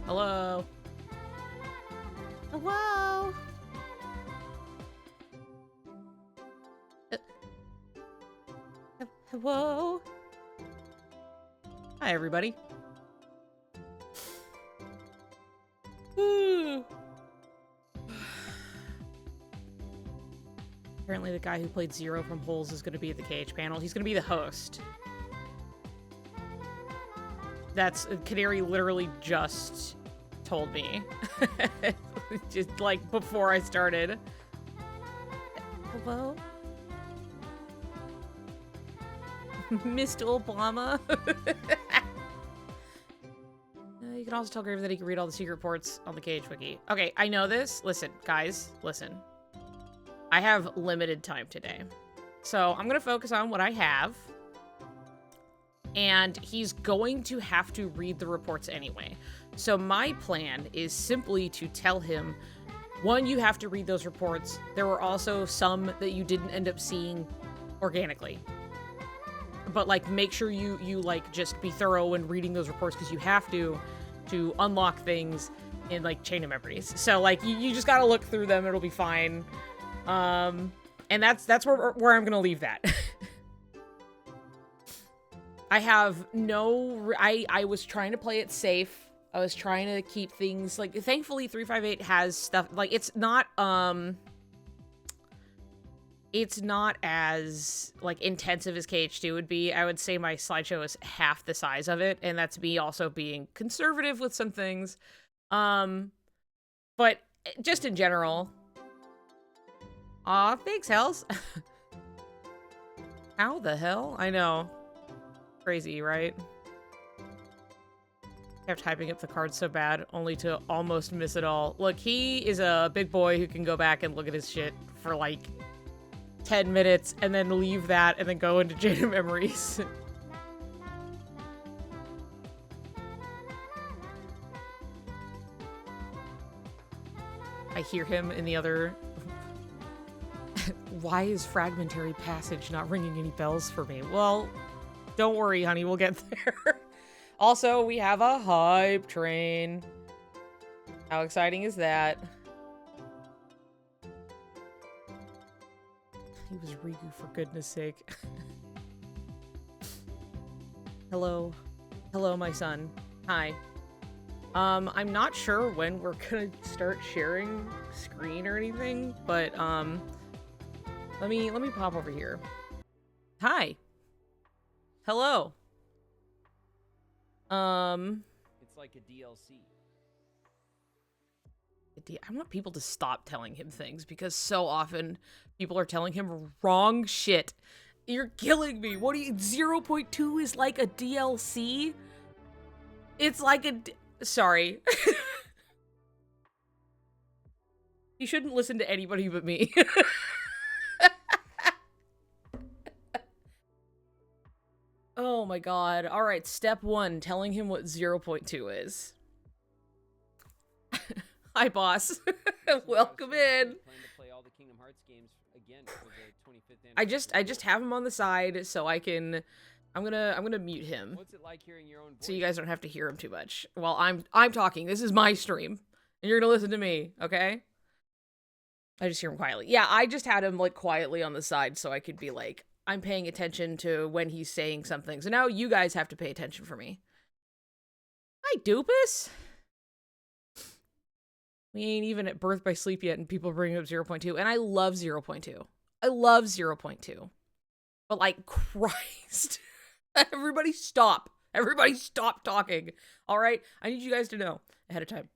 Hello? Hello? Hello? Hi, everybody. Apparently the guy who played Zero from Holes is going to be at the KH panel. He's going to be the host. That's... Canary literally just told me. Just, like, before I started. Hello? Mr. Obama? You can also tell Graven that he can read all the secret reports on the KH Wiki. Okay, I know this. Listen, guys, listen. I have limited time today. So I'm going to focus on what I have. And he's going to have to read the reports anyway. So my plan is simply to tell him, one, you have to read those reports. There were also some that you didn't end up seeing organically. But, like, make sure you like, just be thorough when reading those reports because you have to unlock things in, like, Chain of Memories. So, like, you just gotta look through them. It'll be fine. And that's where I'm gonna leave that. I have no... I was trying to play it safe. I was trying to keep things, like, thankfully 358 has stuff, like, it's not as, like, intensive as KH2 would be. I would say my slideshow is half the size of it, and that's me also being conservative with some things. But just in general... Aw, thanks, Hells. How the hell? I know. Crazy, right? Kept typing up the cards so bad, only to almost miss it all. Look, he is a big boy who can go back and look at his shit for, like, 10 minutes, and then leave that, and then go into Chain of Memories. I hear him in the other... Why is Fragmentary Passage not ringing any bells for me? Well, don't worry, honey, we'll get there. Also, we have a hype train. How exciting is that? He was Riku, for goodness sake. Hello. Hello, my son. Hi. I'm not sure when we're gonna start sharing screen or anything, but, let me pop over here. Hi. Hello. It's like a DLC. I want people to stop telling him things because so often people are telling him wrong shit. You're killing me. What do you... 0.2 is like a DLC? It's like a... Sorry. You shouldn't listen to anybody but me. Oh my god. Alright, step 1, telling him what 0.2 is. Hi, boss. Welcome in. I just have him on the side so I can... I'm gonna mute him. What's it like hearing your own voice? So you guys don't have to hear him too much. While I'm talking. This is my stream. And you're gonna listen to me, okay? I just hear him quietly. Yeah, I just had him, like, quietly on the side so I could be like, I'm paying attention to when he's saying something. So now you guys have to pay attention for me. Hi, Doopus. We ain't even at Birth by Sleep yet, and people bring up 0.2. And I love 0.2. I love 0.2. But, like, Christ. Everybody stop. Everybody stop talking. All right? I need you guys to know ahead of time.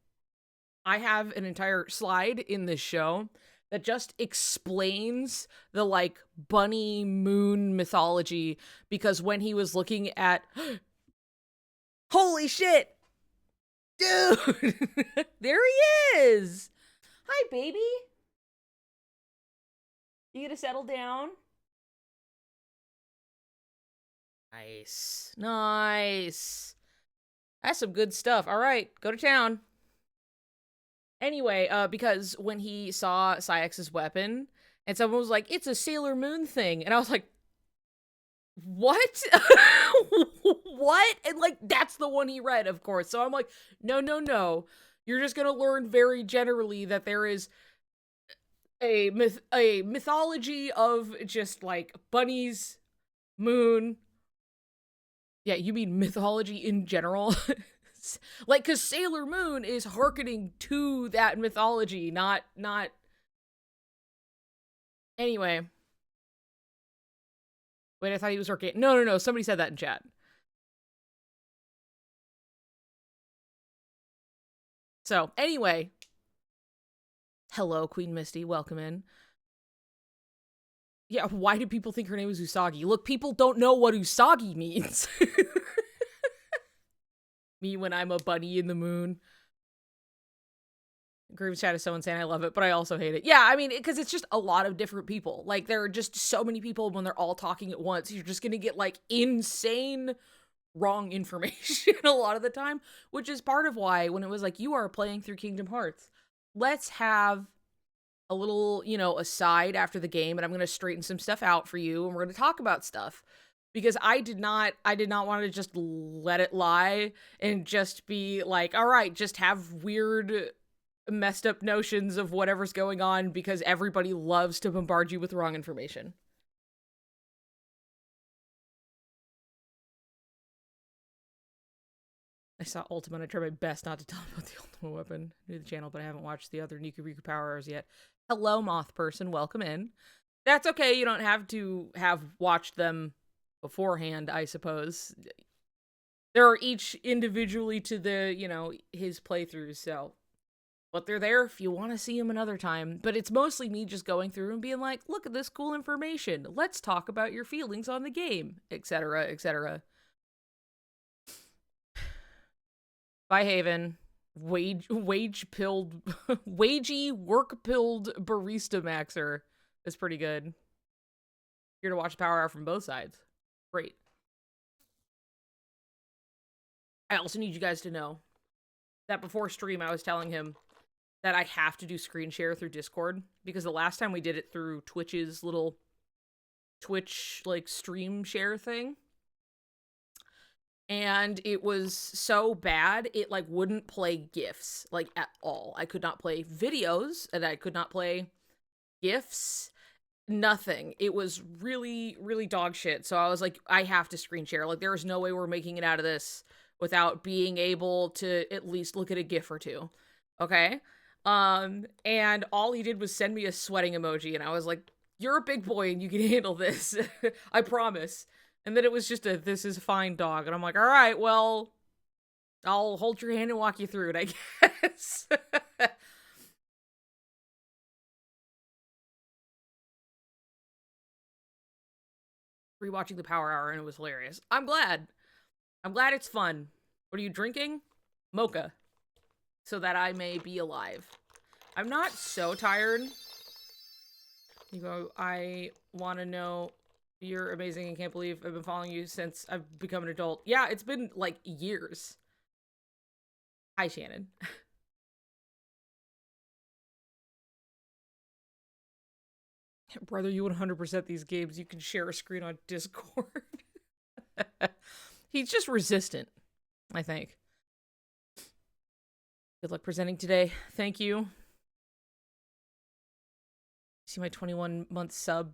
I have an entire slide in this show that just explains the, like, bunny moon mythology, because when he was looking at... Holy shit! Dude! There he is! Hi, baby! You gonna settle down? Nice. Nice. That's some good stuff. All right, go to town. Anyway, because when he saw Sayex's weapon, and someone was like, it's a Sailor Moon thing, and I was like, what? What? And like, that's the one he read, of course. So I'm like, no, no, no. You're just gonna learn very generally that there is a mythology of just like bunnies, moon. Yeah, you mean mythology in general? Like, because Sailor Moon is hearkening to that mythology, not. Anyway. Wait, I thought he was working. No, no, no. Somebody said that in chat. So, anyway. Hello, Queen Misty. Welcome in. Yeah, why do people think her name is Usagi? Look, people don't know what Usagi means. Me when I'm a bunny in the moon. Groove chat is so insane. I love it, but I also hate it. Yeah, I mean, because it's just a lot of different people. Like, there are just so many people when they're all talking at once. You're just going to get, like, insane wrong information a lot of the time, which is part of why when it was like, you are playing through Kingdom Hearts, let's have a little, you know, aside after the game, and I'm going to straighten some stuff out for you, and we're going to talk about stuff. Because I did not want to just let it lie and just be like, all right, just have weird messed up notions of whatever's going on because everybody loves to bombard you with wrong information. I saw Ultima and I tried my best not to tell about the Ultima weapon. New to the channel, but I haven't watched the other Niku Riku Power Hours yet. Hello, Moth Person. Welcome in. That's okay. You don't have to have watched them beforehand, I suppose. They're each individually to the, you know, his playthroughs, so. But they're there if you want to see them another time. But it's mostly me just going through and being like, look at this cool information. Let's talk about your feelings on the game, etc., etc. Bye, Haven. Wage-pilled, wagey, work-pilled barista maxer is pretty good. Here to watch Power Hour from both sides. Great. I also need you guys to know that before stream, I was telling him that I have to do screen share through Discord, because the last time we did it through Twitch's little Twitch, like, stream share thing, and it was so bad, it, like, wouldn't play GIFs, like, at all. I could not play videos, and I could not play GIFs, nothing. It was really, really dog shit, so I was like, I have to screen share. Like, there is no way we're making it out of this without being able to at least look at a GIF or two, okay? And all he did was send me a sweating emoji, and I was like, you're a big boy and you can handle this. I promise. And then it was just a, this is fine, dog. And I'm like, all right, well, I'll hold your hand and walk you through it, I guess. Rewatching the Power Hour, and it was hilarious. I'm glad. I'm glad it's fun. What are you drinking? Mocha. So that I may be alive. I'm not so tired. You go, I want to know, you're amazing and can't believe I've been following you since I've become an adult. Yeah, it's been like years. Hi, Shannon. Brother, you 100% these games. You can share a screen on Discord. He's just resistant, I think. Good luck presenting today. Thank you. See my 21-month sub.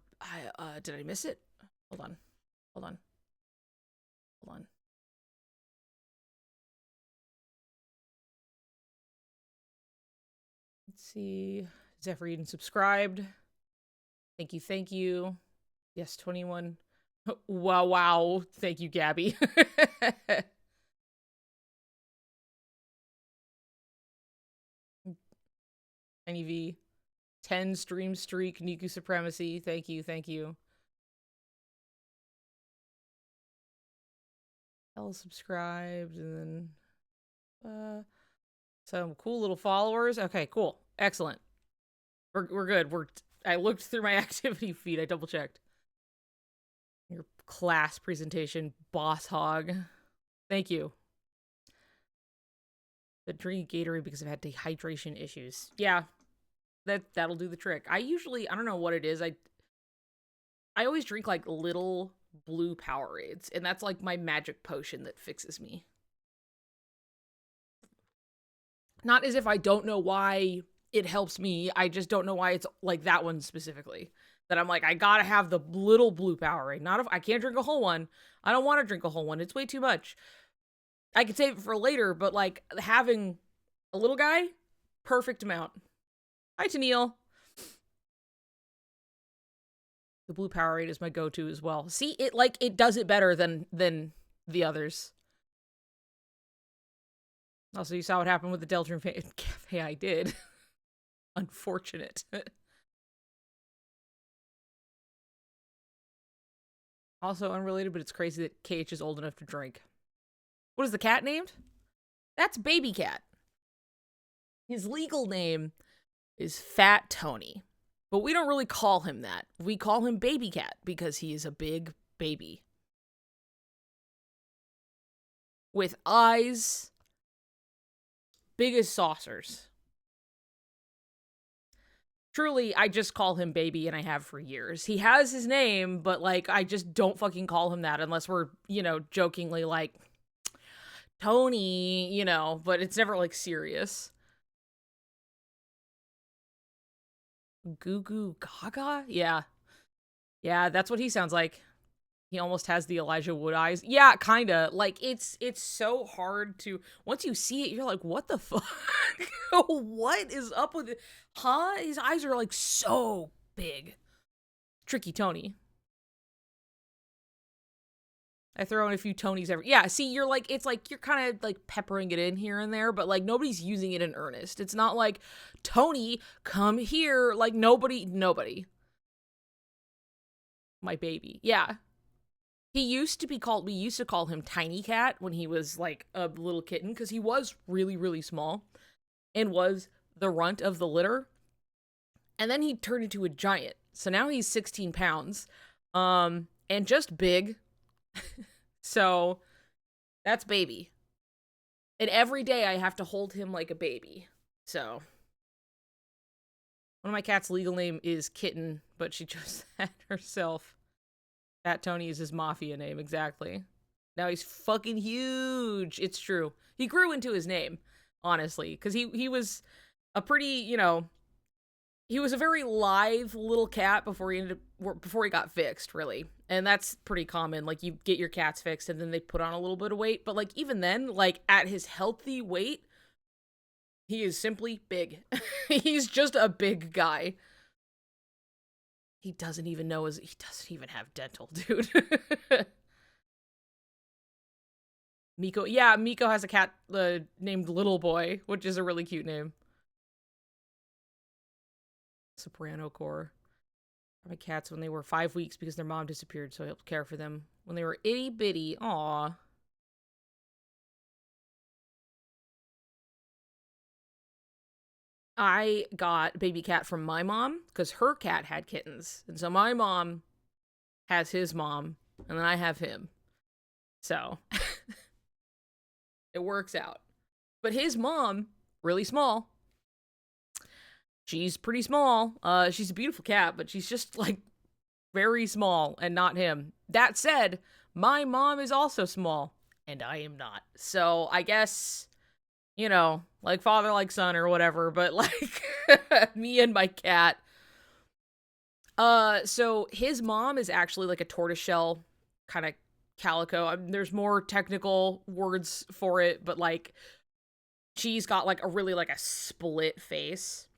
Did I miss it? Hold on. Hold on. Hold on. Let's see. Zephyr Eden subscribed. Thank you, thank you. Yes, 21. Wow, wow. Thank you, Gabby. Tiny V. 10 stream streak, Niku Supremacy. Thank you, thank you. All subscribed, and then some cool little followers. Okay, cool. Excellent. We're good. I looked through my activity feed. I double checked. Your class presentation, boss hog. Thank you. Been drinking Gatorade because I've had dehydration issues. Yeah, that'll do the trick. I don't know what it is. I always drink like little blue Powerades, and that's like my magic potion that fixes me. Not as if I don't know why it helps me, I just don't know why it's like that one specifically. That I'm like, I gotta have the little blue Powerade. Not if I can't drink a whole one. I don't want to drink a whole one. It's way too much. I could save it for later, but like having a little guy, perfect amount. Hi, Tennille. The blue Powerade is my go-to as well. See, it does it better than the others. Also, you saw what happened with the Deltron Cafe. I did. Unfortunate. Also unrelated, but it's crazy that KH is old enough to drink. What is the cat named? That's Baby Cat. His legal name is Fat Tony. But we don't really call him that. We call him Baby Cat because he is a big baby. With eyes big as saucers. Truly, I just call him Baby, and I have for years. He has his name, but, like, I just don't fucking call him that unless we're, you know, jokingly like, Tony, you know, but it's never, like, serious. Goo Goo Gaga? Yeah. Yeah, that's what he sounds like. He almost has the Elijah Wood eyes. Yeah, kinda. Like, it's so hard to... Once you see it, you're like, what the fuck? What is up with it? Huh? His eyes are, like, so big. Tricky Tony. I throw in a few Tonys every... Yeah, see, you're like... It's like, you're kind of, like, peppering it in here and there, but, like, nobody's using it in earnest. It's not like, Tony, come here. Like, nobody. My baby. Yeah. He used to be called, we used to call him Tiny Cat when he was like a little kitten because he was really, really small and was the runt of the litter. And then he turned into a giant. So now he's 16 pounds and just big. So that's Baby. And every day I have to hold him like a baby. So one of my cat's legal name is Kitten, but she chose that herself. Fat Tony is his mafia name, exactly. Now he's fucking huge. It's true. He grew into his name, honestly, because he was a pretty, you know, he was a very live little cat before he got fixed, really. And that's pretty common. Like, you get your cats fixed and then they put on a little bit of weight. But, like, even then, like, at his healthy weight, he is simply big. He's just a big guy. He doesn't even know he doesn't even have dental, dude. Miko. Yeah, Miko has a cat named Little Boy, which is a really cute name. Soprano Core. My cats when they were 5 weeks because their mom disappeared, so I helped care for them. When they were itty bitty. Aw. I got Baby Cat from my mom because her cat had kittens. And so my mom has his mom, and then I have him. So it works out. But his mom, really small. She's pretty small. She's a beautiful cat, but she's just like very small and not him. That said, my mom is also small and I am not. So I guess, you know, like father, like son or whatever, but like me and my cat. So his mom is actually like a tortoiseshell kind of calico. I mean, there's more technical words for it, but like she's got like a really like a split face.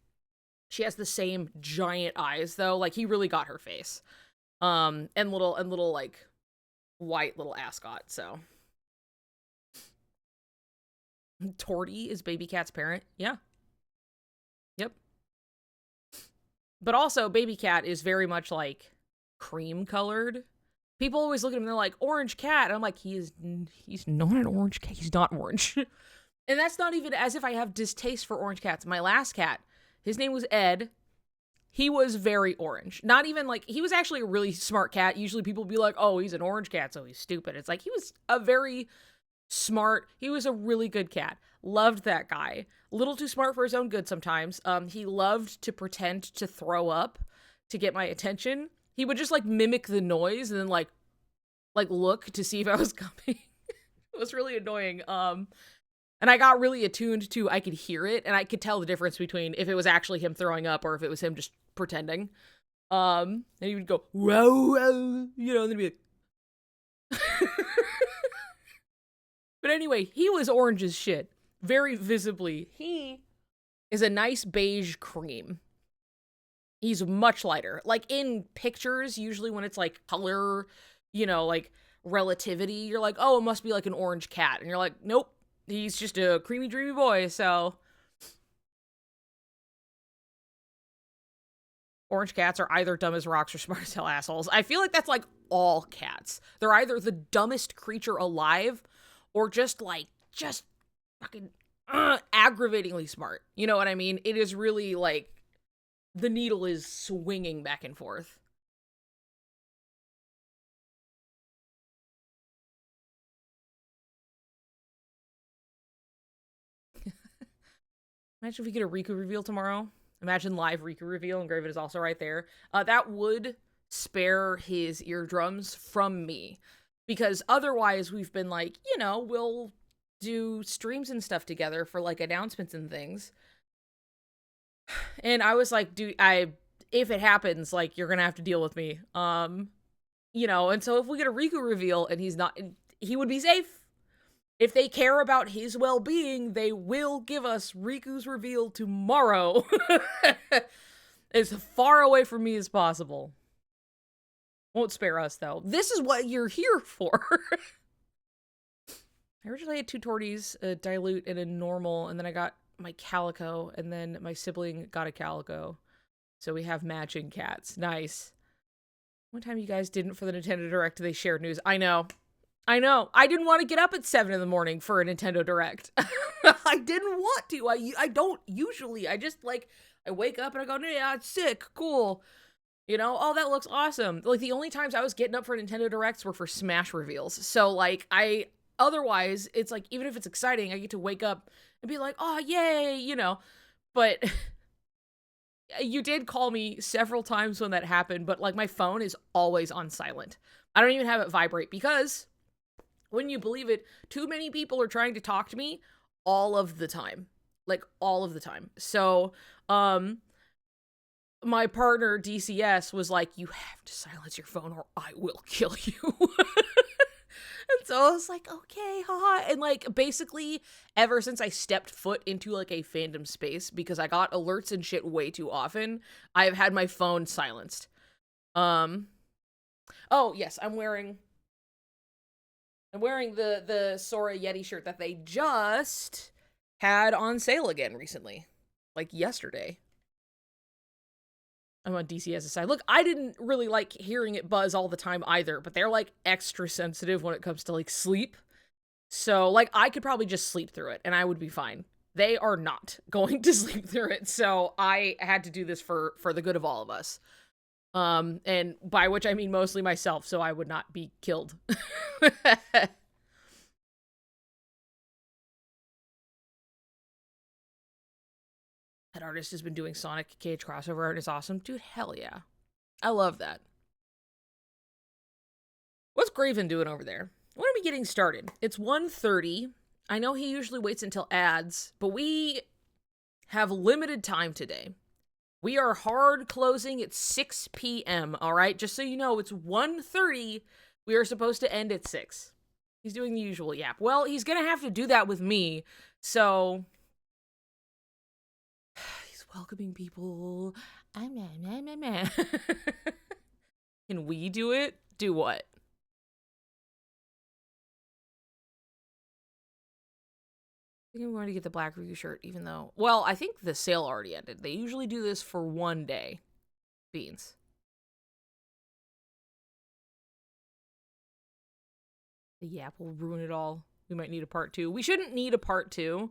She has the same giant eyes though. Like he really got her face. And little like white little ascot, so Torty is Baby Cat's parent. Yeah. Yep. But also, Baby Cat is very much, like, cream-colored. People always look at him and they're like, orange cat. And I'm like, he's not an orange cat. He's not orange. And that's not even as if I have distaste for orange cats. My last cat, his name was Ed. He was very orange. Not even, like, he was actually a really smart cat. Usually people be like, oh, he's an orange cat, so he's stupid. It's like, he was a very smart. He was a really good cat. Loved that guy. A little too smart for his own good sometimes. He loved to pretend to throw up to get my attention. He would just like mimic the noise and then like like look to see if I was coming. It was really annoying. And I got really attuned to, I could hear it, and I could tell the difference between if it was actually him throwing up or if it was him just pretending. And he would go, whoa, whoa, you know, and then be like, but anyway, he was orange as shit. Very visibly. He is a nice beige cream. He's much lighter. Like in pictures, usually when it's like color, you know, like relativity, you're like, oh, it must be like an orange cat. And you're like, nope, he's just a creamy, dreamy boy, so. Orange cats are either dumb as rocks or smart as hell assholes. I feel like that's like all cats. They're either the dumbest creature alive or just fucking aggravatingly smart. You know what I mean? It is really like the needle is swinging back and forth. Imagine if we get a Riku reveal tomorrow. Imagine live Riku reveal and Graven is also right there. That would spare his eardrums from me. Because otherwise we've been like, you know, we'll do streams and stuff together for like announcements and things. And I was like, dude, if it happens, like, you're gonna have to deal with me. You know, and so if we get a Riku reveal and he's not, he would be safe. If they care about his well-being, they will give us Riku's reveal tomorrow. As far away from me as possible. Won't spare us, though. This is what you're here for. I originally had 2 torties, a dilute and a normal, and then I got my calico, and then my sibling got a calico. So we have matching cats. Nice. One time you guys didn't for the Nintendo Direct, they shared news. I know. I didn't want to get up at 7 in the morning for a Nintendo Direct. I didn't want to. I don't usually. I just, like, I wake up and I go, yeah, it's sick. Cool. You know, oh, that looks awesome. Like, the only times I was getting up for Nintendo Directs were for Smash reveals. So, like, otherwise, it's like, even if it's exciting, I get to wake up and be like, oh, yay, you know. But you did call me several times when that happened, but, like, my phone is always on silent. I don't even have it vibrate because, wouldn't you believe it, too many people are trying to talk to me all of the time. Like, all of the time. So, my partner, DCS, was like, you have to silence your phone or I will kill you. And so I was like, okay, haha. And, like, basically, ever since I stepped foot into, like, a fandom space, because I got alerts and shit way too often, I've had my phone silenced. Oh, yes, I'm wearing the Sora Yeti shirt that they just had on sale again recently. Like, yesterday. I'm on DCS's side. Look, I didn't really like hearing it buzz all the time either, but they're, like, extra sensitive when it comes to, like, sleep. So, like, I could probably just sleep through it, and I would be fine. They are not going to sleep through it, so I had to do this for the good of all of us. And by which I mean mostly myself, so I would not be killed. That artist has been doing Sonic Cage crossover art. It's awesome. Dude, hell yeah. I love that. What's Graven doing over there? When are we getting started? It's 1:30. I know he usually waits until ads, but we have limited time today. We are hard closing at 6 p.m., all right? Just so you know, it's 1:30. We are supposed to end at 6. He's doing the usual yap. Well, he's going to have to do that with me, so he's welcoming people. Can we do it? Do what? I think I'm going to get the black Riku shirt, even though, well, I think the sale already ended. They usually do this for one day. Beans. The yap will ruin it all. We might need a part 2. We shouldn't need a part 2.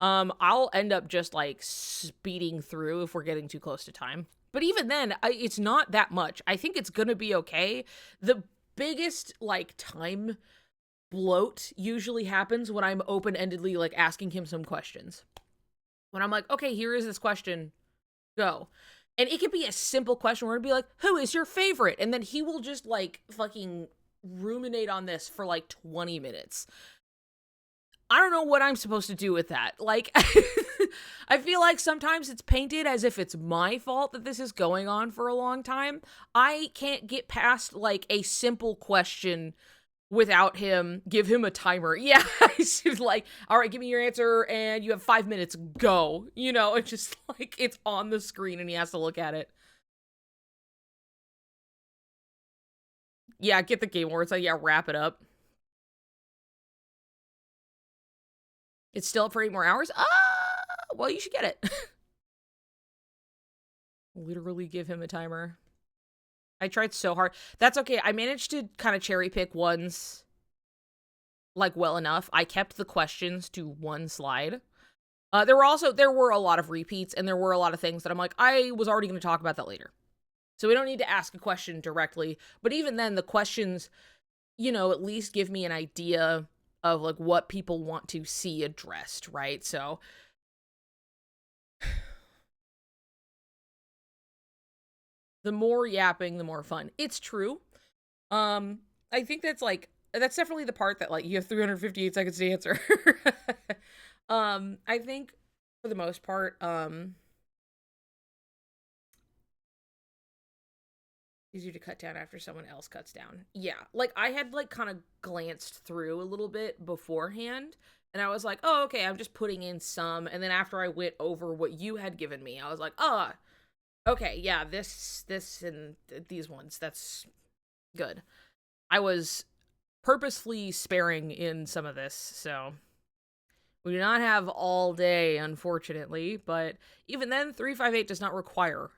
I'll end up just, like, speeding through if we're getting too close to time. But even then, it's not that much. I think it's gonna be okay. The biggest, like, time bloat usually happens when I'm open-endedly, like, asking him some questions. When I'm like, okay, here is this question, go. And it could be a simple question where it'd be like, who is your favorite? And then he will just, like, fucking ruminate on this for like 20 minutes. I don't know what I'm supposed to do with that. Like, I feel like sometimes it's painted as if it's my fault that this is going on for a long time. I can't get past, like, a simple question without give him a timer. Yeah, he's like, all right, give me your answer, and you have 5 minutes, go. You know, it's just like, it's on the screen, and he has to look at it. Yeah, get the Game Awards. Like, yeah, wrap it up. It's still up for 8 more hours? Well, you should get it. Literally give him a timer. I tried so hard. That's okay. I managed to kind of cherry pick ones, like, well enough. I kept the questions to one slide. There were a lot of repeats, and there were a lot of things that I'm like, I was already going to talk about that later. So we don't need to ask a question directly. But even then, the questions, you know, at least give me an idea of, like, what people want to see addressed, right? So the more yapping, the more fun. It's true. I think that's definitely the part that, like, you have 358 seconds to answer. I think for the most part, easier to cut down after someone else cuts down. Yeah, like, I had, like, kind of glanced through a little bit beforehand, and I was like, oh, okay, I'm just putting in some, and then after I went over what you had given me, I was like, oh, okay, yeah, this, and these ones, that's good. I was purposefully sparing in some of this, so we do not have all day, unfortunately, but even then, 358 does not require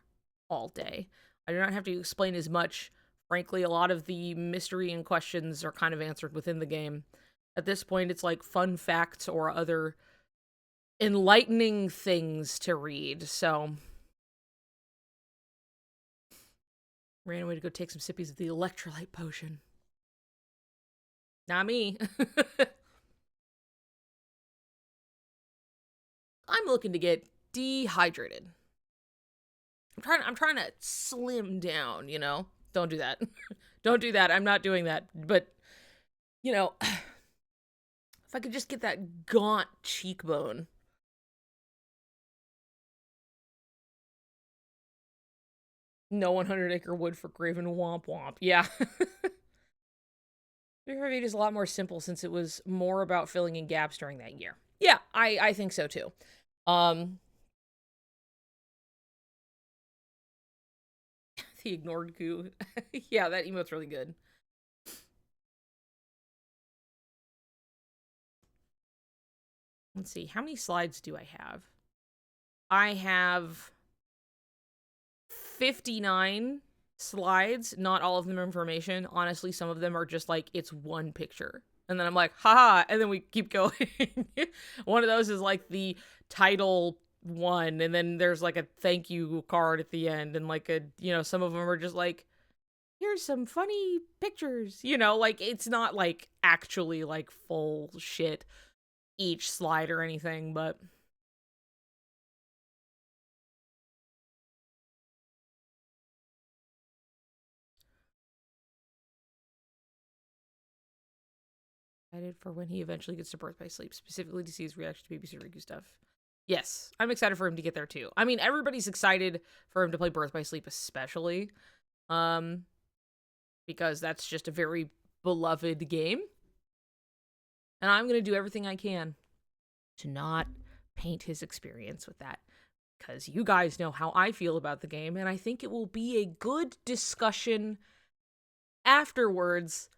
all day. I do not have to explain as much. Frankly, a lot of the mystery and questions are kind of answered within the game. At this point, it's like fun facts or other enlightening things to read, so ran away to go take some sippies of the electrolyte potion. Not me. I'm looking to get dehydrated. I'm trying to slim down, you know? Don't do that. Don't do that. I'm not doing that. But, you know, if I could just get that gaunt cheekbone. No 100-acre wood for Graven Womp Womp. Yeah. Riku is a lot more simple since it was more about filling in gaps during that year. Yeah, I think so too. The ignored goo. Yeah, that emote's really good. Let's see, how many slides do I have? I have 59 slides, not all of them are information. Honestly, some of them are just like, it's one picture. And then I'm like, haha, and then we keep going. One of those is like the title one, and then there's like a thank you card at the end, and like some of them are just like, here's some funny pictures, like it's not like actually like full shit each slide or anything, but excited for when he eventually gets to Birth by Sleep, specifically to see his reaction to BBC Riku stuff. Yes, I'm excited for him to get there too. I mean, everybody's excited for him to play Birth by Sleep, especially, because that's just a very beloved game. And I'm going to do everything I can to not paint his experience with that, because you guys know how I feel about the game, and I think it will be a good discussion afterwards.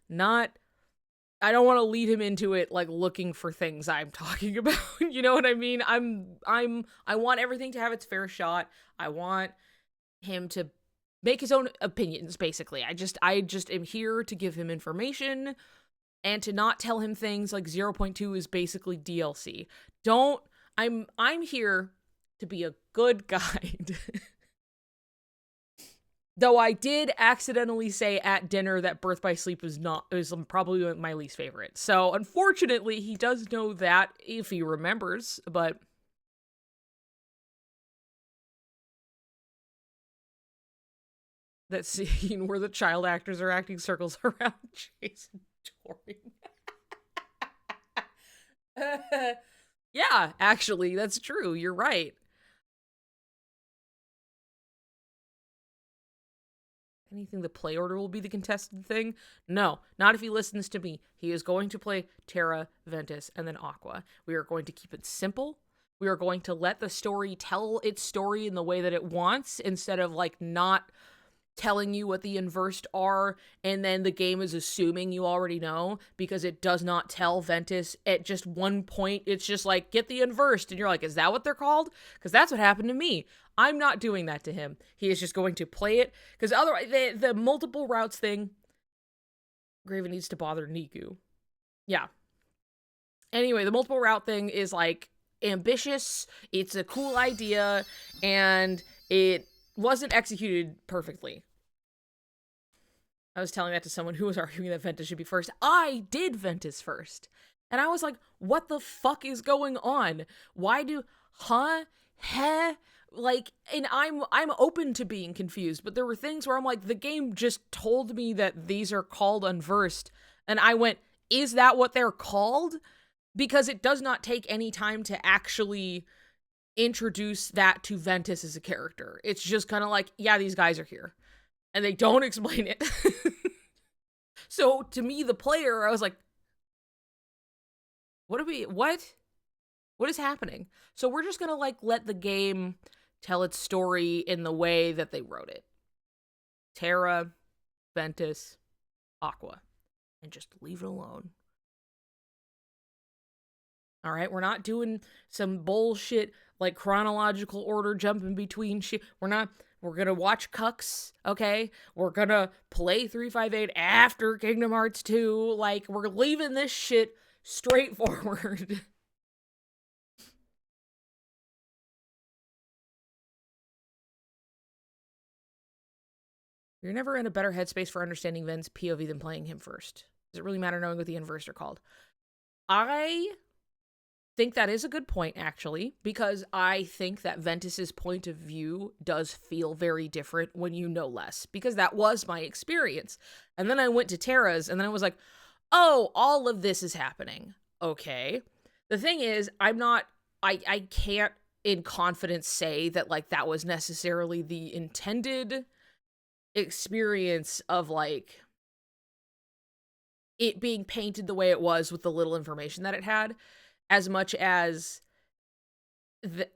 I don't want to lead him into it like looking for things I'm talking about. You know what I mean? I want everything to have its fair shot. I want him to make his own opinions, basically. I just am here to give him information and to not tell him things like 0.2 is basically DLC. I'm here to be a good guide. Though I did accidentally say at dinner that Birth by Sleep was probably my least favorite. So unfortunately, he does know that if he remembers, but That scene where the child actors are acting circles around Jason Toring. Yeah, actually, that's true. You're right. Anything the play order will be the contested thing? No, not if he listens to me. He is going to play Terra, Ventus, and then Aqua. We are going to keep it simple. We are going to let the story tell its story in the way that it wants, instead of like not telling you what the inversed are, and then the game is assuming you already know, because it does not tell Ventus at just one point. It's just like, get the inversed, and you're like, is that what they're called? Because that's what happened to me. I'm not doing that to him. He is just going to play it, because otherwise, the multiple routes thing, Graven needs to bother Niku. Yeah. Anyway, the multiple route thing is like ambitious, it's a cool idea, and it wasn't executed perfectly. I was telling that to someone who was arguing that Ventus should be first. I did Ventus first. And I was like, what the fuck is going on? Why do, like, and I'm open to being confused, but there were things where I'm like, the game just told me that these are called unversed. And I went, is that what they're called? Because it does not take any time to actually introduce that to Ventus as a character. It's just kind of like, yeah, these guys are here. And they don't explain it. So to me, the player, I was like, what is happening? So we're just gonna like let the game tell its story in the way that they wrote it. Terra, Ventus, Aqua. And just leave it alone. All right, we're not doing some bullshit like chronological order jumping between shit. We're gonna watch Cucks, okay? We're gonna play 358 after Kingdom Hearts 2. Like, we're leaving this shit straightforward. You're never in a better headspace for understanding Ven's POV than playing him first. Does it really matter knowing what the inverse are called? I think that is a good point, actually, because I think that Ventus's point of view does feel very different when you know less, because that was my experience. And then I went to Terra's, and then I was like, oh, all of this is happening. Okay. The thing is, I can't in confidence say that, like, that was necessarily the intended experience of, like, it being painted the way it was with the little information that it had. As much as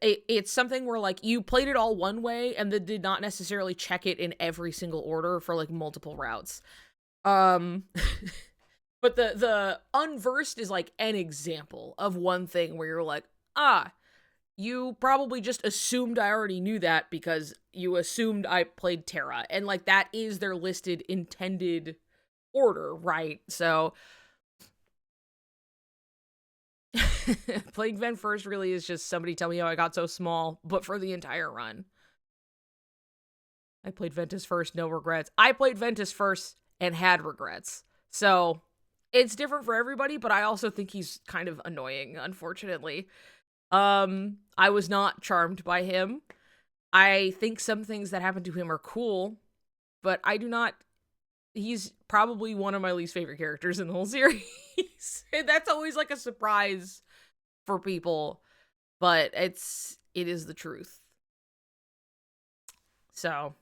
it's something where, like, you played it all one way and then did not necessarily check it in every single order for, like, multiple routes. But the unversed is, like, an example of one thing where you're like, you probably just assumed I already knew that because you assumed I played Terra. And, like, that is their listed intended order, right? So playing Ven first really is just somebody tell me how I got so small, but for the entire run. I played Ventus first, no regrets. I played Ventus first and had regrets. So it's different for everybody, but I also think he's kind of annoying, unfortunately. I was not charmed by him. I think some things that happen to him are cool, but I do not. He's probably one of my least favorite characters in the whole series. And that's always like a surprise for people, but it is the truth. So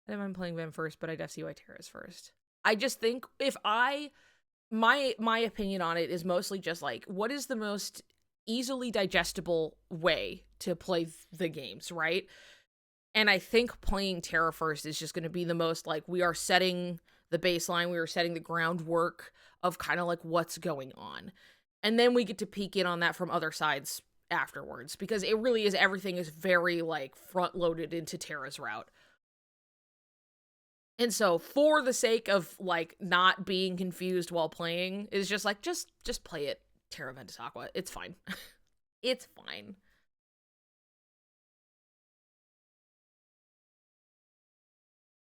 I'm playing Ven first, but I def see why Terra's first. I just think my opinion on it is mostly just like, what is the most easily digestible way to play the games, right? And I think playing Terra first is just going to be the most, like, we are setting the baseline, we are setting the groundwork of kind of like what's going on. And then we get to peek in on that from other sides afterwards, because it really is, everything is very, like, front loaded into Terra's route. And so for the sake of, like, not being confused while playing, is just like, just play it Terra Ventus Aqua. It's fine. It's fine.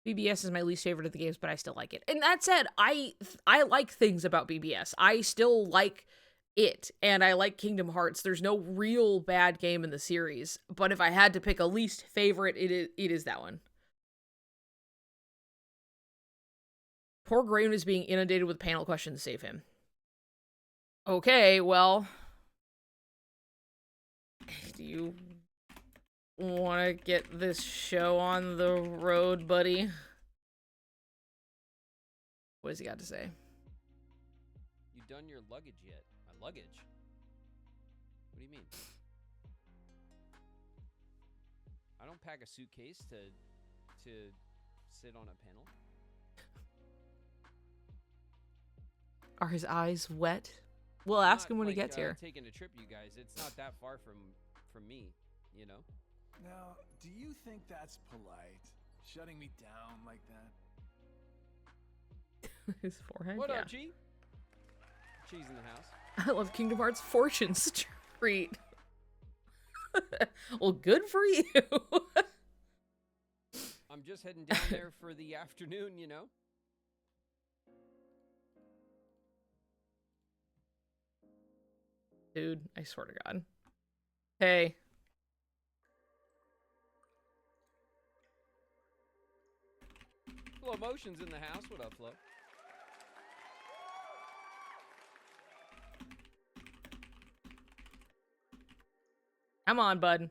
BBS is my least favorite of the games, but I still like it. And that said, I like things about BBS. I still like it, and I like Kingdom Hearts. There's no real bad game in the series, but if I had to pick a least favorite, it is that one. Poor Graydon is being inundated with panel questions to save him. Okay, well, do you want to get this show on the road, buddy? What has he got to say? You done your luggage yet? My luggage? What do you mean? I don't pack a suitcase to sit on a panel. Are his eyes wet? We'll ask him when he gets here. Taking a trip, you guys. It's not that far from me, you know. Now, do you think that's polite? Shutting me down like that? His forehead. What yeah. up, G? Cheese in the house. I love Kingdom Hearts Fortune Street. Well, good for you. I'm just heading down there for the afternoon, you know. Dude, I swear to God. Hey. Flo Motion's in the house. What up, Flo? Come on, bud.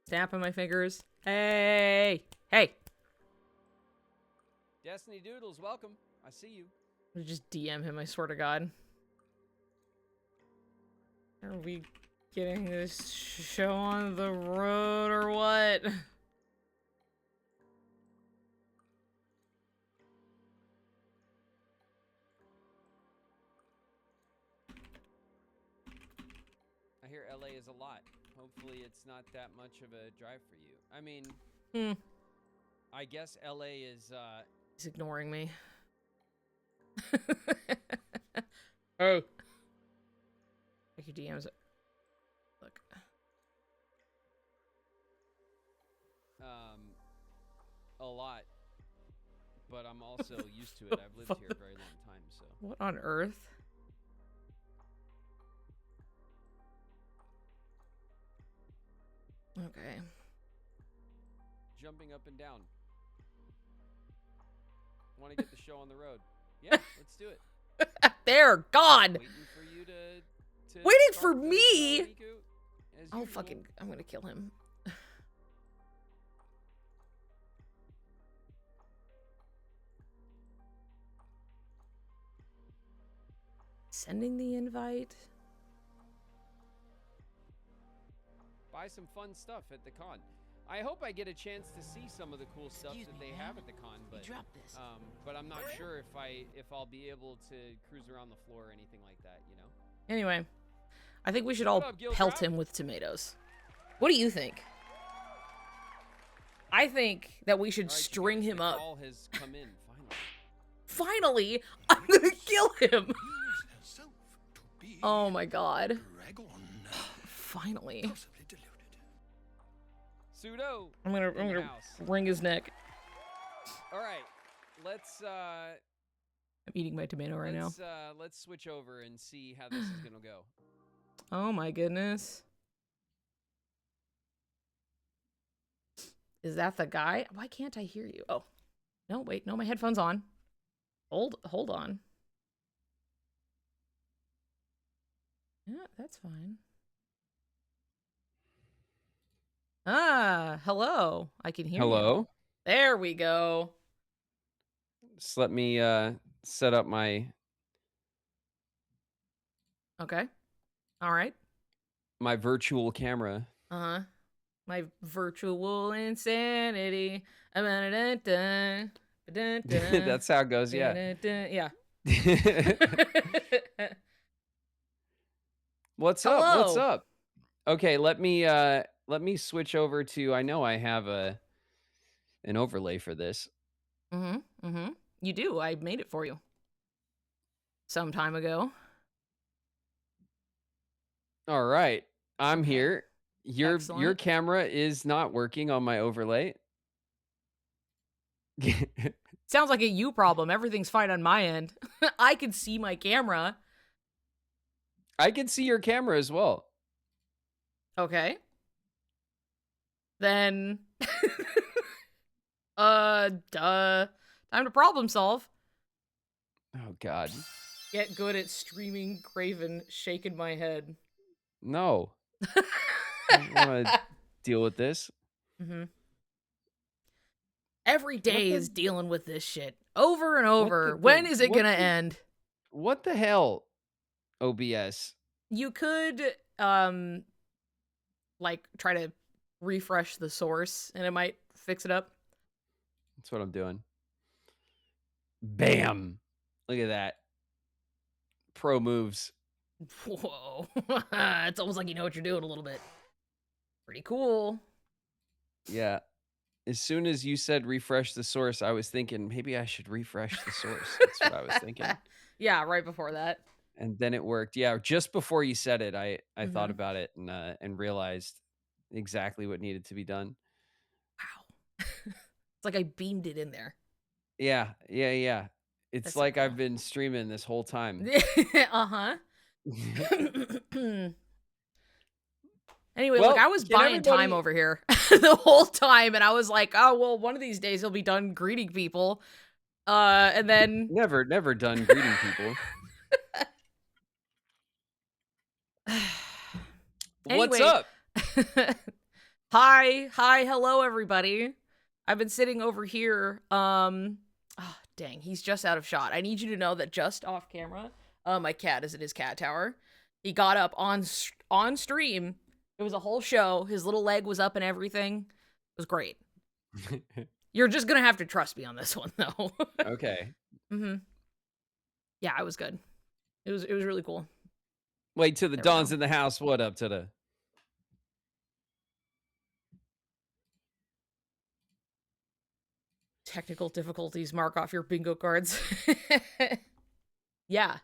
Snapping my fingers. Hey. Hey. Destiny Doodles, welcome. I see you. I'll just DM him, I swear to God. Are we getting this show on the road or what? I hear LA is a lot. Hopefully it's not that much of a drive for you. I mean, I guess LA is, He's ignoring me. Oh. Check your DMs. Look. A lot. But I'm also used to it. I've lived here a very long time, so. What on earth? Okay. Jumping up and down. Want to get the show on the road. Yeah, let's do it. There, God! Waiting for you to Waiting start for the me? show, Niku, as Oh, usual. fucking, I'm gonna kill him. Sending the invite? Buy some fun stuff at the con. I hope I get a chance to see some of the cool stuff Excuse that me, they man. have at the con, but Drop this. but I'm not sure if I'll be able to cruise around the floor or anything like that, you know. Anyway, I think we should all What up, Gil pelt Drop? him with tomatoes. What do you think? I think that we should All right, you string guys, him the up. call has come in Finally, finally. I'm gonna kill him. Herself to be Oh my God. dragon, Finally. possibly deluded. Pseudo. I'm in the gonna house. wring his neck. All right, let's I'm eating my tomato right now. let's switch over and see how this is gonna go. Oh my goodness. Is that the guy? Why can't I hear you? Oh. No, wait. No, my headphone's on. Hold on. Yeah, that's fine. Ah, hello. I can hear you. Hello. There we go. Just let me set up my Okay. All right. virtual camera. Uh-huh. My virtual insanity. Dun, dun, dun. That's how it goes, yeah. Dun, dun, yeah. What's up? What's Hello. up? Okay, let me switch over to, I know I have an overlay for this. You do. I made it for you. Some time ago. All right. I'm Okay. here. Your Excellent. camera is not working on my overlay. Sounds like a you problem. Everything's fine on my end. I can see my camera. I can see your camera as well. Okay. Then, duh. Time to problem solve. Oh, God. Get good at streaming Graven, shaking my head. No. I don't want to deal with this. Mm-hmm. Every What day the? is dealing with this shit. Over and What over. When is it gonna end? What the hell? OBS. You could, like, try to refresh the source, and it might fix it up. That's what I'm doing. Bam. Look at that. Pro moves. Whoa. It's almost like you know what you're doing a little bit. Pretty cool. Yeah. As soon as you said refresh the source, I was thinking maybe I should refresh the source. That's what I was thinking. Yeah, right before that. And then it worked. Yeah, just before you said it, I thought Mhm. about it and realized exactly what needed to be done. Wow. It's like I beamed it in there. Yeah. It's That's so like cool. I've been streaming this whole time. Uh-huh. Anyway, Well, look, I was can buying time everybody- over here the whole time, and I was like, oh, well, one of these days he'll be done greeting people. And then... Never done greeting people. What's Anyway. up? Hi, hello, everybody. I've been sitting over here. Oh, dang, he's just out of shot. I need you to know that just off camera, my cat is in his cat tower. He got up on stream. It was a whole show. His little leg was up and everything. It was great. You're just gonna have to trust me on this one, though. Okay. Mm-hmm. Yeah, it was good. It was really cool. Wait till the There we Dawn's go. in the house. What up to the? Technical difficulties. Mark off your bingo cards. Yeah.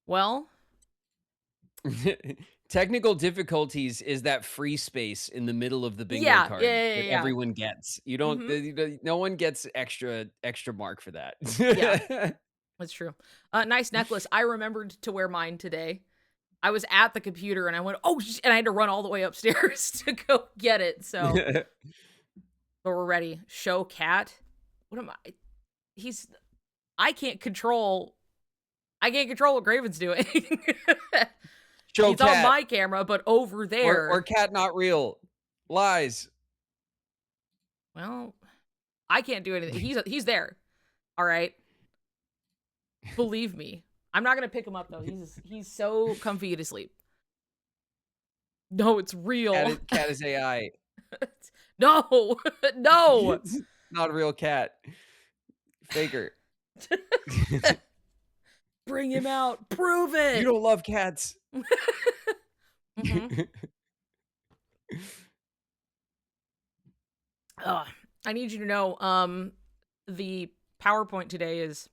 Well. Technical difficulties is that free space in the middle of the bingo Yeah, card yeah. that everyone gets. You don't. No one gets extra mark for that. Yeah. That's true. Nice necklace. I remembered to wear mine today. I was at the computer and I went, oh, and I had to run all the way upstairs to go get it. So, but we're ready. Show cat. What am I? I can't control what Graven's doing. Show He's cat. on my camera, but over there. Or cat not real. Lies. Well, I can't do anything. He's there. All right. Believe me. I'm not gonna pick him up though. He's so comfy to sleep. No, it's real. Cat is AI. No, no. Not a real cat. Faker. Bring him out. Prove it. You don't love cats. Mm-hmm. I need you to know, the PowerPoint today is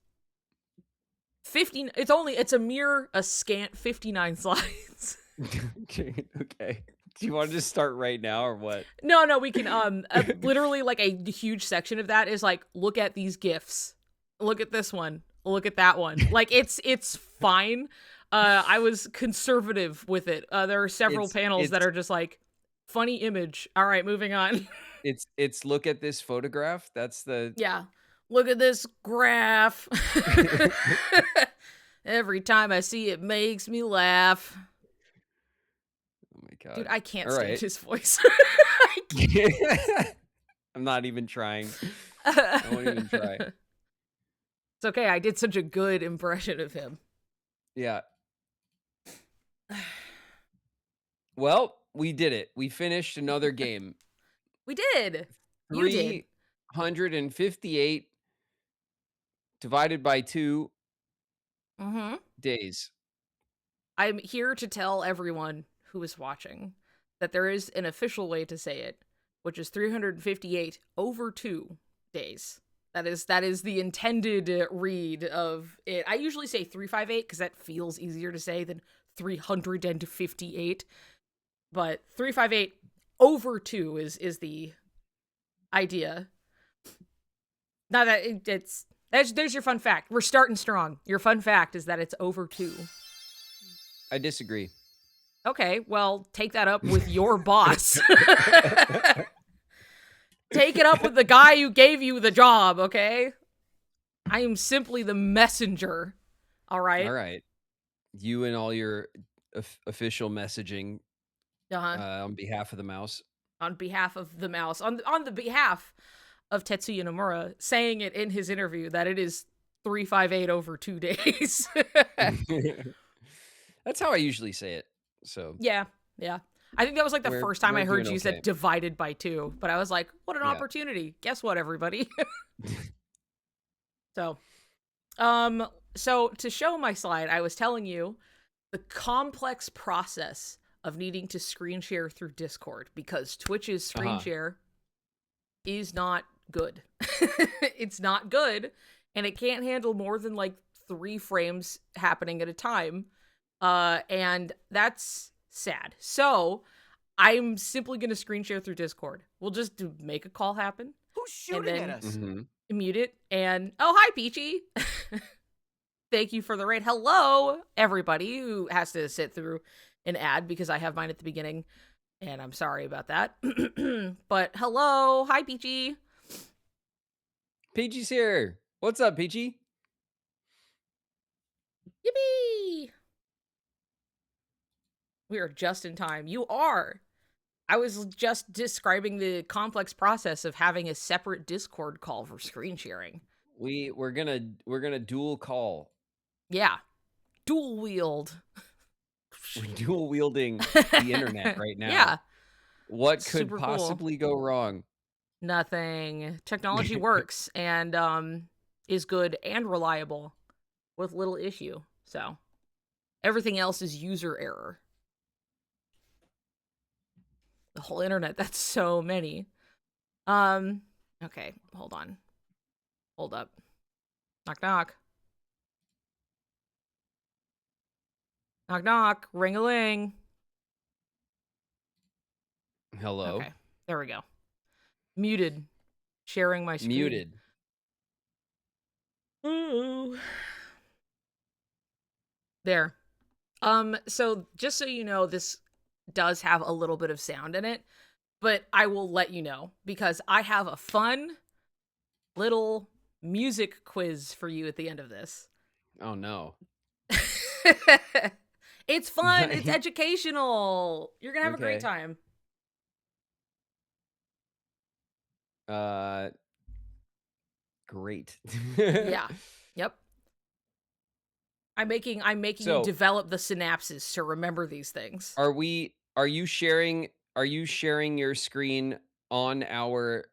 15. It's a scant 59 slides. Okay. Do you want to just start right now or what? No, we can, literally like a huge section of that is like, look at these GIFs. Look at this one. Look at that one. Like it's fine. I was conservative with it. There are several panels that are just like, funny image. All right, moving on. It's look at this photograph. That's the... Yeah. Look at this graph. Every time I see it makes me laugh. Oh my God. Dude, I can't All stand right. his voice. I'm not even trying. I won't even try. It's okay. I did such a good impression of him. Yeah. Well, we did it. We finished another game. We did. You did. 358 divided by 2 days. I'm here to tell everyone who is watching that there is an official way to say it, which is 358 over 2 days. That is the intended read of it. I usually say 358 because that feels easier to say than 358. But 358 over 2 is the idea. Now that there's your fun fact. We're starting strong. Your fun fact is that it's over 2. I disagree. Okay, well, take that up with your boss. Take it up with the guy who gave you the job, okay? I am simply the messenger. All right? All right. You and all your official messaging Uh-huh. on behalf of the mouse. On behalf of the mouse, on the behalf of Tetsuya Nomura, saying it in his interview that it is 358 over 2 days. That's how I usually say it. So Yeah. I think that was like the first time we're I heard doing you said okay. divided by 2, but I was like, what an Yeah. opportunity. Guess what, everybody? So to show my slide, I was telling you the complex process of needing to screen share through Discord, because Twitch's screen share is not good. It's not good, and it can't handle more than like 3 frames happening at a time. And that's sad. So I'm simply going to screen share through Discord. We'll just make a call happen. Who's shooting at us? Mute it, and oh, hi, Peachy. Thank you for the raid. Hello, everybody who has to sit through an ad because I have mine at the beginning, and I'm sorry about that. But hello, hi, Peachy. Peachy's here. What's up, Peachy? Yippee! We are just in time. You are. I was just describing the complex process of having a separate Discord call for screen sharing. We're gonna dual call. Yeah. Dual wield. We're dual wielding the internet right now. Yeah. What could Super possibly go wrong? Nothing. Technology works and is good and reliable with little issue. So everything else is user error. The whole internet, that's so many. Okay, hold on. Hold up. Knock knock. Knock knock. Ring-a-ling. Hello. Okay, there we go. Muted. Sharing my screen. Muted. Ooh. There. So just so you know, this does have a little bit of sound in it, but I will let you know because I have a fun little music quiz for you at the end of this. Oh no. It's fun. It's educational. You're gonna have a great time. Great. Yeah. Yep. I'm making you develop the synapses to remember these things. Are you sharing your screen on our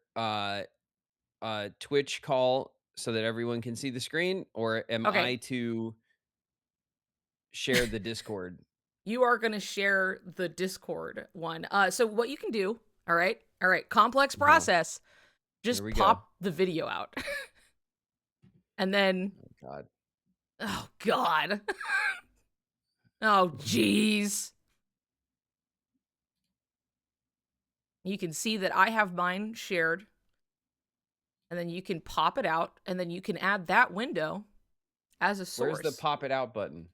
Twitch call so that everyone can see the screen, or am I to share the Discord? You are going to share the Discord one. So what you can do, all right, complex process, just pop the video out. And then, oh God. Oh, jeez. You can see that I have mine shared. And then you can pop it out, and then you can add that window as a source. Where's the pop it out button?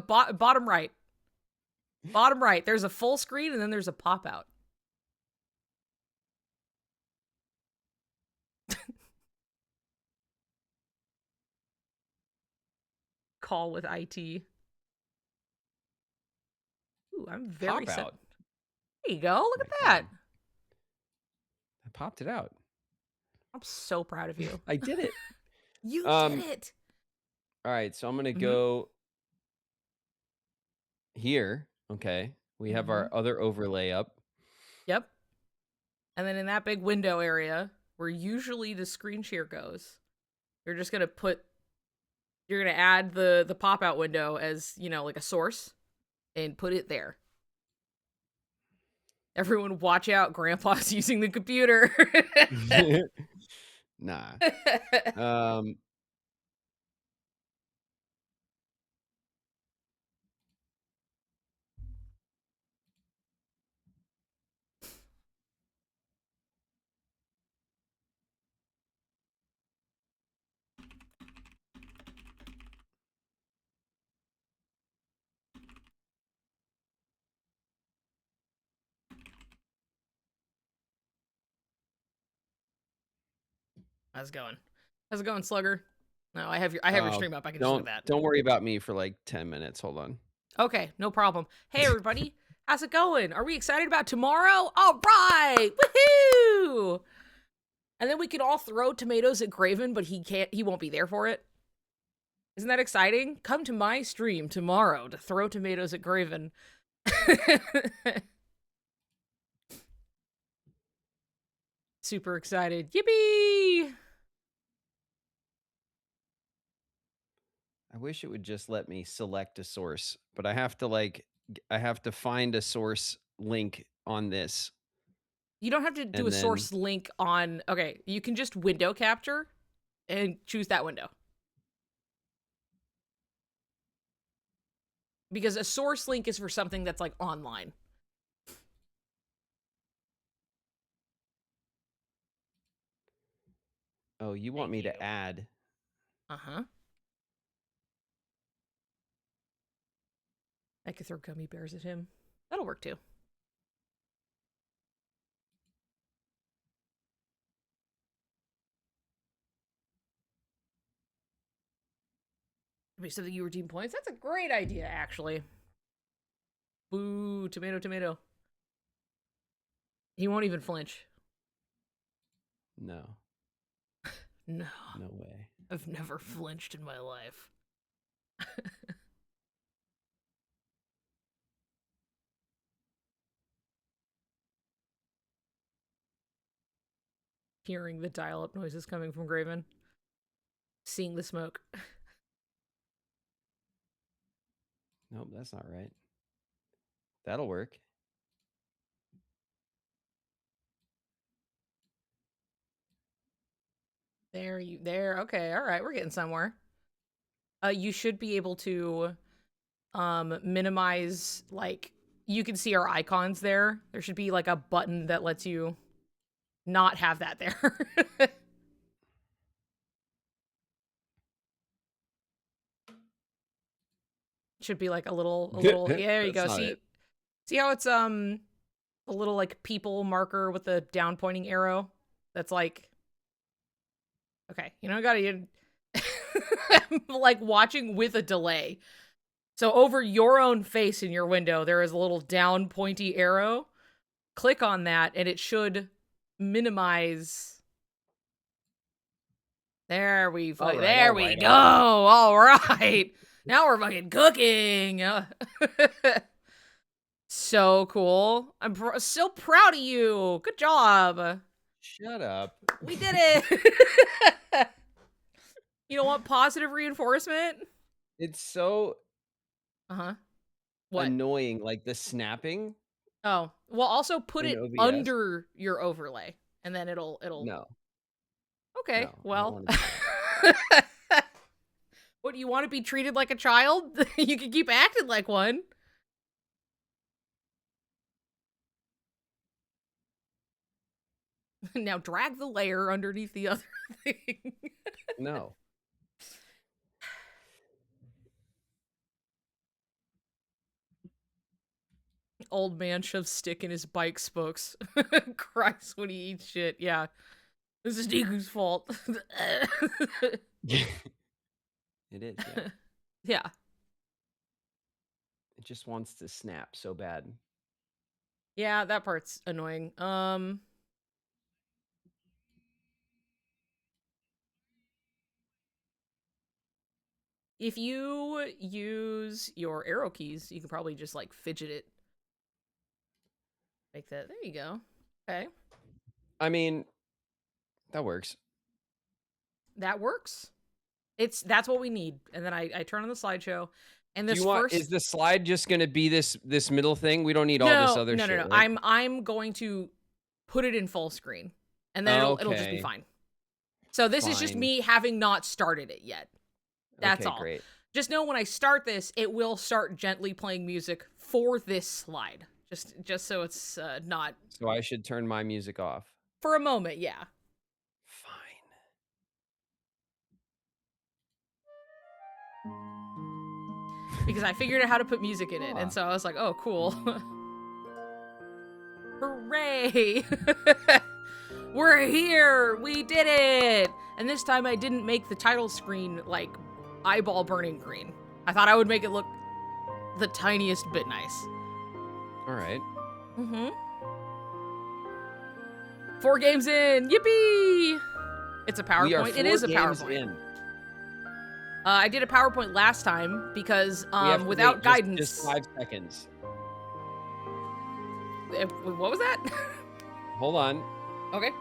Bottom right. Bottom right. There's a full screen, and then there's a pop out. Call with IT. Ooh, I'm very pop out. There you go. Look at that. I popped it out. I'm so proud of you. I did it. You did it. All right, so I'm going to go here. Okay. We have our other overlay up. Yep. And then in that big window area where usually the screen share goes, you're just going to add the pop-out window as, like a source and put it there. Everyone watch out, Grandpa's using the computer. Nah. How's it going? How's it going, Slugger? No, I have your stream up. I can just look at that. Don't worry about me for like 10 minutes. Hold on. Okay, no problem. Hey, everybody. How's it going? Are we excited about tomorrow? All right. Woohoo! And then we can all throw tomatoes at Graven, but he won't be there for it. Isn't that exciting? Come to my stream tomorrow to throw tomatoes at Graven. Super excited. Yippee! I wish it would just let me select a source, but I have to find a source link on this. You don't have to do a source link on... Okay, you can just window capture and choose that window. Because a source link is for something that's, like, online. Oh, you want me to add? Uh-huh. I could throw gummy bears at him. That'll work, too. Maybe something you redeem points? That's a great idea, actually. Boo, tomato, tomato. He won't even flinch. No. No. No way. I've never flinched in my life. Hearing the dial-up noises coming from Graven. Seeing the smoke. Nope, that's not right. That'll work. There. Okay, all right, we're getting somewhere. You should be able to minimize, like, you can see our icons there. There should be like a button that lets you not have that there. Should be like a little yeah, there you go. See how it's a little like people marker with the down pointing arrow? That's like, okay, you know, I gotta I'm like watching with a delay. So over your own face in your window, there is a little down pointy arrow. Click on that and it should minimize. There we go. All right. Now we're fucking cooking. So cool. I'm so proud of you. Good job. Shut up. We did it. You don't want positive reinforcement? It's so What? annoying, like the snapping. Oh, well, also put it OBS. under your overlay, and then it'll. No. Okay, No, well. What, do you want to be treated like a child? You can keep acting like one. Now drag the layer underneath the other thing. No. Old man shoves stick in his bike spokes. Cries when he eats shit. Yeah. This is Niku's fault. It is, yeah. Yeah. It just wants to snap so bad. Yeah, that part's annoying. If you use your arrow keys, you can probably just like fidget it. Like that. There you go. Okay. I mean, that works. That works. That's what we need. And then I turn on the slideshow, and this is the slide just going to be this middle thing? We don't need all this other shit. No. Right? I'm going to put it in full screen, and then it'll just be fine. So this is just me having not started it yet. That's all. Great. Just know when I start this, it will start gently playing music for this slide. Just so it's not. So I should turn my music off for a moment. Yeah. Because I figured out how to put music in it, and so I was like, oh, cool. Hooray! We're here! We did it! and this time I didn't make the title screen, like, eyeball burning green. I thought I would make it look the tiniest bit nice. Alright. 4 games in! Yippee! It's a We are PowerPoint. 4 It is a games PowerPoint. in. I did a PowerPoint last time because We have to without wait guidance. Just 5 seconds. What was that? Hold on. Okay.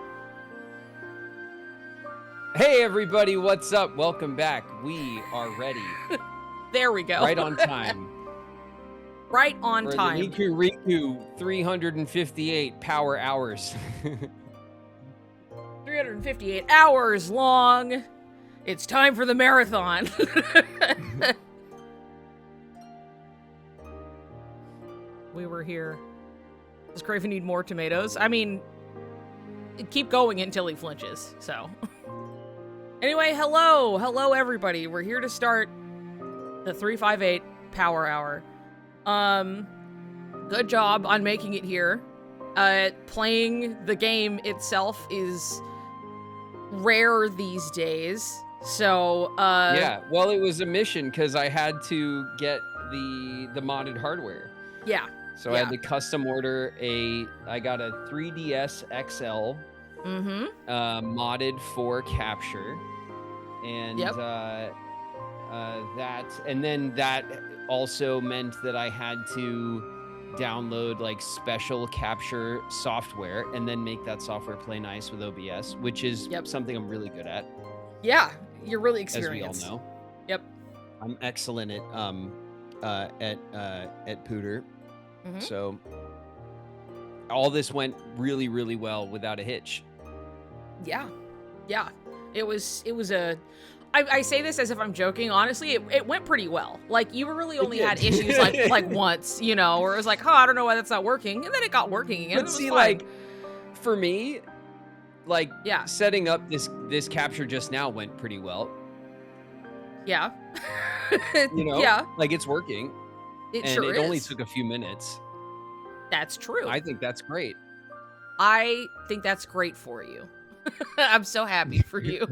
Hey everybody, what's up? Welcome back. We are ready. There we go. Right on time. Right on For time. the Riku 358 power hours. 358 hours long. It's time for the marathon. We were here. Does Craven need more tomatoes? I mean, keep going until he flinches, so. Anyway, hello. Hello, everybody. We're here to start the 358 power hour. Good job on making it here. Playing the game itself is rare these days. So, yeah, well, it was a mission because I had to get the modded hardware. Yeah. So I had to custom order I got a 3DS XL modded for capture. And that also meant that I had to download like special capture software and then make that software play nice with OBS, which is something I'm really good at. Yeah, you're really experienced. As we all know. Yep. I'm excellent at Pooter. So all this went really, really well without a hitch. Yeah. Yeah. It was I say this as if I'm joking. Honestly, it went pretty well. Like, you really only had issues like once, you know, where it was like, oh, I don't know why that's not working. And then it got working again. But see, like, for me, like, setting up this capture just now went pretty well. Yeah. You know? Yeah. Like, it's working. It and sure it is. only took a few minutes. That's true. I think that's great. I think that's great for you. I'm so happy for you.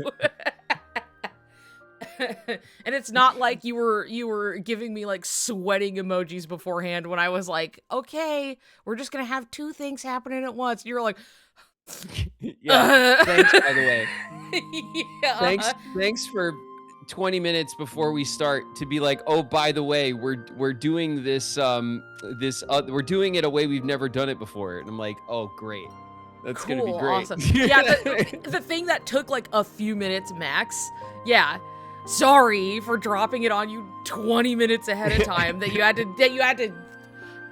And it's not like you were giving me like sweating emojis beforehand when I was like, okay, we're just gonna have 2 things happening at once. And you were like, yeah. Thanks, by the way. Yeah. Thanks for 20 minutes before we start to be like, oh, by the way, we're doing this we're doing it a way we've never done it before. And I'm like, oh, great. That's cool, gonna be great. Awesome. Yeah, the thing that took like a few minutes max. Yeah. Sorry for dropping it on you 20 minutes ahead of time that you had to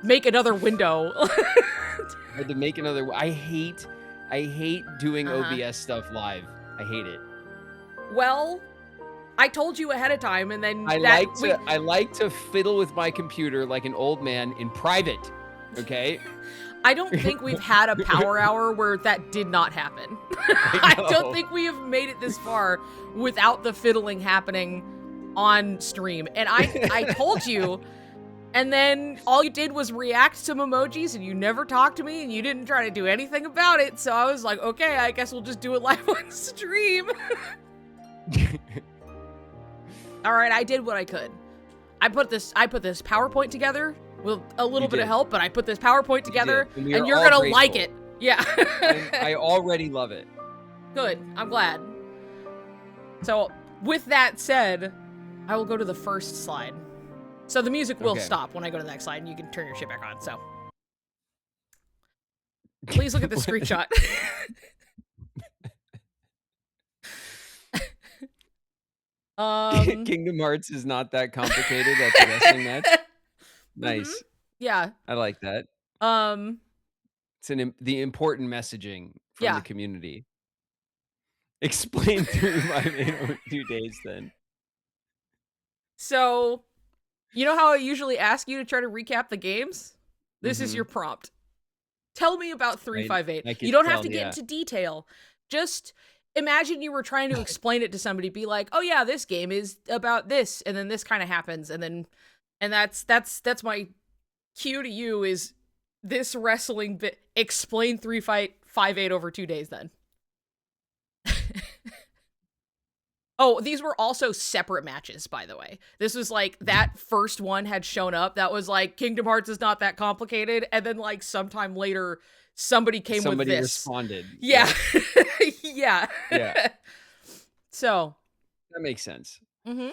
make another window. I had to make another. I hate doing OBS stuff live. I hate it. Well, I told you ahead of time, and then I like to fiddle with my computer like an old man in private. Okay. I don't think we've had a power hour where that did not happen. I don't think we have made it this far without the fiddling happening on stream. And I told you, and then all you did was react to emojis, and you never talked to me, and you didn't try to do anything about it. So I was like, okay, I guess we'll just do it live on stream. All right, I did what I could. I put this PowerPoint together with a little bit of help, but I put this PowerPoint together, and you're gonna like it. Yeah. I already love it. Good. I'm glad. So, with that said, I will go to the first slide. So the music will stop when I go to the next slide, and you can turn your shit back on. So, please look at the screenshot. Kingdom Hearts is not that complicated. That's a wrestling match. Nice. Yeah. I like that. It's the important messaging from the community. Explain 358 over 2 days then. So, you know how I usually ask you to try to recap the games? This is your prompt. Tell me about 358. You don't have to get into detail. Just imagine you were trying to explain it to somebody. Be like, oh yeah, this game is about this, and then this kind of happens, and that's my cue to you is this wrestling bit. Explain 358 over 2 days then. Oh, these were also separate matches, by the way. This was like that first one had shown up. That was like Kingdom Hearts is not that complicated, and then like sometime later, somebody came with Somebody this. responded. Yeah, Yep. yeah, Yeah. So That makes sense. mhm.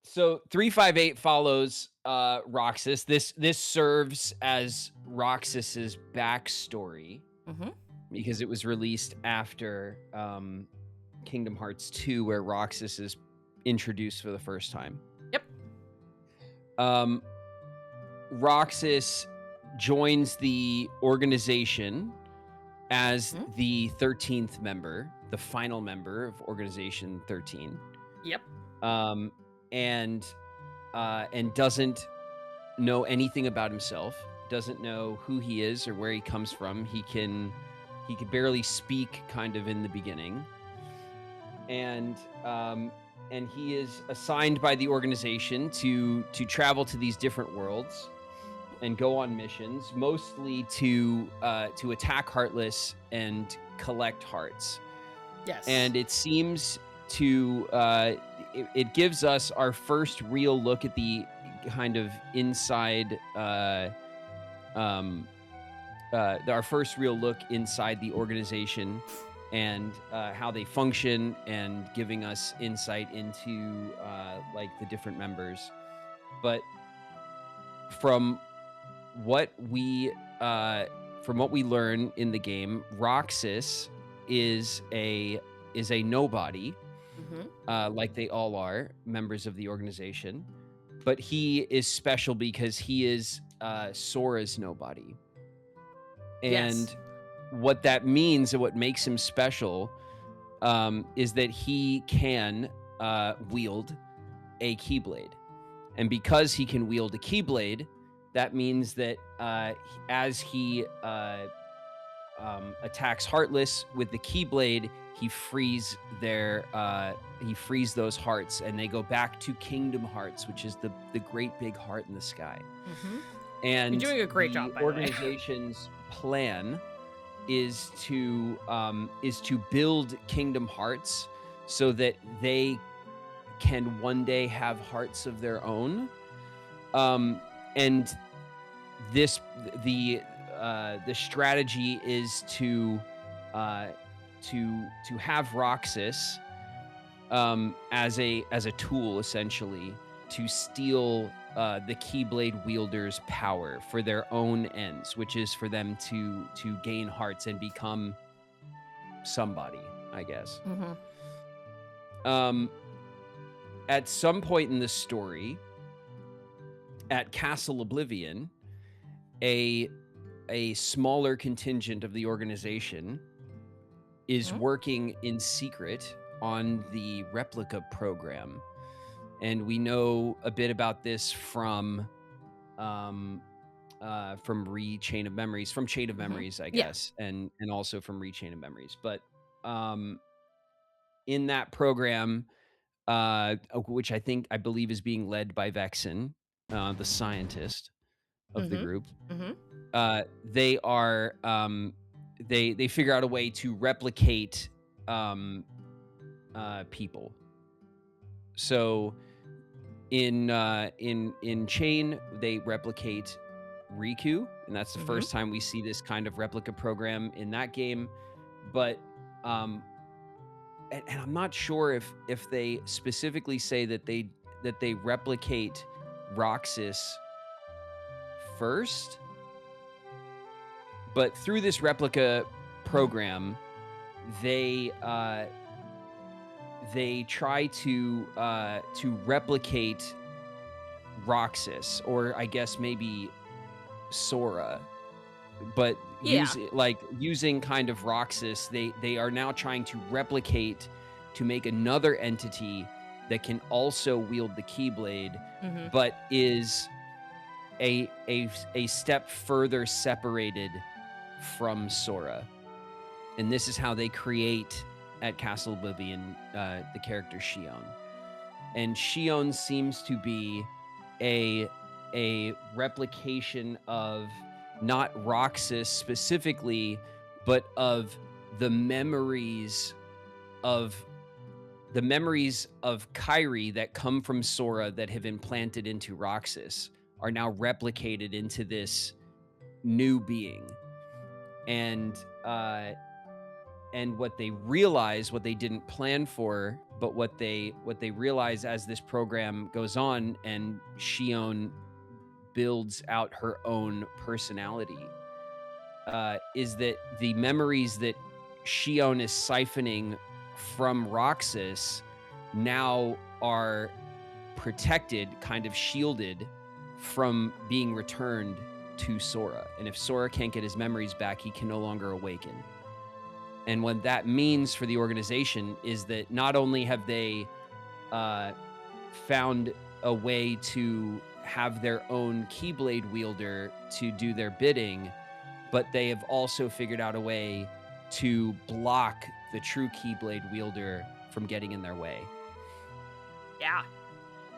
So 358 follows Roxas. This serves as Roxas's backstory Mhm. because it was released after Kingdom Hearts 2, where Roxas is introduced for the first time. Yep. Roxas joins the organization as the 13th member, the final member of Organization 13. Yep. And doesn't know anything about himself, doesn't know who he is or where he comes from. He can barely speak kind of in the beginning. And he is assigned by the organization to travel to these different worlds and go on missions, mostly to attack Heartless and collect hearts. Yes. And it seems to it gives us our first real look at the kind of inside our first real look inside the organization and how they function, and giving us insight into like the different members. But from what we learn in the game, Roxas is a nobody, like they all are members of the organization, but he is special because he is Sora's nobody. And what that means and what makes him special is that he can wield a Keyblade. And because he can wield a Keyblade, that means that as he attacks Heartless with the Keyblade, he frees those hearts, and they go back to Kingdom Hearts, which is the great big heart in the sky. And you're doing a great job, by the way. Organization's plan is to build Kingdom Hearts so that they can one day have hearts of their own. And the strategy is to have Roxas as a tool, essentially, to steal the Keyblade wielders' power for their own ends, which is for them to gain hearts and become somebody, I guess. At some point in the story, at Castle Oblivion, a smaller contingent of the organization is working in secret on the replica program. And we know a bit about this from Chain of Memories, I guess, and also from Chain of Memories. But in that program, which I believe is being led by Vexen, the scientist of the group, they are they figure out a way to replicate people. So in Chain, they replicate Riku, and that's the first time we see this kind of replica program in that game. But and I'm not sure if they specifically say that they replicate Roxas first, but through this replica program, they try to replicate Roxas, or I guess maybe Sora, but using kind of Roxas, they are now trying to replicate to make another entity that can also wield the Keyblade, but is a step further separated from Sora. And this is how they create at Castle Oblivion the character Xion. And Xion seems to be a replication of not Roxas specifically, but of the memories of Kyrie that come from Sora that have implanted into Roxas are now replicated into this new being. And what they realize, what they didn't plan for, but what they realize as this program goes on and Shion builds out her own personality, is that the memories that Shion is siphoning from Roxas now are protected, kind of shielded from being returned to Sora. And if Sora can't get his memories back, he can no longer awaken. And what that means for the organization is that not only have they found a way to have their own Keyblade wielder to do their bidding, but they have also figured out a way to block the true Keyblade wielder from getting in their way. Yeah.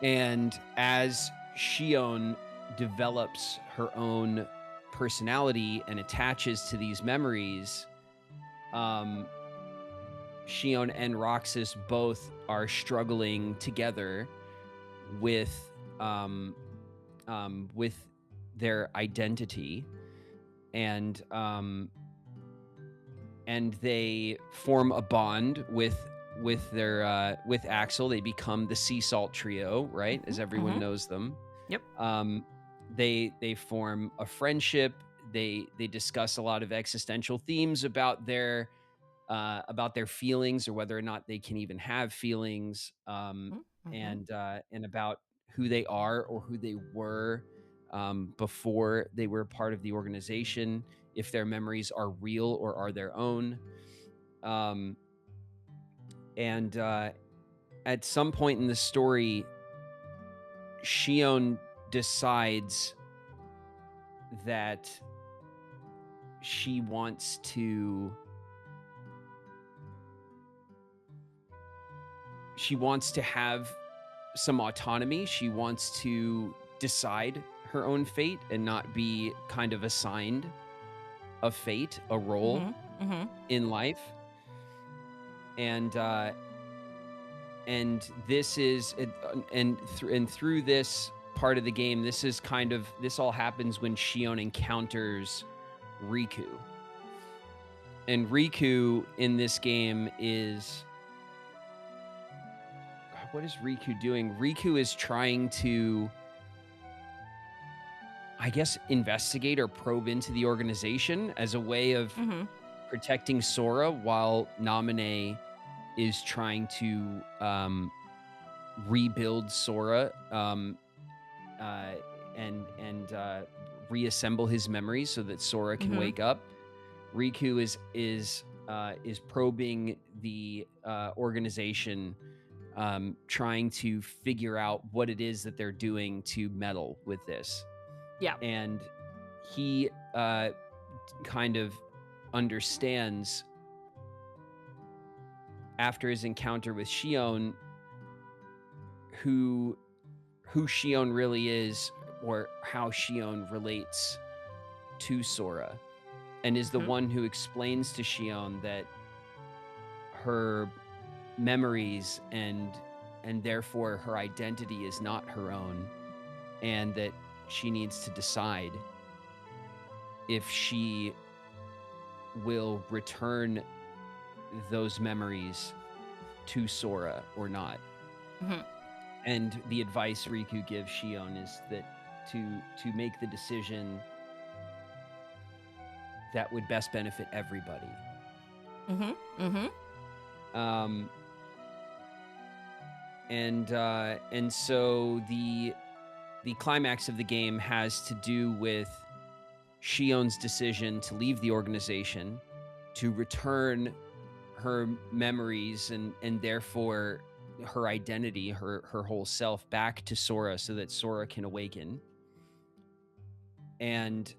And as Shion develops her own personality and attaches to these memories, Shion and Roxas both are struggling together with their identity, and they form a bond with Axel. They become the Sea Salt Trio, right? As everyone knows them. Yep. They form a friendship. They discuss a lot of existential themes about their feelings, or whether or not they can even have feelings, and about who they are or who they were before they were part of the organization, if their memories are real or are their own. And at some point in the story, Shion decides that she wants to have some autonomy. She wants to decide her own fate and not be kind of assigned a fate, a role in life. And this is, and through this part of the game, this all happens when Shion encounters Riku. And Riku in this game is, what is Riku doing? Riku is trying to, I guess, investigate or probe into the organization as a way of protecting Sora, while Naminé is trying to rebuild Sora and reassemble his memories so that Sora can wake up. Riku is probing the organization, trying to figure out what it is that they're doing to meddle with this. Yeah. And he kind of understands, after his encounter with Shion, who Shion really is, or how Shion relates to Sora, and is the one who explains to Shion that her memories and therefore her identity is not her own, and that she needs to decide if she will return those memories to Sora or not. And the advice Riku gives Shion is that to make the decision that would best benefit everybody. And so the climax of the game has to do with Shion's decision to leave the organization, to return her memories and therefore her identity, her whole self, back to Sora so that Sora can awaken. And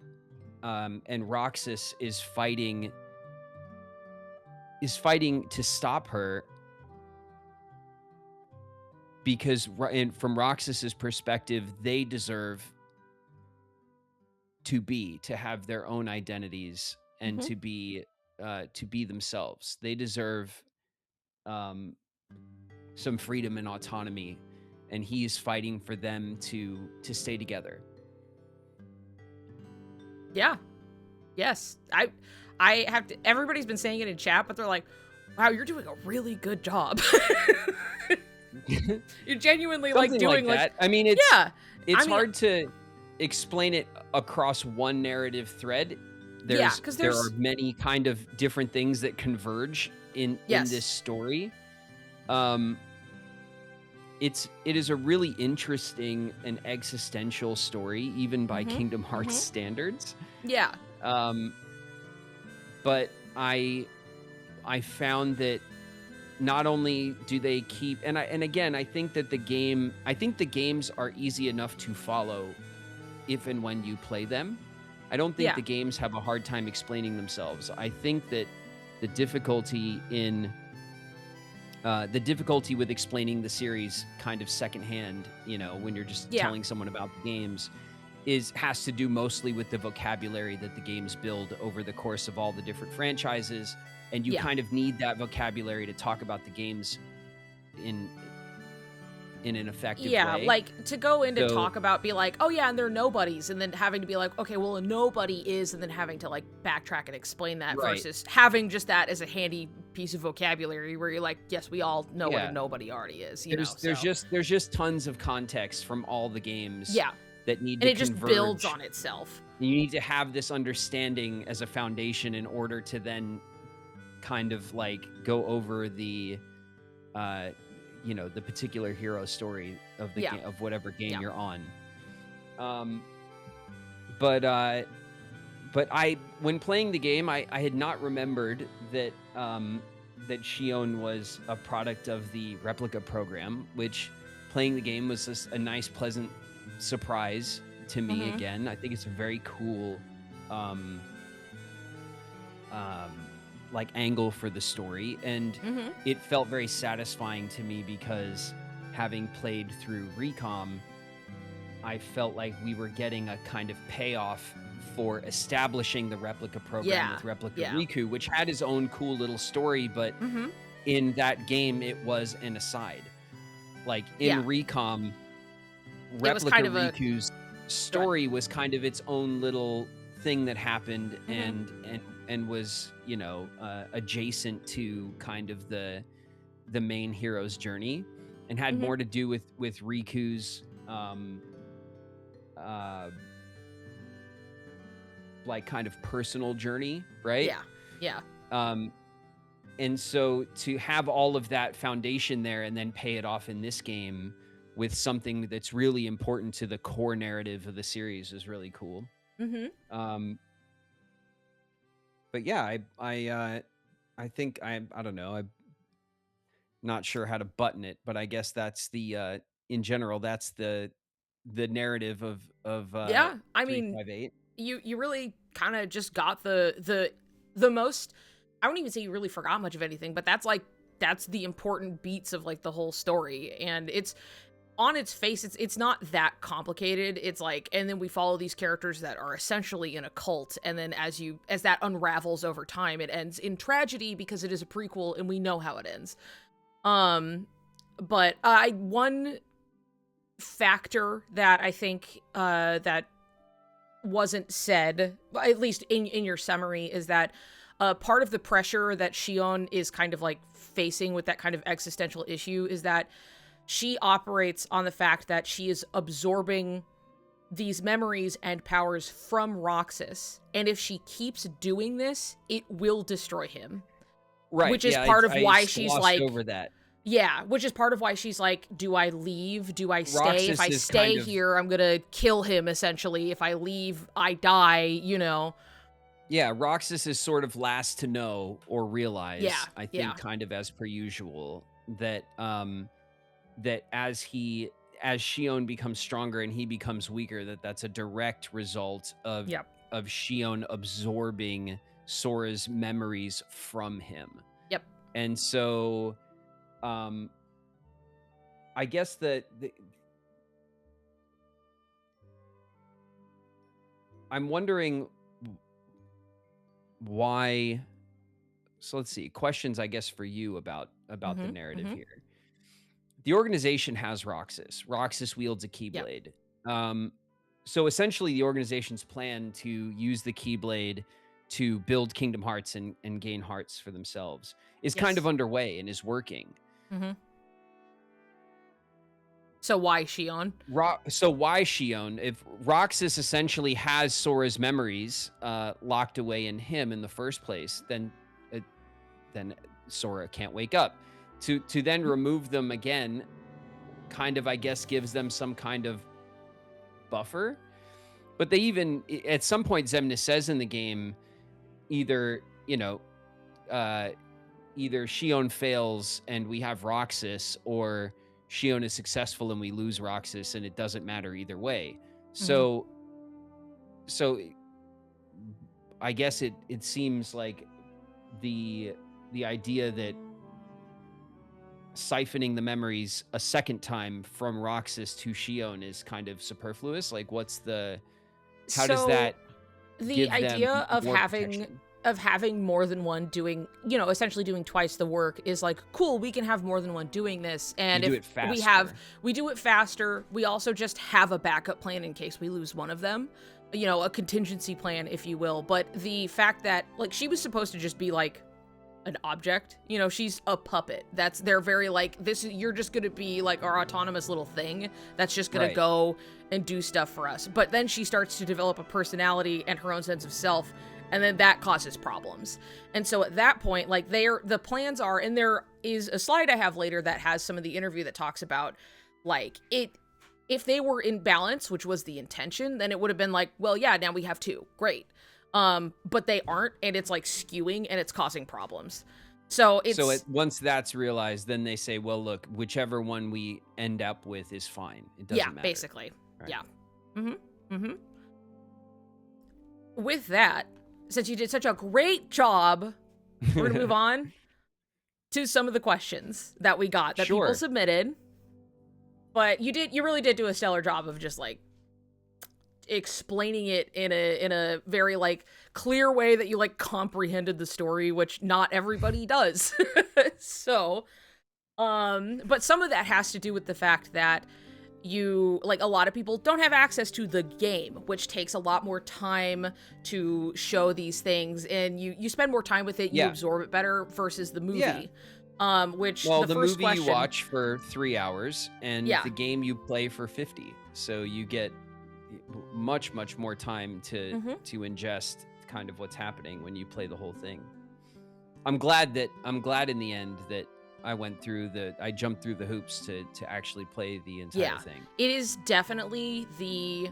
Roxas is fighting to stop her, because from Roxas's perspective, they deserve to have their own identities and to be themselves. They deserve um, some freedom and autonomy, and he's fighting for them to stay together. Yeah. Yes. I have to, everybody's been saying it in chat, but they're like, wow, you're doing a really good job. You're genuinely like Something doing like that. I mean, it's yeah. hard to explain it across one narrative thread. Yeah, because there are many kind of different things that converge in this story. It is a really interesting and existential story, even by Kingdom Hearts standards. Yeah. But I found that not only do they keep, and again, I think that the games are easy enough to follow if and when you play them. I don't think the games have a hard time explaining themselves. I think that the difficulty with explaining the series kind of secondhand, when you're just telling someone about the games, has to do mostly with the vocabulary that the games build over the course of all the different franchises. And you kind of need that vocabulary to talk about the games in an effective way. Yeah, like to go in to talk about, be like, oh yeah, and they're nobodies, and then having to be like, okay, well, a nobody is, and then having to like backtrack and explain that versus having just that as a handy piece of vocabulary where you're like, yes, we all know what a nobody already is. There's just tons of context from all the games. Yeah. That need and to it converge. Just builds on itself. You need to have this understanding as a foundation in order to then kind of like go over the the particular hero story of the game, of whatever game you're on. But when playing the game, I had not remembered that that Shion was a product of the replica program, which playing the game was just a nice, pleasant surprise to me. Again, I think it's a very cool like angle for the story, and it felt very satisfying to me because having played through Recom, I felt like we were getting a kind of payoff for establishing the replica program with Replica Riku, which had his own cool little story, but in that game it was an aside. Like in Recom, Replica kind of Riku's story was kind of its own little thing that happened and was, adjacent to kind of the main hero's journey, and had more to do with Riku's like kind of personal journey, right? Yeah. And so to have all of that foundation there and then pay it off in this game with something that's really important to the core narrative of the series is really cool. But yeah, I think I don't know. I'm not sure how to button it, but I guess that's the in general that's the narrative of I mean, 358. You really kind of just got the most. I wouldn't even say you really forgot much of anything, but that's the important beats of like the whole story, and it's on its face, it's not that complicated. It's like, and then we follow these characters that are essentially in a cult, and then as that unravels over time, it ends in tragedy because it is a prequel and we know how it ends. But one factor that I think that wasn't said, at least in your summary, is that part of the pressure that Shion is kind of like facing with that kind of existential issue is that she operates on the fact that she is absorbing these memories and powers from Roxas, and if she keeps doing this, it will destroy him. Right. Which is part of why she's like over that. Yeah, which is part of why she's like, do I leave? Do I stay? Roxas if I stay here, I'm gonna kill him, essentially. If I leave, I die, Yeah, Roxas is sort of last to know or realize, I think, yeah. kind of as per usual, that that as Shion becomes stronger and he becomes weaker, that's a direct result of Shion absorbing Sora's memories from him. Yep. And so I guess that I'm wondering why. So let's see, questions I guess for you about about the narrative here. The organization has Roxas. Roxas wields a Keyblade. So essentially, the organization's plan to use the Keyblade to build Kingdom Hearts and gain hearts for themselves is kind of underway and is working. So why Shion? So why Shion? If Roxas essentially has Sora's memories locked away in him in the first place, then Sora can't wake up. To then remove them again, kind of, I guess, gives them some kind of buffer. But they even, at some point, Xemnas says in the game, either Shion fails and we have Roxas, or Shion is successful and we lose Roxas, and it doesn't matter either way. So I guess it seems like the idea that siphoning the memories a second time from Roxas to Shion is kind of superfluous. Like, how does that the idea of protection? having more than one doing, essentially doing twice the work is like, cool, we can have more than one doing this. And we do it faster. We also just have a backup plan in case we lose one of them, a contingency plan, if you will. But the fact that, like, she was supposed to just be like an object, she's a puppet. They're very like, you're just gonna be like our autonomous little thing that's just gonna go and do stuff for us. But then she starts to develop a personality and her own sense of self, and then that causes problems. And so at that point, like, the plans are, and there is a slide I have later that has some of the interview that talks about, like, if they were in balance, which was the intention, then it would have been like, well, yeah, now we have two, great. But they aren't, and it's like skewing, and it's causing problems. So once that's realized, then they say, well, look, whichever one we end up with is fine. It doesn't matter. Basically. Right. Yeah. With that, since you did such a great job, we're gonna move on to some of the questions that we got that people submitted. But you really did do a stellar job of just like explaining it in a very like clear way that you like comprehended the story, which not everybody does. So, but some of that has to do with the fact that a lot of people don't have access to the game, which takes a lot more time to show these things, and you spend more time with it, you absorb it better versus the movie. Which the first movie question, you watch for 3 hours, and the game you play for 50, so you get much more time to ingest kind of what's happening when you play the whole thing. I'm glad in the end that I jumped through the hoops to actually play the entire thing. It is definitely the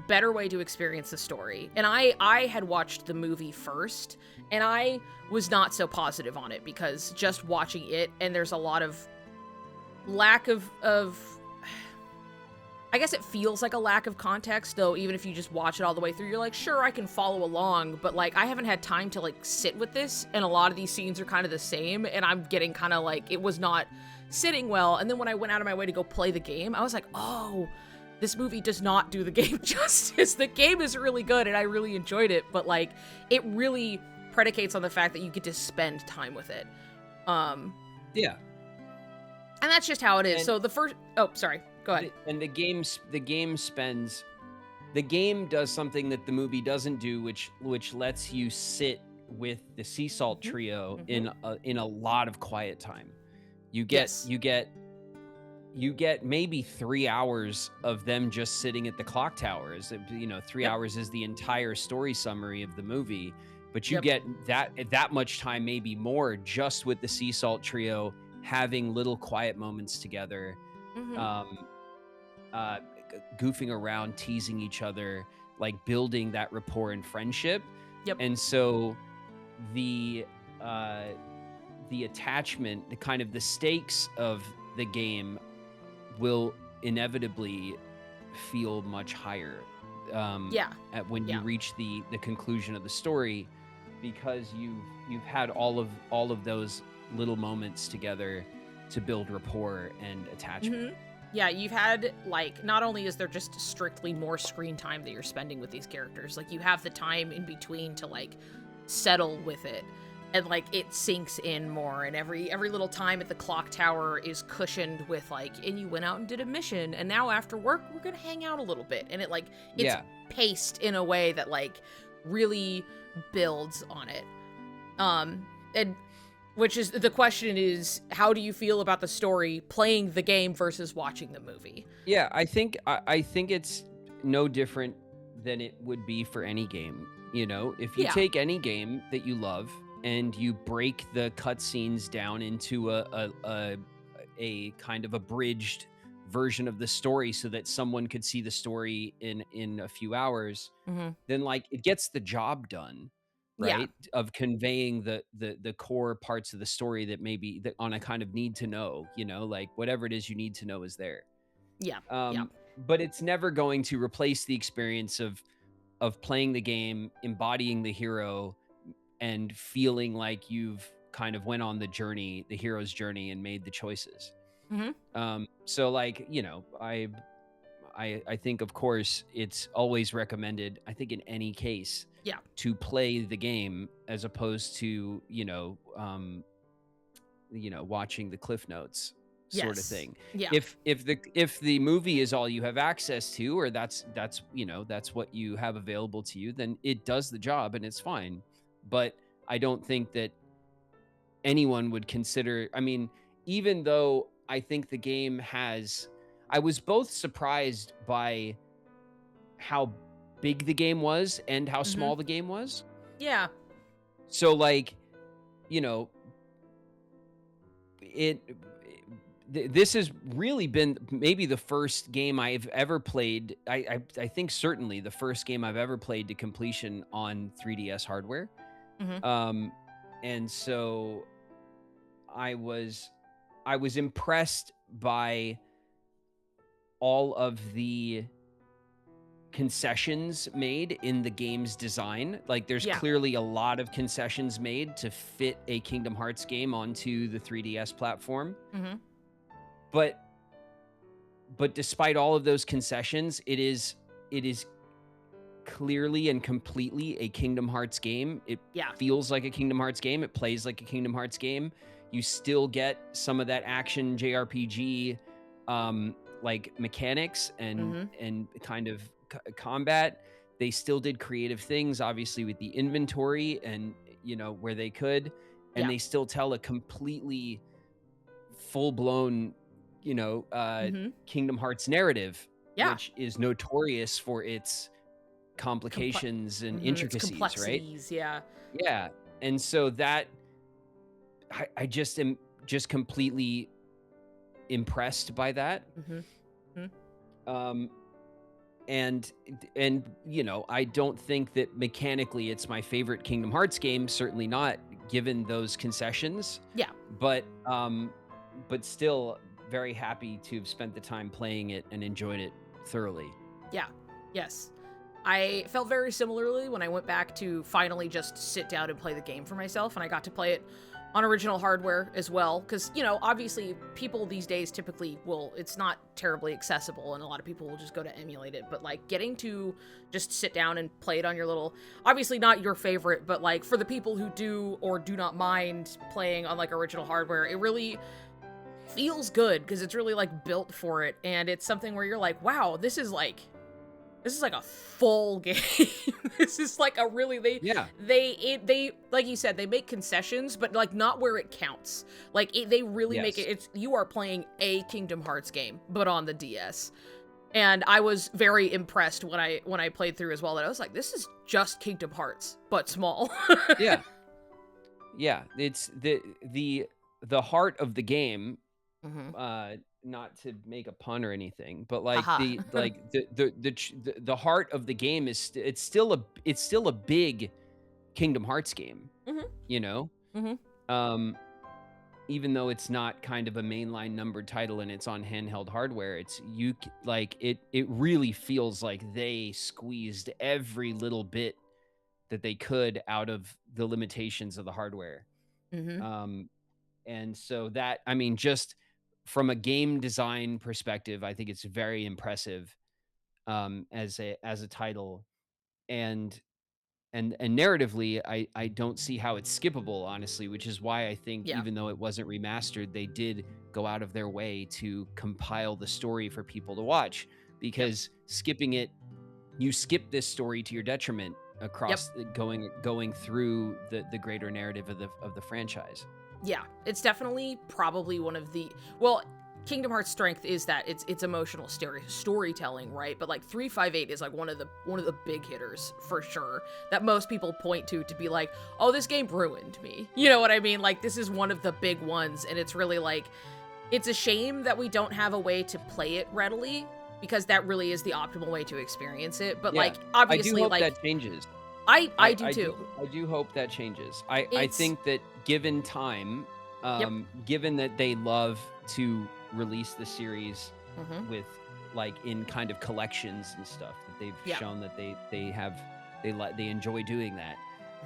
better way to experience the story. And I had watched the movie first, and I was not so positive on it because just watching it, and there's a lot of lack of I guess it feels like a lack of context, though. Even if you just watch it all the way through, you're like, sure, I can follow along, but like I haven't had time to like sit with this, and a lot of these scenes are kind of the same, and I'm getting kind of like, it was not sitting well. And then when I went out of my way to go play the game, I was like, oh, this movie does not do the game justice. The game is really good, and I really enjoyed it, but like it really predicates on the fact that you get to spend time with it. Yeah. And that's just how it is. And so the first, sorry. Go ahead. And the game does something that the movie doesn't do, which lets you sit with the Sea Salt trio in a lot of quiet time. You get maybe 3 hours of them just sitting at the clock towers. 3 hours is the entire story summary of the movie, but you get that much time, maybe more, just with the Sea Salt trio having little quiet moments together. Goofing around, teasing each other, like building that rapport and friendship. And so the attachment, the kind of the stakes of the game will inevitably feel much higher when you reach the conclusion of the story, because you've had all of those little moments together to build rapport and attachment. Yeah, you've had, like, not only is there just strictly more screen time that you're spending with these characters, like, you have the time in between to, like, settle with it. and like it sinks in more, and every little time at the clock tower is cushioned with like, and you went out and did a mission, and now after work we're gonna hang out a little bit, and it like it's Yeah. paced in a way that like really builds on it. And which is the question is, how do you feel about the story playing the game versus watching the movie? Yeah, I think it's no different than it would be for any game. You know, if you Yeah. take any game that you love and you break the cutscenes down into a kind of abridged version of the story so that someone could see the story in a few hours, Mhm. then like it gets the job done, Yeah. right? Of conveying the core parts of the story that maybe that on a kind of need to know, you know, like whatever it is you need to know is there. Yeah. Yeah. But it's never going to replace the experience of playing the game, embodying the hero, and feeling like you've kind of went on the journey, the hero's journey, and made the choices. Mhm. So like, you know, I think of course it's always recommended, I think in any case, Yeah. to play the game as opposed to, watching the cliff notes sort of Yes. thing. Yeah. If the movie is all you have access to, or that's that's what you have available to you, then it does the job and it's fine. But I don't think that anyone would consider, I mean, even though I think the game has, I was both surprised by how big the game was and how Mhm. small the game was. Yeah. So like, you know, it this has really been maybe the first game I've ever played. I think certainly the first game I've ever played to completion on 3DS hardware. Mhm. Um, and so I was I was impressed by all of the concessions made in the game's design. Like there's Yeah. clearly a lot of concessions made to fit a Kingdom Hearts game onto the 3DS platform. Mhm. But despite all of those concessions, it is clearly and completely a Kingdom Hearts game. It Yeah. feels like a Kingdom Hearts game. It plays like a Kingdom Hearts game. You still get some of that action JRPG like mechanics and Mhm. kind of combat. They still did creative things obviously with the inventory and where they could, and Yeah. they still tell a completely full-blown, Mhm. Kingdom Hearts narrative, Yeah. which is notorious for its Comple complications and It's intricacies, right? complexities, yeah. Yeah. And so that I just am just completely impressed by that. Mhm. Mhm. Um and I don't think that mechanically it's my favorite Kingdom Hearts game, certainly not given those concessions, Yeah. but still very happy to have spent the time playing it and enjoyed it thoroughly. Yeah. Yes. I felt very similarly when I went back to finally just sit down and play the game for myself, and I got to play it on original hardware as well, because, obviously people these days typically it's not terribly accessible, and a lot of people will just go to emulate it, but, like, getting to just sit down and play it on your little, obviously not your favorite, but, like, for the people who do or do not mind playing on, like, original hardware, it really feels good, because it's really, like, built for it, and it's something where you're like, wow, this is like a full game. This is like a really Yeah. they like you said, they make concessions, but like not where it counts. Like they really make Yes. it. It's you are playing a Kingdom Hearts game, but on the DS. And I was very impressed when I played through as well. That I was like, this is just Kingdom Hearts, but small. Yeah. Yeah, it's the heart of the game, Hmm. not to make a pun or anything, but like Haha. the heart of the game is it's still a big Kingdom Hearts game, Hmm. you know? Hmm. Um even though it's not kind of a mainline numbered title and it's on handheld hardware, like it really feels like they squeezed every little bit that they could out of the limitations of the hardware. Hmm. Um And so that, I mean, just from a game design perspective, I think it's very impressive as a title. And and narratively, I don't see how it's skippable, honestly, which is why I think Yeah. even though it wasn't remastered, they did go out of their way to compile the story for people to watch, because skipping it, you skip this story to your detriment across going through the greater narrative of the franchise. Yeah, it's definitely probably one of the Kingdom Hearts' strength is that it's emotional storytelling, right? But like 358 is like one of the big hitters for sure that most people point to be like, oh, this game ruined me. You know what I mean? Like this is one of the big ones, and it's really like, it's a shame that we don't have a way to play it readily, because that really is the optimal way to experience it. But like obviously, I do hope like that changes. I do too. I do hope that changes. I think that given time, given that they love to release the series with like in kind of collections and stuff, that they've shown that they enjoy doing that.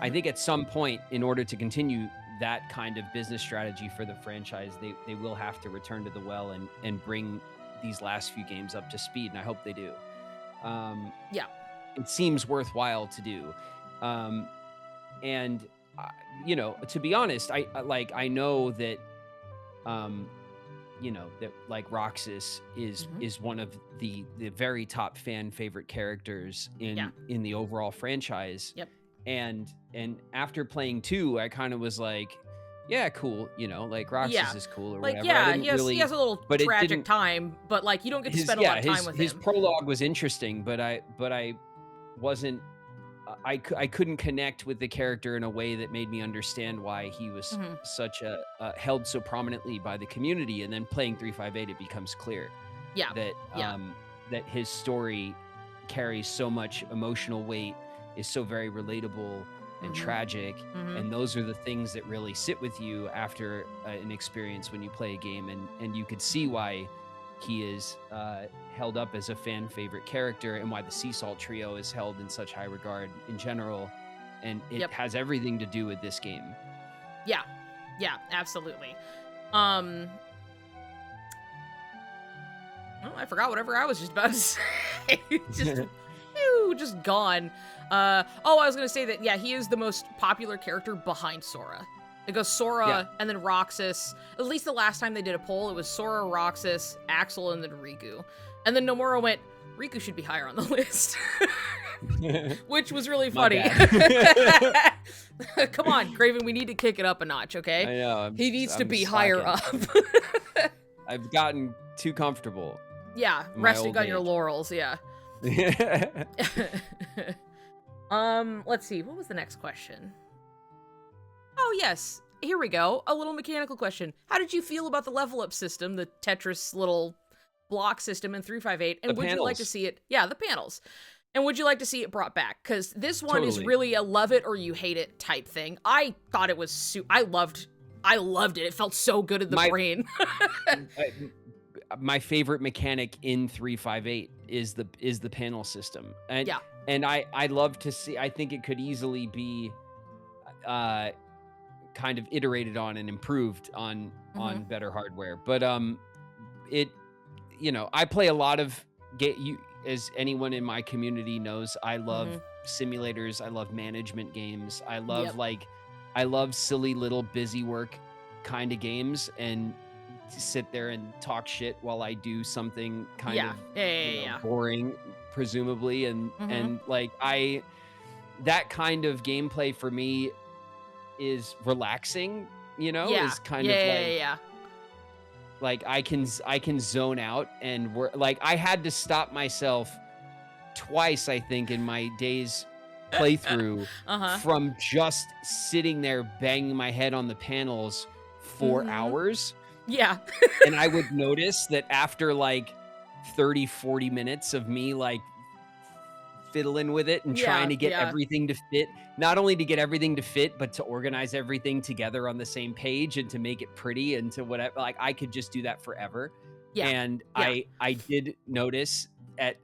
I think at some point, in order to continue that kind of business strategy for the franchise, they will have to return to the well and bring these last few games up to speed, and I hope they do. It seems worthwhile to do. And you know, to be honest, I know that you know, that like Roxas is one of the very top fan favorite characters in the overall franchise. And after playing 2, I kind of was like, yeah, cool, you know, like Roxas is cool or like, whatever. he has a little tragic time, but like you don't get to spend a lot of time with him. His prologue was interesting, but I wasn't, I couldn't connect with the character in a way that made me understand why he was such a held so prominently by the community. And then playing 358, it becomes clear that his story carries so much emotional weight, is so very relatable and tragic, and those are the things that really sit with you after an experience when you play a game, and you could see why he is held up as a fan favorite character, and why the Sea Salt Trio is held in such high regard in general, and it has everything to do with this game. Yeah, absolutely. Oh, I forgot whatever I was just about to say. just gone. I was gonna say that he is the most popular character behind Sora. It goes Sora and then Roxas. At least the last time they did a poll, it was Sora, Roxas, Axel, and then Riku. And then Nomura went, Riku should be higher on the list. Which was really funny. Come on, Craven, we need to kick it up a notch, okay? I know. He needs to be higher up. I've gotten too comfortable. Yeah, resting on your laurels, Let's see, what was the next question? Oh, yes. Here we go. A little mechanical question. How did you feel about the level up system, the Tetris little block system in 358? And would you like to see it? Yeah, the panels. And would you like to see it brought back? Because this one is really a love it or you hate it type thing. I thought it was I loved it. It felt so good in the brain. My favorite mechanic in 358 is the panel system. And and I love to see, I think it could easily be kind of iterated on and improved on better hardware. But it, you know, I play a lot of as anyone in my community knows, I love simulators, I love management games, I love I love silly little busy work kind of games, and sit there and talk shit while I do something kind of boring, presumably, and like that kind of gameplay for me is relaxing, you know, is kind of like I can zone out, and like I had to stop myself twice, I think, in my day's playthrough from just sitting there banging my head on the panels for hours. And I would notice that after like 30-40 minutes of me like fiddling with it and trying to get everything to fit, not only to get everything to fit, but to organize everything together on the same page and to make it pretty and to whatever, like I could just do that forever. And I did notice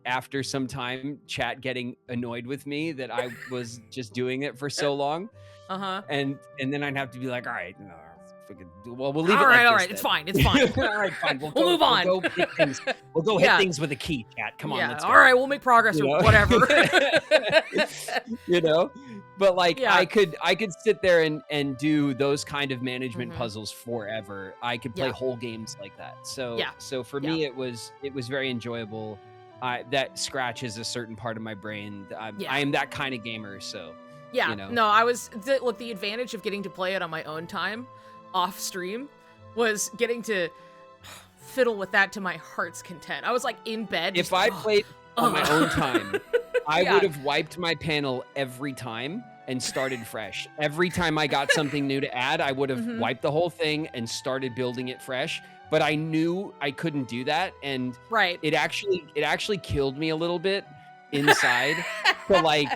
after some time, chat getting annoyed with me that I was just doing it for so long. And then I'd have to be like, all right, Well, we'll leave All it right, like all this right. It's then. fine. It's fine. All right, fine. We'll move on. We'll go hit things. We'll go hit things with a key, chat. Come on, Yeah. let's All go. right, we'll make progress You or know? whatever. You know, but like Yeah. I could sit there and do those kind of management Mhm. puzzles forever. I could play Yeah. whole games like that. So Yeah. so for Yeah. me it was very enjoyable. That scratches a certain part of my brain. Yeah. I am that kind of gamer, so Yeah, you know. no, look, the advantage of getting to play it on my own time, off stream, was getting to fiddle with that to my heart's content. I was like in bed. If I played on my own time, I Yeah. would have wiped my panel every time and started fresh. Every time I got something new to add, I would have Mhm. wiped the whole thing and started building it fresh. But I knew I couldn't do that, and Right. it actually killed me a little bit inside. So like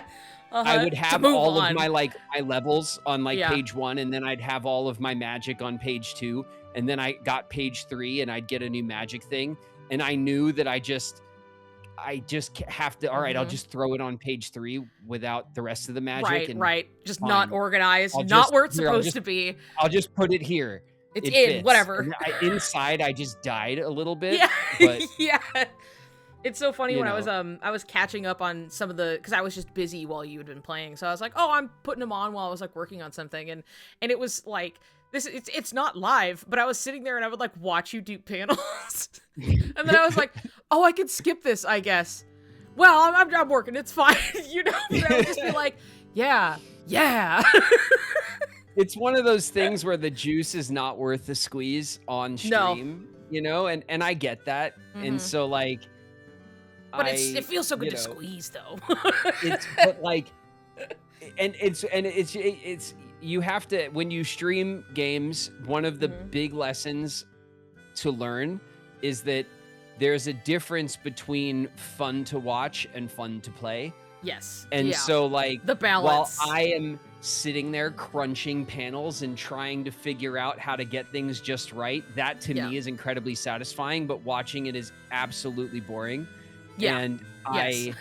I would To have move all on. of my my levels on like Yeah. page 1, and then I'd have all of my magic on page 2, and then I got page 3 and I'd get a new magic thing, and I knew that I just have to, all right, I'll Mhm. just throw it on page 3 without the rest of the magic. Right, and right. Just fine. not organized, I'll not just- where it's here, I'll supposed just- to be. I'll just put it here. It's It in, fits. whatever. And inside, I just died a little bit. Yeah. But Yeah. It's so funny You when know. I was catching up on some of the, because I was just busy while you had been playing. So I was like, oh, I'm putting them on while I was like working on something, and it was like it's not live, but I was sitting there and I would like watch you do panels, and then I was like, oh, I could skip this, I guess. Well, I'm working, it's fine, you know. But I would just be like, yeah. it's one of those things where the juice is not worth the squeeze on No. stream, you know, and I get that. Mhm. And so like But it feels so good to you know, squeeze though. it's but like it's you have to, when you stream games, one of the Mhm. big lessons to learn is that there's a difference between fun to watch and fun to play. Yes. And yeah. so like The balance. while I am sitting there crunching panels and trying to figure out how to get things just right, that to Yeah. me is incredibly satisfying, but watching it is absolutely boring. Yeah. And Yes.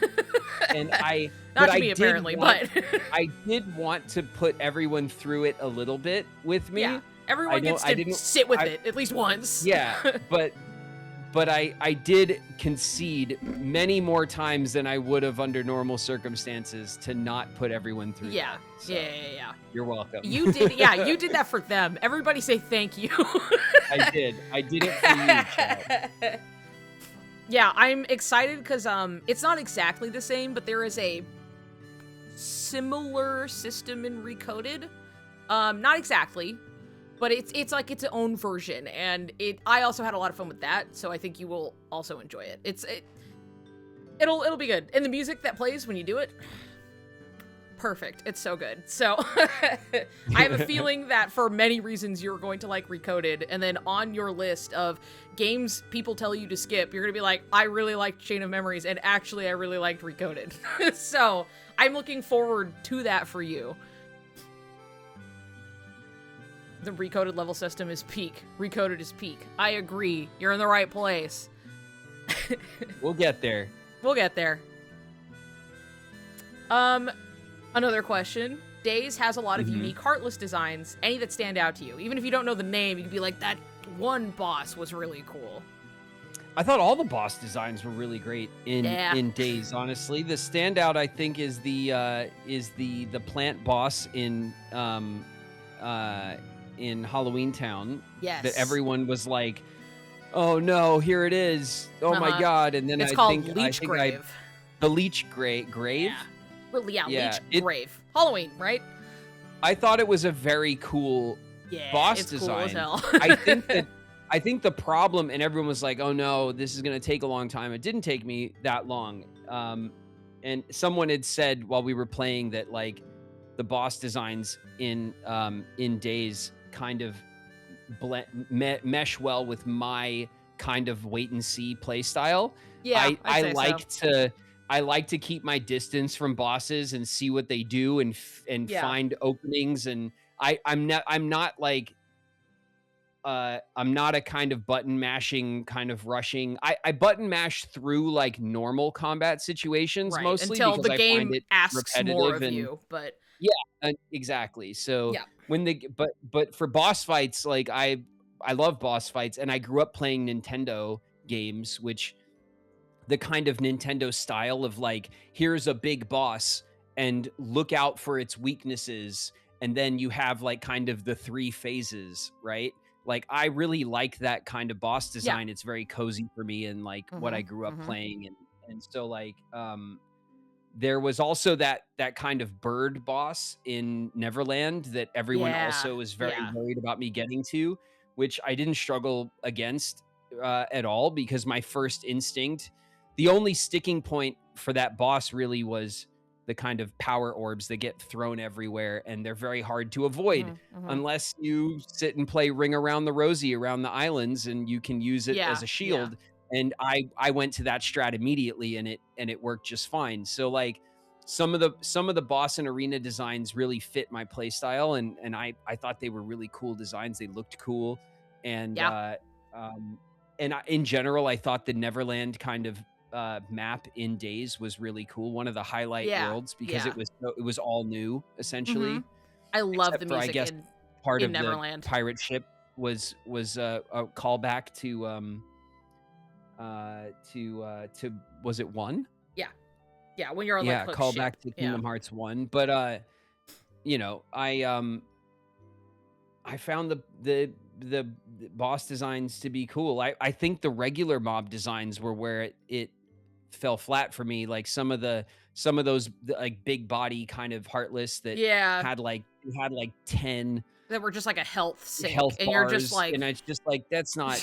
I Not but to I me, did apparently, want- but I did want to put everyone through it a little bit with me. yeah, everyone know- gets I to didn't- sit with I- it at least once. Yeah, but I did concede many more times than I would have under normal circumstances to not put everyone through. Yeah. that. So, Yeah. You're welcome. You did, yeah, you did that for them. Everybody say thank you. I did it for you, Chad. Yeah, I'm excited because it's not exactly the same, but there is a similar system in Recoded. Not exactly, but it's like its own version, and I also had a lot of fun with that, so I think you will also enjoy it. It'll be good. And the music that plays when you do it, perfect. It's so good. So I have a feeling that for many reasons you're going to like Recoded, and then on your list of games people tell you to skip, you're gonna be like, I really liked Chain of Memories, and actually I really liked Recoded. So I'm looking forward to that for you. The Recoded level system is peak. Recoded is peak. I agree. You're in the right place. We'll get there. We'll get there. Another question. Days has a lot of Mhm. unique Heartless designs. Any that stand out to you? Even if you don't know the name, you can be like, that one boss was really cool. I thought all the boss designs were really great in Yeah. Days. Honestly, the standout I think is the plant boss in Halloween Town. Yes. That everyone was like, "Oh no, here it is! Oh my Uh-huh. god!" And then It's I called think Leech Grave. the Leech Grave. Yeah. Well, yeah, Yeah, Leech Grave. Halloween, right? I thought it was a very cool Yeah. boss it's design. Cool as hell. I think the problem, and everyone was like, "Oh no, this is going to take a long time." It didn't take me that long. And someone had said while we were playing that like the boss designs in Days kind of mesh well with my kind of wait and see play style. Yeah, I I'd say like so. I like to keep my distance from bosses and see what they do and Yeah. find openings, and I'm not like I'm not a kind of button mashing, kind of rushing. I button mash through like normal combat situations Right. mostly Until because the I find game it asks more repetitive of and you, but yeah, exactly. So yeah. when but for boss fights, like I love boss fights, and I grew up playing Nintendo games, which the kind of Nintendo style of like, here's a big boss and look out for its weaknesses. And then you have like kind of the three phases, right? Like I really like that kind of boss Yeah. design. It's very cozy for me and like what I grew up playing. And so like there was also that kind of bird boss in Neverland that everyone Yeah. also was very Yeah. worried about me getting to, which I didn't struggle against at all because my first instinct, the only sticking point for that boss really was the kind of power orbs that get thrown everywhere, and they're very hard to avoid unless you sit and play Ring Around the Rosie around the islands, and you can use it Yeah. as a Yeah. shield. And I went to that strat immediately, and it worked just fine. So like some of the boss and arena designs really fit my play style, and I thought they were really cool designs. They looked cool, and Yeah. in general, I thought the Neverland kind of map in Days was really cool. One of the highlight Yeah. worlds because Yeah. it was all new essentially, I love the except for I music guess part in of the Neverland. pirate ship was a callback to was it 1? Yeah. Yeah, when you're on like Yeah, Hook's callback ship. to Yeah. Kingdom Hearts 1. But you know, I found the boss designs to be cool. I think the regular mob designs were where it fell flat for me. Like some of those like big body kind of Heartless that Yeah. had like 10 That were just like a health sink. health And you're just bars, like and it's just like it's not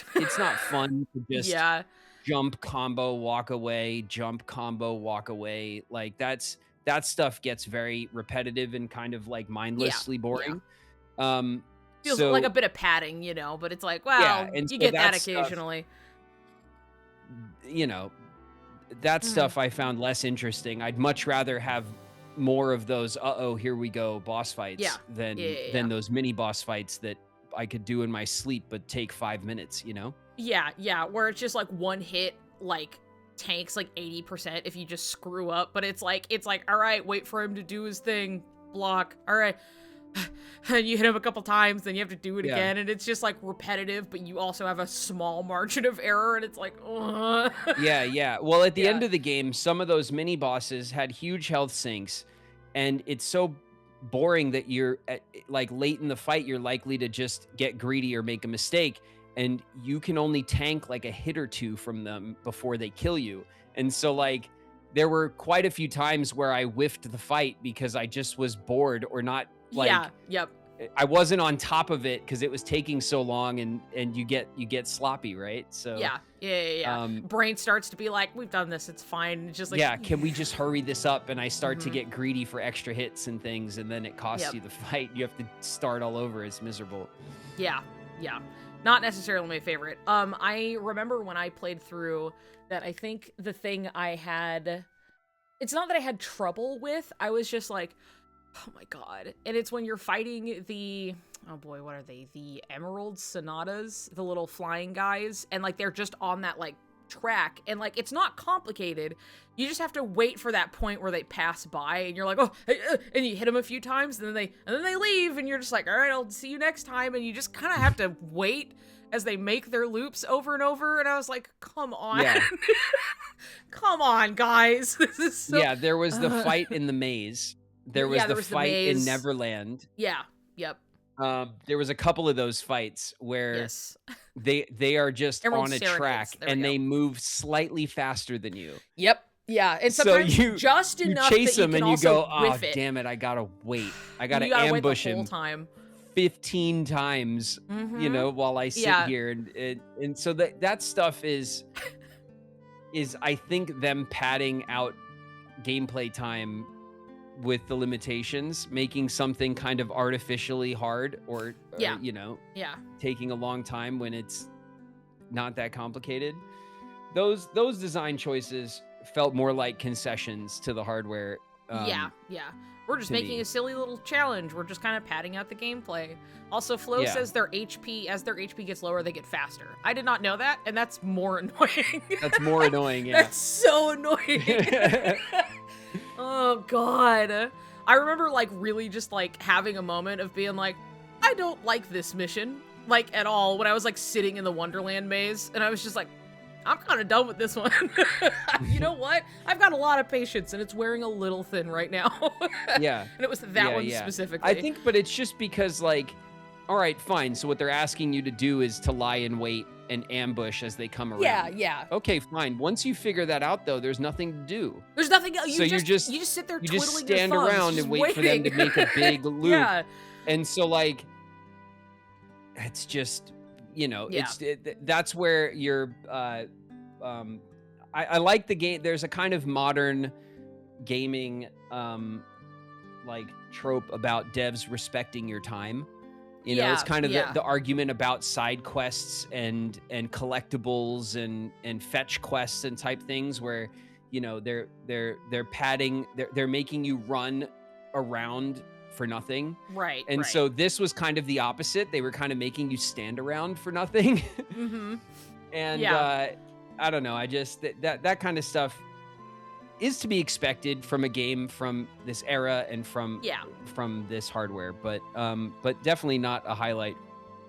fun to just yeah. jump combo walk away, jump combo walk away. Like that stuff gets very repetitive and kind of like mindlessly boring. Feels like a So bit of padding, you know, but it's like, yeah, well, and you so get that that stuff, occasionally. you know, that stuff I found less interesting. I'd much rather have more of those uh-oh, here we go boss Yeah. fights than Yeah. those mini boss fights that I could do in my sleep but take 5 minutes, you know? Yeah, where it's just like one hit like tanks like 80% if you just screw up, but it's like all right, wait for him to do his thing, block. All right. And you hit him a couple times, then you have to do it Yeah. again, and it's just like repetitive, but you also have a small margin of error, and it's like, ugh. Yeah. Well, at the Yeah. end of the game, some of those mini bosses had huge health sinks, and it's so boring that you're like late in the fight, you're likely to just get greedy or make a mistake, and you can only tank like a hit or two from them before they kill you. And so like there were quite a few times where I whiffed the fight because I just was bored or not like Yeah, yep. I wasn't on top of it because it was taking so long, and you get sloppy, right? So Yeah. Brain starts to be like, we've done this, it's fine. And it's just like, yeah, can we just hurry this up? And I start to get greedy for extra hits and things, and then it costs Yep. you the fight. You have to start all over. It's miserable. Yeah. Not necessarily my favorite. I remember when I played through that, I think the thing I had, it's not that I had trouble with, I was just like, oh my god. And it's when you're fighting the, oh boy, what are they? The Emerald Sonatas, the little flying guys, and like they're just on that like track, and like it's not complicated. You just have to wait for that point where they pass by, and you're like, oh, hey, and you hit them a few times, and then they leave, and you're just like, all right, I'll see you next time, and you just kind of have to wait as they make their loops over and over. And I was like, come on. Yeah. Come on, guys. This is so... Yeah, there was the fight in the maze. There was the fight in maze. Neverland. Yeah. Yep. There was a couple of those fights where Yes. they are just Emerald on a Serenades. track There we and go. they move slightly faster than you. Yep. Yeah. And So sometimes you just enough chase that you them can and you also go, oh whiff it. damn it, I gotta wait. I gotta You gotta wait ambush the whole him time. 15 times, you know, while I sit Yeah. here, and so that stuff is I think them padding out gameplay time with the limitations, making something kind of artificially hard or Yeah. you know, Yeah. taking a long time when it's not that complicated. Those design choices felt more like concessions to the hardware Yeah. We're just to making me. a silly little challenge. We're just kind of padding out the gameplay. Also, Flo says their HP, as their HP gets lower, they get faster. I did not know that, and that's more annoying. That's more annoying, yeah. That's so annoying. Oh, God. I remember, like, really just, like, having a moment of being like, I don't like this mission, like, at all, when I was, like, sitting in the Wonderland maze, and I was just like, I'm kind of done with this one. You know what? I've got a lot of patience, and it's wearing a little thin right now. Yeah. And it was that one specifically. I think, but it's just because, like, all right, fine. So what they're asking you to do is to lie in wait and ambush as they come around. Yeah. Okay, fine. Once you figure that out, though, there's nothing to do. There's nothing else. So you just sit there twiddling your thumbs. You just stand around and wait for them to make a big loop. Yeah. And so, like, it's just, that's where you're, I like the game. There's a kind of modern gaming, like, trope about devs respecting your time. It's kind of the argument about side quests and collectibles and fetch quests and type things where, they're padding, they're making you run around for nothing. Right. And so this was kind of the opposite. They were kind of making you stand around for nothing. Mm-hmm. And I don't know. I just that kind of stuff is to be expected from a game from this era and from this hardware, but definitely not a highlight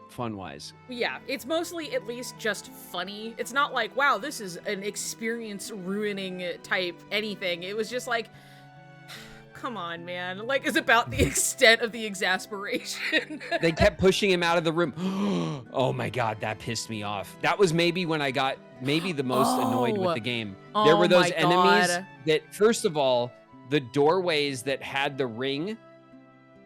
fun wise. Yeah, it's mostly at least just funny. It's not like, wow, this is an experience ruining type anything. It was just like, come on, man. Like, it's about the extent of the exasperation. They kept pushing him out of the room. Oh my God, that pissed me off. That was maybe when I got the most annoyed with the game. There were those enemies that, first of all, the doorways that had the ring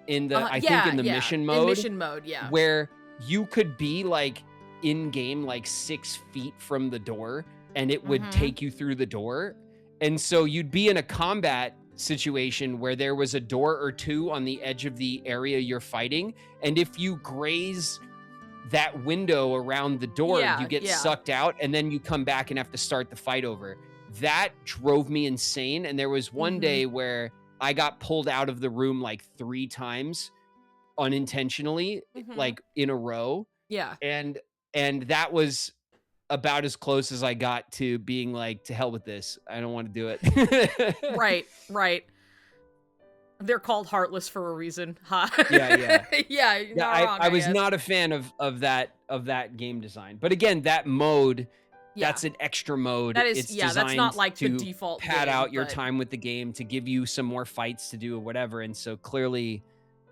in the, I think in the mission mode. In mission mode, yeah. Where you could be like in game, like 6 feet from the door and it would take you through the door. And so you'd be in a combat situation where there was a door or two on the edge of the area you're fighting, and if you graze that window around the door, you get sucked out, and then you come back and have to start the fight over. That drove me insane. And there was one day where I got pulled out of the room like 3 times unintentionally, like in a row. Yeah. And that was about as close as I got to being like, to hell with this. I don't want to do it. Right. They're called Heartless for a reason, huh? Yeah. I was not a fan of that game design. But again, that mode, that's an extra mode. That is, it's designed that's not like to the default pad game, out your time with the game, to give you some more fights to do or whatever. And so clearly,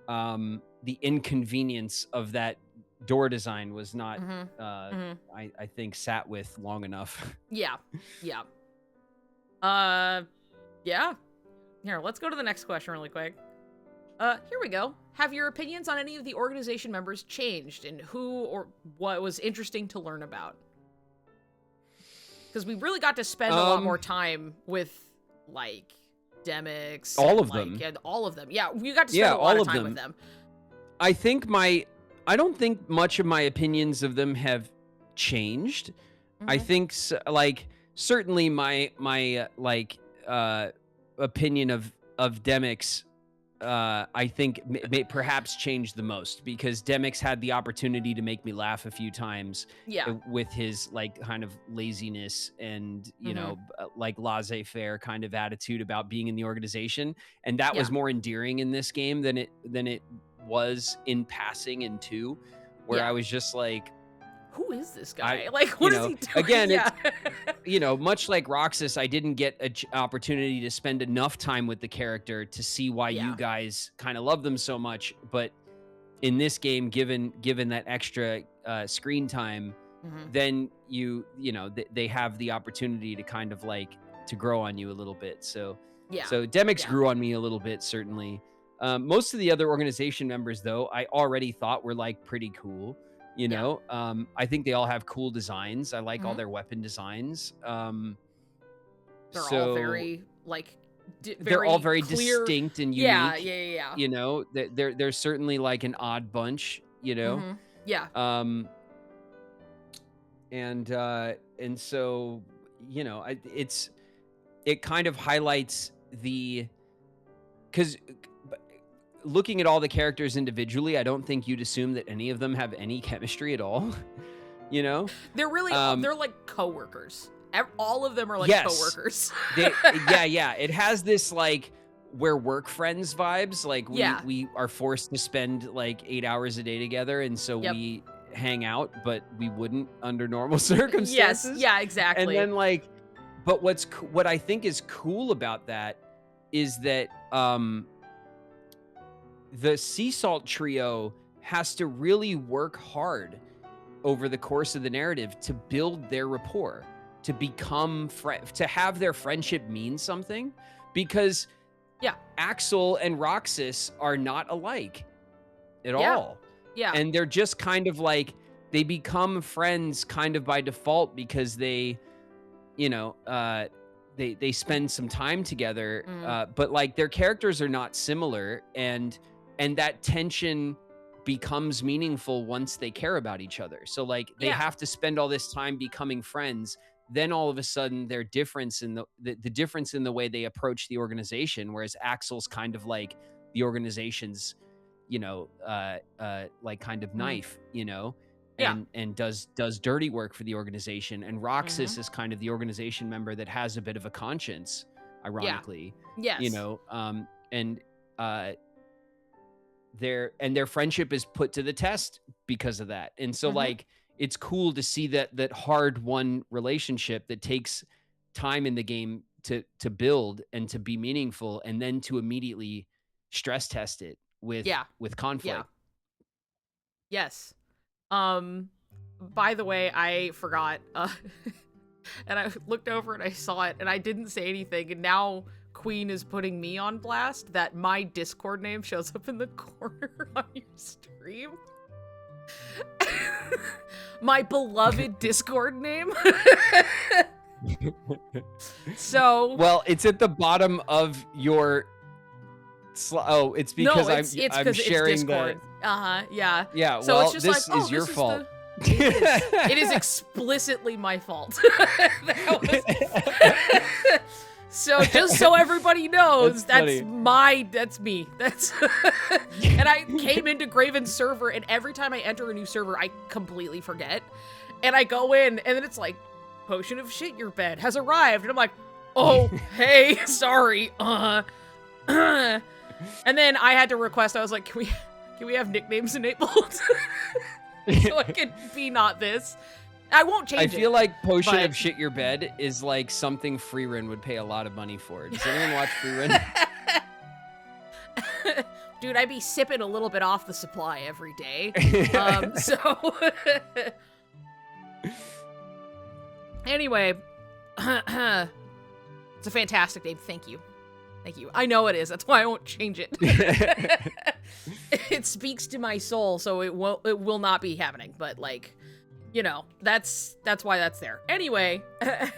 the inconvenience of that door design was not I think sat with long enough. Yeah. Here, let's go to the next question really quick. Here we go. Have your opinions on any of the organization members changed, and who or what was interesting to learn about? Because we really got to spend a lot more time with, like, Demix. All of them. Yeah, all of them. Yeah, we got to spend a lot of time with them. I don't think much of my opinions of them have changed. I think certainly my opinion of Demix, I think may perhaps changed the most, because Demix had the opportunity to make me laugh a few times with his like kind of laziness and, you know, like laissez-faire kind of attitude about being in the organization. And that was more endearing in this game than it was in passing in 2, where I was just like, who is this guy? What is he doing? Again, it's, much like Roxas, I didn't get an opportunity to spend enough time with the character to see why you guys kind of love them so much. But in this game, given that extra screen time, then they have the opportunity to kind of like to grow on you a little bit. So Demix grew on me a little bit, certainly. Most of the other organization members, though, I already thought were like pretty cool. I think they all have cool designs. I like all their weapon designs. They're all very they're all very clear, distinct and unique. Yeah. They're certainly like an odd bunch. Yeah. And so it kind of highlights the because looking at all the characters individually, I don't think you'd assume that any of them have any chemistry at all. You know, they're really they're like coworkers. All of them are like yes. coworkers. Yeah. It has this like we're work friends vibes. Like we are forced to spend like 8 hours a day together, and so we hang out, but we wouldn't under normal circumstances. Yes, yeah, exactly. And then like, but what I think is cool about that is that the Sea Salt trio has to really work hard over the course of the narrative to build their rapport, to become to have their friendship mean something, because Axel and Roxas are not alike at all. Yeah. And they're just kind of like, they become friends kind of by default because they, you know, they spend some time together, but like their characters are not similar, and that tension becomes meaningful once they care about each other. So like they have to spend all this time becoming friends. Then all of a sudden their difference in the difference in the way they approach the organization, whereas Axel's kind of like the organization's, you know, like kind of knife, you know, and does dirty work for the organization. And Roxas is kind of the organization member that has a bit of a conscience, ironically. Yes. You know, and their friendship is put to the test because of that. And so like it's cool to see that hard-won relationship that takes time in the game to build and to be meaningful, and then to immediately stress test it with conflict. Yes. By the way, I forgot, and I looked over and I saw it and I didn't say anything, and now Queen is putting me on blast that my Discord name shows up in the corner on your stream. My beloved Discord name. So well, it's at the bottom of your it's because I'm sharing it's Discord. Yeah. Yeah, so well, it's just this like, is your fault. It is explicitly my fault. So just so everybody knows, that's me. That's and I came into Graven's server, and every time I enter a new server, I completely forget. And I go in, and then it's like, potion of shit your bed has arrived. And I'm like, oh, hey, sorry. And then I had to request, I was like, can we have nicknames enabled? So I can be not this. I won't change it. I feel like Potion of Shit Your Bed is like something Freerun would pay a lot of money for. Does anyone watch Freerun? Dude, I'd be sipping a little bit off the supply every day. So anyway, it's a fantastic name. Thank you. I know it is. That's why I won't change it. It speaks to my soul, so it will not be happening. But like, you know, that's why that's there. Anyway, boy,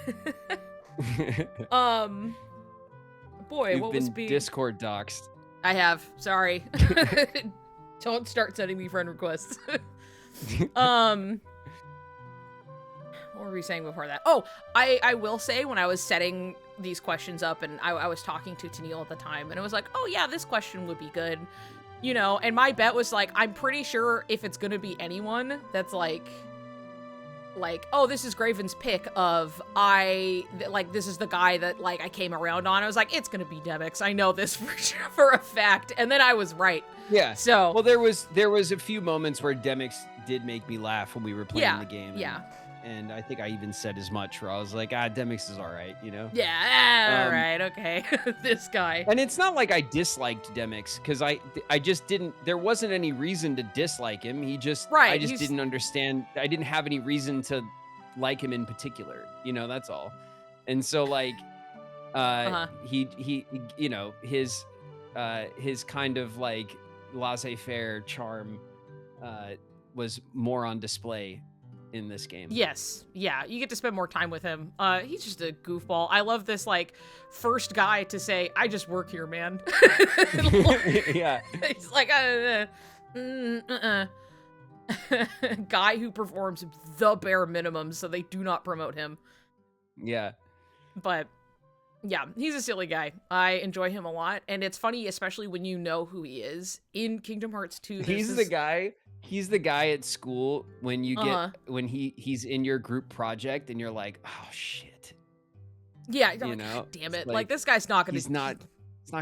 You've what been was being Discord doxed. I have. Sorry. Don't start sending me friend requests. What were we saying before that? Oh, I will say, when I was setting these questions up, and I was talking to Tennille at the time, and it was like, oh yeah, this question would be good. You know, and my bet was like, I'm pretty sure if it's gonna be anyone that's like, oh, this is Graven's pick of, this is the guy that, like, I came around on. I was like, it's gonna be Demix. I know this for a fact. And then I was right. Yeah. So. Well, there was a few moments where Demix did make me laugh when we were playing the game. Yeah. And I think I even said as much, where I was like, Demix is all right, you know? Yeah, all right, okay. This guy. And it's not like I disliked Demix, because I just didn't, there wasn't any reason to dislike him. I just didn't understand. I didn't have any reason to like him in particular, you know, that's all. And so like, he you know, his kind of like laissez-faire charm was more on display in this game. Yes. Yeah, you get to spend more time with him. He's just a goofball. I love this, like, first guy to say, I just work here, man. Yeah. He's like, guy who performs the bare minimum, so they do not promote him. Yeah. But Yeah, he's a silly guy. I enjoy him a lot, and it's funny, especially when you know who he is. In Kingdom Hearts 2, He's the guy. He's the guy at school when you get when he's in your group project and you're like, oh shit. Yeah, you're like, God damn it! Like this guy's not gonna. He's not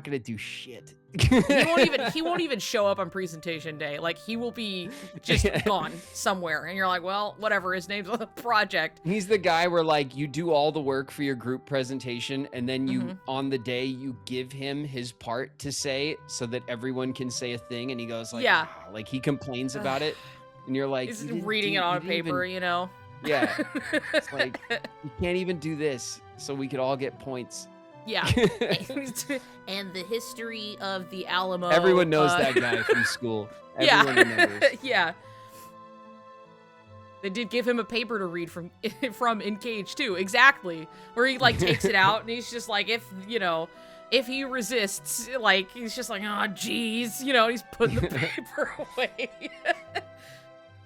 gonna do shit. He won't even show up on presentation day. Like he will be just gone somewhere, and you're like, well, whatever. His name's on the project. He's the guy where like you do all the work for your group presentation, and then you on the day you give him his part to say so that everyone can say a thing, and he goes like, like he complains about it, and you're like, he's reading it on paper, you know. Yeah, it's like you can't even do this, so we could all get points. Yeah. And the history of the Alamo. Everyone knows that guy from school. Everyone remembers. Yeah. They did give him a paper to read from in Cage too. Exactly. Where he like takes it out and he's just like, if he resists, like he's just like, oh geez, he's putting the paper away.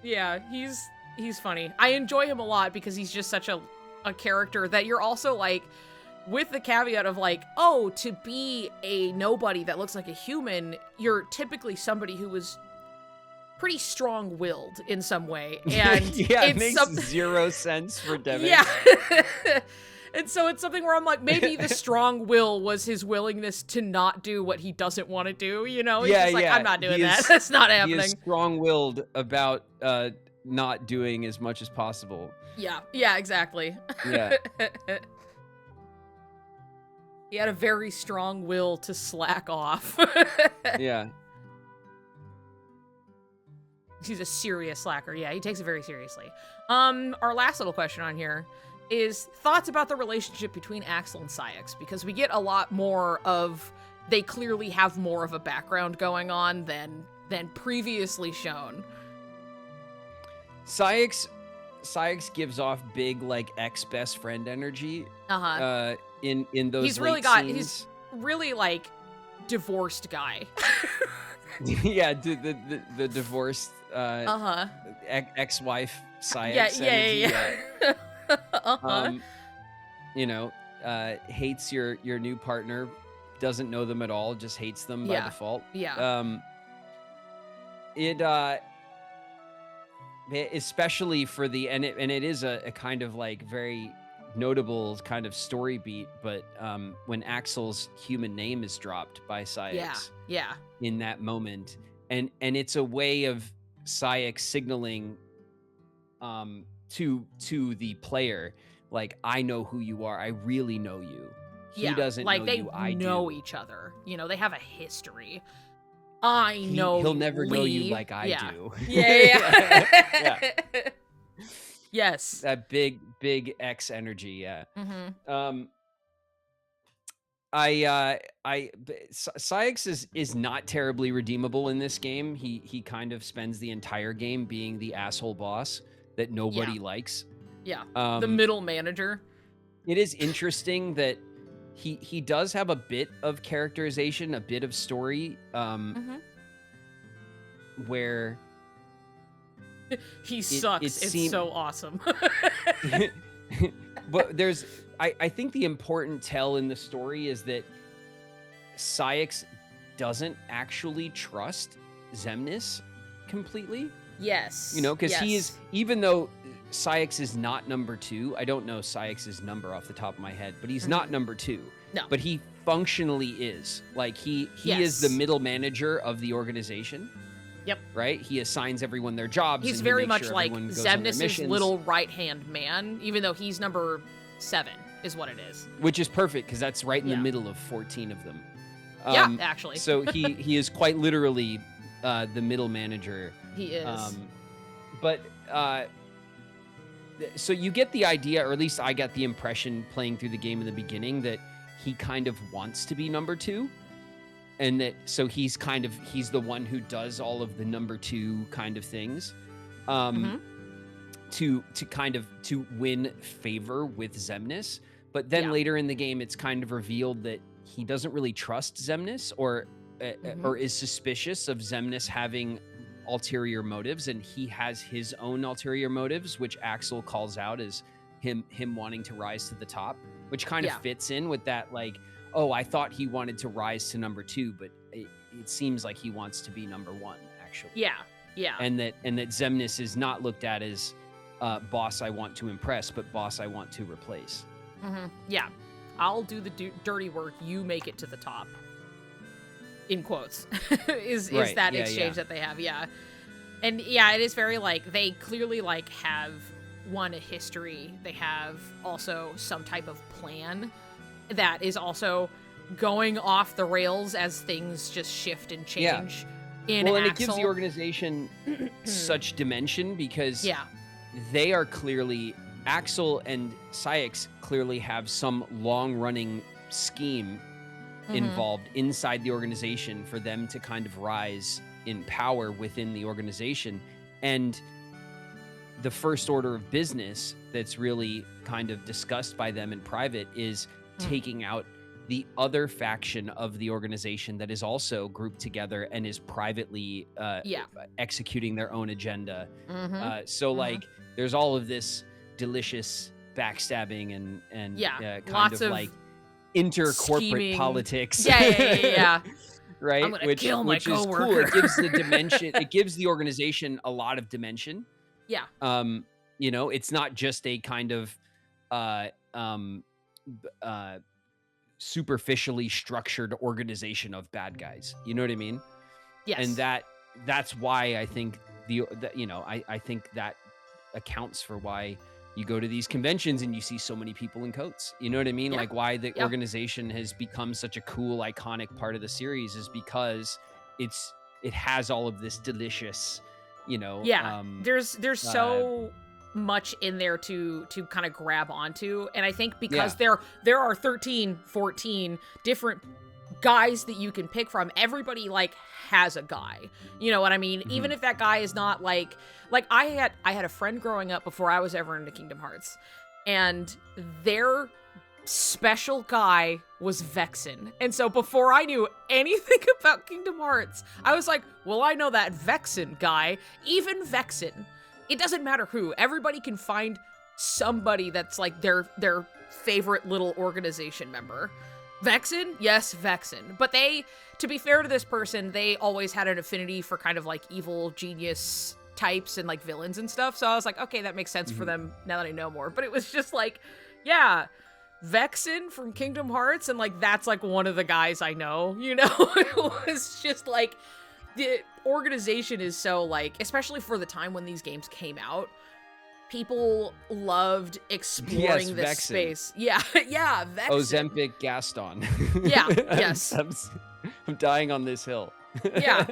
Yeah, he's funny. I enjoy him a lot because he's just such a character that you're also like, with the caveat of like, oh, to be a nobody that looks like a human, you're typically somebody who was pretty strong-willed in some way. And it makes zero sense for Devin. Yeah. And so it's something where I'm like, maybe the strong will was his willingness to not do what he doesn't want to do, He's just like, I'm not doing that. That's not happening. He is strong-willed about not doing as much as possible. Yeah, exactly. Yeah. He had a very strong will to slack off. Yeah. He's a serious slacker. Yeah, he takes it very seriously. Our last little question on here is thoughts about the relationship between Axel and Saïx, because we get a lot more of, they clearly have more of a background going on than previously shown. Saïx gives off big like ex-best friend energy. In those he's really like divorced guy. Yeah, the divorced ex-wife Saïx energy. Hates your new partner, doesn't know them at all, just hates them by default. Especially for it is a kind of like very notable kind of story beat, but when Axel's human name is dropped by Saïx in that moment, and it's a way of Saïx signaling to the player, like, I know who you are, I really know you. He doesn't like know they you, I know do. Each other, they have a history. He'll never know you like I do. Yeah. Yes. That big X energy, yeah. Mm-hmm. Saïx is not terribly redeemable in this game. He kind of spends the entire game being the asshole boss that nobody likes. Yeah. The middle manager. It is interesting that he does have a bit of characterization, a bit of story, where he sucks. It's so awesome. But I think the important tell in the story is that Saïx doesn't actually trust Xemnas completely. Yes. Because he is, even though Saïx is not number 2, I don't know Saïx's number off the top of my head, but he's not number 2. No. But he functionally is. Like, he is the middle manager of the organization. Yep. Right? He assigns everyone their jobs. He's very much like Xemnas' little right-hand man, even though he's number 7, is what it is. Which is perfect, because that's right in the middle of 14 of them. Actually. So he is quite literally the middle manager. He is. So you get the idea, or at least I got the impression playing through the game in the beginning, that he kind of wants to be number 2. And that, so he's the one who does all of the number 2 kind of things, to win favor with Xemnas. But then later in the game, it's kind of revealed that he doesn't really trust Xemnas, or is suspicious of Xemnas having ulterior motives, and he has his own ulterior motives, which Axel calls out as him wanting to rise to the top, which kind of Yeah. fits in with that, like, oh, I thought he wanted to rise to number 2, but it seems like he wants to be number 1, actually. Yeah. Yeah. And that Xemnas is not looked at as boss I want to impress, but boss I want to replace. Yeah. I'll do the dirty work. You make it to the top. In quotes. is Right. that Yeah, exchange yeah. that they have. Yeah. And yeah, it is very like, they clearly like have a history. They have also some type of plan that is also going off the rails as things just shift and change. In Well, and Axel. it gives the organization such dimension because Yeah. they are clearly, Axel and Syx clearly have some long-running scheme involved inside the organization for them to kind of rise in power within the organization. And the first order of business that's really kind of discussed by them in private is taking out the other faction of the organization that is also grouped together and is privately executing their own agenda. So like there's all of this delicious backstabbing and kind lots of like inter-corporate scheming. politics. Yeah. Right? I'm gonna kill my which is coworker. cool. It gives the dimension, it gives the organization a lot of dimension. Yeah. You know, it's not just a kind of superficially structured organization of bad guys. You know what I mean? Yes. And that's why I think I think that accounts for why you go to these conventions and you see so many people in coats. You know what I mean? Yeah. Like why the organization has become such a cool, iconic part of the series is because it has all of this delicious, there's so much in there to kind of grab onto, and I think because there are 13, 14 different guys that you can pick from, everybody like has a guy, you know what I mean? Even if that guy is not like I had a friend growing up before I was ever into Kingdom Hearts, and their special guy was Vexen. And so before I knew anything about Kingdom Hearts, I was like, well, I know that Vexen guy. Even Vexen, it doesn't matter who, everybody can find somebody that's like their favorite little organization member. Vexen? Yes, Vexen. But to be fair to this person, they always had an affinity for kind of like evil genius types and like villains and stuff. So I was like, okay, that makes sense for them now that I know more. But it was just like, yeah, Vexen from Kingdom Hearts, and like that's like one of the guys I know, you know? It was just like, the organization is so like, especially for the time when these games came out, people loved exploring this Vexen. space. Yeah, Vexen. Ozempic Gaston. Yeah, yes. I'm dying on this hill. Yeah.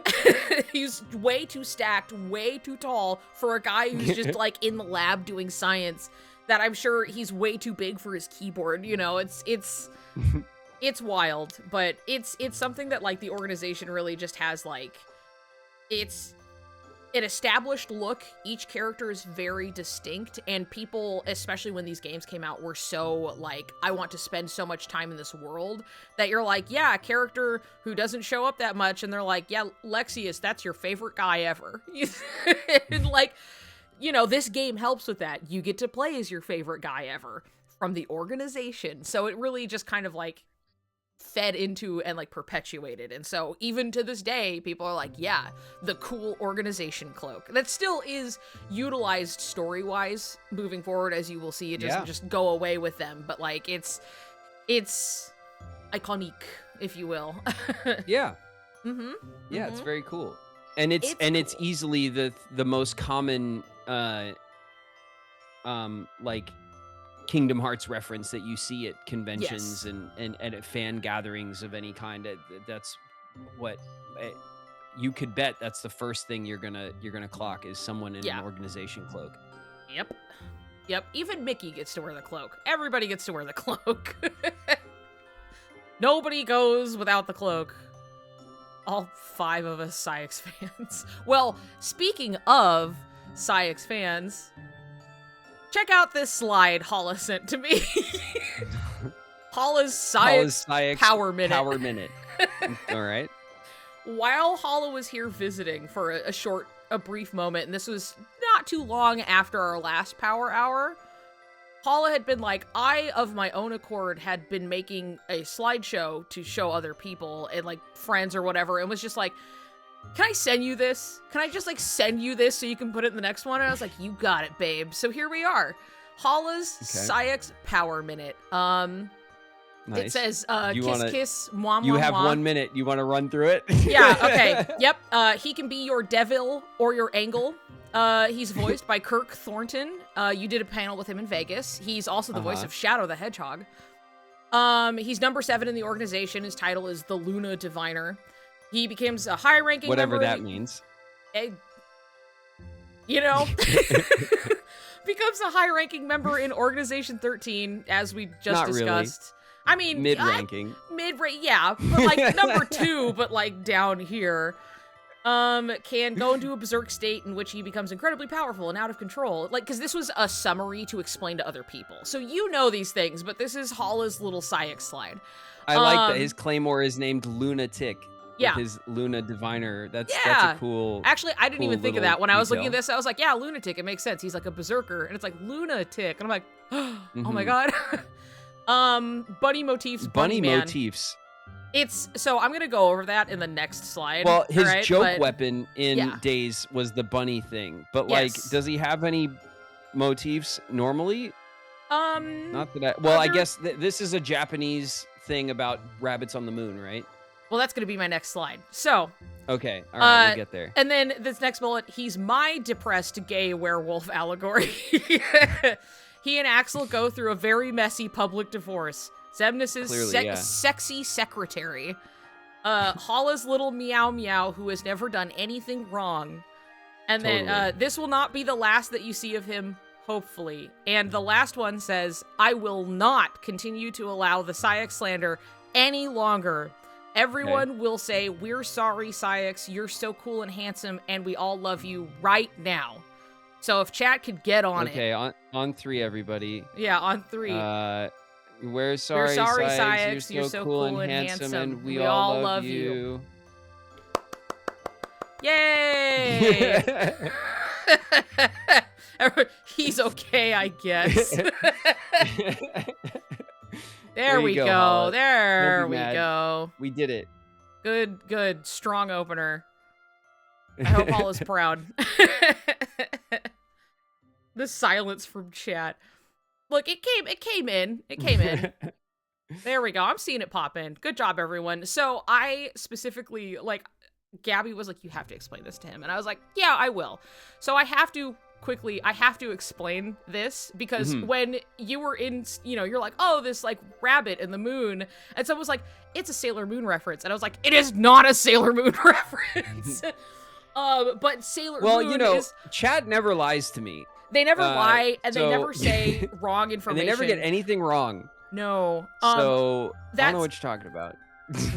He's way too stacked, way too tall for a guy who's just like in the lab doing science, that I'm sure he's way too big for his keyboard, you know? It's wild, but it's something that like the organization really just has like, it's an established look. Each character is very distinct, and people, especially when these games came out, were so like, I want to spend so much time in this world, that you're like, yeah, a character who doesn't show up that much, and they're like, yeah, Lexius, that's your favorite guy ever. And like, you know, this game helps with that. You get to play as your favorite guy ever from the organization. So it really just kind of like fed into and like perpetuated. And so even to this day, people are like, yeah, the cool organization cloak. That still is utilized story-wise moving forward, as you will see. It doesn't just go away with them, but like it's iconic, if you will. Yeah. Yeah, it's very cool. And it's easily the most common like Kingdom Hearts reference that you see at conventions and at fan gatherings of any kind. That's what you could bet. That's the first thing you're gonna clock is someone in an organization cloak. Yep. Even Mickey gets to wear the cloak. Everybody gets to wear the cloak. Nobody goes without the cloak. All 5 of us Syx fans. Well, speaking of Syx fans, check out this slide Hala sent to me. Hala's Syx Power Minute. All right. While Hala was here visiting for a brief moment, and this was not too long after our last Power Hour, Paula had been like, I, of my own accord, had been making a slideshow to show other people and, like, friends or whatever, and was just like, can I send you this? Can I just, like, send you this so you can put it in the next one? And I was like, you got it, babe. So here we are. Hala's Saïx Power Minute. Nice. It says, You kiss, wanna- kiss, mwah, mwah, You have mwah. 1 minute. You want to run through it? Yeah, okay. Yep. He can be your devil or your angle. He's voiced by Kirk Thornton. You did a panel with him in Vegas. He's also the voice of Shadow the Hedgehog. He's number 7 in the organization. His title is the Luna Diviner. He becomes a high-ranking Whatever member. that means. You know? Becomes a high-ranking member in Organization 13, as we just Not really. discussed. I mean, Mid-ranking. Mid-rank, yeah, but like number 2, but like down here. Can go into a berserk state in which he becomes incredibly powerful and out of control. Like, because this was a summary to explain to other people. So you know these things, but this is Hala's little Saïx slide. I like that his claymore is named Lunatic. Yeah. With his Luna Diviner. That's Yeah. a cool. Actually, I didn't cool even think of little that. When I was looking at detail. this, I was like, yeah, lunatic, it makes sense. He's like a berserker. And it's like, lunatic. And I'm like, oh my Mhm. god. Bunny motifs, Bunny man. motifs. It's, so I'm gonna go over that in the next slide. Well, his alright, joke but- weapon in yeah. Days was the bunny thing. But, like, Yes. does he have any motifs normally? Not that I... Well, I other- guess this is a Japanese thing about rabbits on the moon, right? Well, that's gonna be my next slide. So, Okay, all right, we'll get there. and then this next bullet, he's my depressed gay werewolf allegory. He and Axel go through a very messy public divorce. Zemnis's Clearly, yeah. sexy secretary. Hala's little meow meow who has never done anything wrong. And then Totally. this will not be the last that you see of him, hopefully. And the last one says, I will not continue to allow the Saïx slander any longer. Everyone will say, we're sorry, Saïx, you're so cool and handsome, and we all love you right now. So if chat could get on it. Okay, on 3, everybody. Yeah, on 3. We're sorry, Saïx, Saïx, you're so cool and handsome, and we all love you. Yay! He's okay, I guess. There we you go, go. Hala. There Don't be we mad. go. We did it. Good. Strong opener. I hope Hala's proud. The silence from chat. Look, it came in. There we go. I'm seeing it pop in. Good job, everyone. So I specifically, like, Gabby was like, you have to explain this to him. And I was like, yeah, I will. So I have to explain this because when you were in, you're like, oh, this like rabbit in the moon. And someone was like, it's a Sailor Moon reference. And I was like, it is not a Sailor Moon reference. But Sailor Moon is... chat never lies to me. They never lie, and they so- never say wrong information. And they never get anything wrong. No. So, I that's- don't know what you're talking about.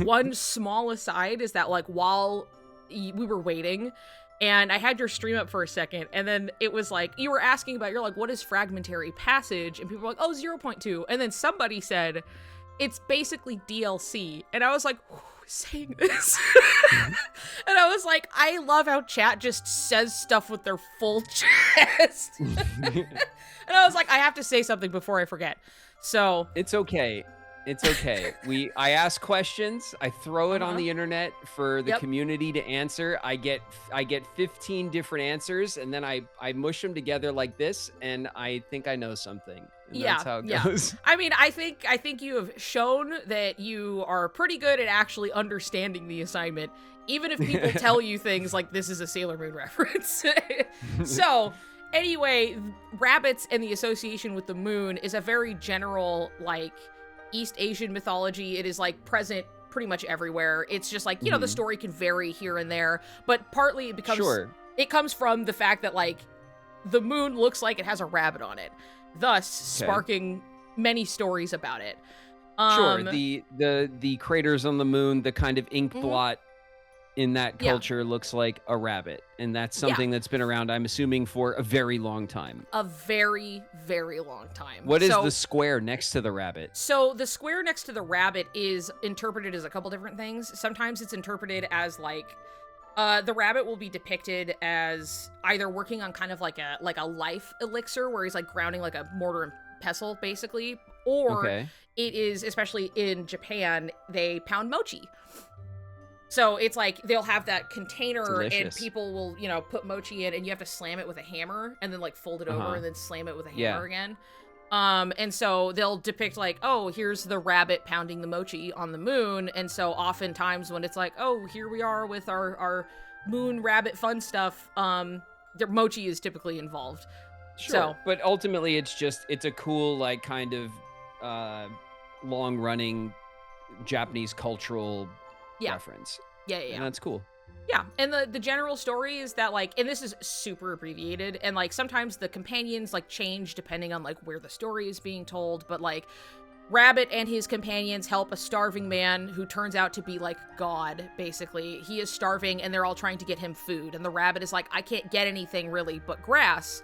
One small aside is that, like, while we were waiting, and I had your stream up for a second, and then it was like, you were asking about, you're like, what is fragmentary passage? And people were like, oh, 0.2. And then somebody said, it's basically DLC. And I was like, who is saying this? And I was like, I love how chat just says stuff with their full chest. And I was like, I have to say something before I forget. So It's okay. It's okay. I ask questions. I throw it on the internet for the community to answer. I get 15 different answers, and then I mush them together like this, and I think I know something. And that's how it goes. I mean, I think you have shown that you are pretty good at actually understanding the assignment, even if people tell you things like this is a Sailor Moon reference. So, anyway, rabbits and the association with the moon is a very general, like, East Asian mythology. It is, like, present pretty much everywhere. It's just like, the story can vary here and there, but partly it becomes it comes from the fact that, like, the moon looks like it has a rabbit on it, thus sparking many stories about it. The craters on the moon, the kind of ink blot in that culture looks like a rabbit, and that's something that's been around, I'm assuming, for a very long time. A very, very long time. What is the square next to the rabbit? So the square next to the rabbit is interpreted as a couple different things. Sometimes it's interpreted as, like, the rabbit will be depicted as either working on kind of like a life elixir where he's like grounding like a mortar and pestle, basically. Or Okay. it is, especially in Japan, they pound mochi. So it's like they'll have that container Delicious. and people will, you know, put mochi in and you have to slam it with a hammer and then like fold it over and then slam it with a hammer again. And so they'll depict like, oh, here's the rabbit pounding the mochi on the moon. And so oftentimes when it's like, oh, here we are with our moon rabbit fun stuff, their mochi is typically involved. Sure. So, but ultimately it's a cool, like, kind of long running Japanese cultural reference. Yeah. And that's cool. Yeah, and the general story is that, like, and this is super abbreviated, and, like, sometimes the companions, like, change depending on, like, where the story is being told, but, like, Rabbit and his companions help a starving man who turns out to be, like, God, basically. He is starving, and they're all trying to get him food, and the rabbit is like, I can't get anything, really, but grass.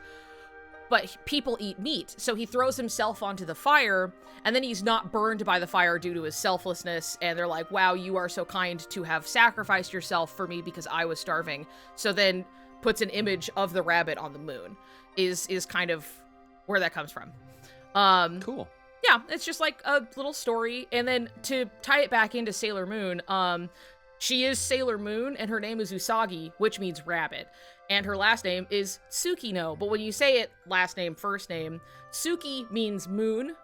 But people eat meat, so he throws himself onto the fire, and then he's not burned by the fire due to his selflessness, and they're like, wow, you are so kind to have sacrificed yourself for me because I was starving. So then puts an image of the rabbit on the moon, is kind of where that comes from. Cool. Yeah, it's just like a little story, and then to tie it back into Sailor Moon, she is Sailor Moon, and her name is Usagi, which means rabbit. And her last name is Tsukino, but when you say it last name, first name, Tsuki means moon.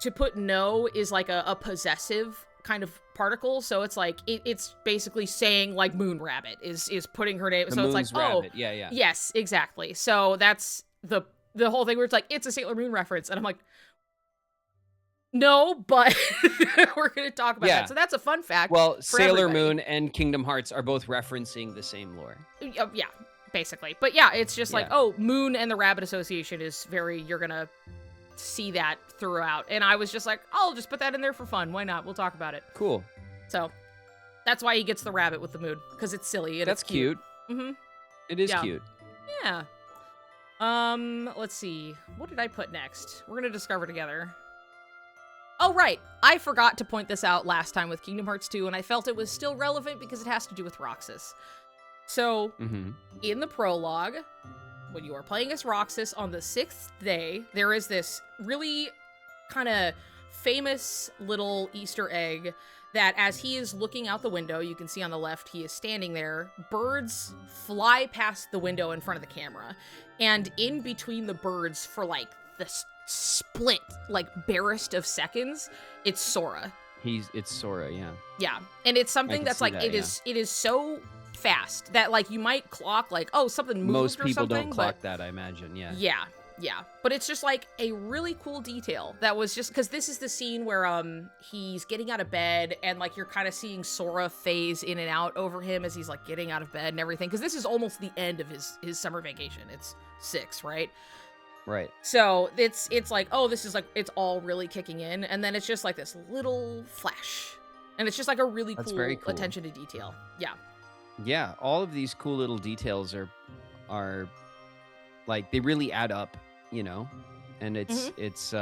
To put no is like a possessive kind of particle, so it's like, it's basically saying like moon rabbit is putting her name, so it's like, rabbit. oh, yeah. Yes, exactly. So that's the whole thing where it's like, it's a Sailor Moon reference, and I'm like, no, but we're going to talk about that. So that's a fun fact. Well, Sailor everybody. Moon and Kingdom Hearts are both referencing the same lore. Yeah, basically. But yeah, it's just like, oh, Moon and the Rabbit Association is you're going to see that throughout. And I was just like, I'll just put that in there for fun. Why not? We'll talk about it. Cool. So that's why he gets the rabbit with the moon, because it's silly. And that's it's cute. Mm-hmm. It is cute. Yeah. Let's see. What did I put next? We're going to discover together. Oh, right. I forgot to point this out last time with Kingdom Hearts 2, and I felt it was still relevant because it has to do with Roxas. So, in the prologue, when you are playing as Roxas on the 6th day, there is this really kind of famous little Easter egg that as he is looking out the window, you can see on the left, he is standing there, birds fly past the window in front of the camera, and in between the birds for, like, this split, like, barest of seconds, it's Sora. It's Sora, yeah. Yeah, and it's something that's like, it is so fast that, like, you might clock, like, oh, something moved Most or people something, don't clock that, I imagine, yeah. Yeah, but it's just, like, a really cool detail that was just, because this is the scene where, he's getting out of bed, and, like, you're kind of seeing Sora phase in and out over him as he's, like, getting out of bed and everything, because this is almost the end of his summer vacation. It's 6, right? Right. So it's like, oh, this is like, it's all really kicking in, and then it's just like this little flash, and it's just like a really cool attention to detail. Yeah, all of these cool little details are like, they really add up, you know. And it's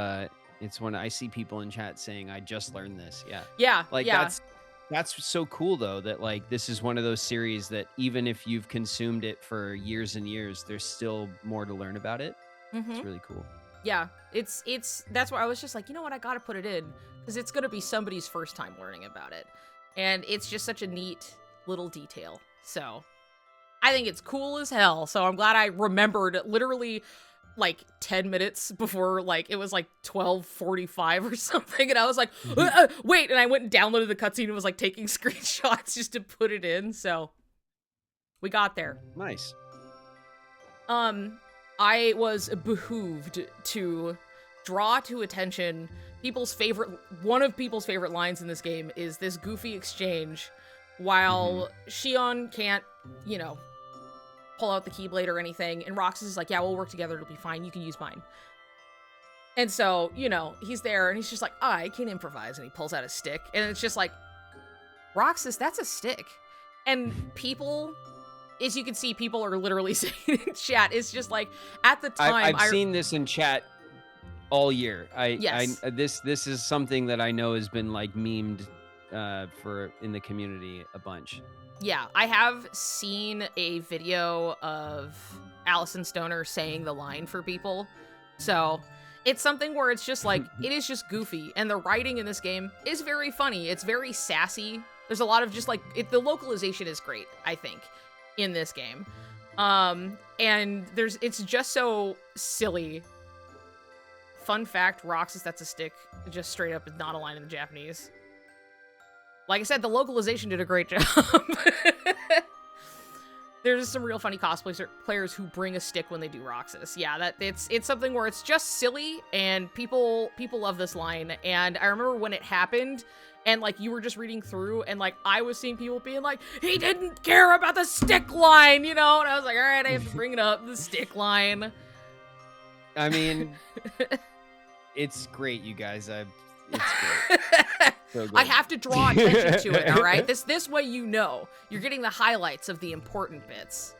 when I see people in chat saying, I just learned this. That's so cool, though, that, like, this is one of those series that even if you've consumed it for years and years, there's still more to learn about it. It's really cool. Yeah, it's that's why I was just like, you know what, I gotta put it in, because it's gonna be somebody's first time learning about it, and it's just such a neat little detail. So I think it's cool as hell. So I'm glad I remembered literally like 10 minutes before, like, it was like 12:45 or something, and I was like, wait, and I went and downloaded the cutscene and was like taking screenshots just to put it in. So we got there. Nice. I was behooved to draw to attention one of people's favorite lines in this game is this goofy exchange while Shion can't, you know, pull out the Keyblade or anything, and Roxas is like, yeah, we'll work together, it'll be fine, you can use mine. And so, you know, he's there, and he's just like, I can improvise, and he pulls out a stick, and it's just like, Roxas, that's a stick. And people... as you can see, people are literally saying in chat, it's just like, at the time... I've seen this in chat all year. Yes. This is something that I know has been, like, memed in the community a bunch. Yeah, I have seen a video of Allison Stoner saying the line for people. So, it's something where it's just like, it is just goofy, and the writing in this game is very funny. It's very sassy. There's a lot of just like, the localization is great, I think, in this game. And it's just so silly. Fun fact, Roxas, that's a stick. Just straight up is not a line in the Japanese. Like I said, the localization did a great job. There's some real funny cosplay players who bring a stick when they do Roxas. Yeah, it's something where it's just silly, and people love this line. And I remember when it happened, and like you were just reading through, and like I was seeing people being like, he didn't care about the stick line, you know? And I was like, all right, I have to bring it up, the stick line. I mean, it's great, you guys. It's great. So I have to draw attention to it, all right? This way you know. You're getting the highlights of the important bits.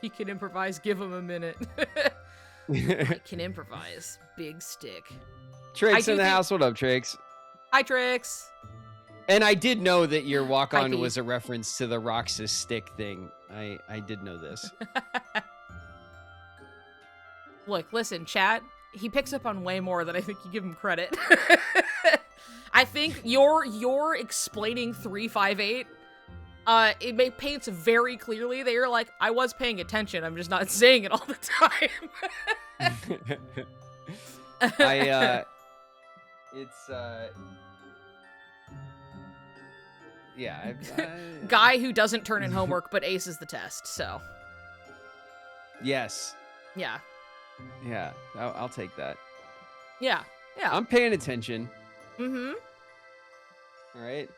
He can improvise. Give him a minute. I can improvise. Big stick. Trix in the house. What up, Trix? Hi, Trix. And I did know that your walk-on was a reference to the Roxas stick thing. I did know this. Look, listen, chat. He picks up on way more than I think you give him credit. I think you're explaining 358. It paints very clearly that you're like, I was paying attention. I'm just not saying it all the time. Yeah. Guy who doesn't turn in homework but aces the test. So. Yes. Yeah. Yeah, I'll take that. Yeah. I'm paying attention. Mm-hmm. All right.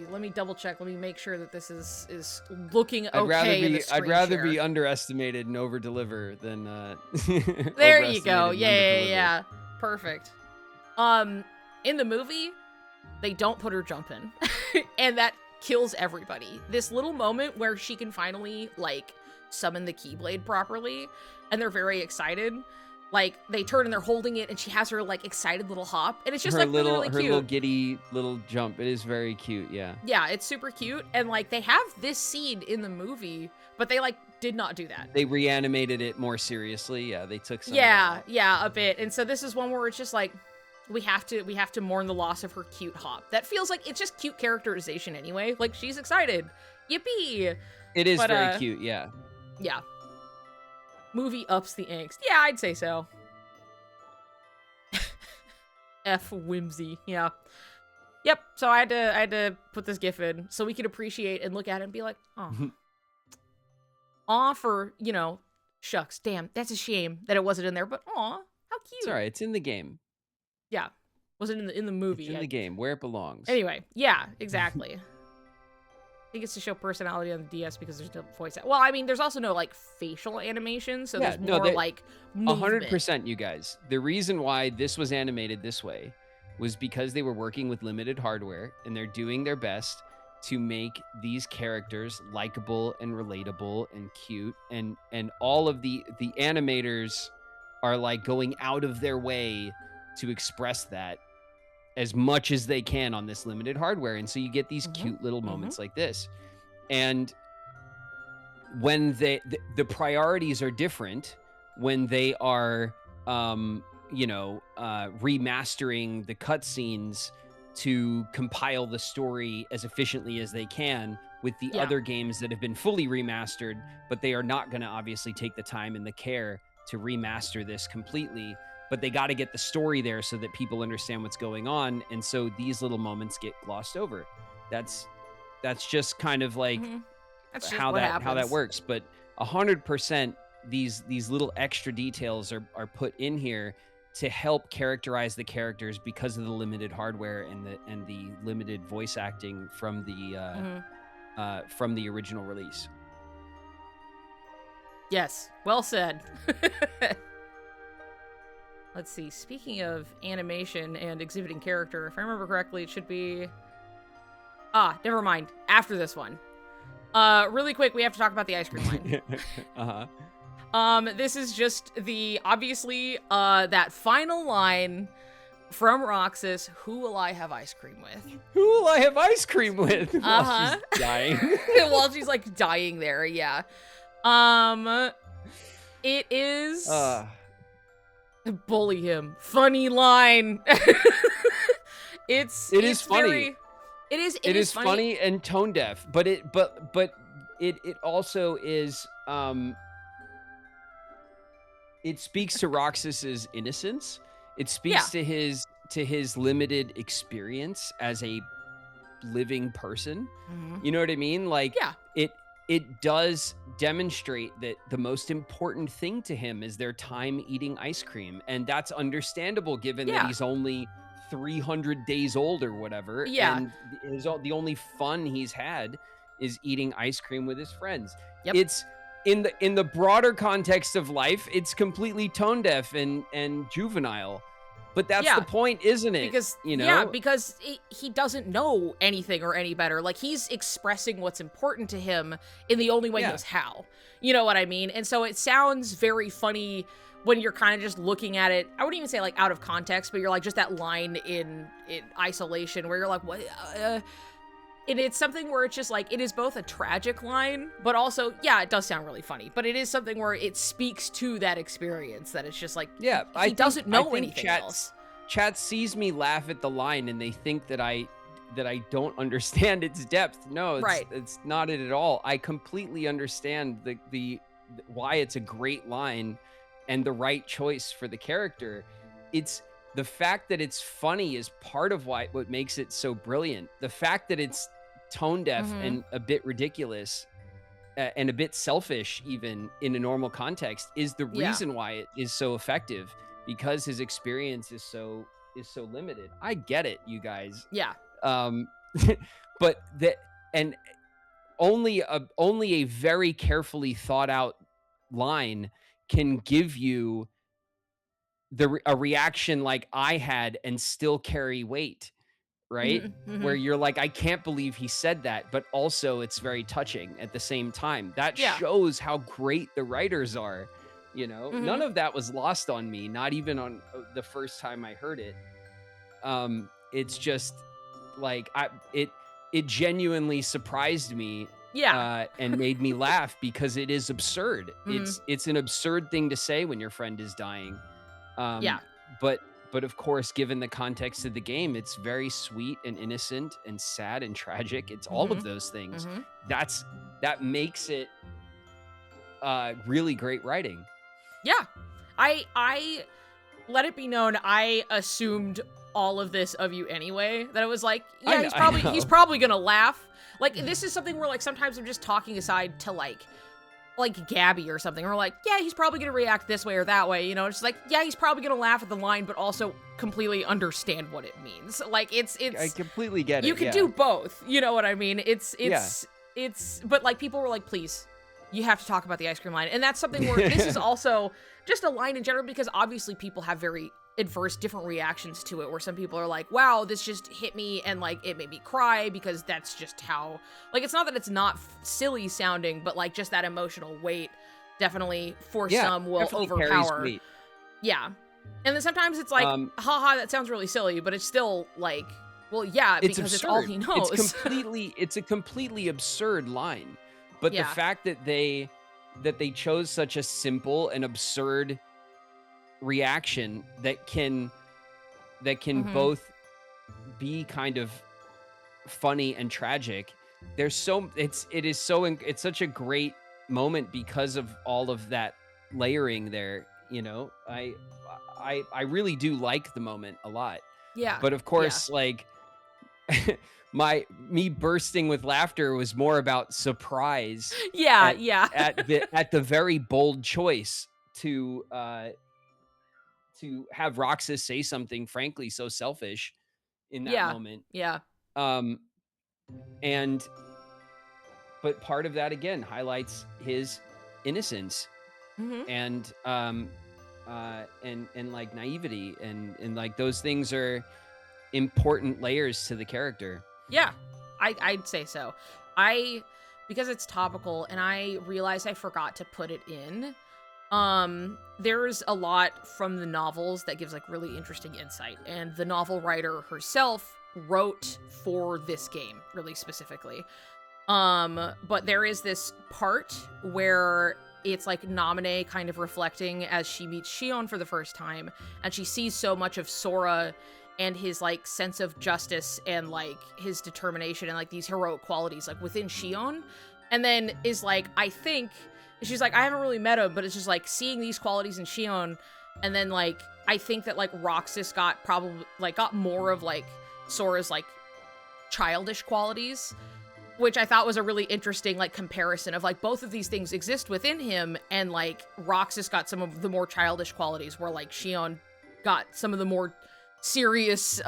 Let me double check. Let me make sure that this is looking okay. I'd rather be underestimated and over deliver than there you go. Yeah. Perfect. In the movie, they don't put her jumping, and that kills everybody. This little moment where she can finally like summon the Keyblade properly, and they're very excited. Like, they turn and they're holding it, and she has her like excited little hop, and it's just like really cute. Her little giddy little jump. It is very cute. Yeah. Yeah, it's super cute, and like they have this scene in the movie, but they like did not do that. They reanimated it more seriously. Yeah, they took some. Yeah, a bit. And so this is one where it's just like we have to mourn the loss of her cute hop. That feels like it's just cute characterization anyway. Like, she's excited. Yippee! It is very cute. Yeah. Yeah. Movie ups the angst. Yeah, I'd say so. F whimsy. Yeah. Yep. So I had to put this GIF in so we could appreciate and look at it and be like, oh. Aw for, shucks, damn, that's a shame that it wasn't in there, but aw, how cute. It's all right. It's in the game. Yeah. Wasn't in the movie. It's in the game where it belongs. Anyway, yeah, exactly. I think it's to show personality on the DS because there's no voice. Well, I mean, there's also no like facial animation, so there's more like movement. 100%, you guys. The reason why this was animated this way was because they were working with limited hardware, and they're doing their best to make these characters likable and relatable and cute, and all of the animators are like going out of their way to express that as much as they can on this limited hardware. And so you get these cute little moments like this. And when the priorities are different, when they are, remastering the cutscenes to compile the story as efficiently as they can with the other games that have been fully remastered, but they are not going to obviously take the time and the care to remaster this completely. But they got to get the story there so that people understand what's going on. And so these little moments get glossed over. That's just kind of like how that works. But 100% these little extra details are put in here to help characterize the characters because of the limited hardware and the limited voice acting from the original release. Yes, well said. Let's see, speaking of animation and exhibiting character, if I remember correctly, it should be... never mind. After this one. Really quick, we have to talk about the ice cream line. This is just obviously, that final line from Roxas, who will I have ice cream with? Who will I have ice cream with? While she's dying. While she's, like, dying there, yeah. It is Uh, bully him. Funny line. It is funny. Very, it is funny and tone deaf, but it also is it speaks to Roxas's innocence. It speaks to his limited experience as a living person. You know what I mean? Like it does demonstrate that the most important thing to him is their time eating ice cream, and that's understandable given that he's only 300 days old or whatever, and the only fun he's had is eating ice cream with his friends. It's in the broader context of life, it's completely tone deaf and juvenile. But that's the point, isn't it? Because, you know? because he doesn't know anything or any better. Like, he's expressing what's important to him in the only way he knows how. You know what I mean? And so it sounds very funny when you're kind of just looking at it. I wouldn't even say, like, out of context, but you're, like, just that line in isolation where you're like, what? And it's something where it's just, like, it is both a tragic line, but also, it does sound really funny. But it is something where it speaks to that experience, that it's just, like, he doesn't know anything else. Chat sees me laugh at the line, and they think that I don't understand its depth. No, it's not it at all. I completely understand the why it's a great line and the right choice for the character. It's the fact that it's funny is part of what makes it so brilliant. The fact that it's tone deaf and a bit ridiculous and a bit selfish even in a normal context is the reason why it is so effective, because his experience is so limited. I get it, you guys. But only a very carefully thought out line can give you a reaction like I had and still carry weight, right? Where you're like, I can't believe he said that, but also it's very touching at the same time. That shows how great the writers are, you know? None of that was lost on me, not even on the first time I heard it. It's just like it genuinely surprised me and made me laugh because it is absurd. It's an absurd thing to say when your friend is dying. But of course, given the context of the game, it's very sweet and innocent and sad and tragic. It's all of those things. That makes it really great writing. I let it be known, I assumed all of this of you anyway, that it was like, he's probably gonna laugh. Like, this is something where, like, sometimes I'm just talking aside to, like Gabby or something, or like, he's probably gonna react this way or that way, you know? It's just like, he's probably gonna laugh at the line, but also completely understand what it means. Like, it's I completely get it. You can do both, you know what I mean? It's but, like, people were like, please, you have to talk about the ice cream line. And that's something where this is also just a line in general, because obviously people have very adverse different reactions to it, where some people are like, wow, this just hit me and, like, it made me cry, because that's just how, like, it's not that it's not silly sounding, but, like, just that emotional weight definitely for some will overpower. And then sometimes it's like, haha, that sounds really silly, but it's still like, well, because it's all he knows. It's a completely absurd line. But the fact that they chose such a simple and absurd reaction that can both be kind of funny and tragic, it's such a great moment because of all of that layering there, you know? I really do like the moment a lot. But of course, like, me bursting with laughter was more about surprise. At the very bold choice to have Roxas say something frankly so selfish in that moment. But part of that again highlights his innocence and like naivety and like those things are important layers to the character. I'd say so. Because it's topical and I realized I forgot to put it in. There's a lot from the novels that gives, like, really interesting insight, and the novel writer herself wrote for this game really specifically. But there is this part where it's like Namine kind of reflecting as she meets Shion for the first time, and she sees so much of Sora and his like sense of justice and like his determination and like these heroic qualities like within Shion, and then is like, I think she's like, I haven't really met him, but it's just like seeing these qualities in Shion, and then like I think that like Roxas got more of like Sora's like childish qualities, which I thought was a really interesting like comparison of like both of these things exist within him, and like Roxas got some of the more childish qualities where like Shion got some of the more serious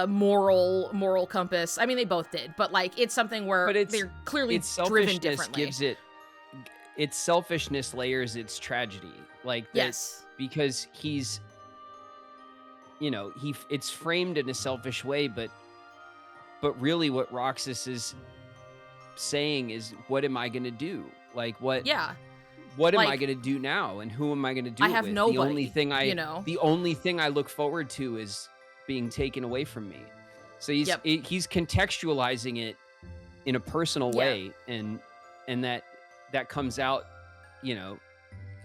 moral compass. I mean, they both did, but like it's something where they're clearly driven differently. Its selfishness layers its tragedy, like that, yes, because he's, you know, it's framed in a selfish way, but really what Roxas is saying is, what am I going to do? Like, what am I going to do now? And who am I going to do it with? Nobody, the only thing I look forward to is being taken away from me. So he's contextualizing it in a personal way. And that comes out, you know,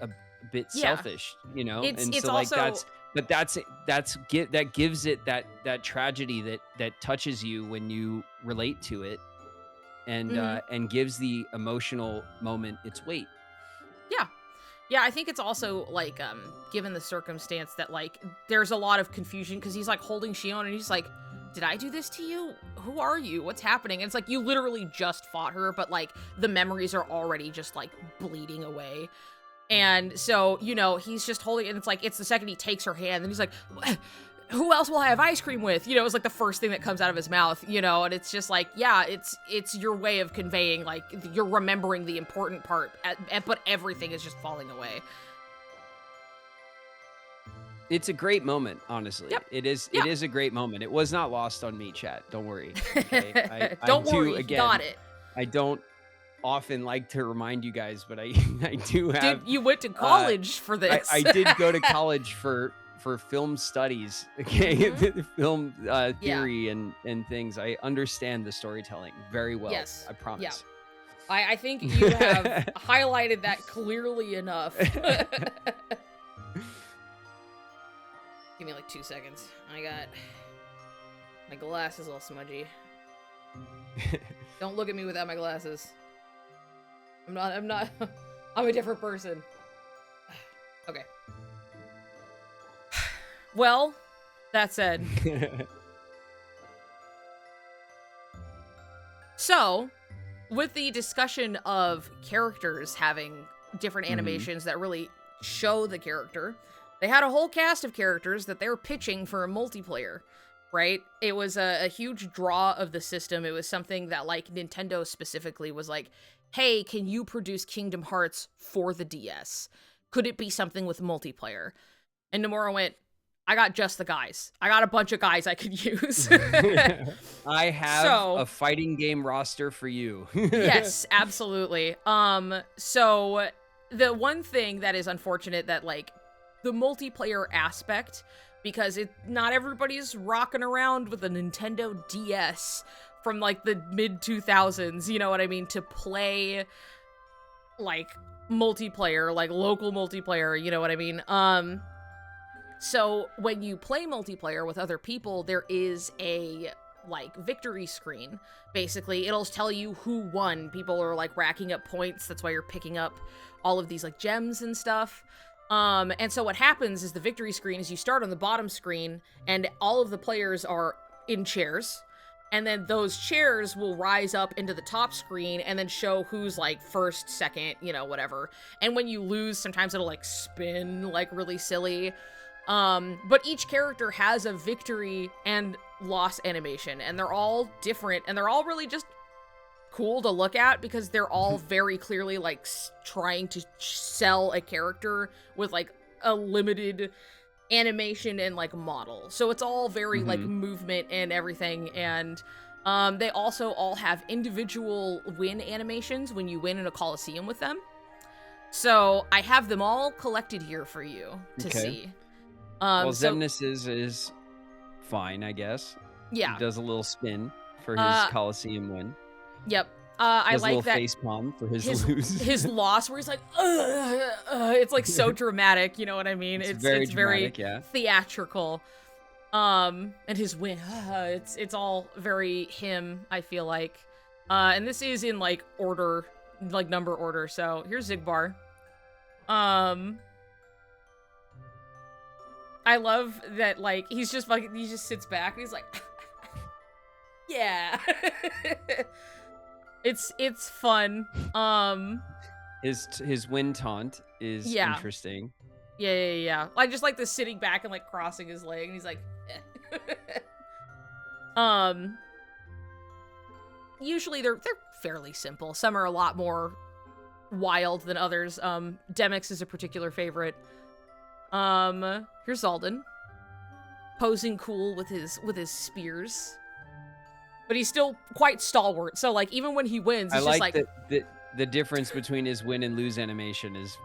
a bit selfish, you know? It's so like also... that gives it that tragedy that touches you when you relate to it, and gives the emotional moment its weight. Yeah, I think it's also like given the circumstance that like there's a lot of confusion because he's like holding Shion and he's like, did I do this to you? Who are you? What's happening? And it's like you literally just fought her, but like the memories are already just like bleeding away. And so, you know, he's just holding it, and it's like, it's the second he takes her hand, and he's like, who else will I have ice cream with? You know, it's like the first thing that comes out of his mouth, you know, and it's just like, yeah, it's your way of conveying, like, you're remembering the important part, but everything is just falling away. It's a great moment, honestly. Yep. It is a great moment. It was not lost on me, chat. Don't worry. Okay? Don't worry, you got it. I don't often like to remind you guys, but I do have. You went to college for this. I did go to college for film studies, okay? Film theory and things. I understand the storytelling very well. Yes. I promise. Yeah. I think you have highlighted that clearly enough. Give me like 2 seconds. I got my glasses all smudgy. Don't look at me without my glasses. I'm not, I'm a different person. Okay. Well, that said. So, with the discussion of characters having different animations that really show the character, they had a whole cast of characters that they were pitching for a multiplayer, right? It was a huge draw of the system. It was something that, like, Nintendo specifically was like, hey, can you produce Kingdom Hearts for the DS? Could it be something with multiplayer? And Nomura went, I got just the guys. I got a bunch of guys I could use. I have a fighting game roster for you. Yes, absolutely. So the one thing that is unfortunate that, like, the multiplayer aspect, because not everybody's rocking around with a Nintendo DS from like the mid 2000s, you know what I mean, to play like multiplayer, like local multiplayer, you know what I mean? So when you play multiplayer with other people, there is a like victory screen. Basically, it'll tell you who won. People are like racking up points. That's why you're picking up all of these like gems and stuff. And so what happens is the victory screen is you start on the bottom screen and all of the players are in chairs. And then those chairs will rise up into the top screen and then show who's like first, second, you know, whatever. And when you lose, sometimes it'll like spin like really silly. But each character has a victory and loss animation, and they're all different, and they're all really just cool to look at because they're all very clearly like trying to sell a character with like a limited animation and like model. So it's all very like movement and everything, and they also all have individual win animations when you win in a Coliseum with them. So I have them all collected here for you to see. Well, Xemnas is fine, I guess. Yeah. He does a little spin. for his Coliseum win. Yep. I his like little that face palm for his lose. His loss, where he's like, it's like so dramatic. You know what I mean? It's very dramatic, theatrical. And his win, it's all very him. I feel like, and this is in like order, like number order. So here's Zigbar. I love that, like, he just sits back and he's like, yeah. It's fun. His wind taunt is interesting. Yeah. I just like the sitting back and like crossing his leg, and he's like, usually they're fairly simple. Some are a lot more wild than others. Demix is a particular favorite. Here's Zaldin, posing cool with his spears, but he's still quite stalwart. So like even when he wins, it's I just like the difference between his win and lose animation is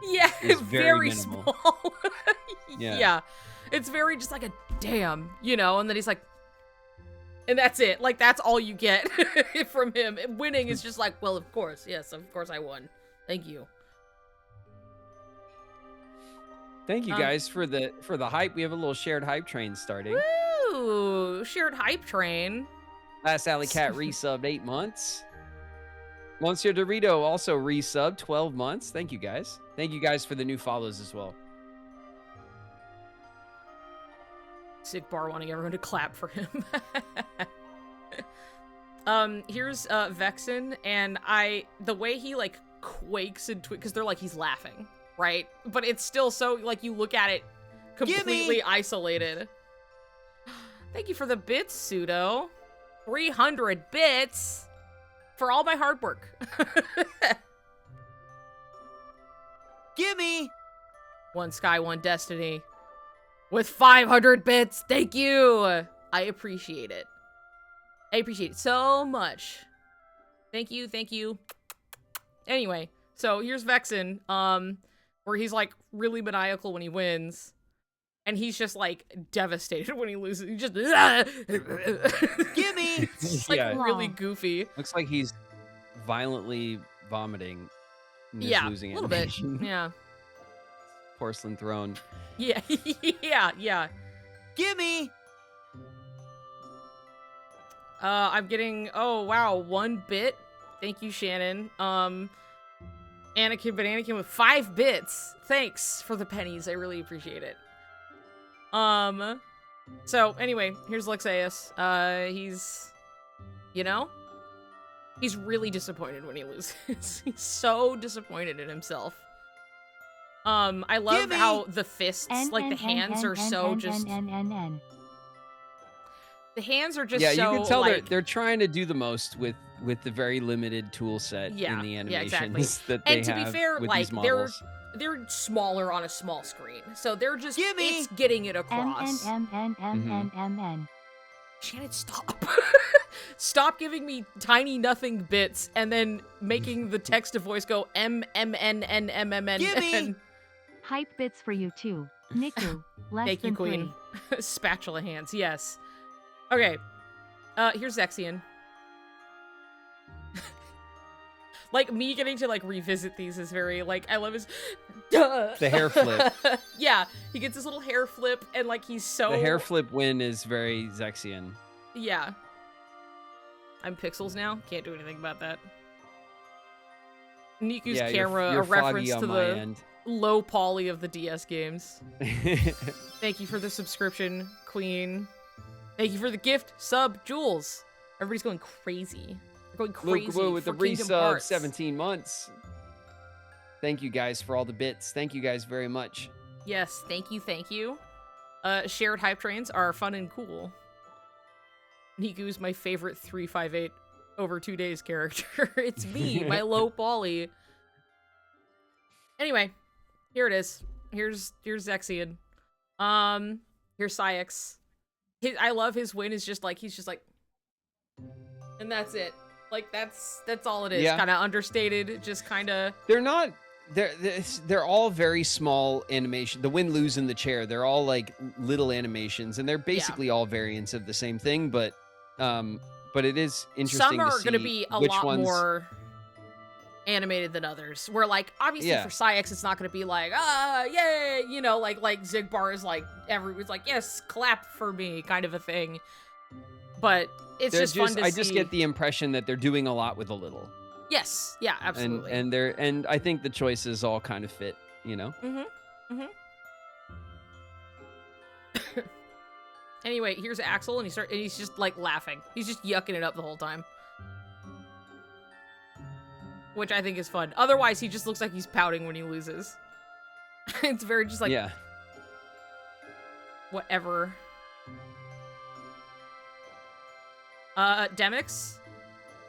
very minimal. small. Yeah, it's very just like a damn, you know, and then he's like, and that's it. Like that's all you get from him. Winning is just like, well, of course, yes, of course I won. Thank you. Thank you guys for the hype. We have a little shared hype train starting. Woo! Shared hype train. Last Alley Cat resubbed 8 months. Monsieur Dorito also resubbed 12 months. Thank you guys. Thank you guys for the new follows as well. Sigbar wanting everyone to clap for him. Here's Vexen, and the way he like quakes and because they're like he's laughing. Right? But it's still so, like, you look at it completely isolated. Thank you for the bits, Pseudo. 300 bits for all my hard work. Gimme! One Sky, One Destiny. With 500 bits. Thank you. I appreciate it. I appreciate it so much. Thank you. Anyway, so here's Vexen. Where he's like really maniacal when he wins, and he's just like devastated when he loses. He just gimme, like really goofy. Looks like he's violently vomiting. In his losing a little animation. bit. Yeah. Porcelain throne. Yeah. yeah. Gimme. I'm getting 1 bit. Thank you, Shannon. Anakin with 5 bits. Thanks for the pennies. I really appreciate it. So anyway, here's Lexaeus. He's, you know, he's really disappointed when he loses. He's so disappointed in himself. I love how the fists, like the hands are so just... The hands are just so, you can tell like... they're trying to do the most with the very limited tool set in the animations that they have. And to be fair, with like these models. they're smaller on a small screen, so they're just it's getting it across. Shannon, stop! Stop giving me tiny nothing bits and then making the text to voice go MMNNMMN. Gimme! Hype bits for you too, Niku. Less Thank you, than Queen. Spatula hands, yes. Okay, here's Zexion. Like, me getting to, like, revisit these is very, like, I love his... The hair flip. Yeah, he gets his little hair flip, and, like, he's so... The hair flip win is very Zexion. Yeah. I'm Pixels now. Can't do anything about that. Niku's camera, you're a reference to the end. low poly of the DS games. Thank you for the subscription, Queen. Thank you for the gift, sub, Jules. Everybody's going crazy. They're going crazy Luke with for the Kingdom resub, Hearts. 17 months. Thank you guys for all the bits. Thank you guys very much. Yes, thank you. Shared hype trains are fun and cool. Niku's my favorite 358 over 2 days character. It's me, my low poly. Anyway, here it is. Here's Zexion. Here's Cyax. I love his win is just like, he's just like, and that's it. Like, that's all it is. Yeah. Kind of understated, just kind of. They're all very small animation. The win, lose, in the chair. They're all like little animations, and they're basically all variants of the same thing. But but it is interesting Some are to see going to be a which lot ones... more animated than others. Where, like, obviously Yeah. for Psyx, it's not going to be like, yay, you know, like Zigbar is like, everyone's like, yes, clap for me, kind of a thing. But it's just fun to see. I just get the impression that they're doing a lot with a little. Yes, yeah, absolutely. And I think the choices all kind of fit, you know? Anyway, here's Axel, and he's just, like, laughing. He's just yucking it up the whole time. Which I think is fun. Otherwise, he just looks like he's pouting when he loses. It's very just like... Yeah. Whatever. Demix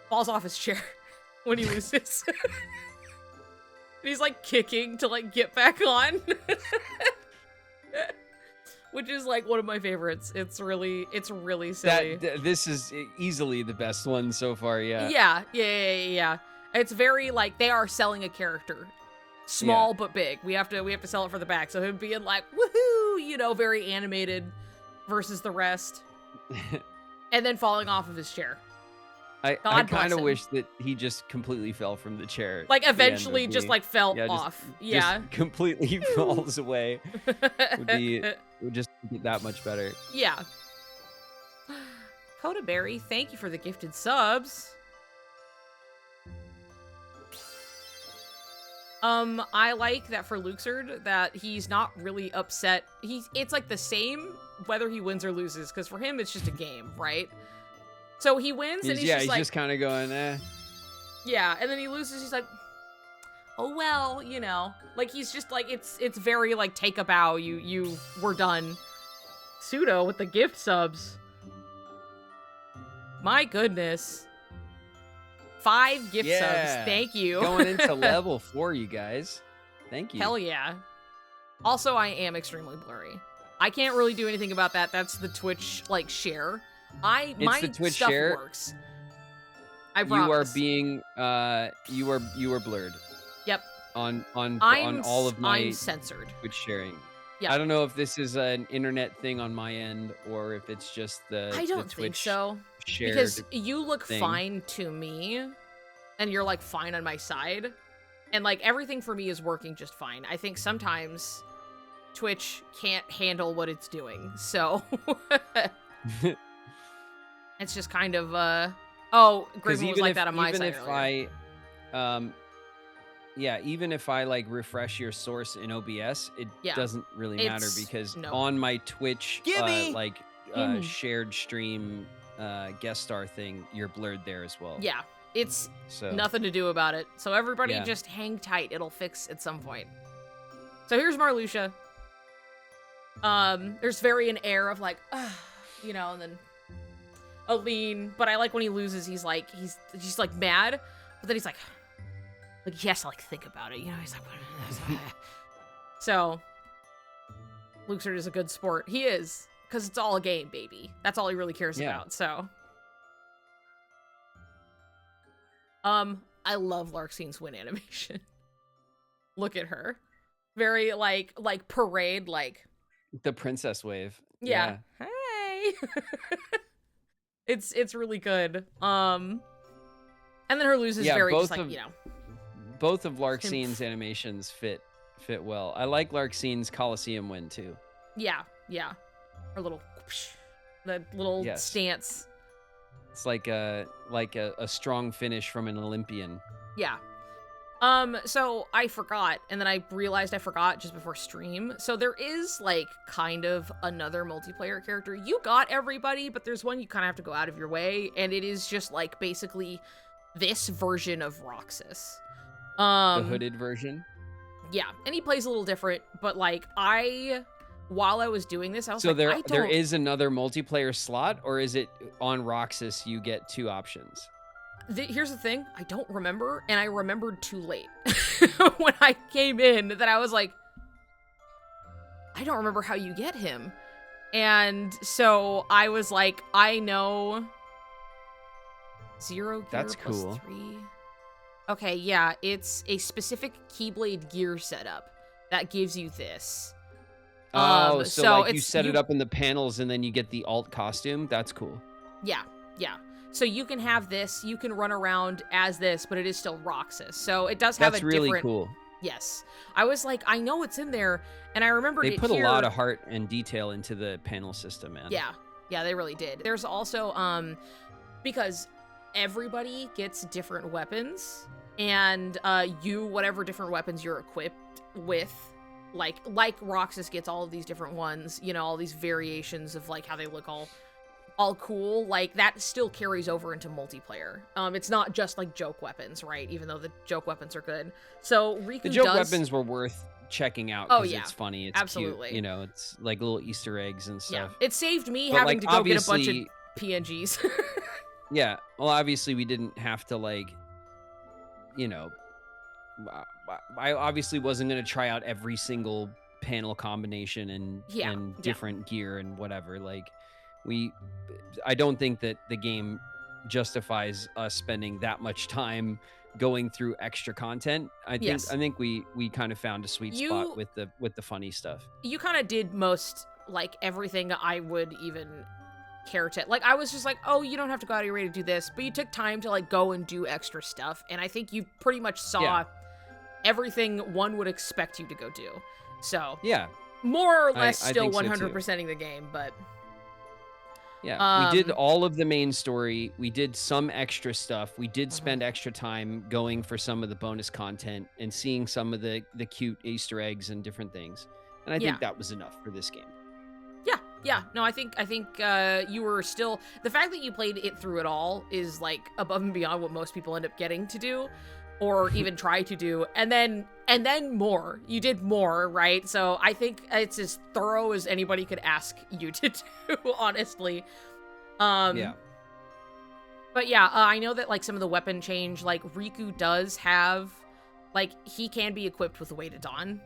falls off his chair when he loses. And he's, like, kicking to, like, get back on. Which is, like, one of my favorites. It's really silly. This is easily the best one so far, yeah. Yeah. It's very, like, they are selling a character. Small but big. We have to sell it for the back. So him being like, woohoo, you know, very animated versus the rest. And then falling off of his chair. I kind of wish that he just completely fell from the chair. Like, eventually just, like, fell off. Just completely falls away. Would just be that much better. Yeah. Coda Berry, thank you for the gifted subs. I like that for Luxord that he's not really upset. It's like the same whether he wins or loses, because for him it's just a game, right? So he wins and he's just kind of going, eh. Yeah, and then he loses, he's like, oh well, you know. Like, he's just like, it's very like, take a bow, we're done. Pseudo with the gift subs. My goodness. 5 gift subs. Thank you. Going into level 4, you guys. Thank you. Hell yeah. Also, I am extremely blurry. I can't really do anything about that. That's the Twitch, like, share. My the Twitch stuff share. Works. I promise. You are blurred. Yep. On all of my I'm censored. Twitch sharing. Yeah. I don't know if this is an internet thing on my end or if it's just I don't think so. Because you look fine to me, and you're, like, fine on my side. And, like, everything for me is working just fine. I think sometimes Twitch can't handle what it's doing, so... It's just kind of, Grim was like that on my side earlier. Even if I, like, refresh your source in OBS, it doesn't really matter because on my Twitch, shared stream guest star thing, you're blurred there as well. Yeah, it's nothing to do about it. So everybody just hang tight. It'll fix at some point. So here's Marluxia. There's very an air of like, you know, and then Aline. But I like when he loses, he's like mad, but then he's like yes, I like think about it. You know, he's like, so Luxord is a good sport. He is, because it's all a game, baby. That's all he really cares about. So, I love Larxine's win animation. Look at her, very like parade, like the princess wave. Yeah. Hey. It's really good. And then her lose is very just like, you know. Both of Larxine's animations fit well. I like Larxine's Coliseum win too. Yeah. Her little stance. It's like a strong finish from an Olympian. Yeah. So I forgot, and then I realized I forgot just before stream. So there is like kind of another multiplayer character. You got everybody, but there's one you kind of have to go out of your way, and it is just like basically this version of Roxas. The hooded version? Yeah, and he plays a little different, but like while I was doing this, I was so there is another multiplayer slot, or is it on Roxas you get 2 options? Here's the thing, I don't remember, and I remembered too late when I came in that I was like, I don't remember how you get him. And so I was like, I know 0 gear That's plus cool. 3. Okay, yeah, it's a specific Keyblade gear setup that gives you this. Oh, so like you set it up in the panels and then you get the alt costume? That's cool. Yeah. So you can have this, you can run around as this, but it is still Roxas. So it does have That's a really different... cool. Yes. I was like, I know it's in there, and I remembered They it put here. a lot of heart and detail into the panel system, man. Yeah. Yeah, they really did. There's also, because everybody gets different weapons, and whatever different weapons you're equipped with, like Roxas gets all of these different ones, you know, all these variations of like how they look all cool, like that still carries over into multiplayer. It's not just like joke weapons, right? Even though the joke weapons are good. So Riku The joke weapons were worth checking out because it's funny, it's absolutely cute, you know, it's like little Easter eggs and stuff. Yeah, it saved me But, having like, to go get a bunch of obviously- PNGs. Yeah, well, obviously we didn't have to, like, you know, I obviously wasn't going to try out every single panel combination and different gear and whatever. Like, I don't think that the game justifies us spending that much time going through extra content. I think we kind of found a sweet spot with the funny stuff. You kind of did most, like, everything I would even care to. Like, I was just like, oh, you don't have to go out of your way to do this, but you took time to, like, go and do extra stuff, and I think you pretty much saw everything one would expect you to go do. So, yeah, more or less I still think so, 100%ing the game, but... Yeah, we did all of the main story. We did some extra stuff. We did spend extra time going for some of the bonus content and seeing some of the cute Easter eggs and different things. And I think that was enough for this game. Yeah. No, I think you were still... The fact that you played it through it all is, like, above and beyond what most people end up getting to do, or even try to do. And then more. You did more, right? So I think it's as thorough as anybody could ask you to do, honestly. Yeah. But yeah, I know that, like, some of the weapon change, like, Riku does have, like, he can be equipped with the Weight of Dawn.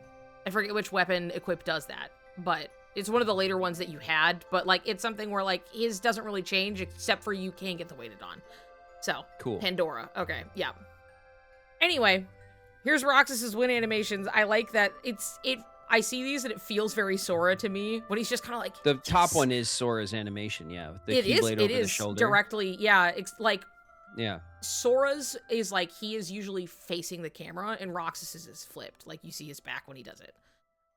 I forget which weapon equipped does that, but it's one of the later ones that you had, but, like, it's something where, like, his doesn't really change, except for you can get the Weight of Dawn. So, cool. Pandora. Okay, yeah. Anyway, here's Roxas's win animations. I like that I see these and it feels very Sora to me, when he's just kind of like... The top one is Sora's animation, yeah. With the Keyblade over the shoulder. Directly, yeah. It's like... Yeah. Sora's is like, he is usually facing the camera, and Roxas's is flipped. Like, you see his back when he does it.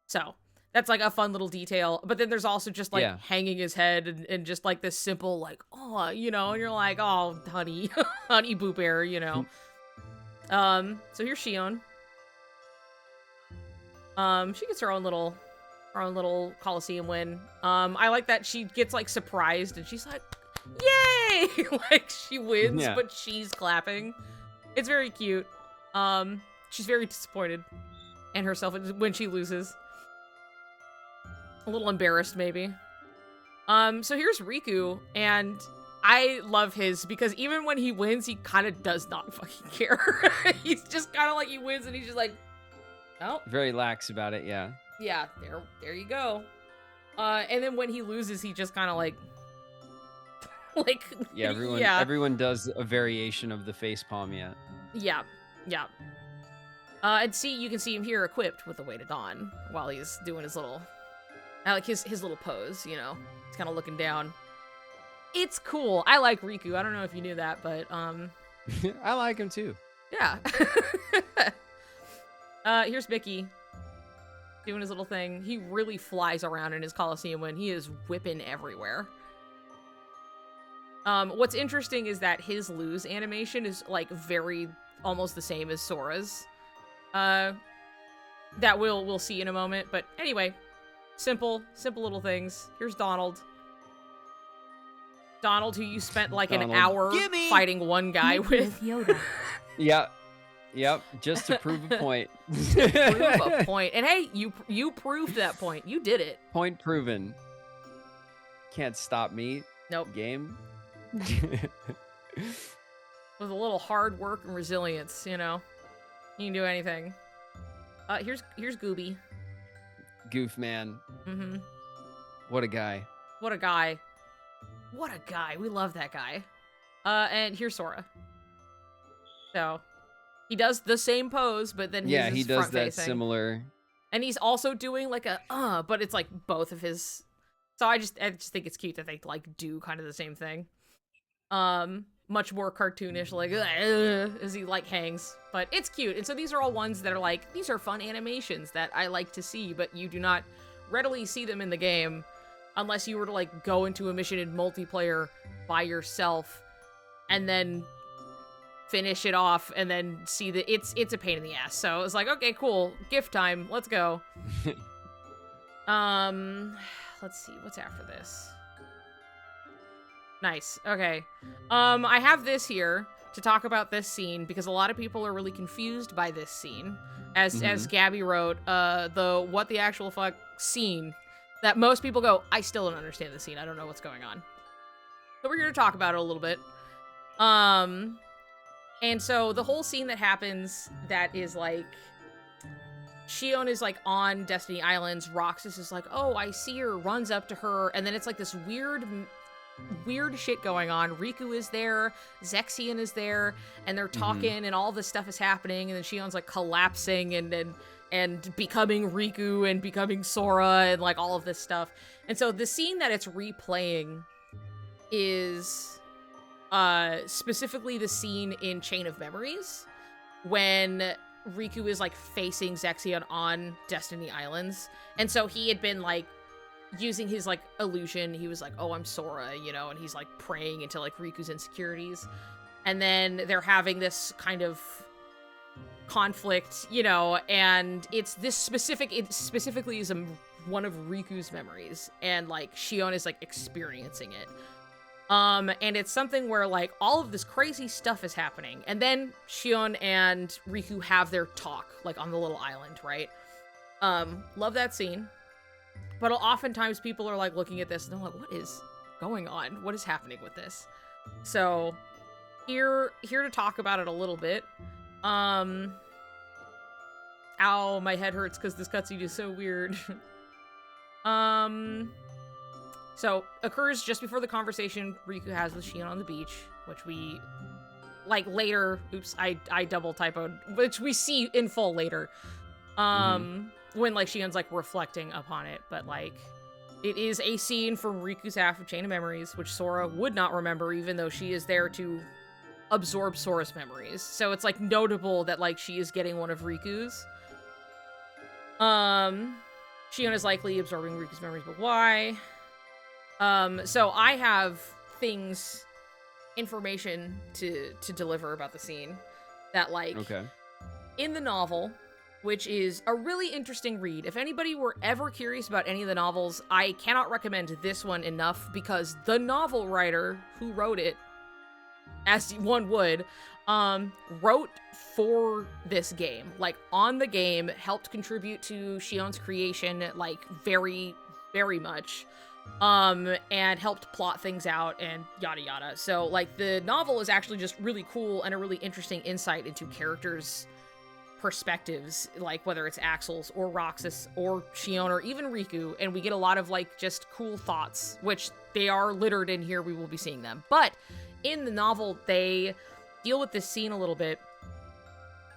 So, that's like a fun little detail. But then there's also just like hanging his head and just like this simple like, oh, you know, and you're like, oh, honey, honey boo bear, you know. So here's Shion. She gets her own little Coliseum win. I like that she gets like surprised and she's like, yay! Like she wins, but she's clapping. It's very cute. She's very disappointed in herself when she loses. A little embarrassed, maybe. So here's Riku, and I love his, because even when he wins, he kind of does not fucking care. He's just kind of like, he wins, and he's just like, oh. Very lax about it, yeah. Yeah, there you go. And then when he loses, he just kind of like, yeah, everyone does a variation of the facepalm, yeah. Yeah. And you can see him here equipped with the Weight of Dawn while he's doing his little... I like his little pose, you know? He's kind of looking down. It's cool. I like Riku. I don't know if you knew that, but, I like him, too. Yeah. Here's Mickey. Doing his little thing. He really flies around in his Coliseum when he is whipping everywhere. What's interesting is that his lose animation is, like, almost the same as Sora's. That we'll see in a moment, but anyway... Simple little things. Here's Donald. Donald, who you spent like an hour fighting one guy with. Yoda. Yep, just to prove a point. Prove a point. And hey, you proved that point. You did it. Point proven. Can't stop me. Nope. Game. With a little hard work and resilience, you know. You can do anything. Here's Gooby. Goof man. Mm-hmm. What a guy. What a guy. We love that guy. And here's Sora. So, he does the same pose, but then he does that similar. And he's also doing like a but it's like both of his. So I just think it's cute that they like do kind of the same thing. much more cartoonish, like as he like hangs, but it's cute. And so these are all ones that are like, these are fun animations that I like to see, but you do not readily see them in the game unless you were to like go into a mission in multiplayer by yourself and then finish it off and then see that it's a pain in the ass. So it's like, okay, cool, gift time, let's go. Let's see what's after this. Nice. Okay. I have this here to talk about this scene because a lot of people are really confused by this scene. As Gabby wrote, the what the actual fuck scene that most people go, I still don't understand the scene. I don't know what's going on. So we're here to talk about it a little bit. And so the whole scene that happens that is like Shion is like on Destiny Islands, Roxas is like, oh, I see her, runs up to her, and then it's like this weird shit going on. Riku is there, Zexion is there, and they're talking and all this stuff is happening, and then Shion's like collapsing and becoming Riku and becoming Sora and like all of this stuff. And so the scene that it's replaying is specifically the scene in Chain of Memories when Riku is like facing Zexion on Destiny Islands. And so he had been like using his like illusion. He was like, oh, I'm Sora, you know, and he's like praying into like Riku's insecurities. And then they're having this kind of conflict, you know, and it's this it specifically is one of Riku's memories, and like Shion is like experiencing it. And it's something where like all of this crazy stuff is happening, and then Shion and Riku have their talk like on the little island, right? Love that scene. But oftentimes people are like looking at this and they're like, what is going on? What is happening with this? So here to talk about it a little bit. Ow, my head hurts because this cutscene is so weird. So, occurs just before the conversation Riku has with Shion on the beach, which we, like, later, oops, I double typoed, which we see in full later, when, like, Shion's, like, reflecting upon it, but, like, it is a scene from Riku's half of Chain of Memories, which Sora would not remember, even though she is there to absorb Sora's memories. So it's, like, notable that, like, she is getting one of Riku's. Shion is likely absorbing Riku's memories, but why? So I have information to deliver about the scene that, like, in the novel, which is a really interesting read. If anybody were ever curious about any of the novels, I cannot recommend this one enough because the novel writer who wrote it, as one would, wrote for this game, like on the game, helped contribute to Shion's creation, like very, very much. And helped plot things out and yada yada. So, like, the novel is actually just really cool and a really interesting insight into characters' perspectives, like whether it's Axel's or Roxas or Shion or even Riku, and we get a lot of, like, just cool thoughts, which they are littered in here, we will be seeing them. But in the novel, they deal with this scene a little bit,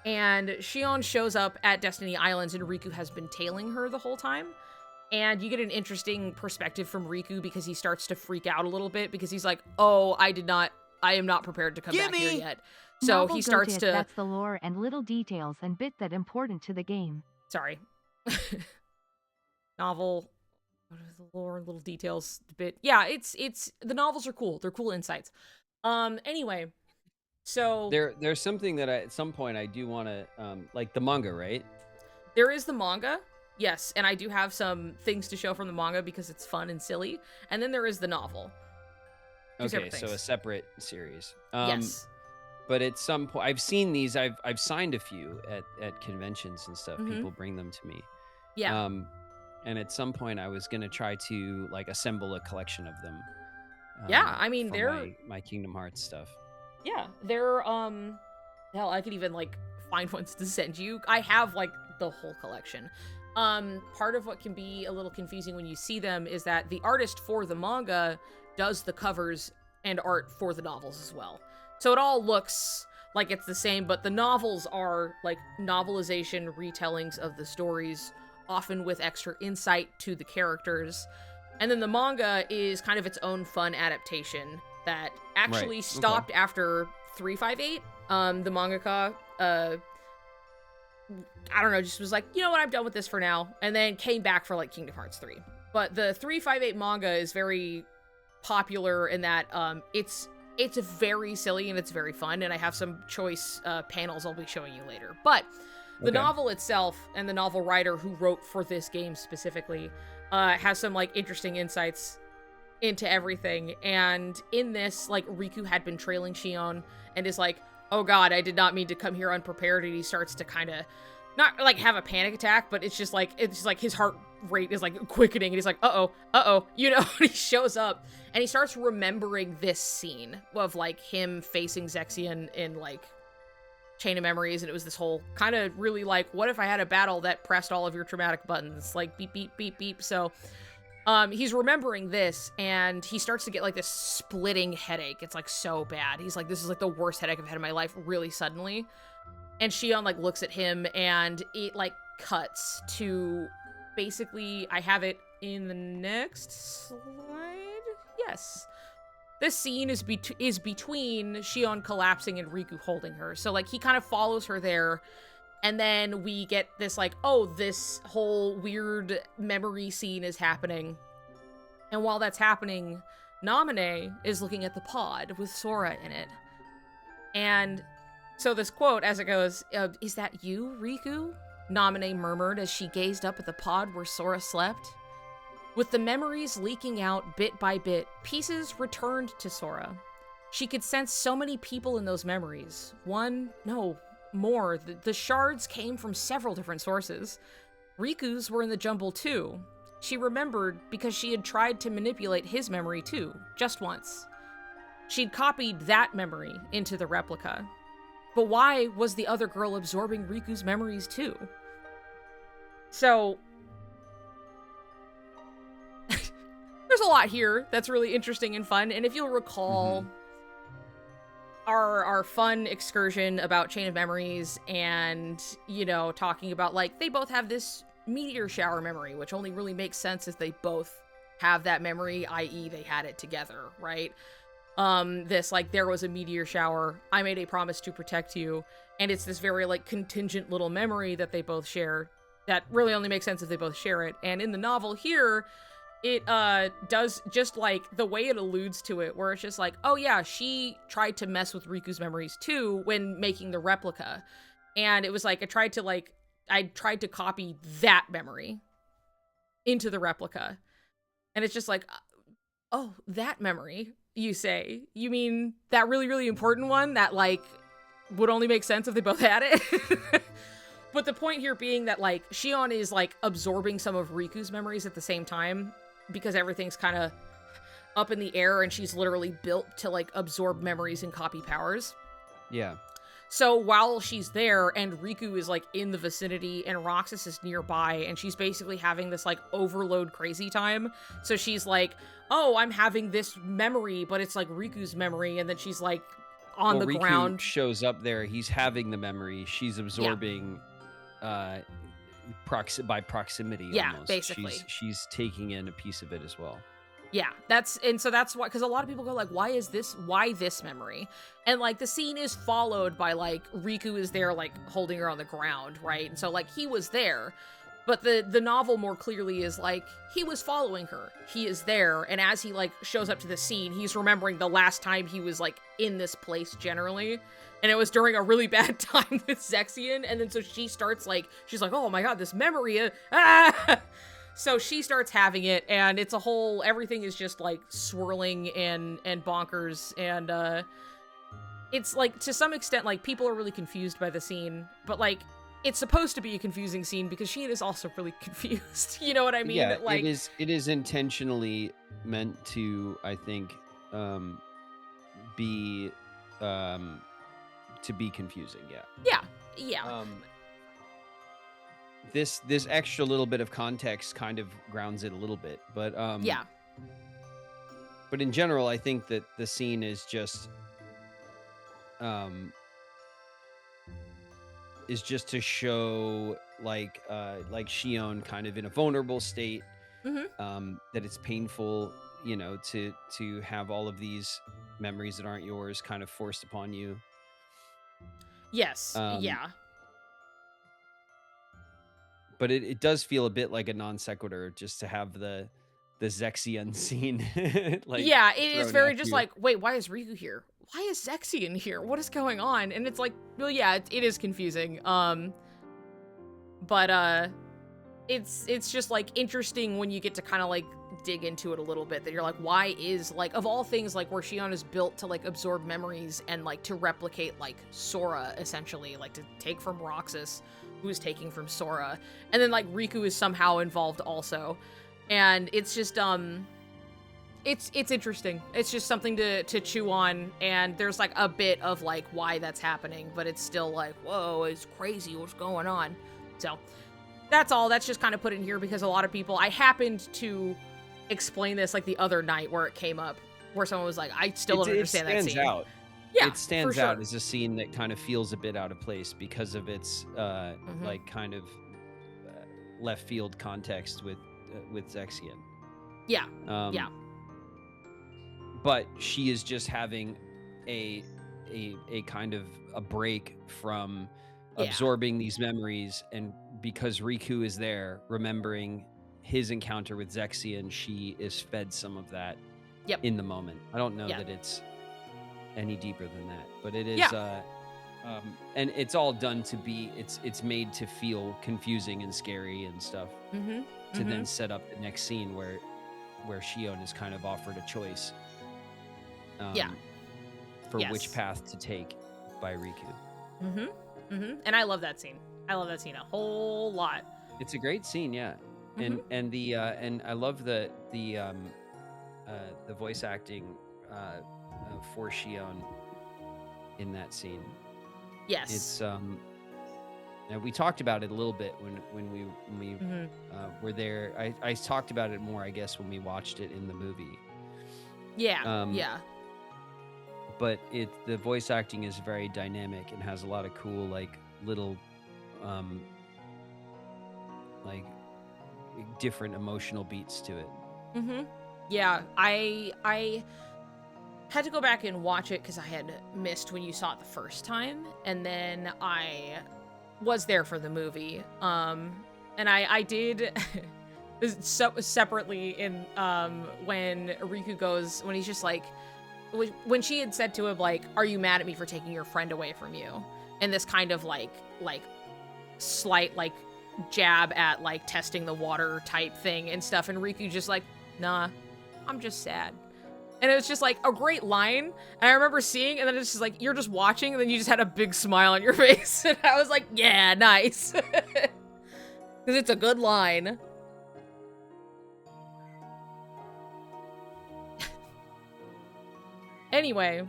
and Shion shows up at Destiny Islands, and Riku has been tailing her the whole time. And you get an interesting perspective from Riku because he starts to freak out a little bit because he's like, oh, I am not prepared to come back here yet. So he starts to... That's the lore and little details and bit that important to the game. Sorry. Novel... What is the lore and little details bit? Yeah, it's... The novels are cool. They're cool insights. Anyway, so... There's something that at some point I do want to... like the manga, right? There is the manga. Yes, and I do have some things to show from the manga because it's fun and silly. And then there is the novel. Okay, so a separate series. Yes. But at some point, I've seen these. I've signed a few at conventions and stuff. People bring them to me. Yeah. And at some point, I was gonna try to like assemble a collection of them. Yeah, I mean they're my Kingdom Hearts stuff. Yeah, they're hell, I could even like find ones to send you. I have like the whole collection. Part of what can be a little confusing when you see them is that the artist for the manga does the covers and art for the novels as well. So it all looks like it's the same, but the novels are like novelization retellings of the stories, often with extra insight to the characters. And then the manga is kind of its own fun adaptation that actually Right, stopped after 358. The mangaka, I don't know, just was like, you know what, I'm done with this for now, and then came back for like Kingdom Hearts 3. But the 358 manga is very popular in that it's very silly and it's very fun, and I have some choice panels I'll be showing you later. But the novel itself and the novel writer who wrote for this game specifically has some like interesting insights into everything. And in this, like, Riku had been trailing Shion and is like, oh god, I did not mean to come here unprepared, and he starts to kind of not like have a panic attack, but it's just like his heart rate is like quickening, and he's like, uh-oh, you know. And he shows up and he starts remembering this scene of like him facing Zexion in like Chain of Memories, and it was this whole kind of really like, what if I had a battle that pressed all of your traumatic buttons, like beep beep beep beep. So he's remembering this, and he starts to get like this splitting headache. It's like so bad. He's like, this is like the worst headache I've had in my life, really suddenly. And Shion like looks at him, and it like cuts to basically, I have it in the next slide. Yes. This scene is between Shion collapsing and Riku holding her. So like he kind of follows her there. And then we get this like, oh, this whole weird memory scene is happening. And while that's happening, Namine is looking at the pod with Sora in it. And so this quote, as it goes, is that you, Riku? Namine murmured as she gazed up at the pod where Sora slept. With the memories leaking out bit by bit, pieces returned to Sora. She could sense so many people in those memories. More. The shards came from several different sources. Riku's were in the jumble too. She remembered because she had tried to manipulate his memory too, just once. She'd copied that memory into the replica. But why was the other girl absorbing Riku's memories too? So there's a lot here that's really interesting and fun, and if you'll recall, our fun excursion about Chain of Memories and, you know, talking about, like, they both have this meteor shower memory, which only really makes sense if they both have that memory, i.e. they had it together, right? This, like, there was a meteor shower, I made a promise to protect you, and it's this very, like, contingent little memory that they both share that really only makes sense if they both share it. And in the novel here, it does just like the way it alludes to it, where it's just like, oh yeah, she tried to mess with Riku's memories too when making the replica. And it was like, I tried to copy that memory into the replica. And it's just like, oh, that memory, you say? You mean that really, really important one that like would only make sense if they both had it? But the point here being that like Shion is like absorbing some of Riku's memories at the same time, because everything's kind of up in the air and she's literally built to like absorb memories and copy powers. Yeah. So while she's there and Riku is like in the vicinity and Roxas is nearby and she's basically having this like overload crazy time. So she's like, oh, I'm having this memory, but it's like Riku's memory. And then she's like on the Riku ground. Shows up there. He's having the memory. She's absorbing by proximity. Yeah, almost. basically. She's taking in a piece of it as well. Yeah, that's why, because a lot of people go like, why this memory? And like the scene is followed by like Riku is there like holding her on the ground, right? And so like he was there, but the novel more clearly is like he was following her. He is there, and as he like shows up to the scene, he's remembering the last time he was like in this place generally. And it was during a really bad time with Zexion, and then so she starts like, she's like, oh my god, this memory, So she starts having it, and it's a whole, everything is just like swirling and bonkers, and it's like, to some extent, like, people are really confused by the scene, but like, it's supposed to be a confusing scene because Shion is also really confused. You know what I mean? Yeah, that, like, it is intentionally meant to, I think, be to be confusing. Yeah. This extra little bit of context kind of grounds it a little bit, but Yeah. But in general, I think that the scene is just to show like Shion kind of in a vulnerable state, Mm-hmm. that it's painful, you know, to have all of these memories that aren't yours kind of forced upon you. Yes. Um, Yeah. But it does feel a bit like a non sequitur just to have the Zexion scene like Yeah, it is thrown very at just you. like, wait, why is Riku here? Why is Zexion here? What is going on? And it's like, well, yeah, it is confusing. But it's just like interesting when you get to kind of like dig into it a little bit, that you're like, why is, like, of all things, like where Shion is built to like absorb memories and like to replicate like Sora, essentially, like to take from Roxas, who's taking from Sora, and then like Riku is somehow involved also, and it's just it's interesting. It's just something to chew on, and there's like a bit of like why that's happening, but it's still like, whoa, it's crazy what's going on. So that's all. That's just kind of put in here because a lot of people, I happened to explain this like the other night where it came up, where someone was like, I still don't understand that scene. Out. Yeah, it stands for out sure. as a scene that kind of feels a bit out of place because of its like kind of left field context with Zexion. Yeah. Yeah. But she is just having a kind of a break from absorbing these memories, and because Riku is there remembering his encounter with Zexion, she is fed some of that in the moment. I don't know that it's any deeper than that, but it is and it's all done to be, it's made to feel confusing and scary and stuff, to then set up the next scene where Shion is kind of offered a choice for which path to take by Riku. And I love that scene. I love that scene a whole lot. It's a great scene, yeah. And the and I love the voice acting for Shion in that scene. Yes. It's and we talked about it a little bit when we were there. I talked about it more, I guess, when we watched it in the movie. Yeah. But the voice acting is very dynamic and has a lot of cool like little like different emotional beats to it. Yeah, I had to go back and watch it because I had missed when you saw it the first time, and then I was there for the movie. And I did separately in when Riku goes, when he's just like, when she had said to him like, "Are you mad at me for taking your friend away from you?" And this kind of like slight like jab at like testing the water type thing and stuff, and Riku just like, "Nah, I'm just sad." And it was just like a great line, and I remember seeing, and then it's just like, you're just watching, and then you just had a big smile on your face, and I was like, yeah, nice. Because it's a good line. Anyway,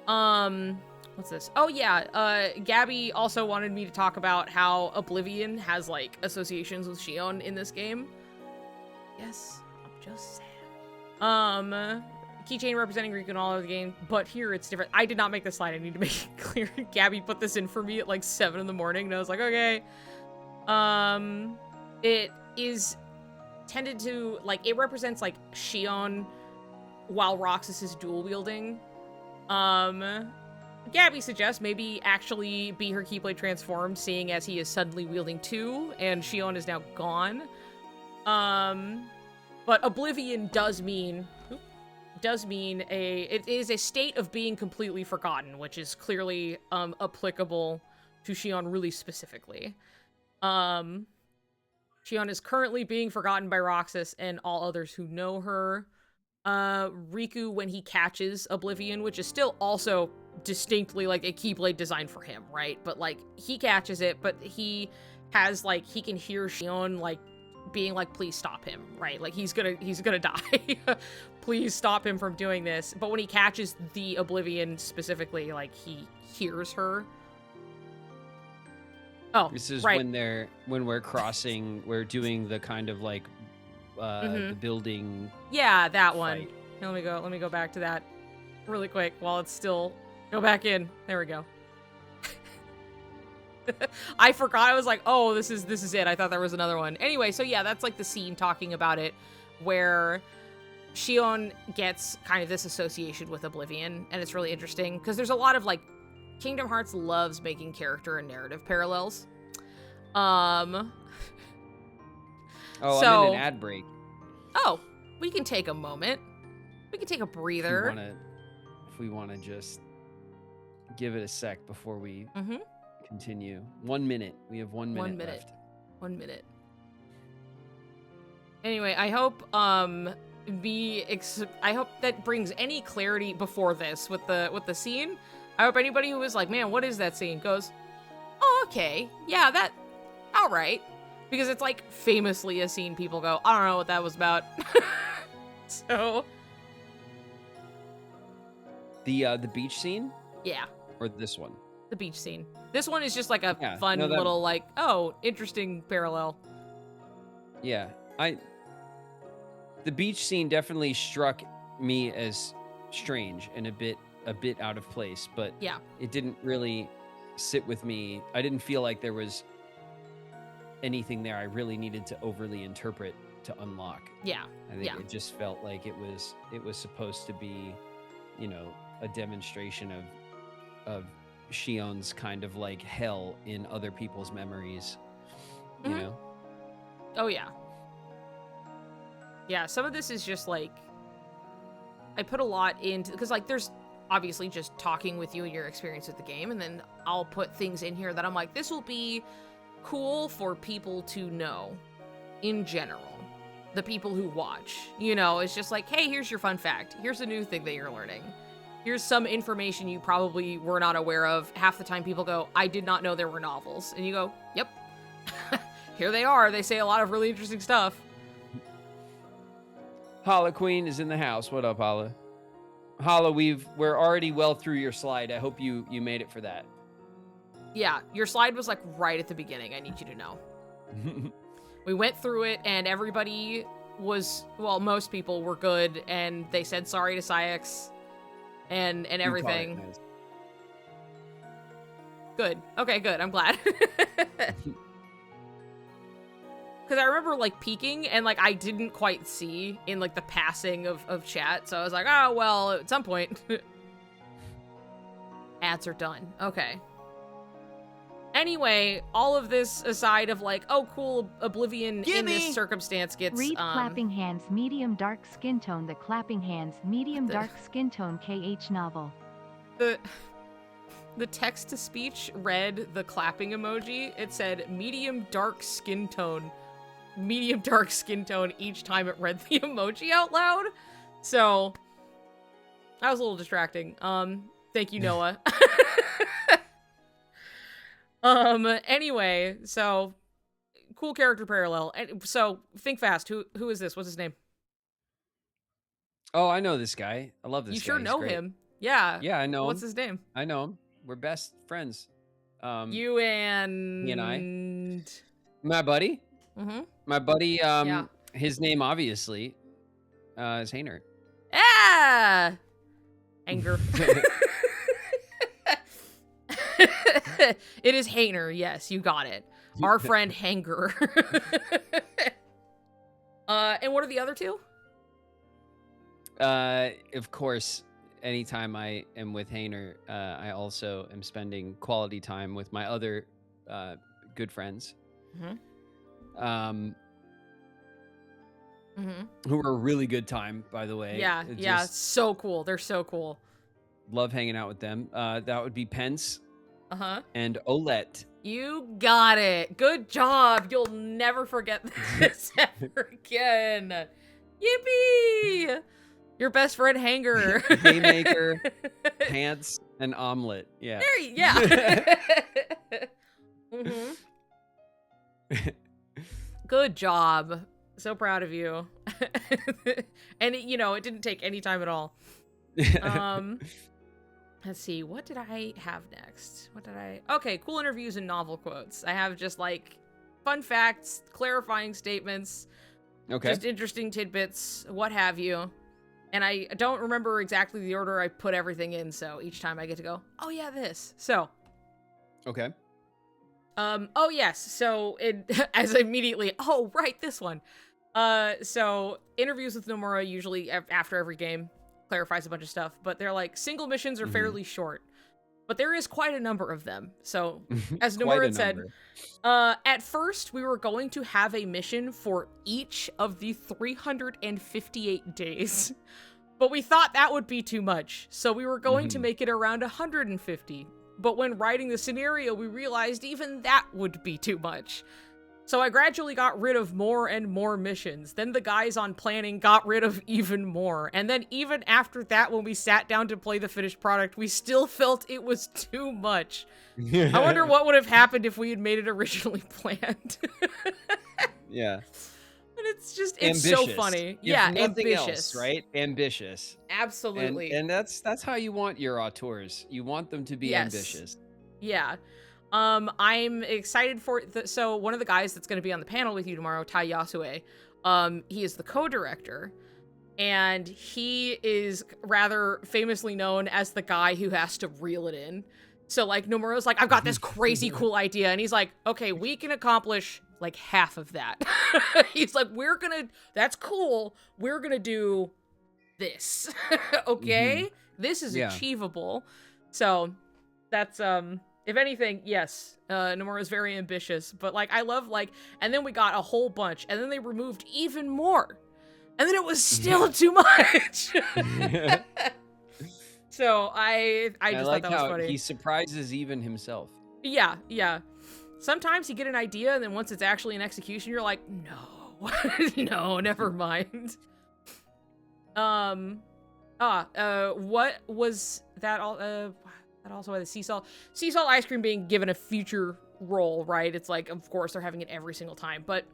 what's this? Oh yeah, Gabby also wanted me to talk about how Oblivion has like associations with Shion in this game. Yes, I'm just saying. Keychain representing Riku in all of the game, but here it's different. I did not make this line. I need to make it clear. Gabby put this in for me at like 7 in the morning, and I was like, okay. It is tended to, like, it represents like Shion while Roxas is dual wielding. Gabby suggests maybe actually be her Keyblade transformed, seeing as he is suddenly wielding 2, and Shion is now gone. But Oblivion does mean it is a state of being completely forgotten, which is clearly applicable to Shion really specifically. Shion is currently being forgotten by Roxas and all others who know her. Riku, when he catches Oblivion, which is still also distinctly like a Keyblade designed for him, right? But like he catches it, but he has like, he can hear Shion like being like, please stop him, right? Like he's gonna die. Please stop him from doing this. But when he catches the Oblivion specifically, like he hears her. Oh, this is right. when we're crossing, we're doing the kind of like the building. Yeah, that fight. one. Let me go back to that really quick while it's still, go back in. There we go. I forgot. I was like, oh, this is it. I thought there was another one. Anyway, so yeah, that's like the scene talking about it where Shion gets kind of this association with Oblivion, and it's really interesting because there's a lot of like Kingdom Hearts loves making character and narrative parallels. Oh, so, I'm in an ad break. Oh, we can take a moment. We can take a breather. If we want to just give it a sec before we continue. 1 minute. We have 1 minute left. 1 minute. Anyway, I hope I hope that brings any clarity before this with the scene. I hope anybody who is like, man, what is that scene, goes, oh, okay, yeah, that, all right, because it's like famously a scene people go, I don't know what that was about. So the beach scene, yeah, or this one, the beach scene. This one is just like a fun little like, oh, interesting parallel. Yeah, the beach scene definitely struck me as strange and a bit out of place, but yeah, it didn't really sit with me. I didn't feel like there was anything there I really needed to overly interpret to unlock. Yeah. I think it just felt like it was supposed to be, you know, a demonstration of Shion's kind of like hell in other people's memories, you know? Oh yeah. Yeah, some of this is just like, I put a lot into, because like there's obviously just talking with you and your experience with the game, and then I'll put things in here that I'm like, this will be cool for people to know in general. The people who watch, you know, it's just like, hey, here's your fun fact. Here's a new thing that you're learning. Here's some information you probably were not aware of. Half the time people go, I did not know there were novels. And you go, yep, here they are. They say a lot of really interesting stuff. Holla Queen is in the house. What up, Holla? Holla, we're already well through your slide. I hope you made it for that. Yeah, your slide was like right at the beginning. I need you to know. We went through it and everybody was, well, most people were good and they said sorry to Syx and everything. Good. Okay, good. I'm glad. Because I remember, like, peeking, and, like, I didn't quite see in, like, the passing of chat. So I was like, oh, well, at some point. Ads are done. Okay. Anyway, all of this aside of, like, oh, cool, Oblivion in this circumstance gets, Read Clapping Hands Medium Dark Skin Tone, the Clapping Hands Medium Dark Skin Tone KH novel. The text-to-speech read the clapping emoji. It said medium dark skin tone each time it read the emoji out loud. So that was a little distracting. Thank you, Noah. Anyway, so cool character parallel. And so think fast. Who is this? What's his name? Oh, I know this guy. I love this guy. You sure He's know great. him. Yeah. Yeah, I know What's him. his name? I know him. We're best friends. You and... He and I. My buddy. Mm-hmm. My buddy, his name obviously is Hainer. Ah! Anger. It is Hainer, yes, you got it. Our friend Hanger. And what are the other two? Of course, anytime I am with Hainer, I also am spending quality time with my other good friends. Mm-hmm. Who are a really good time, by the way. Yeah, so cool. They're so cool. Love hanging out with them. That would be Pence. Uh-huh. And Olette. You got it. Good job. You'll never forget this ever again. Yippee! Your best friend Hanger. Haymaker, Pants, and Omelet. Yeah. Mm-hmm. Good job. So proud of you. And it didn't take any time at all. Let's see, what did I have next? Okay, cool interviews and novel quotes. I have just like fun facts, clarifying statements, just interesting tidbits, what have you. And I don't remember exactly the order I put everything in, so each time I get to go, oh yeah, this. So. Okay. Oh yes, so as immediately, oh right, this one. So interviews with Nomura usually after every game clarifies a bunch of stuff, but they're like, single missions are fairly short, but there is quite a number of them. So as Nomura had said, at first we were going to have a mission for each of the 358 days, but we thought that would be too much. So we were going to make it around 150. But when writing the scenario, we realized even that would be too much. So I gradually got rid of more and more missions. Then the guys on planning got rid of even more. And then even after that, when we sat down to play the finished product, we still felt it was too much. I wonder what would have happened if we had made it originally planned. Yeah. But it's so funny. Yeah, nothing ambitious. Else, right? Ambitious. Absolutely. And that's how you want your auteurs. You want them to be ambitious. Yeah. I'm excited for so one of the guys that's going to be on the panel with you tomorrow, Tai Yasue, he is the co-director, and he is rather famously known as the guy who has to reel it in. So like Nomura's like, I've got this crazy cool idea, and he's like, okay, we can accomplish like half of that. He's like, that's cool, we're gonna do this. Okay, this is achievable. So that's if anything, yes, Nomura is very ambitious, but like I love and then we got a whole bunch, and then they removed even more, and then it was still too much. So I just like thought that was funny. He surprises even himself. Yeah. Sometimes you get an idea, and then once it's actually in execution, you're like, no, no, never mind. What was that all? That also had the sea salt ice cream being given a future role, right? It's like, of course, they're having it every single time, but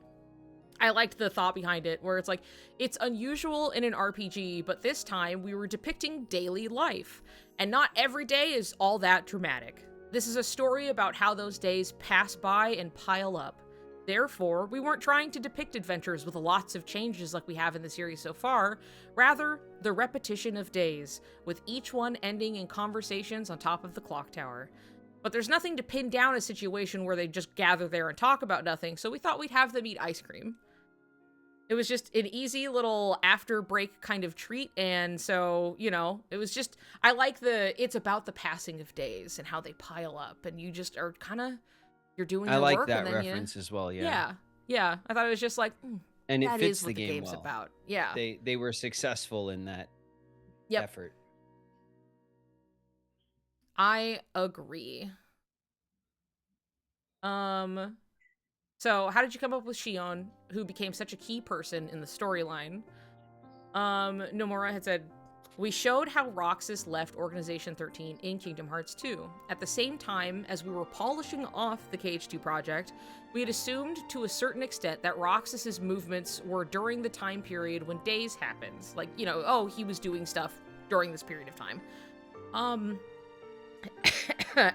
I liked the thought behind it, where it's like, it's unusual in an RPG, but this time we were depicting daily life, and not every day is all that dramatic. This is a story about how those days pass by and pile up. Therefore, we weren't trying to depict adventures with lots of changes like we have in the series so far, rather, the repetition of days, with each one ending in conversations on top of the clock tower. But there's nothing to pin down a situation where they just gather there and talk about nothing, so we thought we'd have them eat ice cream. It was just an easy little after break kind of treat, and so, it was just, I like it's about the passing of days and how they pile up, and you just are kind of, you're doing your work. I like that reference as well, yeah. Yeah. I thought it was just like, and it that fits is what the game's well. about. Yeah. They were successful in that effort. I agree. So how did you come up with Shion, who became such a key person in the storyline? Nomura had said, we showed how Roxas left Organization 13 in Kingdom Hearts 2. At the same time as we were polishing off the KH2 project, we had assumed to a certain extent that Roxas's movements were during the time period when days happened. Like, he was doing stuff during this period of time.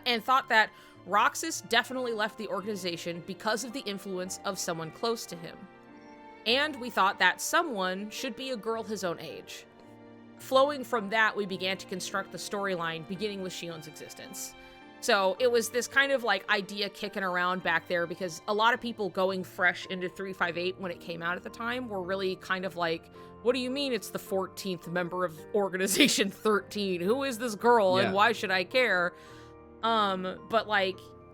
And thought that Roxas definitely left the organization because of the influence of someone close to him. And we thought that someone should be a girl his own age. Flowing from that, we began to construct the storyline, beginning with Shion's existence. So it was this kind of idea kicking around back there, because a lot of people going fresh into 358 when it came out at the time were really kind of like, what do you mean it's the 14th member of Organization 13? Who is this girl and why should I care? But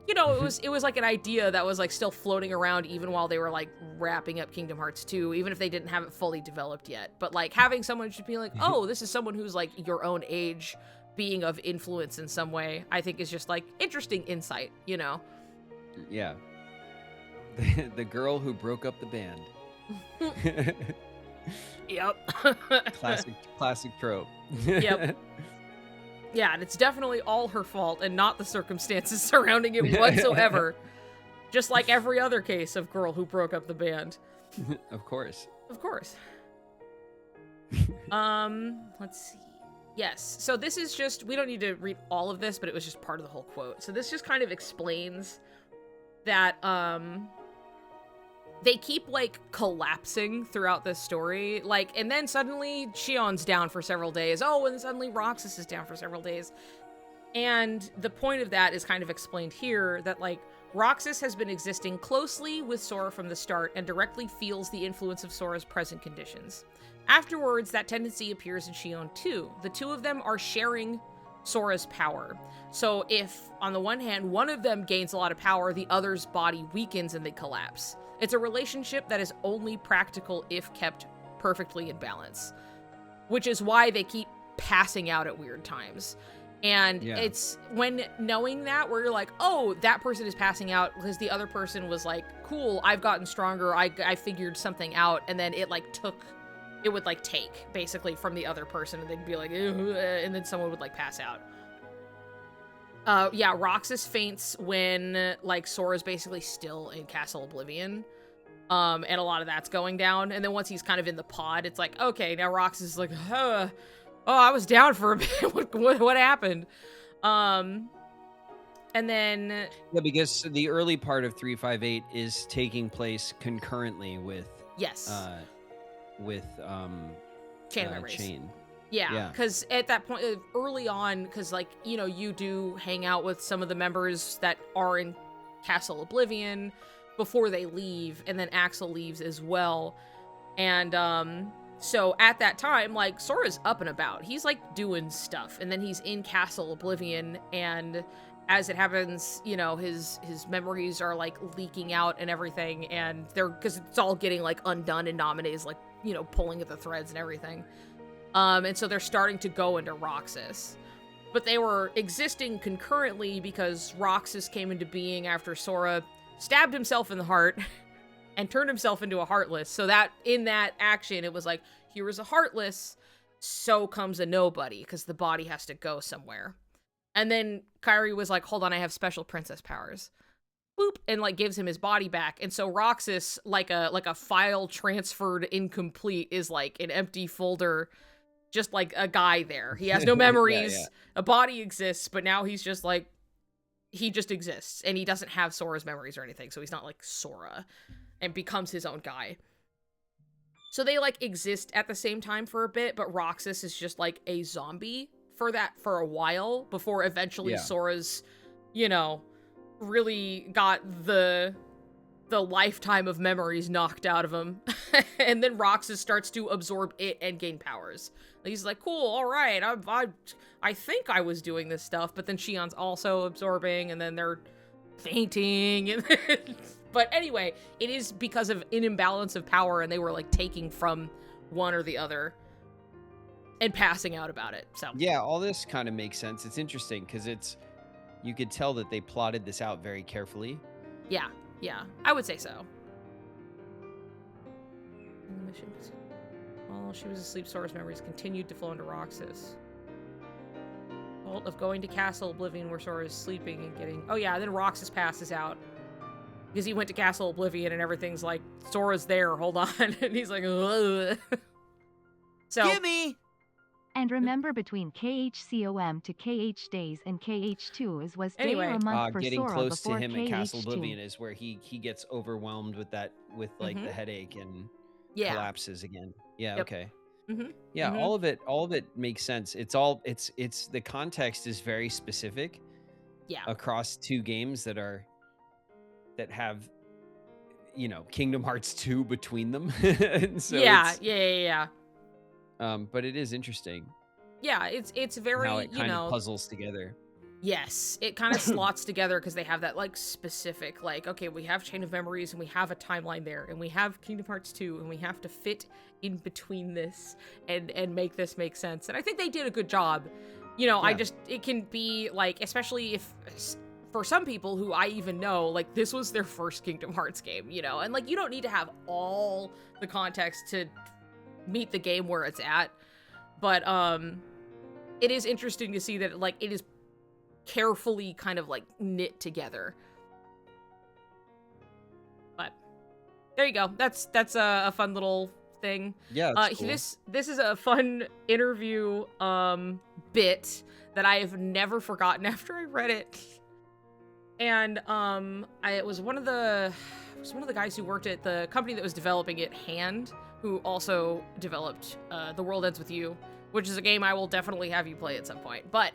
it was like an idea that was still floating around even while they were wrapping up Kingdom Hearts 2, even if they didn't have it fully developed yet. But having someone just be like, oh, this is someone who's your own age, being of influence in some way, I think is just interesting insight, Yeah. The girl who broke up the band. Yep. Classic trope. Yep. Yeah, and it's definitely all her fault and not the circumstances surrounding it whatsoever. Just like every other case of girl who broke up the band. Of course. Let's see. Yes, so this is just, we don't need to read all of this, but it was just part of the whole quote. So this just kind of explains that, they keep collapsing throughout this story, and then suddenly Shion's down for several days. Oh, and suddenly Roxas is down for several days. And the point of that is kind of explained here, that Roxas has been existing closely with Sora from the start and directly feels the influence of Sora's present conditions. Afterwards, that tendency appears in Shion too. The two of them are sharing Sora's power. So if, on the one hand, one of them gains a lot of power, the other's body weakens and they collapse. It's a relationship that is only practical if kept perfectly in balance, which is why they keep passing out at weird times. And it's when knowing that where you're like, oh, that person is passing out because the other person was like, cool, I've gotten stronger, I figured something out, and then it would like take basically from the other person and they'd be like, and then someone would like pass out. Roxas faints when like Sora's basically still in Castle Oblivion. And a lot of that's going down. And then once he's kind of in the pod, it's like, okay, now Roxas is like, I was down for a bit. what happened? And then... Yeah, because the early part of 358 is taking place concurrently with... Yes. Chain of Memories. Chain. Yeah, because at that point, early on, because, like, you know, you do hang out with some of the members that are in Castle Oblivion before they leave, and then Axel leaves as well. And, so at that time, like, Sora's up and about. He's, like, doing stuff, and then he's in Castle Oblivion, and as it happens, you know, his memories are, like, leaking out and everything, and because it's all getting, like, undone, and Namine's, like, you know, pulling at the threads and everything. And so they're starting to go into Roxas. But they were existing concurrently because Roxas came into being after Sora stabbed himself in the heart and turned himself into a Heartless. So that, in that action, it was like, here is a Heartless, so comes a nobody, because the body has to go somewhere. And then Kairi was like, hold on, I have special princess powers. Boop, and like gives him his body back. And so Roxas, like a file transferred incomplete, is like an empty folder, just like a guy there. He has no memories. Yeah. A body exists, but now he's just like, he just exists, and he doesn't have Sora's memories or anything, so he's not like Sora, and becomes his own guy. So they like exist at the same time for a bit, but Roxas is just like a zombie for a while before eventually Sora's, you know, really got the lifetime of memories knocked out of him. And then Roxas starts to absorb it and gain powers. He's like, cool, all right, I think I was doing this stuff, but then Shion's also absorbing, and then they're fainting. But anyway, it is because of an imbalance of power, and they were like taking from one or the other and passing out about it. So yeah, all this kind of makes sense. It's interesting because you could tell that they plotted this out very carefully. Yeah, I would say so. While she was asleep, Sora's memories continued to flow into Roxas. Result of going to Castle Oblivion where Sora is sleeping and getting... Oh yeah, then Roxas passes out. Because he went to Castle Oblivion and everything's like, Sora's there, hold on. And he's like, ugh. So... Gimme! And remember, between KHCOM to KH days and KH2 was day Anyway. or a month for getting Sora close to before him in Castle KH2. Oblivion is where he gets overwhelmed with like the headache and collapses again. Yeah, okay. Mm-hmm. Yeah, Mm-hmm. all of it makes sense. It's the context is very specific. Yeah. Across two games that have, you know, Kingdom Hearts 2 between them. And so yeah. But it is interesting. Yeah, it's very, how it kind of puzzles together. Yes, it kind of slots together because they have that, like, specific, like, okay, we have Chain of Memories, and we have a timeline there, and we have Kingdom Hearts 2, and we have to fit in between this and make this make sense. And I think they did a good job. You know, Yeah. it can be, like, especially if, for some people who I even know, like, this was their first Kingdom Hearts game, you know? And, like, you don't need to have all the context to meet the game where it's at. But, it is interesting to see that, like, it is carefully kind of like knit together. But there you go. That's a fun little thing. Yeah, that's cool. This is a fun interview bit that I have never forgotten after I read it. And it was one of the guys who worked at the company that was developing it, Hand, who also developed The World Ends With You, which is a game I will definitely have you play at some point. But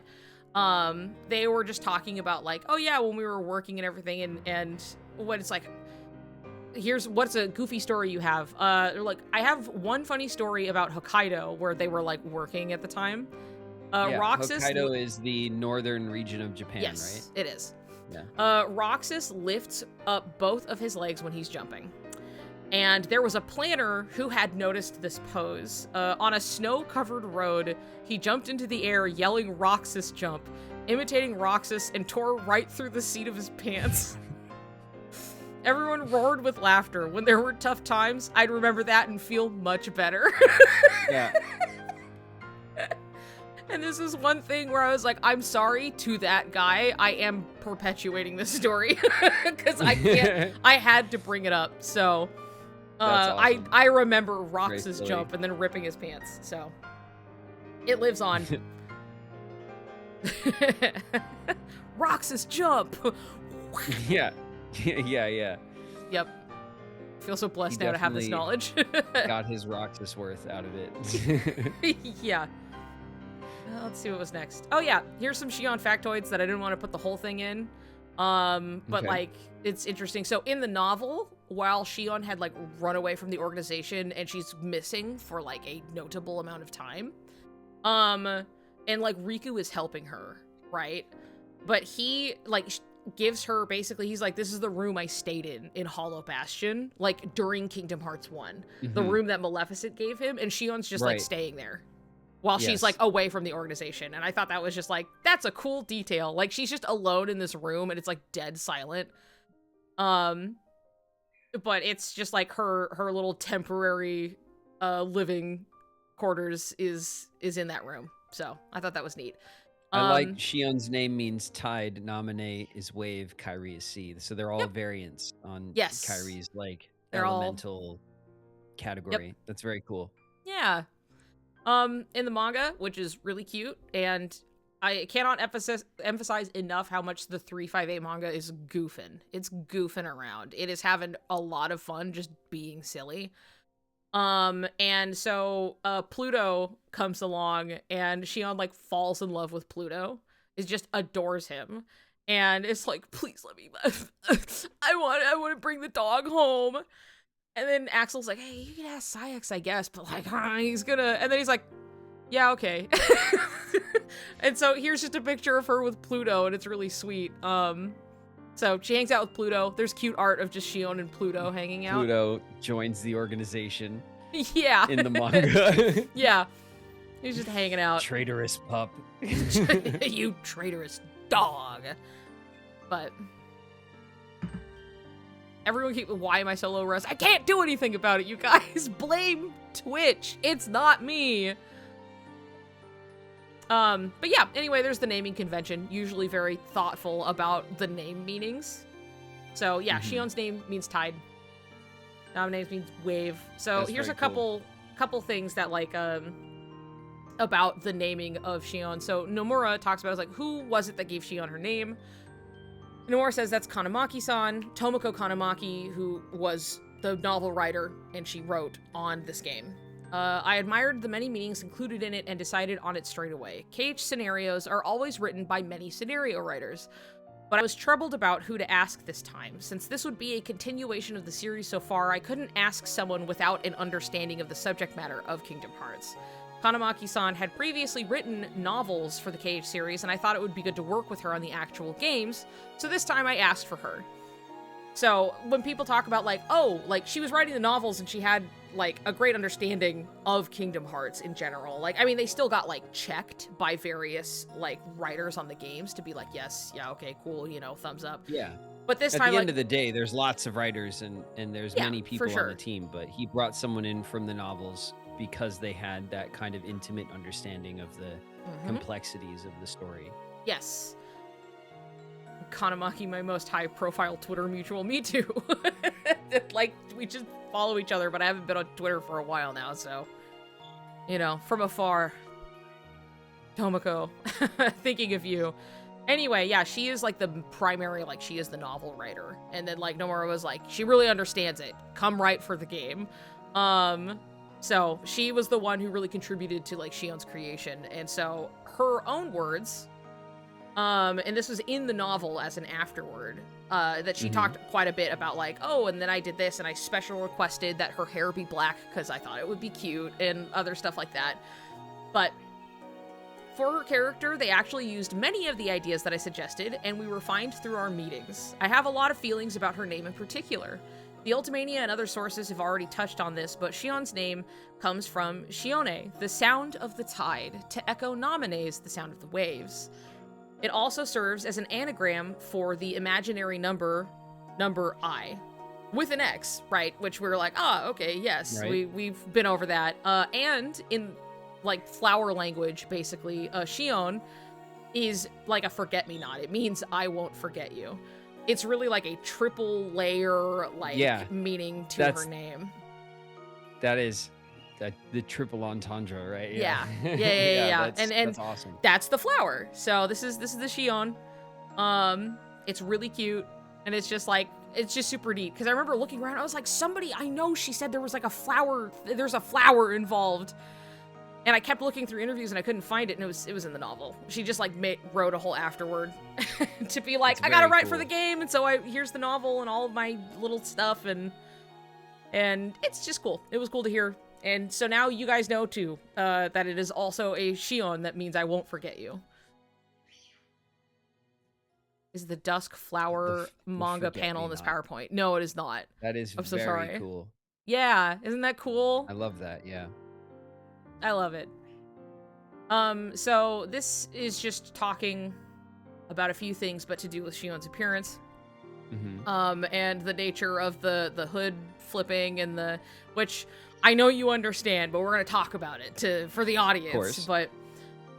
they were just talking about like, oh yeah, when we were working and everything, and what it's like, what's a goofy story you have? They're like, I have one funny story about Hokkaido where they were like working at the time. Roxas Hokkaido is the northern region of Japan, yes, right? It is. Yeah. Roxas lifts up both of his legs when he's jumping. And there was a planner who had noticed this pose. On a snow-covered road, he jumped into the air yelling Roxas jump, imitating Roxas, and tore right through the seat of his pants. Everyone roared with laughter. When there were tough times, I'd remember that and feel much better. Yeah. And this is one thing where I was like, I'm sorry to that guy. I am perpetuating this story because I can't. I had to bring it up. So Awesome. I remember Rox's jump and then ripping his pants. So it lives on. Rox's jump. Yeah. Yeah. Yep. I feel so blessed now to have this knowledge. Got his Roxas worth out of it. Yeah. Let's see what was next. Oh yeah, here's some Shion factoids that I didn't want to put the whole thing in. But Okay. like, it's interesting. So in the novel, while Shion had like run away from the organization and she's missing for like a notable amount of time, and like Riku is helping her, right? But he like gives her basically, he's like, this is the room I stayed in Hollow Bastion, like during Kingdom Hearts 1, the room that Maleficent gave him, and Shion's just like staying there while she's like away from the organization. And I thought that was just like, that's a cool detail. Like she's just alone in this room and it's like dead silent. But it's just like her little temporary living quarters is in that room. So I thought that was neat. I like Shion's name means tide, Naminé is wave, Kairi is sea. So they're all variants on Kairi's like they're elemental category. That's very cool. Yeah. In the manga, which is really cute, and I cannot emphasize enough how much the 358 manga is goofing. It's goofing around. It is having a lot of fun just being silly. And so Pluto comes along and Shion like falls in love with Pluto. It just adores him. And it's like, please let me I want to bring the dog home. And then Axel's like, hey, you can ask Sayax, I guess, but like, he's gonna, and then he's like, yeah, okay. And so here's just a picture of her with Pluto, and it's really sweet. So she hangs out with Pluto. There's cute art of just Shion and Pluto hanging out. Pluto joins the organization. Yeah. In the manga. Yeah. He's just hanging out. Traitorous pup. You traitorous dog. But everyone why am I so low res? I can't do anything about it, you guys. Blame Twitch. It's not me. But yeah, anyway, there's the naming convention, usually very thoughtful about the name meanings. So yeah, Shion's name means tide. Naminé's means wave. So That's here's a very couple things that like about the naming of Shion. So Nomura talks about, like, who was it that gave Shion her name? Nomura says that's Kanamaki-san, Tomoko Kanamaki, who was the novel writer, and she wrote on this game. I admired the many meanings included in it and decided on it straight away. KH scenarios are always written by many scenario writers, but I was troubled about who to ask this time. Since this would be a continuation of the series so far, I couldn't ask someone without an understanding of the subject matter of Kingdom Hearts. Kanamaki-san had previously written novels for the KH series, and I thought it would be good to work with her on the actual games, so this time I asked for her. So when people talk about like, oh, like she was writing the novels and she had like a great understanding of Kingdom Hearts in general. Like, I mean, they still got like checked by various like writers on the games to be like, yes, yeah, okay, cool, you know, thumbs up. Yeah. But this At time, the like, end of the day, there's lots of writers and there's many people for sure. on the team, but he brought someone in from the novels because they had that kind of intimate understanding of the complexities of the story. Yes. Kanamaki, my most high-profile Twitter mutual. Me too. Like, we just follow each other, but I haven't been on Twitter for a while now, so, you know, from afar. Tomoko, thinking of you. Anyway, yeah, she is, like, the primary, like, she is the novel writer. And then, like, Nomura was like, she really understands it. Come write for the game. So, she was the one who really contributed to, like, Shion's creation. And so, her own words And this was in the novel as an afterword, that she talked quite a bit about, like, oh, and then I did this, and I special requested that her hair be black because I thought it would be cute, and other stuff like that. But for her character, they actually used many of the ideas that I suggested, and we refined through our meetings. I have a lot of feelings about her name in particular. The Ultimania and other sources have already touched on this, but Shion's name comes from Shione, the sound of the tide, to echo Namine's, the sound of the waves. It also serves as an anagram for the imaginary number I, with an X, right? Which we were like, okay, yes, right. we've been over that. And in, like, flower language, basically, Shion is like a forget-me-not. It means I won't forget you. It's really like a triple layer, like, meaning to her name. That is the triple entendre, right? Yeah. That's awesome. That's the flower. So this is the Shion. It's really cute, and it's just super neat. Because I remember looking around, I was like, I know she said there was like a flower. There's a flower involved. And I kept looking through interviews and I couldn't find it, and it was in the novel. She just like wrote a whole afterword to be like, I gotta write for the game, and so here's the novel and all of my little stuff, and it's just cool. It was cool to hear, and so now you guys know too that it is also a Shion that means I won't forget you. Is the Dusk Flower manga panel in this PowerPoint? No, it is not. That is I'm so very sorry. cool. Yeah, isn't that cool? I love that. Yeah. I love it. So this is just talking about a few things, but to do with Shion's appearance. And the nature of the hood flipping and which I know you understand, but we're going to talk about it for the audience. Of course. But,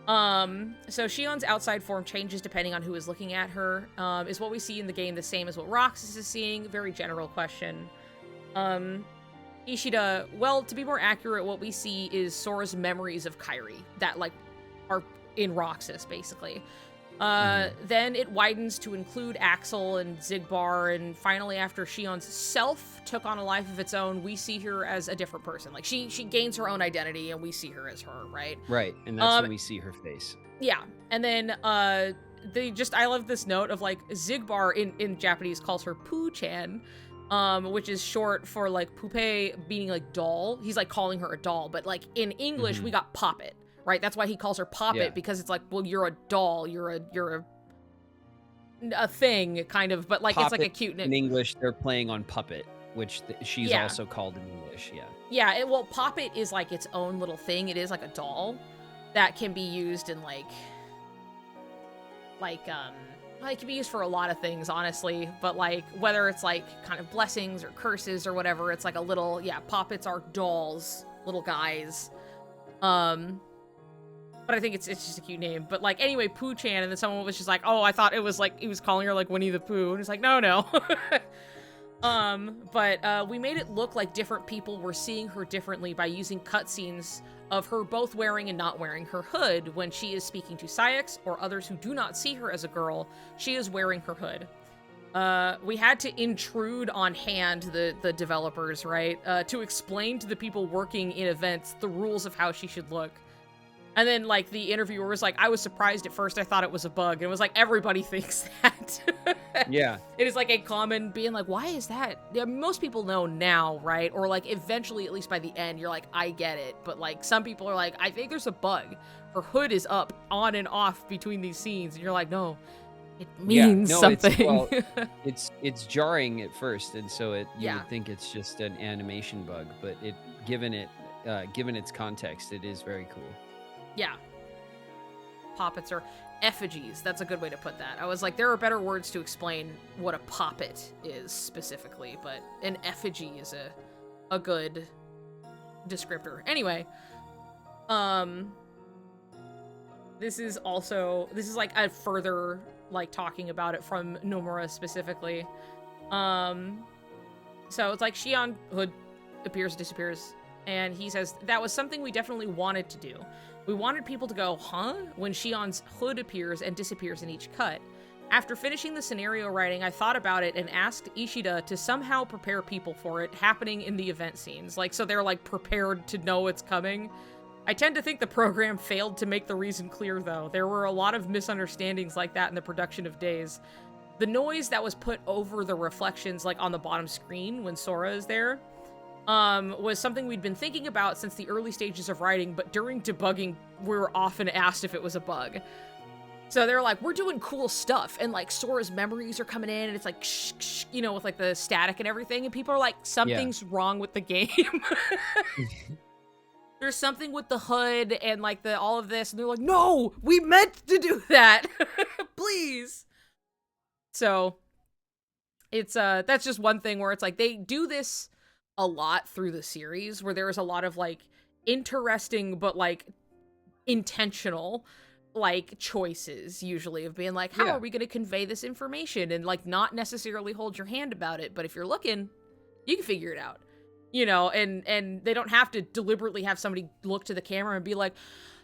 so Shion's outside form changes depending on who is looking at her. Is what we see in the game the same as what Roxas is seeing? Very general question. Ishida, well, to be more accurate, what we see is Sora's memories of Kairi that, like, are in Roxas, basically. Then it widens to include Axel and Zigbar, and finally, after Shion's self took on a life of its own, we see her as a different person. Like, she gains her own identity, and we see her as her, right? Right, and that's when we see her face. Yeah, and then, I love this note of, like, Zigbar in Japanese calls her Poo-chan, which is short for, like, poupée, meaning, like, doll. He's, like, calling her a doll, but, like, in English, we got Poppet, right? That's why he calls her Poppet, because it's like, well, you're a doll, you're a thing, kind of, but, like, Poppet, it's, like, a cute... In English, they're playing on Puppet, which she's also called in English, Yeah, well, Poppet is, like, its own little thing. It is, like, a doll that can be used in, it can be used for a lot of things, honestly, but, like, whether it's, like, kind of blessings or curses or whatever, it's, like, a little, Poppets are dolls, little guys, but I think it's just a cute name, but, like, anyway, Pooh-chan, and then someone was just like, oh, I thought it was, like, he was calling her, like, Winnie the Pooh, and it's like, no. But we made it look like different people were seeing her differently by using cutscenes of her both wearing and not wearing her hood. When she is speaking to Saïx or others who do not see her as a girl, she is wearing her hood. We had to intrude on hand, the developers, right? To explain to the people working in events the rules of how she should look. And then, like, the interviewer was like, I was surprised at first, I thought it was a bug. And it was like, everybody thinks that. Yeah. It is, like, a common being like, why is that? Yeah, most people know now, right? Or, like, eventually, at least by the end, you're like, I get it. But, like, some people are like, I think there's a bug. Her hood is up, on and off between these scenes. And you're like, no, it means something. It's jarring at first. And so you would think it's just an animation bug. But given its context, it is very cool. Yeah. Poppets or effigies. That's a good way to put that. I was like, there are better words to explain what a poppet is specifically, but an effigy is a good descriptor. Anyway, this is like a further, like, talking about it from Nomura specifically. So it's like Shion hood appears, disappears, and he says, that was something we definitely wanted to do. We wanted people to go, huh? When Shion's hood appears and disappears in each cut. After finishing the scenario writing, I thought about it and asked Ishida to somehow prepare people for it happening in the event scenes. Like, so they're, like, prepared to know it's coming. I tend to think the program failed to make the reason clear, though. There were a lot of misunderstandings like that in the production of Days. The noise that was put over the reflections, like on the bottom screen when Sora is there, was something we'd been thinking about since the early stages of writing, but during debugging, we were often asked if it was a bug. So they're like, we're doing cool stuff, and like Sora's memories are coming in, and it's like, shh, shh, you know, with like the static and everything, and people are like, something's wrong with the game. There's something with the HUD and like all of this, and they're like, no, we meant to do that. Please. So it's that's just one thing where it's like they do this a lot through the series, where there is a lot of like interesting but like intentional like choices, usually, of being like, how are we going to convey this information, and like not necessarily hold your hand about it, but if you're looking, you can figure it out, you know. And they don't have to deliberately have somebody look to the camera and be like,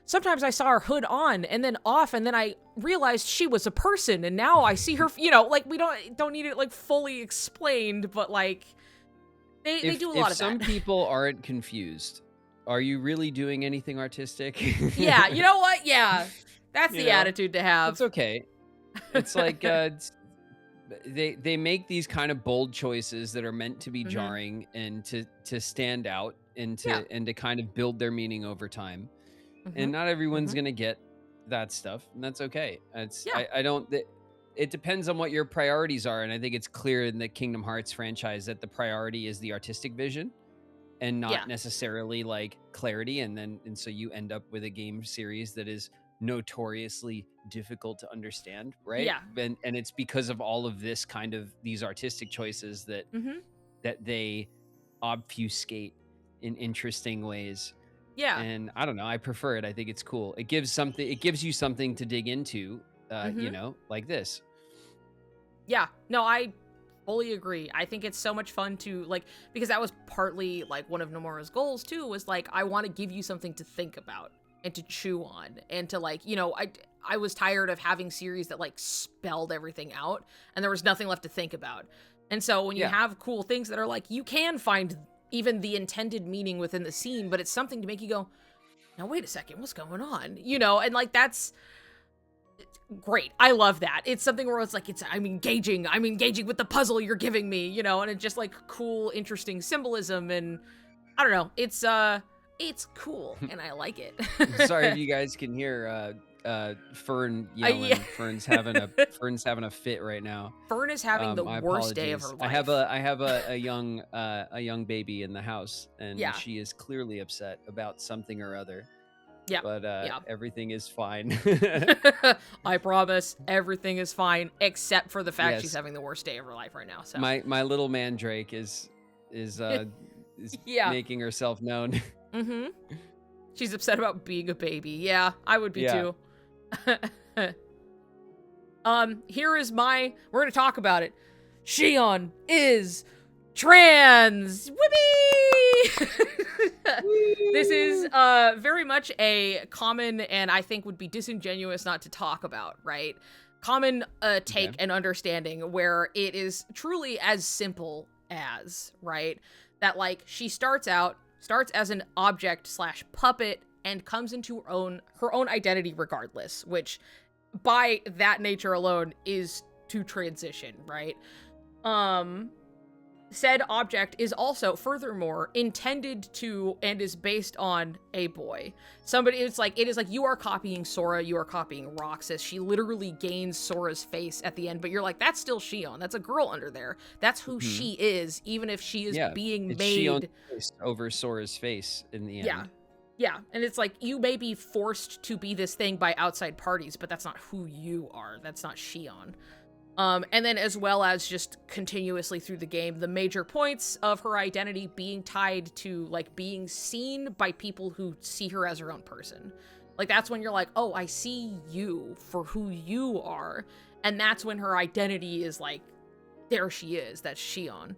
sometimes I saw her hood on and then off, and then I realized she was a person, and now I see her, you know, like we don't need it like fully explained, but like they do a lot of that. If some people aren't confused, are you really doing anything artistic? Yeah, you know what? Yeah. That's the attitude to have. It's okay. It's like they make these kind of bold choices that are meant to be jarring and to stand out and to kind of build their meaning over time. And not everyone's gonna get that stuff, and that's okay. I don't. It depends on what your priorities are, and I think it's clear in the Kingdom Hearts franchise that the priority is the artistic vision, and not necessarily like clarity. And so you end up with a game series that is notoriously difficult to understand, right? Yeah. And it's because of all of this kind of these artistic choices that that they obfuscate in interesting ways. Yeah. And I don't know, I prefer it. I think it's cool. It gives you something to dig into, you know, like this. Yeah. No, I fully agree. I think it's so much fun to like, because that was partly like one of Nomura's goals too, was like, I want to give you something to think about and to chew on, and to like, you know, I was tired of having series that like spelled everything out and there was nothing left to think about. And so when you have cool things that are like, you can find even the intended meaning within the scene, but it's something to make you go, now wait a second, what's going on? You know, and like that's great. I love that. It's something where it's like, I'm engaging with the puzzle you're giving me, you know, and it's just like cool, interesting symbolism, and I don't know, it's cool and I like it. Sorry if you guys can hear Fern yelling. Fern's having a fit right now. Fern is having the worst day of her life. I have a young baby in the house, and she is clearly upset about something or other. Yeah. But everything is fine. I promise everything is fine, except for the fact she's having the worst day of her life right now. So my little mandrake is making herself known. She's upset about being a baby. Yeah, I would be too. We're gonna talk about it. Shion is trans. Whippy! This is very much a common, and I think would be disingenuous not to talk about, right? Common take and understanding where it is truly as simple as, right? That like she starts as an object / puppet and comes into her own identity regardless, which by that nature alone is to transition, right? Said object is also furthermore intended to and is based on a boy. It is like you are copying Sora, you are copying Roxas. She literally gains Sora's face at the end, but you're like, that's still Shion. That's a girl under there. That's who she is, even if she is being made Shion's face over Sora's face in the end. Yeah, and it's like, you may be forced to be this thing by outside parties, but that's not who you are. That's not Shion. And then as well as just continuously through the game, the major points of her identity being tied to like being seen by people who see her as her own person. Like that's when you're like, oh, I see you for who you are. And that's when her identity is like, there she is, that's Shion.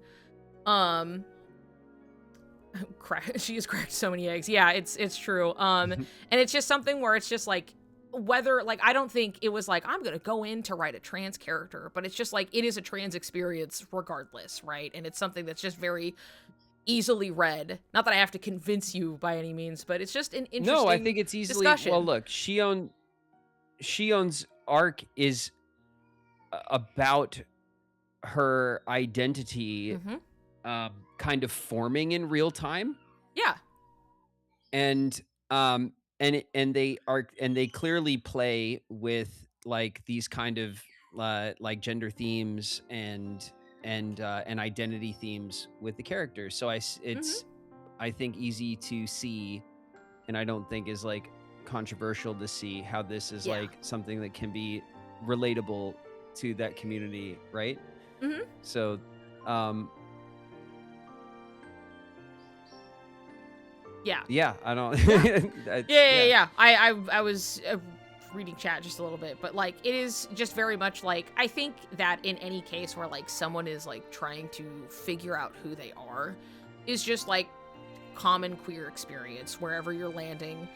She has cracked so many eggs. Yeah, it's true. And it's just something where it's just like, whether like, I don't think it was like, I'm gonna go in to write a trans character, but it's just like, it is a trans experience regardless, right? And it's something that's just very easily read. Not that I have to convince you by any means, but it's just an interesting No, I think it's easily discussion. well. Look, Shion's arc is about her identity kind of forming in real time. Yeah. And they clearly play with like these kind of like gender themes and identity themes with the characters. So it's I think easy to see, and I don't think is like controversial to see how this is like something that can be relatable to that community, right? So yeah, I don't yeah. I was reading chat just a little bit, but like it is just very much like, I think that in any case where like someone is like trying to figure out who they are is just like common queer experience wherever you're landing,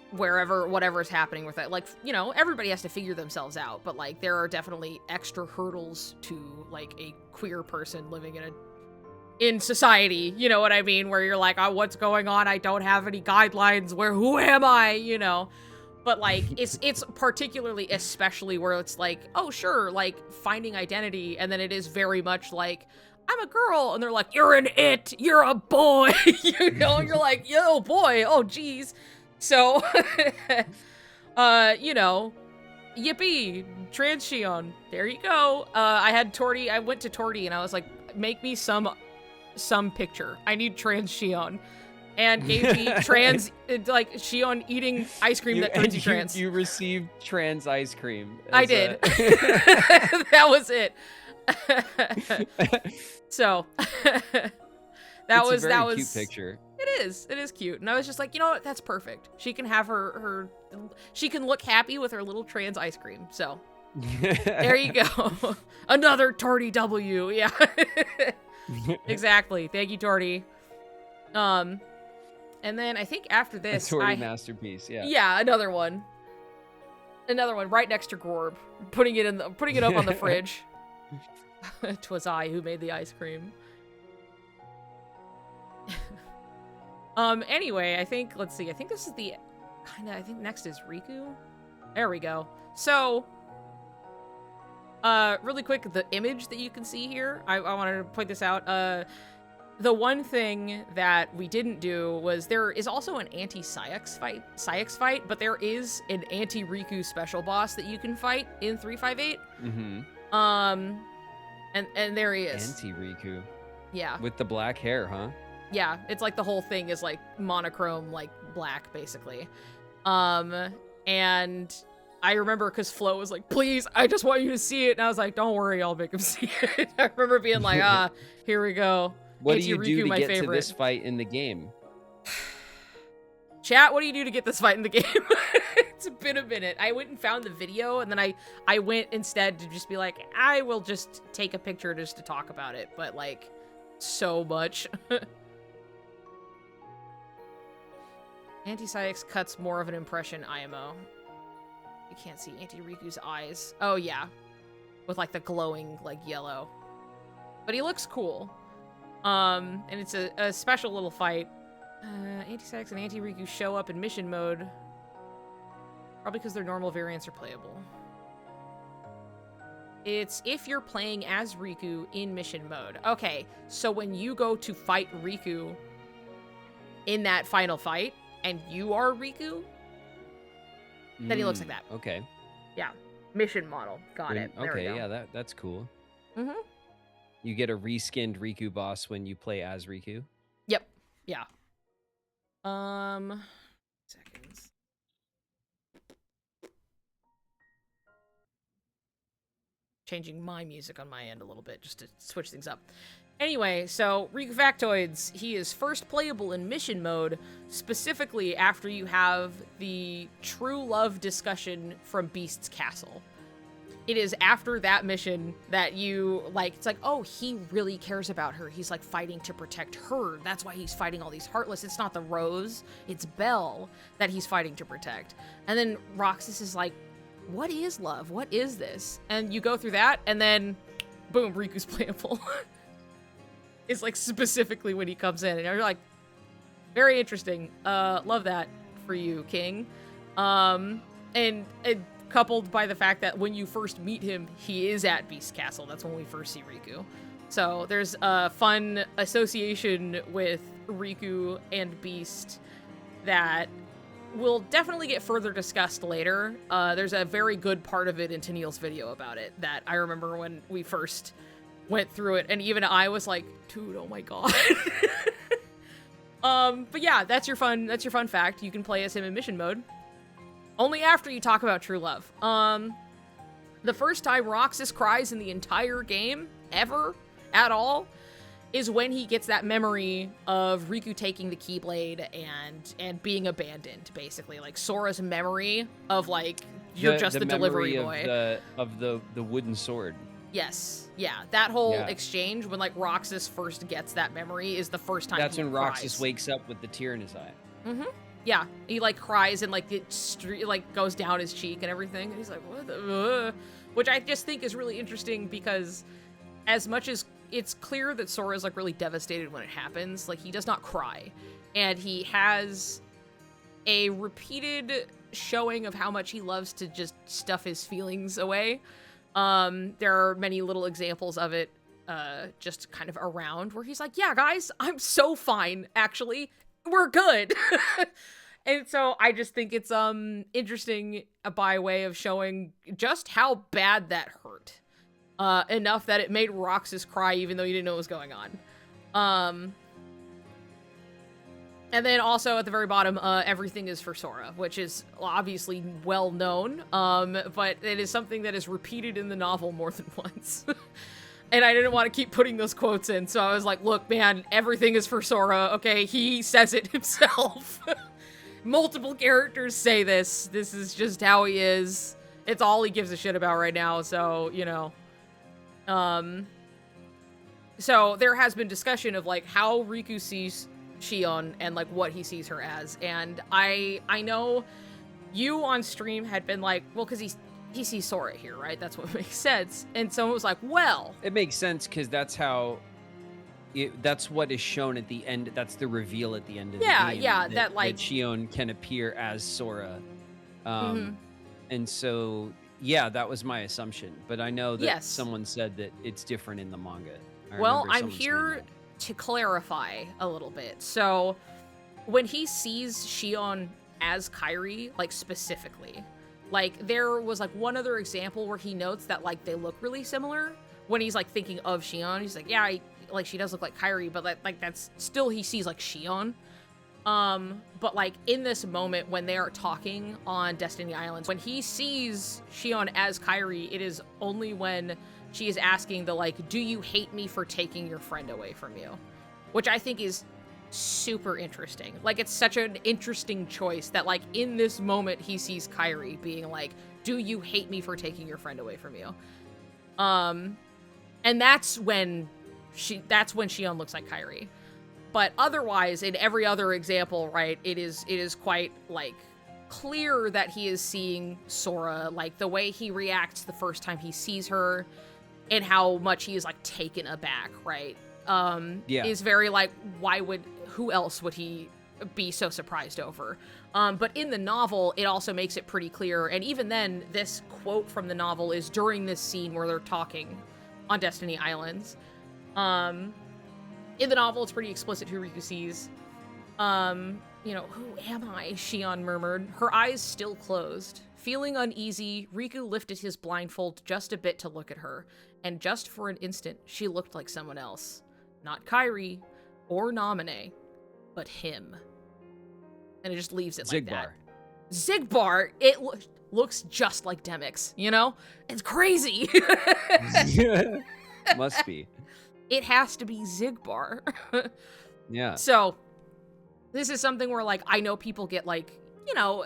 wherever whatever's happening with it. Like, you know, everybody has to figure themselves out, but like there are definitely extra hurdles to like a queer person living in society, you know what I mean, where you're like, oh, what's going on? I don't have any guidelines. Who am I? You know, but like it's particularly, especially where it's like, oh sure, like finding identity, and then it is very much like, I'm a girl, and they're like, you're an it, you're a boy, you know, and you're like, yo boy, oh geez. So, you know, yippee, trans Shion, there you go. I went to Torty and I was like, make me some picture. I need trans Shion. And gave me trans, like, Shion eating ice cream that turns you trans. You received trans ice cream. I did. That was it. So, that was a cute picture. It is cute. And I was just like, you know what? That's perfect. She can have she can look happy with her little trans ice cream. So, there you go. Another Torty W. Yeah. Exactly. Thank you, Torty. And then I think after this, a Torty masterpiece. Yeah. Yeah, another one right next to Gorb, putting it up on the fridge. 'Twas I who made the ice cream. Anyway, I think this is the I think next is Riku. There we go. So, really quick, the image that you can see here, I wanted to point this out. The one thing that we didn't do was there is also an anti-Saix fight, but there is an anti-Riku special boss that you can fight in 358. And there he is. Anti-Riku. Yeah. With the black hair, huh? Yeah, it's like the whole thing is like monochrome, like black, basically. And I remember because Flo was like, please, I just want you to see it. And I was like, don't worry, I'll make him see it. I remember being like, here we go. What do you do to get to this fight in the game? Chat, what do you do to get this fight in the game? It's been a minute. I went and found the video, and then I went instead to just be like, I will just take a picture just to talk about it. But, like, so much. Anti-Saix cuts more of an impression, IMO. You can't see Anti-Riku's eyes. Oh, yeah. With, like, the glowing, like, yellow. But he looks cool. And it's a special little fight. Anti-Saix and Anti-Riku show up in mission mode. Probably because their normal variants are playable. It's if you're playing as Riku in mission mode. Okay, so when you go to fight Riku in that final fight, and you are Riku, then he looks like that. Okay. Yeah. Mission model. Got it. There we go. Yeah, that's cool. You get a reskinned Riku boss when you play as Riku. Yep. Yeah. Seconds. Changing my music on my end a little bit just to switch things up. Anyway, so Riku Factoids, he is first playable in mission mode, specifically after you have the true love discussion from Beast's Castle. It is after that mission that you, like, it's like, oh, he really cares about her. He's, like, fighting to protect her. That's why he's fighting all these Heartless. It's not the Rose, it's Belle that he's fighting to protect. And then Roxas is like, what is love? What is this? And you go through that, and then, boom, Riku's playable. is like specifically when he comes in, and you're like, very interesting. Love that for you, King. And coupled by the fact that when you first meet him, he is at Beast Castle. That's when we first see Riku. So there's a fun association with Riku and Beast that will definitely get further discussed later. There's a very good part of it in Tennille's video about it that I remember when we first went through it, and even I was like, dude, oh my god. But yeah, that's your fun fact. You can play as him in mission mode. Only after you talk about true love. The first time Roxas cries in the entire game, ever, at all, is when he gets that memory of Riku taking the Keyblade and being abandoned, basically. Like, Sora's memory of, like, you're just the delivery boy. Of the wooden sword. Yes. Yeah. That whole exchange when, like, Roxas first gets that memory is the first time That's he when cries. Roxas wakes up with the tear in his eye. Mm-hmm. Yeah, he, like, cries and, like, it like, goes down his cheek and everything. And he's like, what the... Which I just think is really interesting because as much as it's clear that Sora is, like, really devastated when it happens, like, he does not cry. And he has a repeated showing of how much he loves to just stuff his feelings away. There are many little examples of it just kind of around where he's like, yeah, guys, I'm so fine, actually. We're good. And so I just think it's interesting by way of showing just how bad that hurt. Enough that it made Roxas cry even though you didn't know what was going on. And then also at the very bottom, everything is for Sora, which is obviously well known, but it is something that is repeated in the novel more than once. And I didn't want to keep putting those quotes in, so I was like, look, man, everything is for Sora, okay? He says it himself. Multiple characters say this. This is just how he is. It's all he gives a shit about right now, so, you know. So there has been discussion of, like, how Riku sees Shion and, like, what he sees her as. And I know you on stream had been like, well, because he sees Sora here, right? That's what makes sense. And someone was like, well... It makes sense because that's how... that's what is shown at the end. That's the reveal at the end of the game. Yeah, that like... That Shion can appear as Sora. Mm-hmm. And so, yeah, that was my assumption. But I know that someone said that it's different in the manga. Well, I'm here to clarify a little bit. So, when he sees Shion as Kairi, like, specifically... Like, there was, like, one other example where he notes that, like, they look really similar. When he's, like, thinking of Shion, he's like, yeah, like, she does look like Kairi, but, like, that's still he sees, like, Shion. But, like, in this moment when they are talking on Destiny Islands, when he sees Shion as Kairi, it is only when she is asking the, like, do you hate me for taking your friend away from you? Which I think is super interesting. Like, it's such an interesting choice that, like, in this moment he sees Kairi being like, do you hate me for taking your friend away from you? And that's when Shion looks like Kairi. But otherwise, in every other example, right, it is quite, like, clear that he is seeing Sora, like, the way he reacts the first time he sees her and how much he is, like, taken aback, right? Is very, like, who else would he be so surprised over? But in the novel, it also makes it pretty clear, and even then, this quote from the novel is during this scene where they're talking on Destiny Islands. In the novel, it's pretty explicit who Riku sees. You know, who am I? Shion murmured, her eyes still closed. Feeling uneasy, Riku lifted his blindfold just a bit to look at her, and just for an instant, she looked like someone else. Not Kairi or Namine, but him. And it just leaves it like that. Zigbar, it looks just like Demyx, you know? It's crazy. Must be. It has to be Zigbar. Yeah. So, this is something where, like, I know people get, like, you know,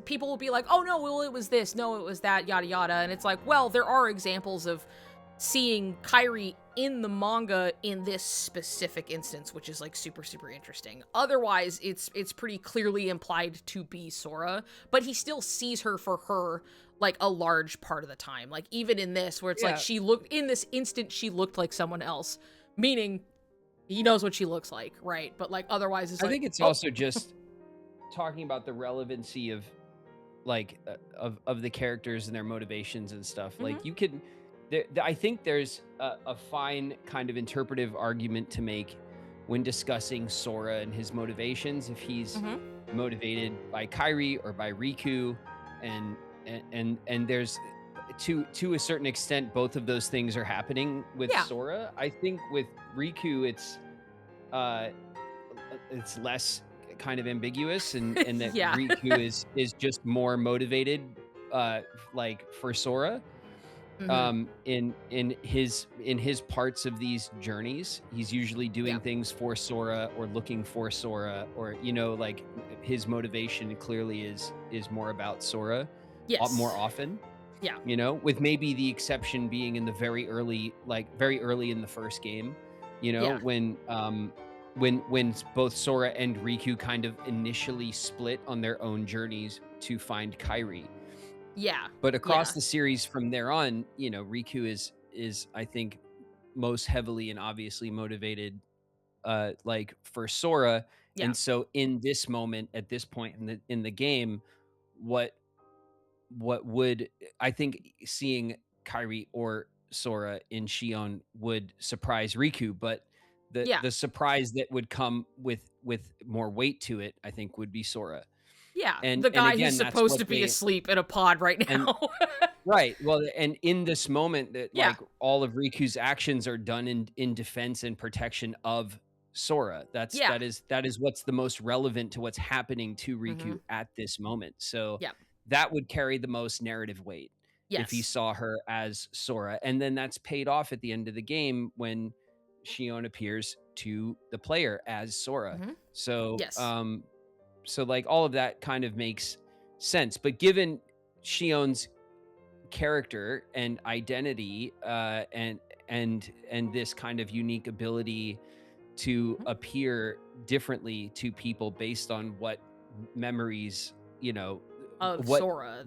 people will be like, oh no, well, it was this, no, it was that, yada yada. And it's like, well, there are examples of seeing Kairi in the manga in this specific instance, which is, like, super, super interesting. Otherwise, it's pretty clearly implied to be Sora, but he still sees her for her, like, a large part of the time. Like, even in this, where it's like, in this instant, she looked like someone else, meaning He knows what she looks like, right? But like otherwise, it's I like, think it's also just talking about the relevancy of like of the characters and their motivations and stuff. Like you can, I think there's a fine kind of interpretive argument to make when discussing Sora and his motivations. If he's motivated by Kairi or by Riku, and there's to a certain extent both of those things are happening with Sora. I think with Riku it's less kind of ambiguous, and that Riku is just more motivated like for Sora. In his parts of these journeys, he's usually doing things for Sora or looking for Sora, or like his motivation clearly is more about Sora more often. With maybe the exception being in the very early in the first game, when both Sora and Riku kind of initially split on their own journeys to find Kairi. But across the series from there on, Riku is I think most heavily and obviously motivated like for Sora. And so in this moment, at this point in the game, what would, I think seeing Kairi or Sora in Shion would surprise Riku, but the surprise that would come with more weight to it, I think, would be Sora. The guy who's supposed to be asleep in a pod right now. Right. Well, and in this moment that like all of Riku's actions are done in defense and protection of Sora. That is what's the most relevant to what's happening to Riku at this moment. So that would carry the most narrative weight if he saw her as Sora. And then that's paid off at the end of the game when Shion appears to the player as Sora. So so like all of that kind of makes sense. But given Shion's character and identity and this kind of unique ability to appear differently to people based on what memories, of Sora,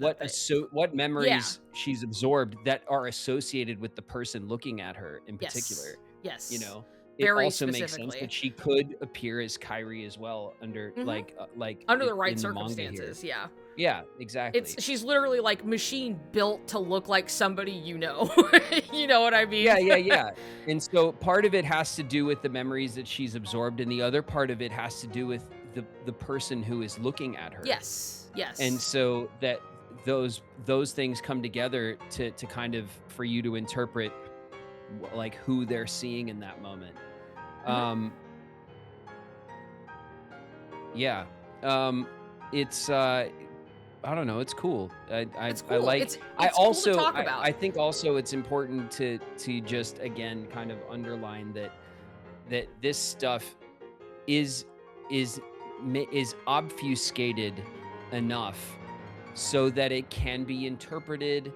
what memories she's absorbed that are associated with the person looking at her in particular. It very also makes sense that she could appear as Kairi as well under like under the right circumstances. Yeah, exactly. She's literally like machine built to look like somebody you know. You know what I mean? Yeah. And so part of it has to do with the memories that she's absorbed, and the other part of it has to do with the person who is looking at her. Yes. And so that those things come together to kind of for you to interpret like who they're seeing in that moment. It's I don't know, it's cool. It's cool. I like it's I cool also to talk about. I think also it's important to just again kind of underline that this stuff is obfuscated enough so that it can be interpreted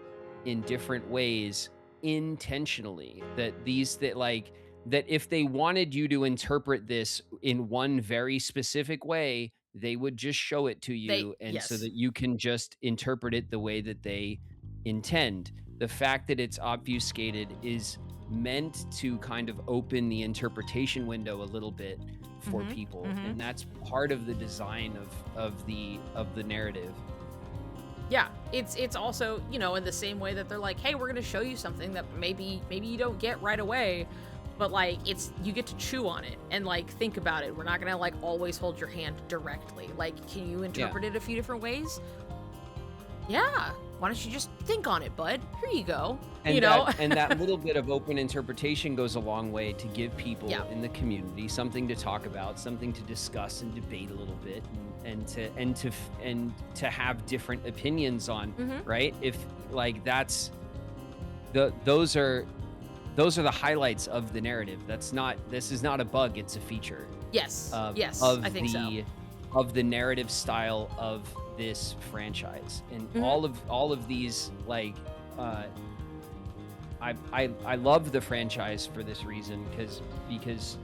in different ways intentionally, that if they wanted you to interpret this in one very specific way, they would just show it to you so that you can just interpret it the way that they intend. The fact that it's obfuscated is meant to kind of open the interpretation window a little bit for people, and that's part of the design of the narrative. It's also, in the same way that they're like, hey, we're going to show you something that maybe you don't get right away, but like you get to chew on it and like think about it. We're not going to like always hold your hand directly. Like, can you interpret it a few different ways? Yeah. Why don't you just think on it, bud? Here you go. And that little bit of open interpretation goes a long way to give people in the community something to talk about, something to discuss and debate a little bit, and to have different opinions on, right? If like this is the highlights of the narrative. This is not a bug, it's a feature. Yes. I think so. Of the narrative style of this franchise, and all of these, like I love the franchise for this reason, because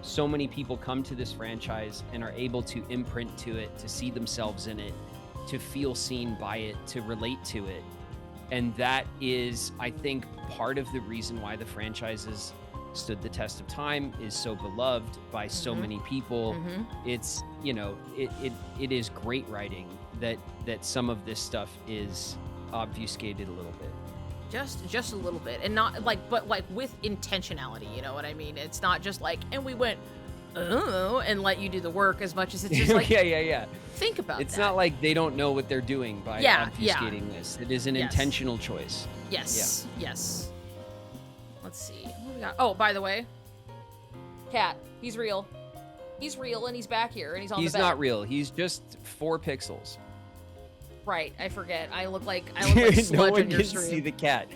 so many people come to this franchise and are able to imprint to it, to see themselves in it, to feel seen by it, to relate to it. And that is, I think, part of the reason why the franchise is stood the test of time, is so beloved by so many people. It's, you know, it is great writing that some of this stuff is obfuscated a little bit. Just a little bit, and not like, but like with intentionality, you know what I mean? It's not just like, and we went, oh, and let you do the work, as much as it's just like, yeah. Think about it's that. not like they don't know what they're doing by obfuscating this. It is an intentional choice. Yes. Let's see. What do we got? Oh, by the way, Cat. He's real. He's real, and he's back here, and he's on the bed. He's not real. He's just 4 pixels. Right, I forget. I look like sludge no one on your can stream. see the cat.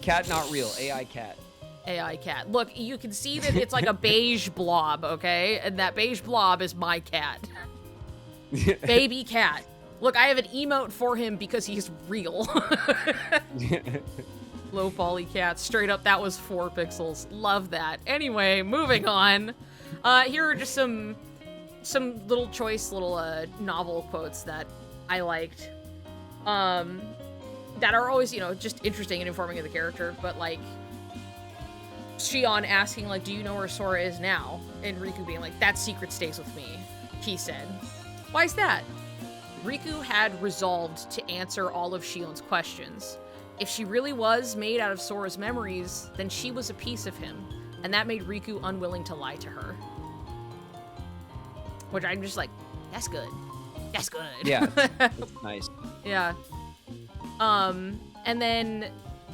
Cat not real. AI cat. AI cat. Look, you can see that it's like a beige blob, okay? And that beige blob is my cat. Baby cat. Look, I have an emote for him because he's real. Low poly cat. Straight up, that was 4 pixels. Love that. Anyway, moving on. Here are just some little choice little novel quotes that I liked. That are always, you know, just interesting and informing of the character, but like Shion asking like, do you know where Sora is now? And Riku being like, that secret stays with me, he said. Why is that? Riku had resolved to answer all of Shion's questions. If she really was made out of Sora's memories, then she was a piece of him, and that made Riku unwilling to lie to her. Which I'm just like, that's good. That's good. Yeah, that's nice. Yeah. And then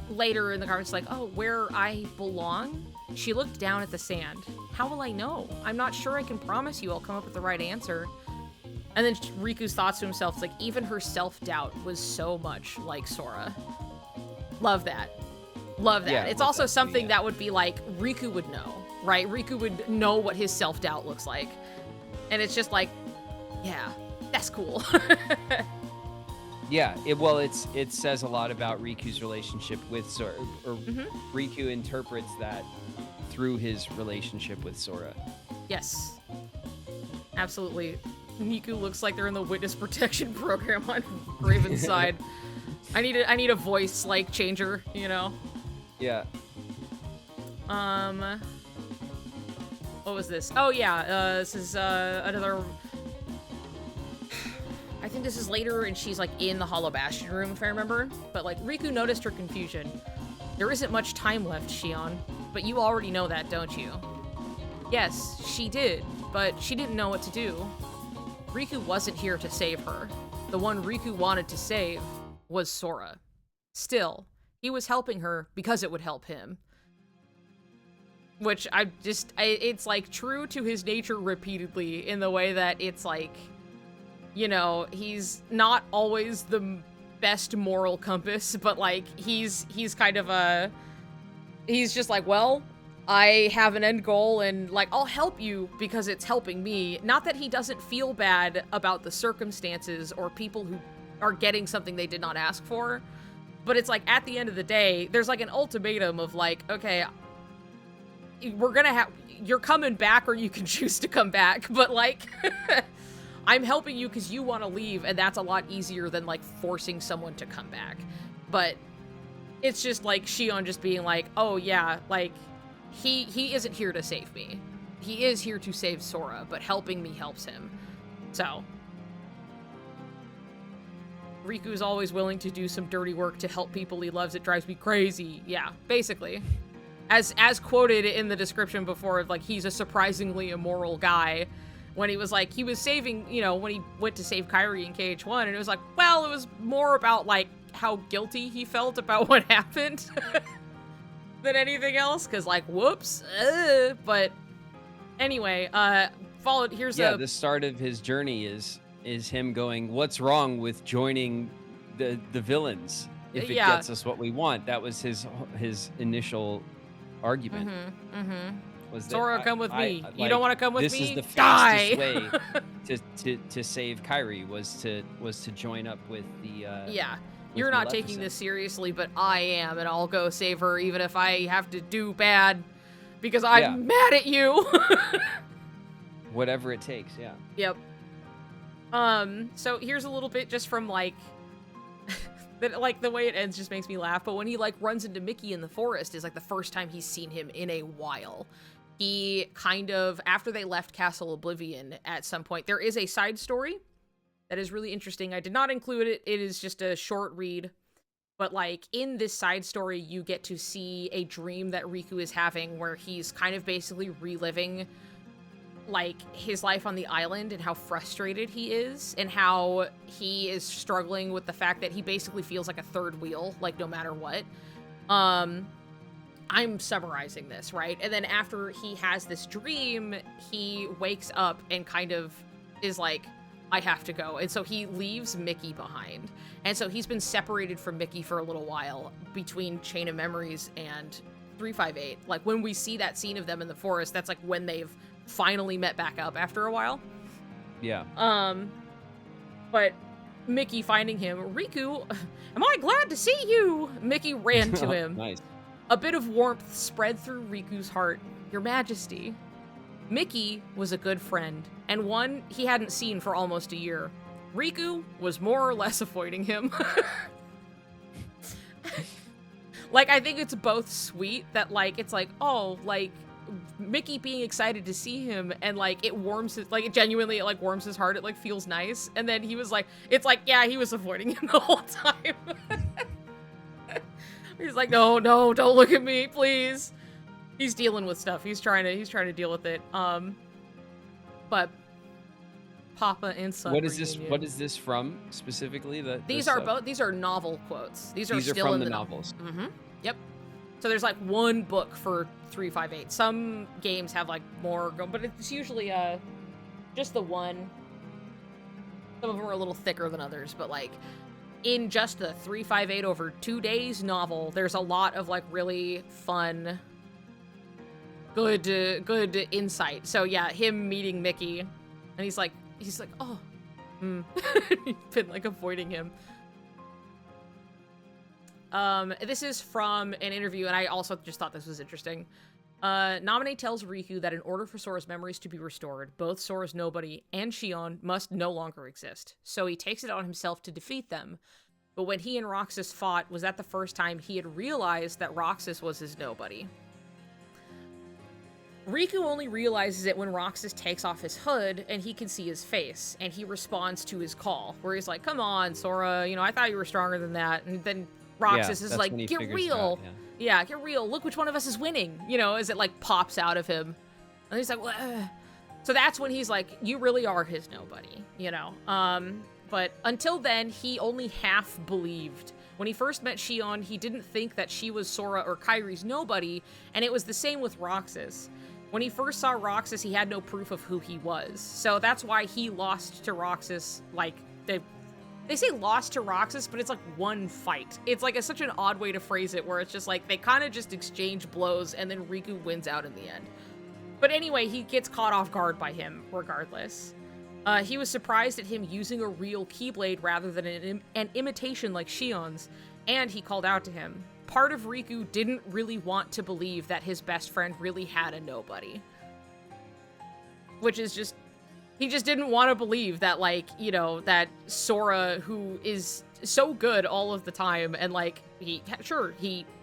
later in the conference, like, oh, where I belong? She looked down at the sand. How will I know? I'm not sure I can promise you I'll come up with the right answer. And then Riku's thoughts to himself, like, even her self-doubt was so much like Sora. Love that. Love that. Yeah, it's also something that would be like, Riku would know, right? Riku would know what his self-doubt looks like. And it's just like, yeah, that's cool. Yeah, it says a lot about Riku's relationship with Sora, or Riku interprets that through his relationship with Sora. Yes, absolutely. Niku looks like they're in the witness protection program on Raven's side. I need a voice like changer, you know. Yeah. What was this? Oh yeah, this is another. I think this is later, and she's like in the Hollow Bastion room, if I remember. But like, Riku noticed her confusion. There isn't much time left, Shion. But you already know that, don't you? Yes, she did, but she didn't know what to do. Riku wasn't here to save her. The one Riku wanted to save was Sora. Still, he was helping her because it would help him. Which it's like true to his nature repeatedly, in the way that it's like, you know, he's not always the best moral compass, but like he's kind of he's just like, well, I have an end goal and like I'll help you because it's helping me. Not that he doesn't feel bad about the circumstances or people who are getting something they did not ask for, but it's like at the end of the day, there's like an ultimatum of like, okay, you're coming back or you can choose to come back, but like I'm helping you because you want to leave, and that's a lot easier than like forcing someone to come back. But it's just like Shion just being like, oh yeah, like he isn't here to save me. He is here to save Sora, but helping me helps him. So Riku's always willing to do some dirty work to help people he loves. It drives me crazy. Yeah, basically. As quoted in the description before, like he's a surprisingly immoral guy. When he was like, he was saving, you know, when he went to save Kairi in KH1, and it was like, well, it was more about like how guilty he felt about what happened than anything else, because like, whoops. But anyway, the start of his journey is him going, what's wrong with joining the villains if it gets us what we want? That was his initial argument. Was Sora, come with me. Like, you don't want to come with me? This is the fastest way to save Kairi was to join up with the You're not taking this seriously, but I am, and I'll go save her even if I have to do bad because I'm mad at you. Whatever it takes, yeah. Yep. So here's a little bit just from like That, like, the way it ends just makes me laugh. But when he, like, runs into Mickey in the forest is, like, the first time he's seen him in a while. He kind of, after they left Castle Oblivion at some point, there is a side story that is really interesting. I did not include it. It is just a short read. But, like, in this side story, you get to see a dream that Riku is having where he's kind of basically reliving, like, his life on the island and how frustrated he is and how he is struggling with the fact that he basically feels like a third wheel, like, no matter what. I'm summarizing this, right? And then after he has this dream, he wakes up and kind of is like, I have to go. And so he leaves Mickey behind. And so he's been separated from Mickey for a little while between Chain of Memories and 358. Like, when we see that scene of them in the forest, that's like when they've finally met back up after a while. Yeah. But Mickey finding him, Riku, am I glad to see you? Mickey ran to him. Nice. A bit of warmth spread through Riku's heart. Your Majesty. Mickey was a good friend, and one he hadn't seen for almost a year. Riku was more or less avoiding him. Like, I think it's both sweet that, like, it's like, oh, like, Mickey being excited to see him, and, like, it warms his, like, it genuinely, it, like, warms his heart, it, like, feels nice, and then he was like, it's like, yeah, he was avoiding him the whole time. He's like, no, don't look at me, please. He's dealing with stuff. He's trying to deal with it. But Papa and Son. What is this? What is this from specifically? These are novel quotes. These are still from in the novels. Mm-hmm. Yep. So there's like one book for 358. Some games have like more, but it's usually just the one. Some of them are a little thicker than others, but like in just the 358 over 2 days novel, there's a lot of like really fun, good insight. So yeah, him meeting Mickey, and he's like, oh, he's been like avoiding him. This is from an interview, and I also just thought this was interesting. Naminé tells Riku that in order for Sora's memories to be restored, both Sora's Nobody and Shion must no longer exist. So he takes it on himself to defeat them. But when he and Roxas fought, was that the first time he had realized that Roxas was his Nobody? Riku only realizes it when Roxas takes off his hood and he can see his face, and he responds to his call, where he's like, come on, Sora, I thought you were stronger than that. And then Roxas is like, get real. Yeah, get real. Look which one of us is winning, as it like pops out of him. And he's like, what? So that's when he's like, you really are his Nobody, But until then, he only half believed. When he first met Shion, he didn't think that she was Sora or Kairi's Nobody, and it was the same with Roxas. When he first saw Roxas, he had no proof of who he was. So that's why he lost to Roxas, like, they say lost to Roxas, but it's like one fight. It's like such an odd way to phrase it, where it's just like, they kind of just exchange blows, and then Riku wins out in the end. But anyway, he gets caught off guard by him, regardless. He was surprised at him using a real Keyblade rather than an imitation like Shion's, and he called out to him. Part of Riku didn't really want to believe that his best friend really had a Nobody. Which is just, he just didn't want to believe that, like, that Sora, who is so good all of the time, and, like, he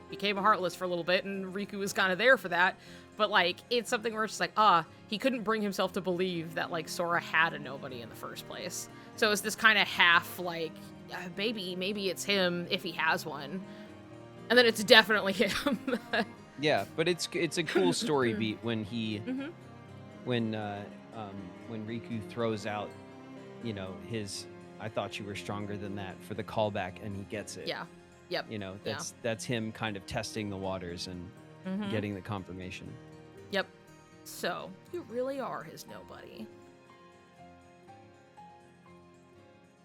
became a Heartless for a little bit, and Riku was kind of there for that, but, like, it's something where it's just like, he couldn't bring himself to believe that, like, Sora had a Nobody in the first place. So it's this kind of half, like, maybe it's him if he has one. And then it's definitely him. Yeah, but it's a cool story beat when he, when Riku throws out, his "I thought you were stronger than that" for the callback, and he gets it. Yeah. Yep. That's him kind of testing the waters and getting the confirmation. Yep. So you really are his Nobody.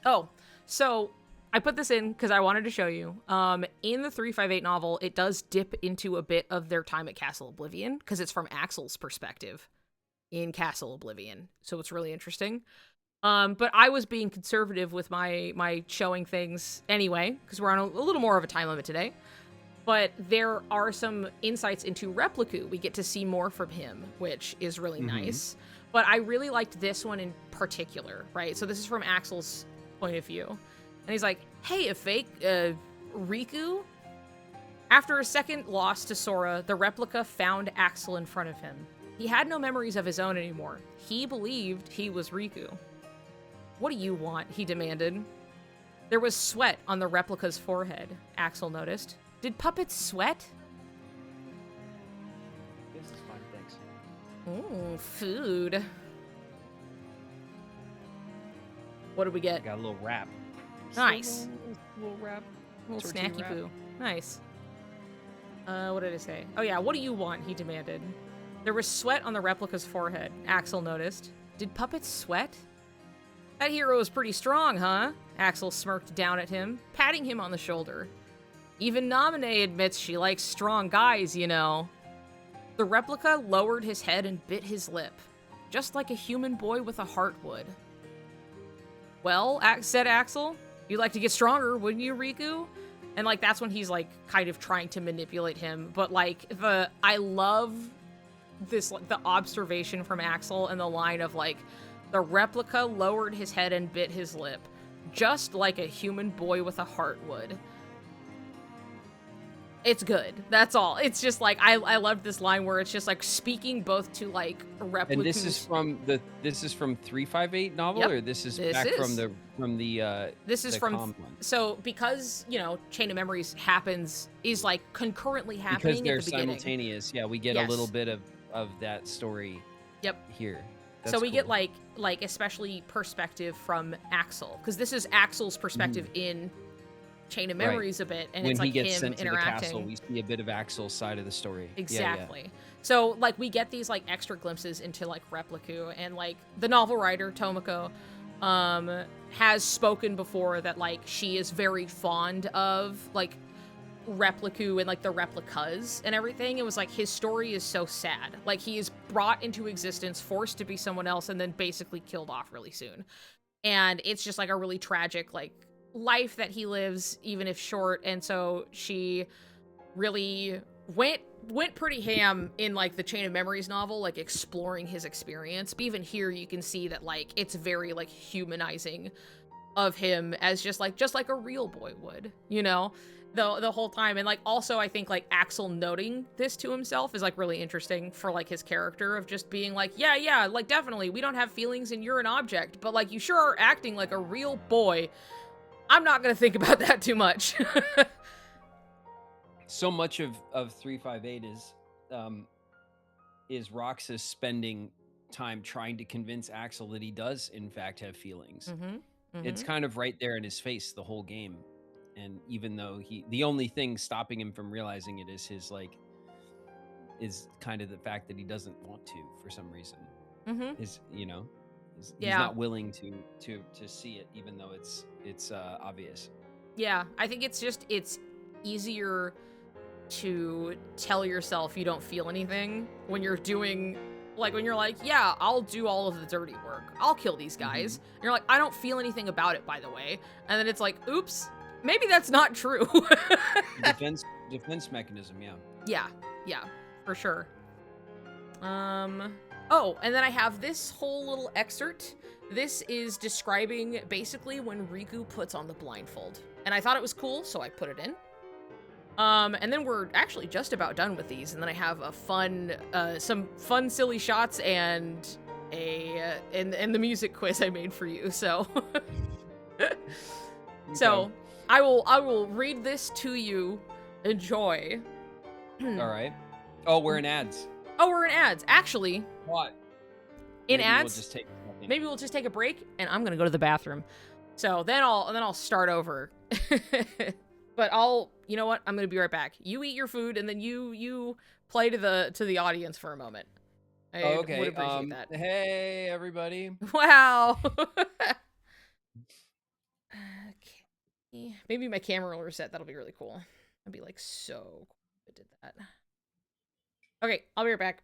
Oh, so I put this in because I wanted to show you. In the 358 novel, it does dip into a bit of their time at Castle Oblivion, because it's from Axel's perspective in Castle Oblivion. So it's really interesting. But I was being conservative with my showing things anyway, because we're on a little more of a time limit today. But there are some insights into Repliku. We get to see more from him, which is really nice. But I really liked this one in particular, right? So this is from Axel's point of view. And he's like, hey, a fake, Riku? After a second loss to Sora, the replica found Axel in front of him. He had no memories of his own anymore. He believed he was Riku. What do you want? He demanded. There was sweat on the replica's forehead, Axel noticed. Did puppets sweat? This is fine, thanks. Ooh, food. What do we get? Got a little wrap. Nice. Little wrap. Little Tortilla snacky wrap. poo. Nice. What did it say? Oh yeah, what do you want? He demanded. There was sweat on the replica's forehead, Axel noticed. Did puppets sweat? That hero is pretty strong, huh? Axel smirked down at him, patting him on the shoulder. Even Naminé admits she likes strong guys, you know. The replica lowered his head and bit his lip, just like a human boy with a heart would. Well, said Axel, you'd like to get stronger, wouldn't you, Riku? And, like, that's when he's, like, kind of trying to manipulate him. But, like, I love this, like, the observation from Axel and the line of, like, the replica lowered his head and bit his lip, just like a human boy with a heart would. It's good. That's all. It's just, like, I love this line where it's just, like, speaking both to, like, Replica's... And this is from 358 novel, Yep, or this is this back is. from the This is the from calm one? So because, you know, Chain of Memories is like concurrently happening Because they're at the beginning. simultaneous. Yeah, we get Yes. a little bit of that story. Yep. Here. So That's we get cool. like especially perspective from Axel, because this is Axel's perspective in Chain of Right. Memories a bit, and when it's like he gets him sent to the interacting. castle, we see a bit of Axel's side of the story. Exactly. Yeah. So, like, we get these, like, extra glimpses into, like, Repliku, and, like, the novel writer, Tomoko, has spoken before that, like, she is very fond of, like, Repliku and, like, the replicas and everything. It was, like, his story is so sad. Like, he is brought into existence, forced to be someone else, and then basically killed off really soon. And it's just, like, a really tragic, like, life that he lives, even if short, and so she really went pretty ham in, like, the Chain of Memories novel, like, exploring his experience. But even here, you can see that, like, it's very, like, humanizing of him as just like a real boy would, you know, the whole time. And, like, also, I think, like, Axel noting this to himself is, like, really interesting for, like, his character of just being like, yeah, like, definitely, we don't have feelings and you're an object, but, like, you sure are acting like a real boy. I'm not gonna think about that too much. So much of 358 is Roxas spending time trying to convince Axel that he does in fact have feelings. It's kind of right there in his face the whole game. And even though the only thing stopping him from realizing it is his, like, is kind of the fact that he doesn't want to for some reason. Is, you know, he's not willing to see it, even though it's obvious. Yeah, I think it's easier to tell yourself you don't feel anything when you're doing, like, when you're like, yeah, I'll do all of the dirty work. I'll kill these guys. And you're like, I don't feel anything about it, by the way. And then it's like, oops, maybe that's not true. defense mechanism, yeah. Yeah, for sure. Oh, and then I have this whole little excerpt. This is describing basically when Riku puts on the blindfold. And I thought it was cool, so I put it in. And then we're actually just about done with these, and then I have some fun, silly shots and and the music quiz I made for you. So, so I will read this to you. Enjoy. All right. Oh, we're in ads. Oh, we're in ads. Actually, What? in Maybe ads, maybe we'll just take a break, and I'm gonna go to the bathroom. So then I'll start over. But you know what? I'm gonna be right back. You eat your food, and then you play to the audience for a moment. I okay. would appreciate that. Hey, everybody. Wow. Okay. Maybe my camera will reset. That'll be really cool. That'd be, like, so cool if it did that. Okay, I'll be right back.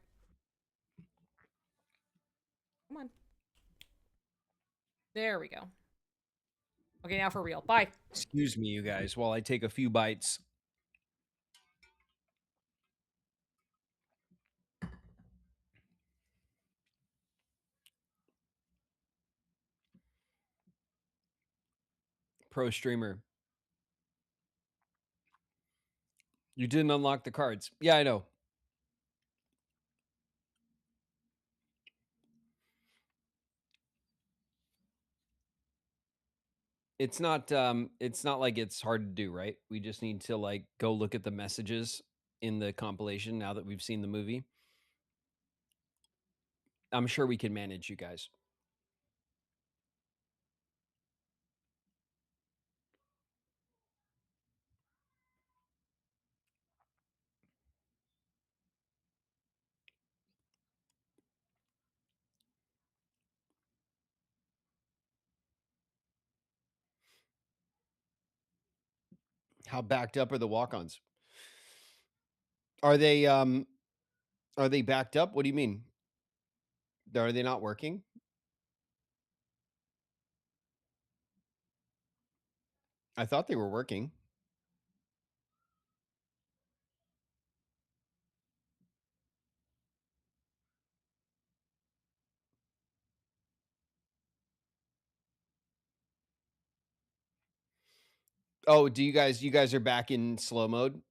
Come on. There we go. Okay, now for real. Bye. Excuse me, you guys, while I take a few bites. pro streamer. You didn't unlock the cards. Yeah, I know. It's not like it's hard to do, right? We just need to like go look at the messages in the compilation now that we've seen the movie. I'm sure we can manage, you guys. How backed up are the walk-ons? Are they backed up? What do you mean? Are they not working? I thought they were working. Oh, do you guys are back in slow mode?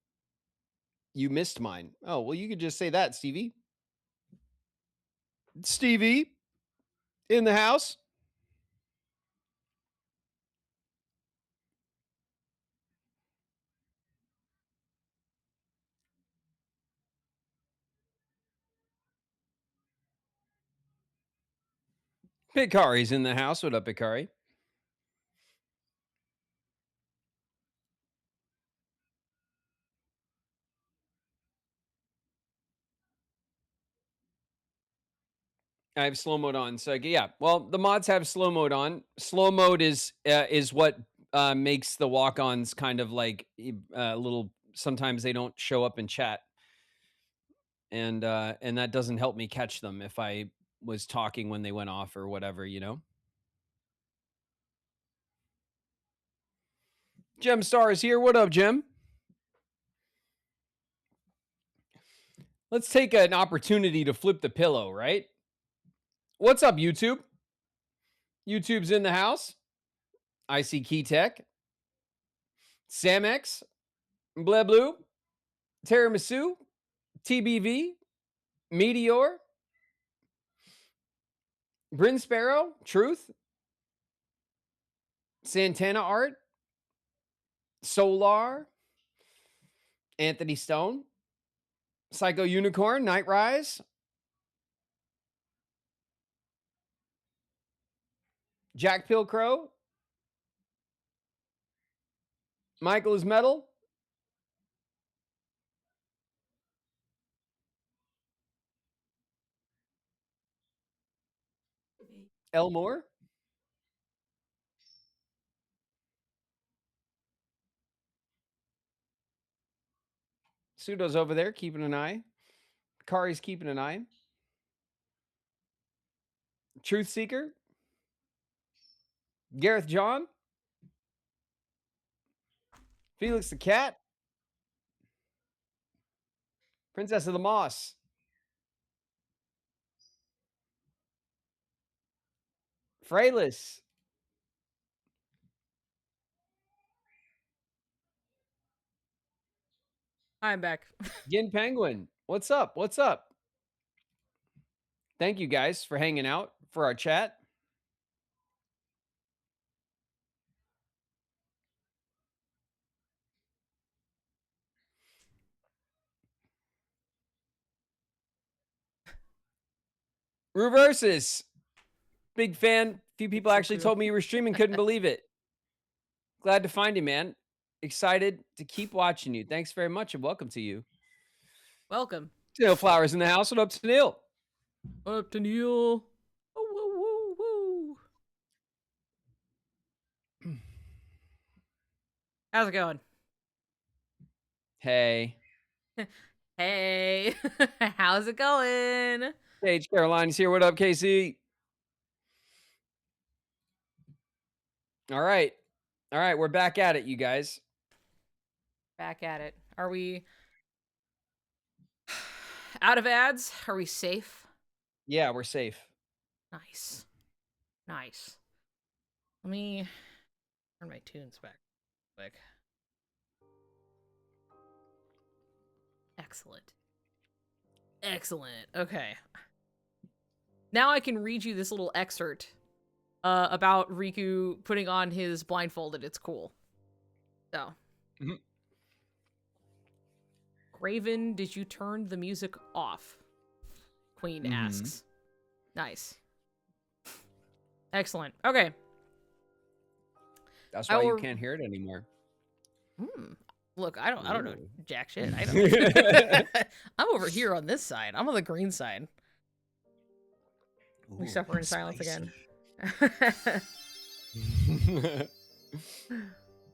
You missed mine. Oh, well, you could just say that, Stevie. Stevie in the house. Picari's in the house. What up, Picari? I have slow mode on. So yeah, well, the mods have slow mode on. Slow mode is what makes the walk-ons kind of like a little. Sometimes they don't show up in chat, and that doesn't help me catch them if I was talking when they went off or whatever, you know. Gem Star is here. What up, Gem? Let's take an opportunity to flip the pillow, right? What's up, YouTube? YouTube's in the house. I see Key Tech, Samex, Blue, Tiramisu, TBV, Meteor, Bryn Sparrow, Truth, Santana Art, Solar, Anthony Stone, Psycho Unicorn, Night Rise, Jack Pilcrow, Michael is Metal, Elmore, Pseudo's over there keeping an eye. Kari's keeping an eye. Truth Seeker, Gareth John, Felix the Cat, Princess of the Moss, Fralus, I'm back. Gin Penguin. What's up? What's up? Thank you guys for hanging out for our chat. Reverses. Big fan. Few people So actually cool. told me you were streaming, couldn't believe it. Glad to find you, man. Excited to keep watching you. Thanks very much and welcome to you. Welcome. Snail Flowers in the house. What up, Snail? What up to Neil? Oh, woo, woo, woo. How's it going? Hey. Hey. How's it going? Sage Caroline's here. What up, KC? All right. All right. We're back at it, you guys. Back at it. Are we out of ads? Are we safe? Yeah, we're safe. Nice. Nice. Let me Turn my tunes back quick. Excellent. Excellent. Okay. Now I can read you this little excerpt about Riku putting on his blindfold, and it's cool. So. Mm-hmm. Graven, did you turn the music off? Queen asks. Nice. Excellent. Okay. That's why you can't hear it anymore. Look, I don't know jack shit. I don't. I'm over here on this side. I'm on the green side. We suffer in silence again.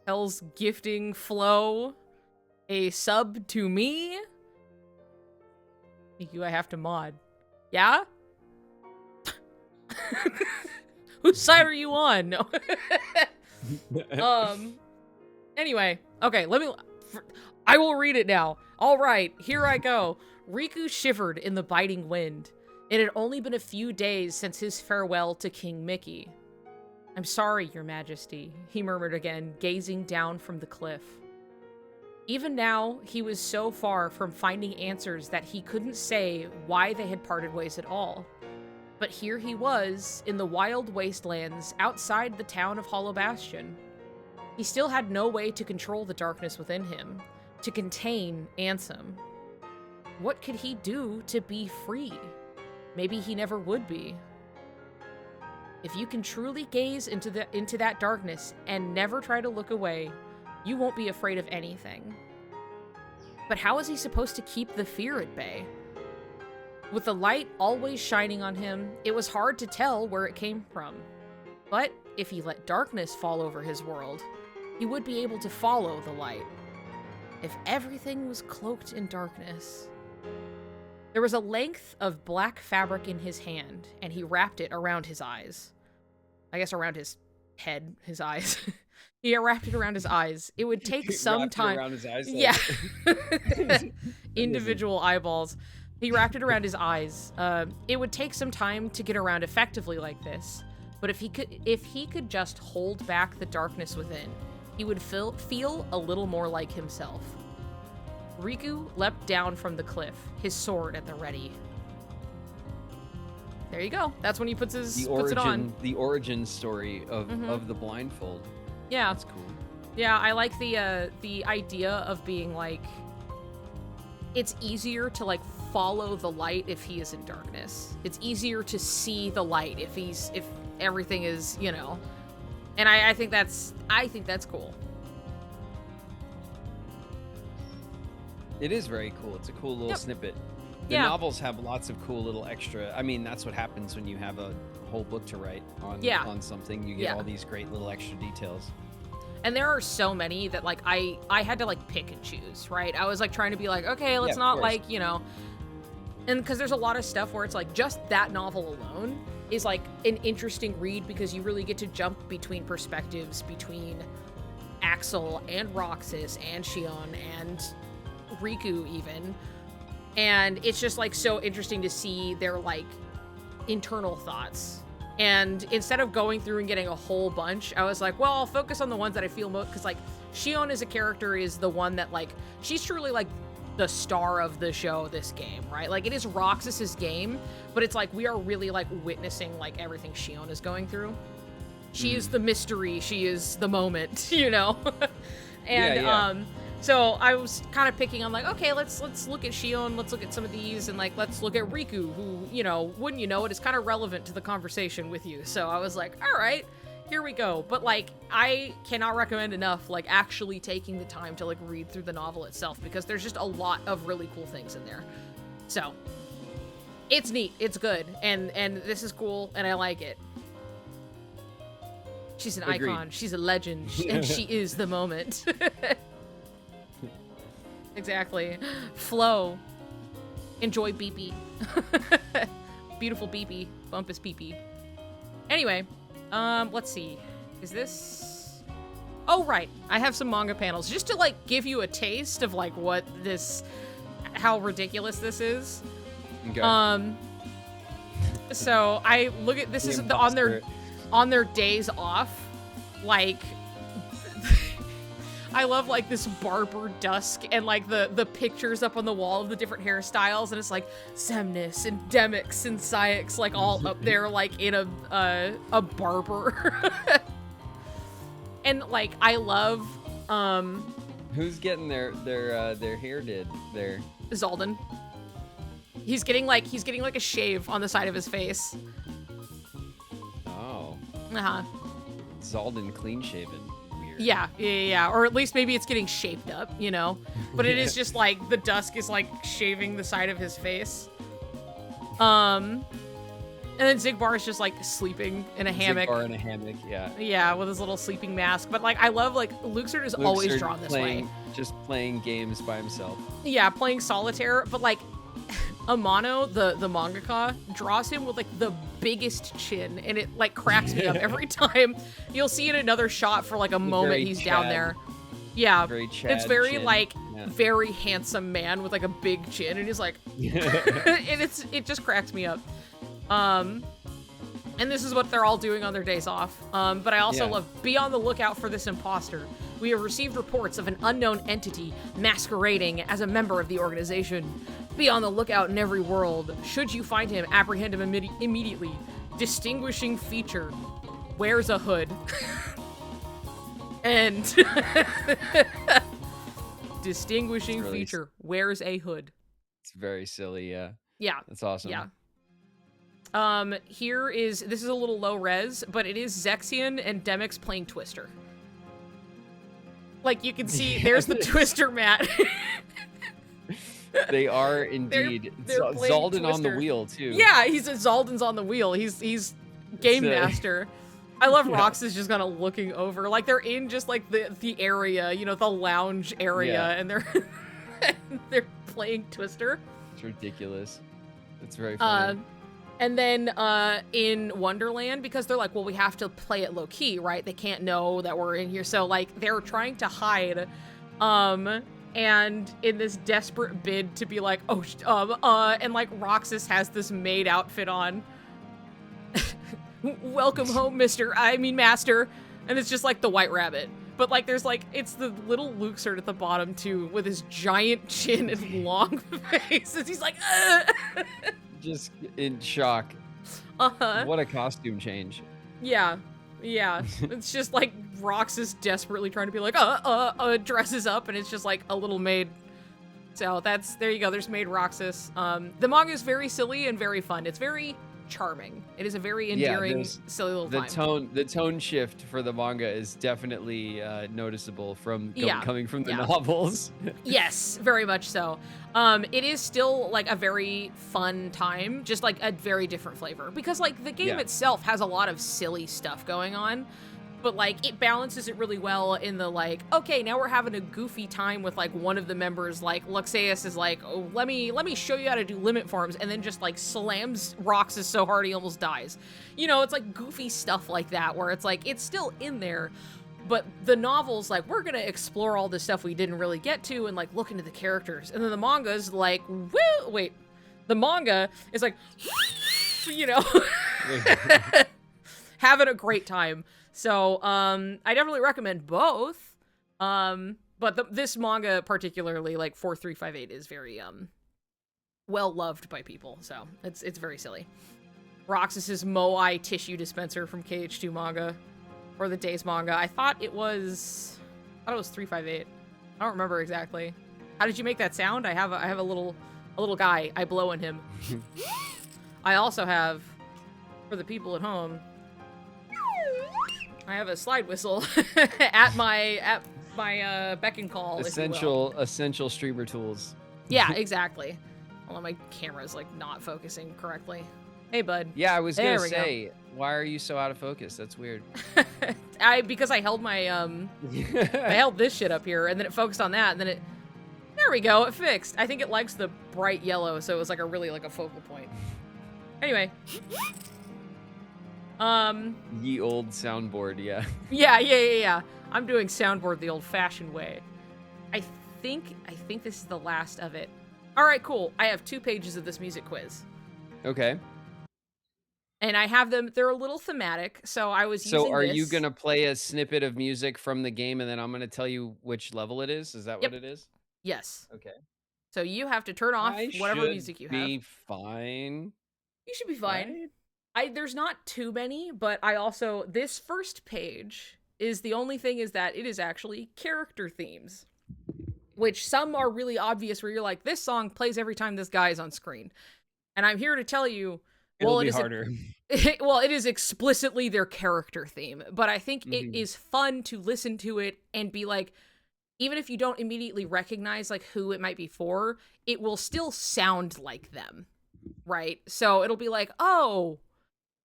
Hell's gifting Flo a sub to me. Niku, I have to mod. Yeah? Whose side are you on? No. Anyway, okay, I will read it now. All right, here I go. Riku shivered in the biting wind. It had only been a few days since his farewell to King Mickey. I'm sorry, Your Majesty, he murmured again, gazing down from the cliff. Even now, he was so far from finding answers that he couldn't say why they had parted ways at all. But here he was, in the wild wastelands outside the town of Hollow Bastion. He still had no way to control the darkness within him, to contain Ansem. What could he do to be free? Maybe he never would be. If you can truly gaze into that darkness and never try to look away, you won't be afraid of anything. But how is he supposed to keep the fear at bay? With the light always shining on him, it was hard to tell where it came from. But if he let darkness fall over his world, he would be able to follow the light. If everything was cloaked in darkness... There was a length of black fabric in his hand, and he wrapped it around his eyes. I guess around his head, his eyes. He wrapped it around his eyes. It would take some time. Around his eyes, yeah. Individual eyeballs. He wrapped it around his eyes. It would take some time to get around effectively like this, but if he could just hold back the darkness within, he would feel a little more like himself. Riku leapt down from the cliff, his sword at the ready. There you go. That's when he puts it on. The origin story of the blindfold. Yeah, that's cool. Yeah, I like the idea of being like, it's easier to like follow the light if he is in darkness. It's easier to see the light if everything is, you know. And I think that's cool. It is very cool. It's a cool little snippet. The novels have lots of cool little extra. I mean, that's what happens when you have a whole book to write on something. You get all these great little extra details. And there are so many that like I had to like pick and choose, right? I was like trying to be like, okay, let's not like, you know, and because there's a lot of stuff where it's like just that novel alone is like an interesting read because you really get to jump between perspectives between Axel and Roxas and Shion and Riku even, and it's just like so interesting to see their like internal thoughts. And instead of going through and getting a whole bunch, I was like, well, I'll focus on the ones that I feel most, because like Shion as a character is the one that like she's truly like the star of the show, this game, right? Like it is Roxas's game, but it's like we are really like witnessing like everything Shion is going through. She is the mystery, she is the moment, you know. And so I was kind of picking on like, okay, let's look at Shion, let's look at some of these, and like let's look at Riku, who, you know, wouldn't you know it, is kind of relevant to the conversation with you. So I was like, all right, here we go. But like I cannot recommend enough like actually taking the time to like read through the novel itself, because there's just a lot of really cool things in there. So it's neat, it's good, and this is cool, and I like it. She's an icon, she's a legend, and she is the moment. Exactly. Flo. Enjoy Beepy. Beautiful Beepy. Bumpus Beepy. Anyway, let's see. Is this... Oh, right. I have some manga panels just to, like, give you a taste of, like, what this... How ridiculous this is. Okay. So I look at... This is on their days off. Like... I love like this barber dusk and like the pictures up on the wall of the different hairstyles, and it's like Semnis and Demix and Syx like all up there like in a barber. And like I love who's getting their hair did there? Zaldin. He's getting like a shave on the side of his face. Oh. Uh-huh. Zaldin clean shaven. Weird. Yeah. Or at least maybe it's getting shaped up, you know? But it is just like the dusk is like shaving the side of his face. And then Zigbar is just like sleeping in a hammock. Zigbar in a hammock, yeah. Yeah, with his little sleeping mask. But like I love like Luxord is always drawn this way. Just playing games by himself. Yeah, playing solitaire, but like Amano, the mangaka, draws him with like the biggest chin, and it like cracks me up every time. You'll see in another shot for like a moment he's down there. Yeah, it's very chin. Like very handsome man with like a big chin, and he's like, and it just cracks me up. And this is what they're all doing on their days off. But I also love, be on the lookout for this imposter. We have received reports of an unknown entity masquerading as a member of the organization. Be on the lookout in every world. Should you find him, apprehend him immediately. Distinguishing feature, wears a hood. And distinguishing feature, wears a hood. It's very silly, yeah. Yeah. That's awesome. Yeah. This is a little low res, but it is Zexion and Demix playing Twister. Like, you can see, there's the Twister mat. They are indeed. They're Zaldin Twister. On the wheel, too. Yeah, Zaldin's on the wheel. He's game master. I love Rox is just kind of looking over. Like, they're in just, like, the area, you know, the lounge area, and they're playing Twister. It's ridiculous. It's very funny. And then in Wonderland, because they're like, well, we have to play it low-key, right? They can't know that we're in here. So, like, they're trying to hide. And in this desperate bid to be like, and, like, Roxas has this maid outfit on. Welcome home, master. And it's just, like, the White Rabbit. But, like, there's, like, it's the little Luxord at the bottom, too, with his giant chin and long face. And he's like, just in shock. Uh-huh. What a costume change. Yeah. It's just like Rox is desperately trying to be like, dresses up, and it's just like a little maid. So there you go. There's Maid Roxas. The manga is very silly and very fun. It's very charming. It is a very endearing, silly little vibe. The tone shift for the manga is definitely noticeable from coming from the novels. Yes, very much so. It is still like a very fun time, just like a very different flavor, because like the game itself has a lot of silly stuff going on, but like it balances it really well in the like, okay, now we're having a goofy time with like one of the members, like Luxeus is like, oh, let me show you how to do limit forms, and then just like slams Roxas so hard he almost dies. You know, it's like goofy stuff like that where it's like it's still in there, but the novel's like, we're gonna explore all this stuff we didn't really get to and like look into the characters. And then the manga's like, the manga is like, you know, having a great time. So, I definitely recommend both. But this manga particularly, like 4358, is very, well loved by people. So it's very silly. Roxas's Moai tissue dispenser from KH2 manga, or the Days manga. I thought it was 358. I don't remember exactly. How did you make that sound? I have a little guy. I blow in him. I also have, for the people at home, I have a slide whistle at my beck and call. Essential streamer tools. Yeah, exactly. Although my camera's like not focusing correctly. Hey, bud. Yeah, I was gonna say, why are you so out of focus? That's weird. Because I held my I held this shit up here, and then it focused on that, and then there we go, it fixed. I think it likes the bright yellow, so it was like a focal point. Anyway. Ye old soundboard, yeah. Yeah. I'm doing soundboard the old-fashioned way. I think this is the last of it. All right, cool. I have 2 pages of this music quiz. Okay. And I have them, they're a little thematic, so I was using So are you this. gonna play a snippet of music from the game, and then I'm gonna tell you which level it is? Is that what Yep. it is? Yes. Okay. So you have to turn off I whatever should music you have. be fine, You should be fine. right? There's not too many, but I also, this first page is the only thing is that it is actually character themes, which some are really obvious where you're like, this song plays every time this guy is on screen. And I'm here to tell you, It'll it be is harder. well, it is explicitly their character theme, but I think it Mhm. is fun to listen to it and be like, even if you don't immediately recognize like who it might be for, it will still sound like them, right? So it'll be like, oh,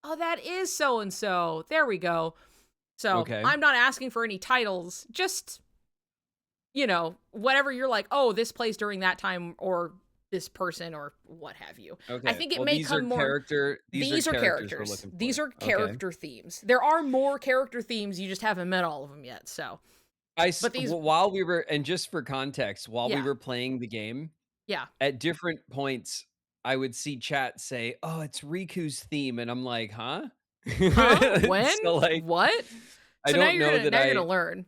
that is so and so. There we go. So Okay. I'm not asking for any titles, just, whatever you're like, oh, this plays during that time or this person or what have you. Okay. I think it Well, may these come are more. character. These are we're characters. looking for. These are Okay. character themes. There are more character themes. You just haven't met all of them yet. So, but these, While we were, and just for context, while we Yeah. were playing the game, yeah. at different points, I would see chat say, "Oh, it's Riku's theme," and I'm like, "Huh? Huh? When? So, like, What? I So now don't you're know gonna that you're gonna learn.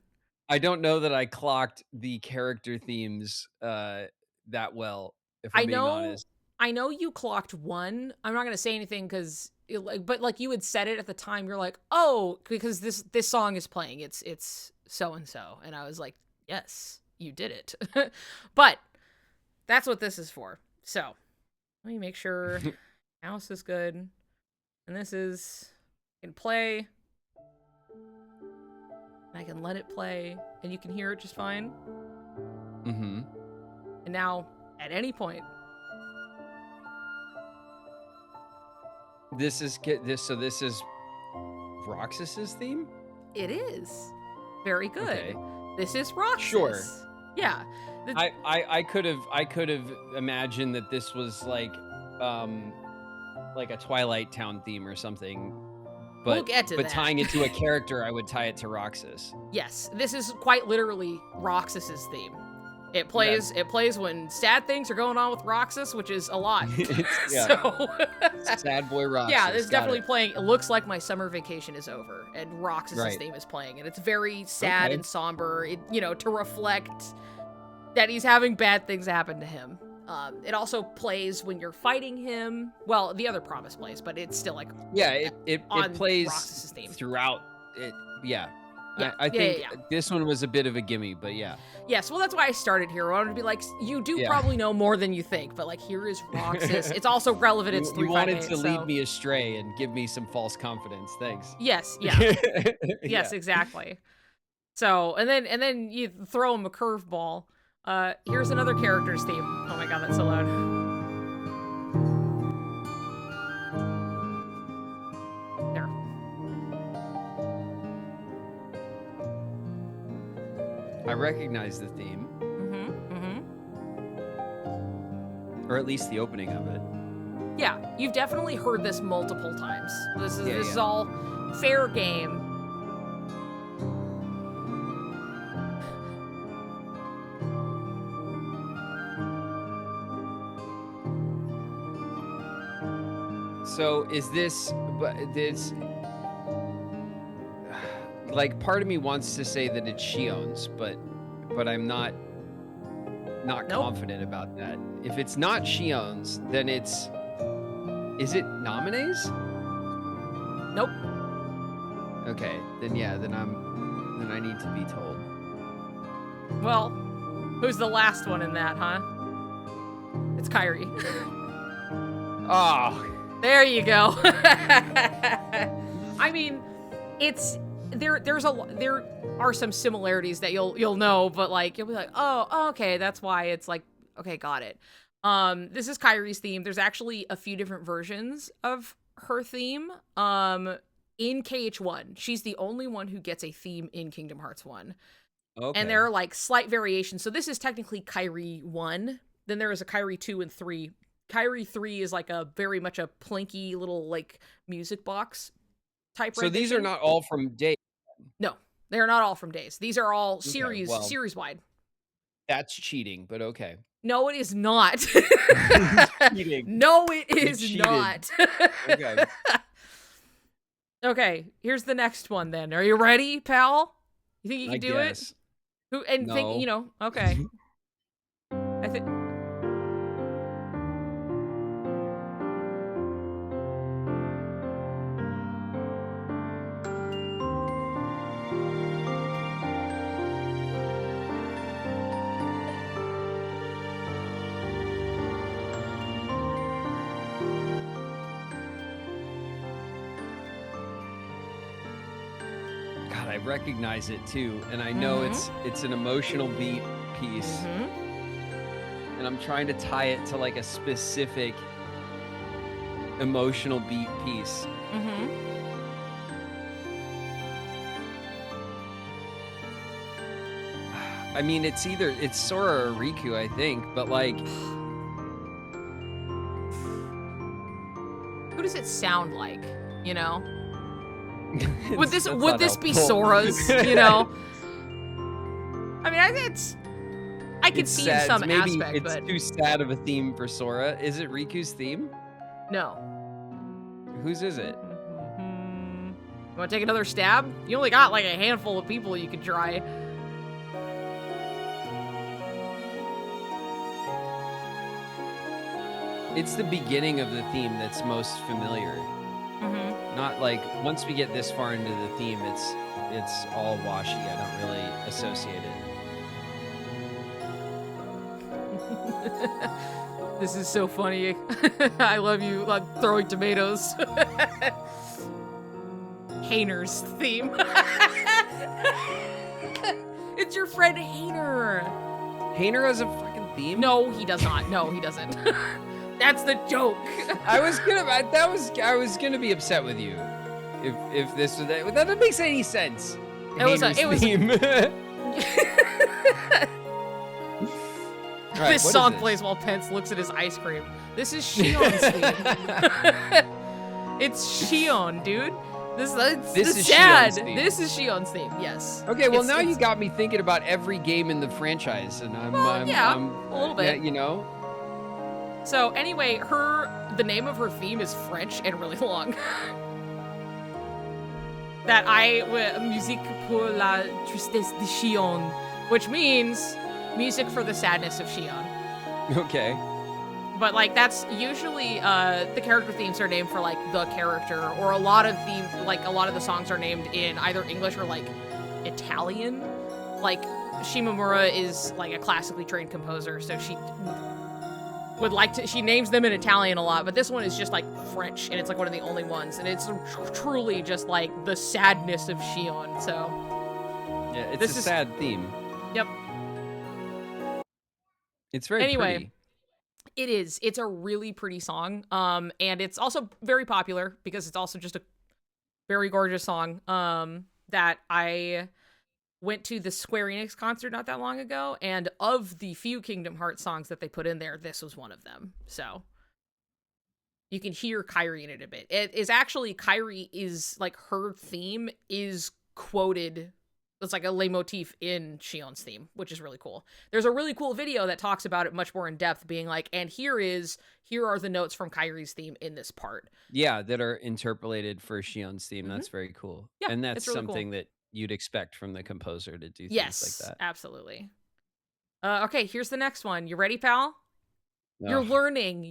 I don't know that I clocked the character themes that well, if I'm being honest. I know you clocked one. I'm not gonna say anything because, but like you had said it at the time. You're like, oh, because this song is playing. It's so and so, and I was like, yes, you did it. But that's what this is for. So let me make sure mouse is good, and this is can play. And I can let it play, and you can hear it just fine. Mm-hmm. And now, at any point, This is Roxas's theme? it is very good. Okay. This is Roxas. Sure. Yeah. I could have imagined that this was like a Twilight Town theme or something. But, We'll get to that. tying it to a character, I would tie it to Roxas. Yes, this is quite literally Roxas's theme. It plays when sad things are going on with Roxas, which is a lot. Yeah. So Sad boy Roxas. yeah, it's got definitely it. playing. It looks like my summer vacation is over, and Roxas's Right. theme is playing, and it's very sad Okay. and somber. To reflect that he's having bad things happen to him. It also plays when you're fighting him. Well, the other promise plays, but it's still like it on plays Roxas's theme. throughout it. Yeah. Yeah, I think yeah. this one was a bit of a gimme, but yeah. Yes, well, that's why I started here. I wanted to be like, you do Yeah. probably know more than you think, but like, here is Roxas. It's also relevant. It's You wanted 358. to lead me astray and give me some false confidence. Thanks. Yes, yeah, yes, exactly. So, and then you throw him a curveball. Here's another character's theme. Oh my god, that's so loud. There. I recognize the theme, or at least the opening of it. Yeah, you've definitely heard this multiple times. This is Yeah. all fair game. So is this, like, part of me wants to say that it's Shion's, but I'm not Nope. confident about that. If it's not Shion's, then is it Namine's? Nope. Okay, then I need to be told. Well, who's the last one in that, huh? It's Kyrie. Oh, There you go. I mean, there are some similarities that you'll know, but like you'll be like, oh, okay, that's why it's like, okay, got it. This is Kyrie's theme. There's actually a few different versions of her theme. In KH1, she's the only one who gets a theme in Kingdom Hearts 1. okay. And there are like slight variations. So this is technically Kyrie 1. Then there is a Kyrie 2 and 3. Kyrie 3 is like a very much a plinky little like music box type. So these are not all from Day. No, they're not all from Days. These are all Okay, series well. series wide. That's cheating, but okay. No, it is not. Cheating. No, it is cheated. not. Okay. Okay, here's the next one then. Are you ready, pal? You think you can do it? Who and think, you know, okay. I think God, I recognize it too, and I know it's an emotional beat piece, and I'm trying to tie it to like a specific emotional beat piece. I mean, it's Sora or Riku, I think, but like, who does it sound like? You know, would this be Sora's? You know, I mean, I could see sad. in some Maybe aspect, it's but too sad of a theme for Sora. Is it Riku's theme? no. Whose is it? You want to take another stab? You only got like a handful of people you could try. It's the beginning of the theme that's most familiar. Not like once we get this far into the theme, it's all washy. I don't really associate it. This is so funny. I love you throwing tomatoes. Hayner's theme. It's your friend Hayner. Hayner has a fucking theme? No, he does not. No, he doesn't. That's the joke. I was gonna be upset with you if this was that doesn't make any sense. It was theme. Right, this song plays while Pence looks at his ice cream. This is Shion's theme. It's Shion, dude. This is sad. Shion's theme. This is Shion's theme. Yes. Okay, well now you got me thinking about every game in the franchise, and I'm a little bit. Yeah, you know. So anyway, the name of her theme is French and really long. Musique pour la tristesse de Shion, which means music for the sadness of Shion. Okay. But like that's usually the character themes are named for like the character, or a lot of the songs are named in either English or like Italian. Like Shimomura is like a classically trained composer, so she names them in Italian a lot, but this one is just like French, and it's like one of the only ones, and it's truly just like the sadness of Shion. So yeah, it's a sad theme. Yep. It's very pretty. It is. It's a really pretty song, and it's also very popular because it's also just a very gorgeous song. That I went to the Square Enix concert not that long ago, and of the few Kingdom Hearts songs that they put in there, this was one of them. So you can hear Kairi in it a bit. It is actually, Kairi is like, her theme is quoted. It's like a leitmotif in Shion's theme, which is really cool. There's a really cool video that talks about it much more in depth, being like, and here are the notes from Kairi's theme in this part. Yeah, that are interpolated for Shion's theme. That's very cool. Yeah, and that's really something cool. that you'd expect from the composer to do things like that. Absolutely. Okay, here's the next one. You ready, pal? Ugh. You're learning.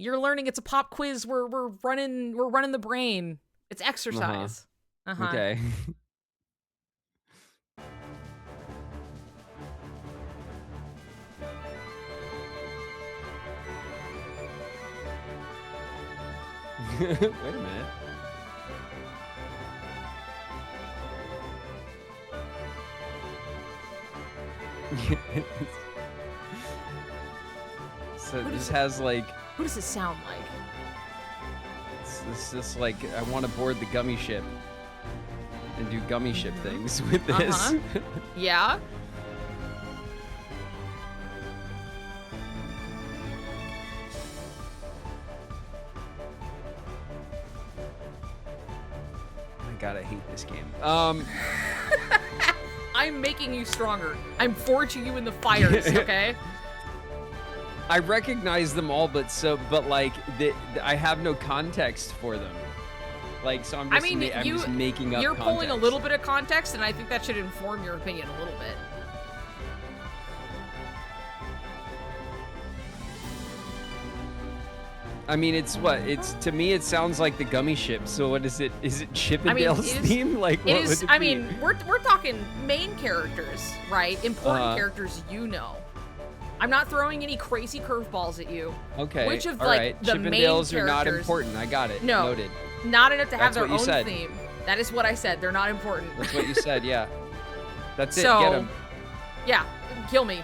It's a pop quiz. We're running the brain. It's exercise. Okay. Wait a minute. So this has like. What does it sound like? It's just like I want to board the gummy ship and do gummy ship things with this. Yeah. God, I hate this game. I'm making you stronger. I'm forging you in the fires, okay? I recognize them all, but like I have no context for them. Like, so I'm I just, mean, I'm just making up you're pulling a context. little bit of context, and I think that should inform your opinion a little bit. I mean, it's what? It's, to me, it sounds like the Gummy Ship. So what is it? Is it Chippendale's theme? Like, what would it I be? mean, we're talking main characters, right? Important characters you know. I'm not throwing any crazy curveballs at you. Okay. Which of all like right. the main Chippendales characters are not important. I got it. No. Noted. Not enough to have That's their what you own said. theme. That is what I said. They're not important. That's what you said. Yeah. That's it. So, Get him. Yeah, kill me.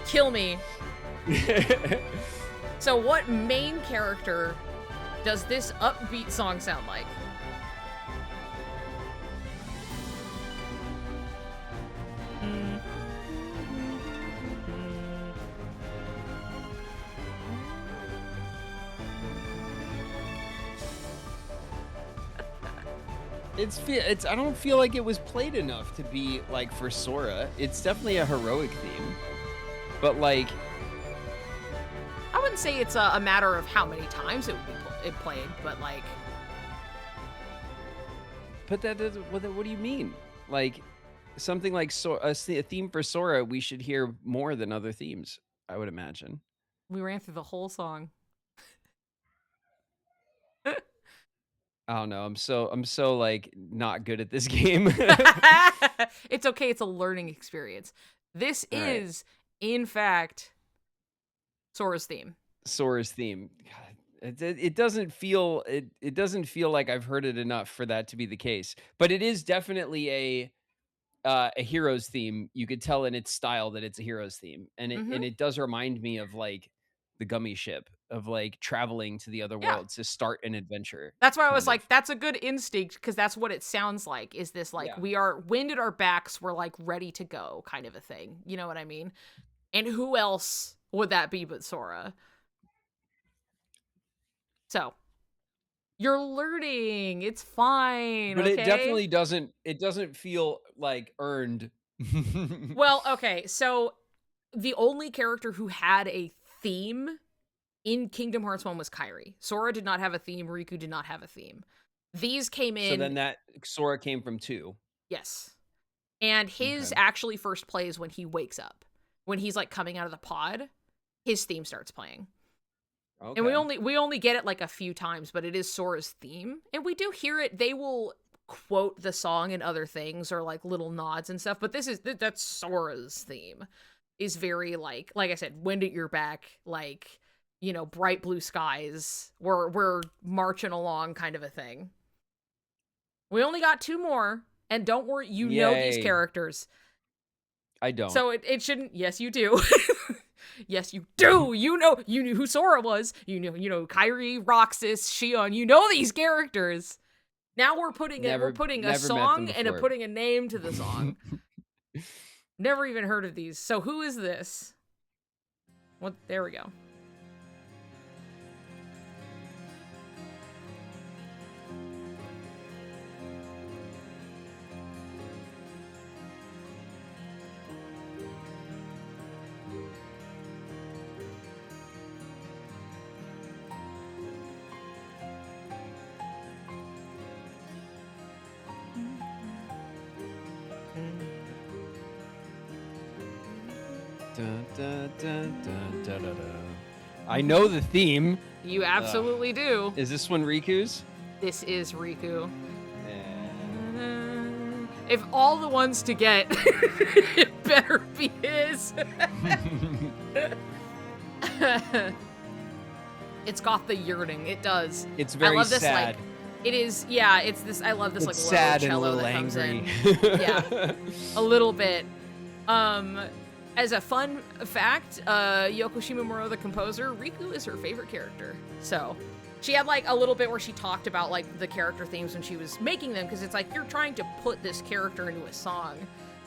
Kill me. So what main character does this upbeat song sound like? It's I don't feel like it was played enough to be like for Sora. It's definitely a heroic theme. But like, I wouldn't say it's a matter of how many times it would be played, but like. but that doesn't, what do you mean? Like something like a theme for Sora, we should hear more than other themes, I would imagine. We ran through the whole song. I don't know. I'm so like not good at this game. It's okay. It's a learning experience. This All is, in fact, Sora's theme. Sora's theme. God, it doesn't feel it doesn't feel like I've heard it enough for that to be the case. But it is definitely a hero's theme. You could tell in its style that it's a hero's theme, and it does remind me of like the Gummy Ship, of like traveling to the other worlds to start an adventure. That's why I was like, that's a good instinct, because that's what it sounds like, is this like, we are wind at our backs, we're like ready to go kind of a thing. You know what I mean? And who else would that be but Sora? So, you're learning. It's fine. But okay? it definitely doesn't feel like earned. Well, okay, so the only character who had a theme in Kingdom Hearts 1 was Kairi. Sora did not have a theme. Riku did not have a theme. These came in. So then that Sora came from 2. Yes. And his actually first plays when he wakes up. When he's like coming out of the pod, his theme starts playing. Okay. And we only get it like a few times, but it is Sora's theme. And we do hear it. They will quote the song in other things or like little nods and stuff, but that's Sora's theme. Is very like I said, wind at your back, like, you know, bright blue skies. We're marching along kind of a thing. We only got 2 more, and don't worry, you know these characters. I don't. So it shouldn't. Yes, you do. Yes, you do. You knew who Sora was. You know Kairi, Roxas, Shion. You know these characters. Now we're putting a song and putting a name to the song. Never even heard of these. So who is this? What? There we go. Dun, dun, dun, dun, dun, dun, dun. I know the theme. You absolutely do. Is this one Riku's? This is Riku. If all the ones to get, it better be his. It's got the yearning. It does. It's very I love this, sad. Like, it is, yeah, it's this, I love this, it's like, sad cello and a little that comes angry. in. Yeah, a little bit. As a fun fact, Yoko Shimomura, the composer, Riku is her favorite character. So, she had, like, a little bit where she talked about, like, the character themes when she was making them, because it's like, you're trying to put this character into a song.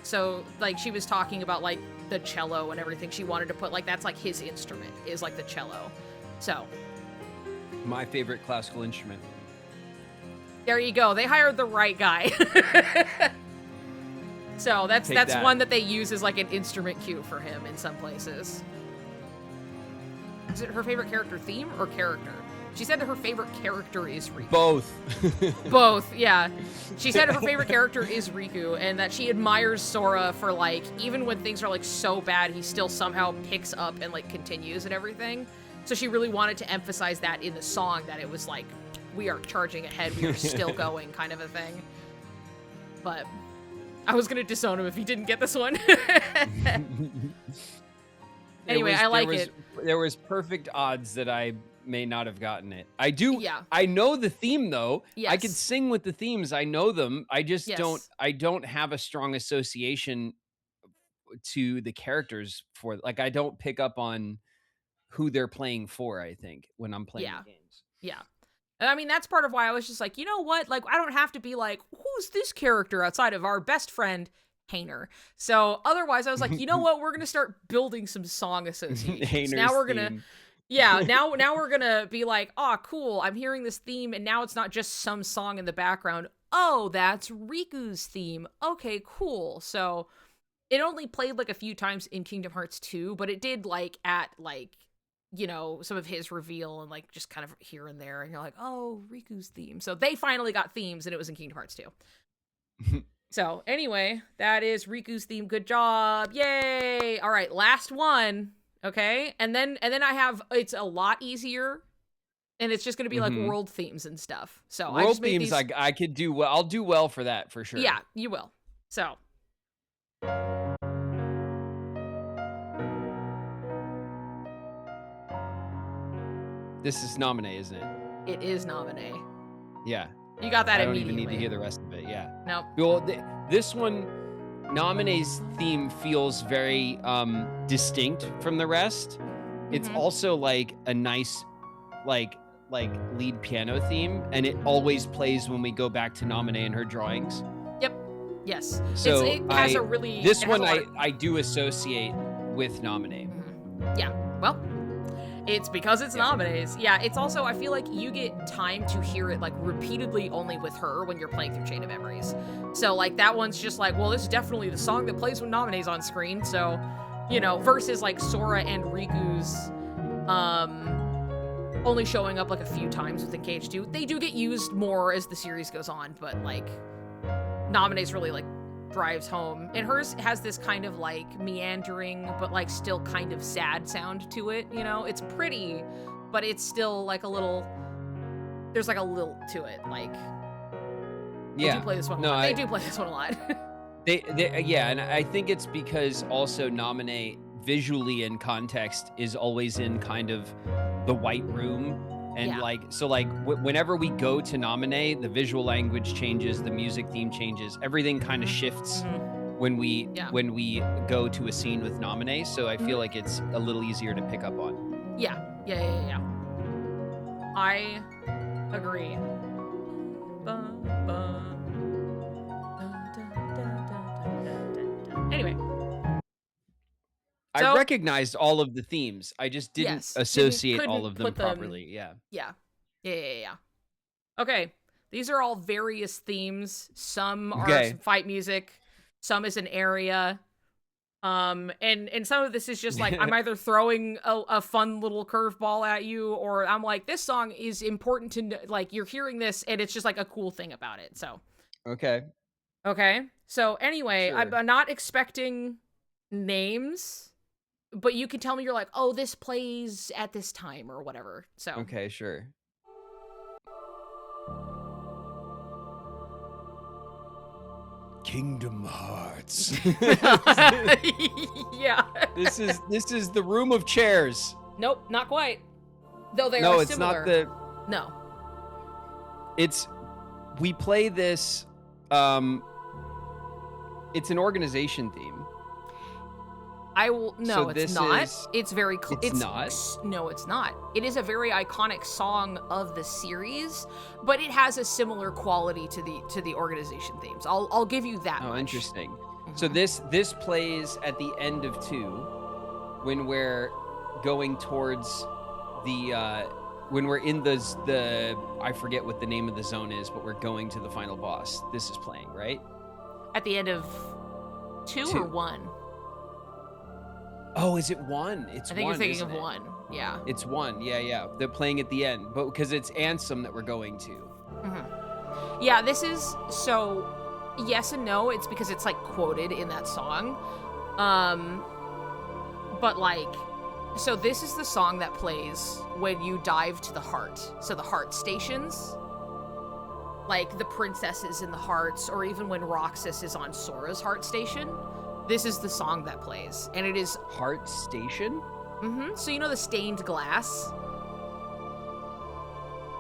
So, like, she was talking about, like, the cello and everything she wanted to put, like, that's, like, his instrument, is, like, the cello. So. My favorite classical instrument. There you go. They hired the right guy. So that's one that they use as like an instrument cue for him in some places. Is it her favorite character theme or character? She said that her favorite character is Riku. Both. Both, yeah. She said her favorite character is Riku, and that she admires Sora for, like, even when things are, like, so bad, he still somehow picks up and, like, continues and everything. So she really wanted to emphasize that in the song, that it was, like, we are charging ahead, we are still going kind of a thing. But I was going to disown him if he didn't get this one. Anyway, I like it. There was perfect odds that I may not have gotten it. I do. Yeah. I know the theme though. Yes. I could sing with the themes. I know them. I just Yes. don't. I don't have a strong association to the characters for. Like I don't pick up on who they're playing for. I think when I'm playing the games. Yeah. And I mean, that's part of why I was just like, you know what? Like, I don't have to be like, who's this character outside of our best friend, Hainer? So otherwise, I was like, you know what? We're going to start building some song associations. Now we're going to, yeah, now we're going to be like, oh, cool. I'm hearing this theme. And now it's not just some song in the background. Oh, that's Riku's theme. Okay, cool. So it only played like a few times in Kingdom Hearts 2, but it did like at like, you know, some of his reveal and like just kind of here and there, and you're like, oh, Riku's theme. So they finally got themes, and it was in Kingdom Hearts 2. So anyway, that is Riku's theme. Good job. Yay. All right, last one. Okay. And then I have, it's a lot easier, and it's just going to be like world themes and stuff. So world I just made themes, these... I could do well. I'll do well for that for sure. Yeah, you will. So this is Nominee, isn't it? it is Nominee. Yeah. You got that I don't immediately. even need to hear the rest of it. Yeah. No. Well, this one, Nominee's theme feels very distinct from the rest. It's also like a nice, like lead piano theme, and it always plays when we go back to Nominee and her drawings. Yep. Yes. So it has a really... This one I do associate with Nominee. Yeah. Well, it's because it's Nominees. Yeah, it's also, I feel like you get time to hear it, like, repeatedly only with her when you're playing through Chain of Memories. So, like, that one's just like, well, this is definitely the song that plays when Nominee's on screen, so, you know, versus, like, Sora and Riku's, only showing up, like, a few times within KH2. They do get used more as the series goes on, but, like, Nominee's really, like, drives home. And hers has this kind of like meandering but like still kind of sad sound to it, you know? It's pretty, but it's still like a little, there's like a lilt to it. Like, they do play this one a lot. They do play this one a lot. Yeah, and I think it's because also Nominee visually in context is always in kind of the white room. And like, so like whenever we go to Nominee, the visual language changes, the music theme changes, everything kind of shifts when we go to a scene with Nominee. So I feel like it's a little easier to pick up on. Yeah. I agree. Anyway. I recognized all of the themes. I just didn't associate all of them properly. Yeah. Okay. These are all various themes. Some are some fight music. Some is an area. And some of this is just like, I'm either throwing a fun little curveball at you, or I'm like, this song is important to, like, you're hearing this and it's just like a cool thing about it. So. Okay. So anyway, sure. I'm not expecting names, but you can tell me, you're like, oh, this plays at this time or whatever. So. Okay, sure. Kingdom Hearts. Yeah. This is the room of chairs. Nope, not quite. Though they are similar. It's not the. No. We play this. It's an organization theme. No, it's not. It's very. It's not. No, it's not. It is a very iconic song of the series, but it has a similar quality to the organization themes. I'll give you that. Oh, much. Interesting. So this plays at the end of 2, when we're going towards the when we're in the I forget what the name of the zone is, but we're going to the final boss. This is playing, right? At the end of 2 or 1? Oh, is it 1? It's 1. I think you're thinking of 1. Yeah. It's 1. Yeah. They're playing at the end, but because it's Ansem that we're going to. Mm-hmm. Yeah, this is so yes and no. It's because it's like quoted in that song. But like, so this is the song that plays when you dive to the heart. So the heart stations, like the princesses in the hearts, or even when Roxas is on Sora's heart station, this is the song that plays, and it is Heart Station. Mm-hmm. So you know the stained glass?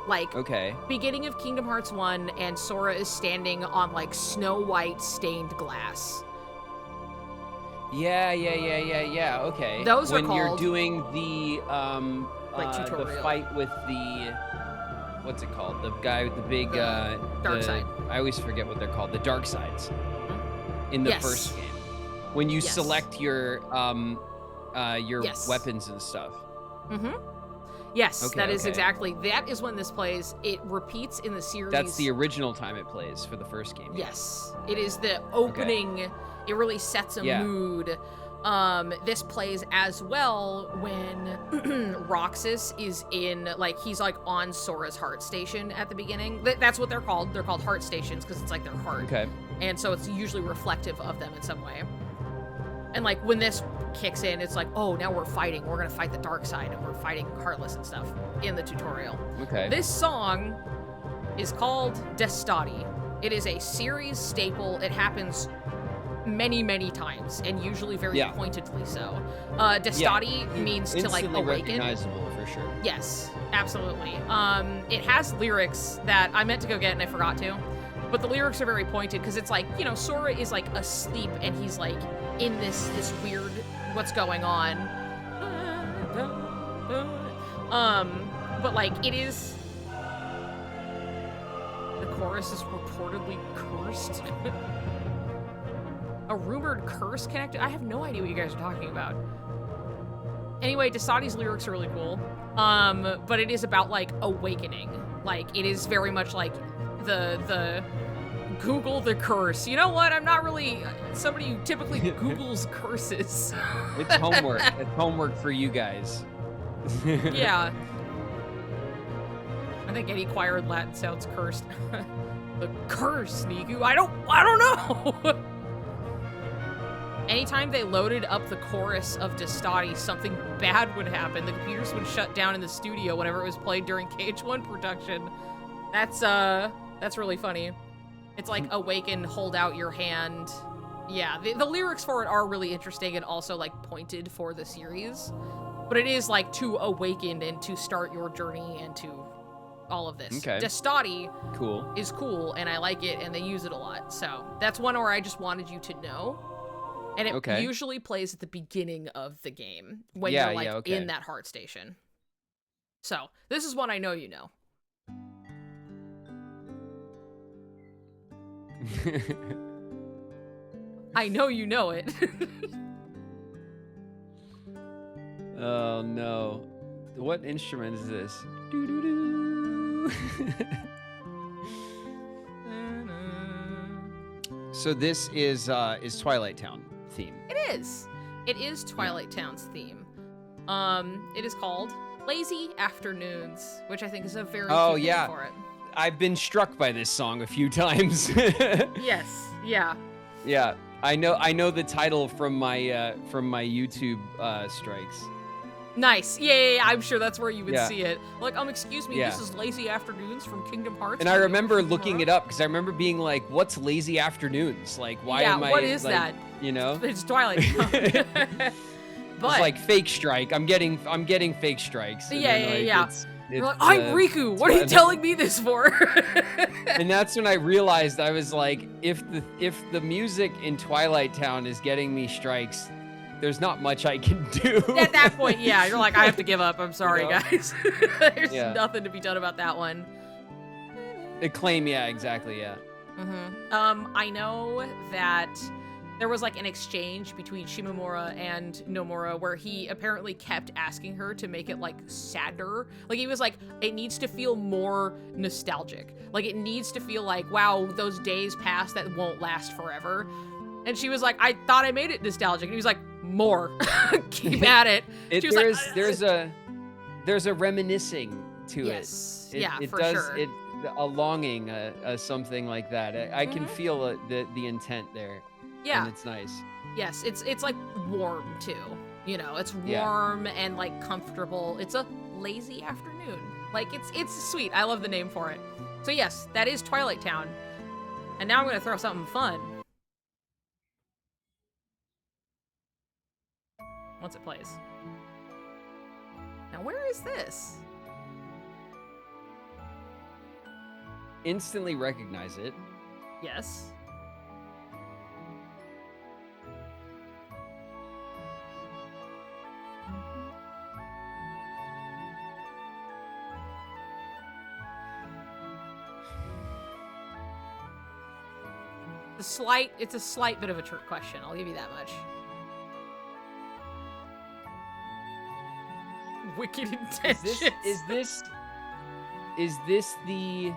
Like, Okay. beginning of Kingdom Hearts 1, and Sora is standing on, like, snow white stained glass. Yeah. Okay. Those are when you're called- doing the tutorial. the fight with the what's it called? The guy with the big dark side. I always forget what they're called. The dark sides. In the Yes. first game, when you Yes. select your Yes. weapons and stuff. Mm-hmm. Yes, Okay, that is okay. exactly. That is when this plays. It repeats in the series. That's the original time it plays for the first game. Yes. It is the opening. It really sets a Yeah. mood. This plays as well when Roxas is in, like, he's like on Sora's heart station at the beginning. That's what they're called. They're called heart stations because it's like their heart. Okay. And so it's usually reflective of them in some way. And like when this kicks in, it's like, oh, now we're fighting. We're gonna fight the dark side, and we're fighting Heartless and stuff in the tutorial. Okay. This song is called Destati. It is a series staple. It happens many, many times, and usually very Yeah. pointedly so. Destati means to like Instantly awaken. recognizable for sure. Yes, absolutely. It has lyrics that I meant to go get and I forgot to. But the lyrics are very pointed because it's like, you know, Sora is like asleep and he's like in this weird what's going on. But like it is, the chorus is reportedly cursed. A rumored curse connected. I have no idea what you guys are talking about. Anyway, Destati's lyrics are really cool. But it is about like awakening. Like it is very much like the Google the curse. You know what? I'm not really somebody who typically Googles curses. It's homework. It's homework for you guys. Yeah. I think any choir in Latin sounds cursed. The curse, Niku. I don't know. Anytime they loaded up the chorus of Destati, something bad would happen. The computers would shut down in the studio whenever it was played during KH1 production. That's really funny. It's like awaken, hold out your hand. Yeah, the lyrics for it are really interesting and also like pointed for the series. But it is like to awaken and to start your journey and to all of this. Okay. Destati Cool. is cool and I like it and they use it a lot. So that's one where I just wanted you to know. And it usually plays at the beginning of the game when you're like in that heart station. So this is one I know you know. I know you know it. Oh no. What instrument is this? Doo-doo-doo. So this is Twilight Town theme. It is. It is Twilight Town's theme. It is called Lazy Afternoons, which I think is a very cute name for it. I've been struck by this song a few times. Yes. Yeah. Yeah. I know the title from my YouTube strikes. Nice. Yeah. I'm sure that's where you would Yeah. see it. Like, excuse me, Yeah. this is Lazy Afternoons from Kingdom Hearts. And I remember looking it up because I remember being like, "What's lazy afternoons? Like, why am I? what is like, that? You know, It's Twilight Town. But it's like fake strike. I'm getting fake strikes. And Yeah, then, like, yeah. it's, You're like, I'm Riku. What are you telling me this for? And that's when I realized I was like, if the music in Twilight Town is getting me strikes, there's not much I can do. At that point, yeah, you're like, I have to give up. I'm sorry, You know? guys. There's nothing to be done about that one. Acclaim, yeah, exactly, yeah. I know that there was like an exchange between Shimomura and Nomura where he apparently kept asking her to make it like sadder. Like he was like, it needs to feel more nostalgic. Like it needs to feel like, wow, those days past that won't last forever. And she was like, I thought I made it nostalgic. And he was like, more. Keep at it. She was there's a reminiscing to Yes. it. Yeah, It for does sure. it a longing, something like that. I can feel the intent there, and Yeah. it's nice. Yes, it's like warm too. You know, it's Yeah. warm and like comfortable. It's a lazy afternoon. Like it's sweet. I love the name for it. So yes, that is Twilight Town. And now I'm gonna throw something fun. Once it plays. Now where is this? Instantly recognize it. Yes. It's a slight bit of a trick question. I'll give you that much. Wicked intentions. Is this the?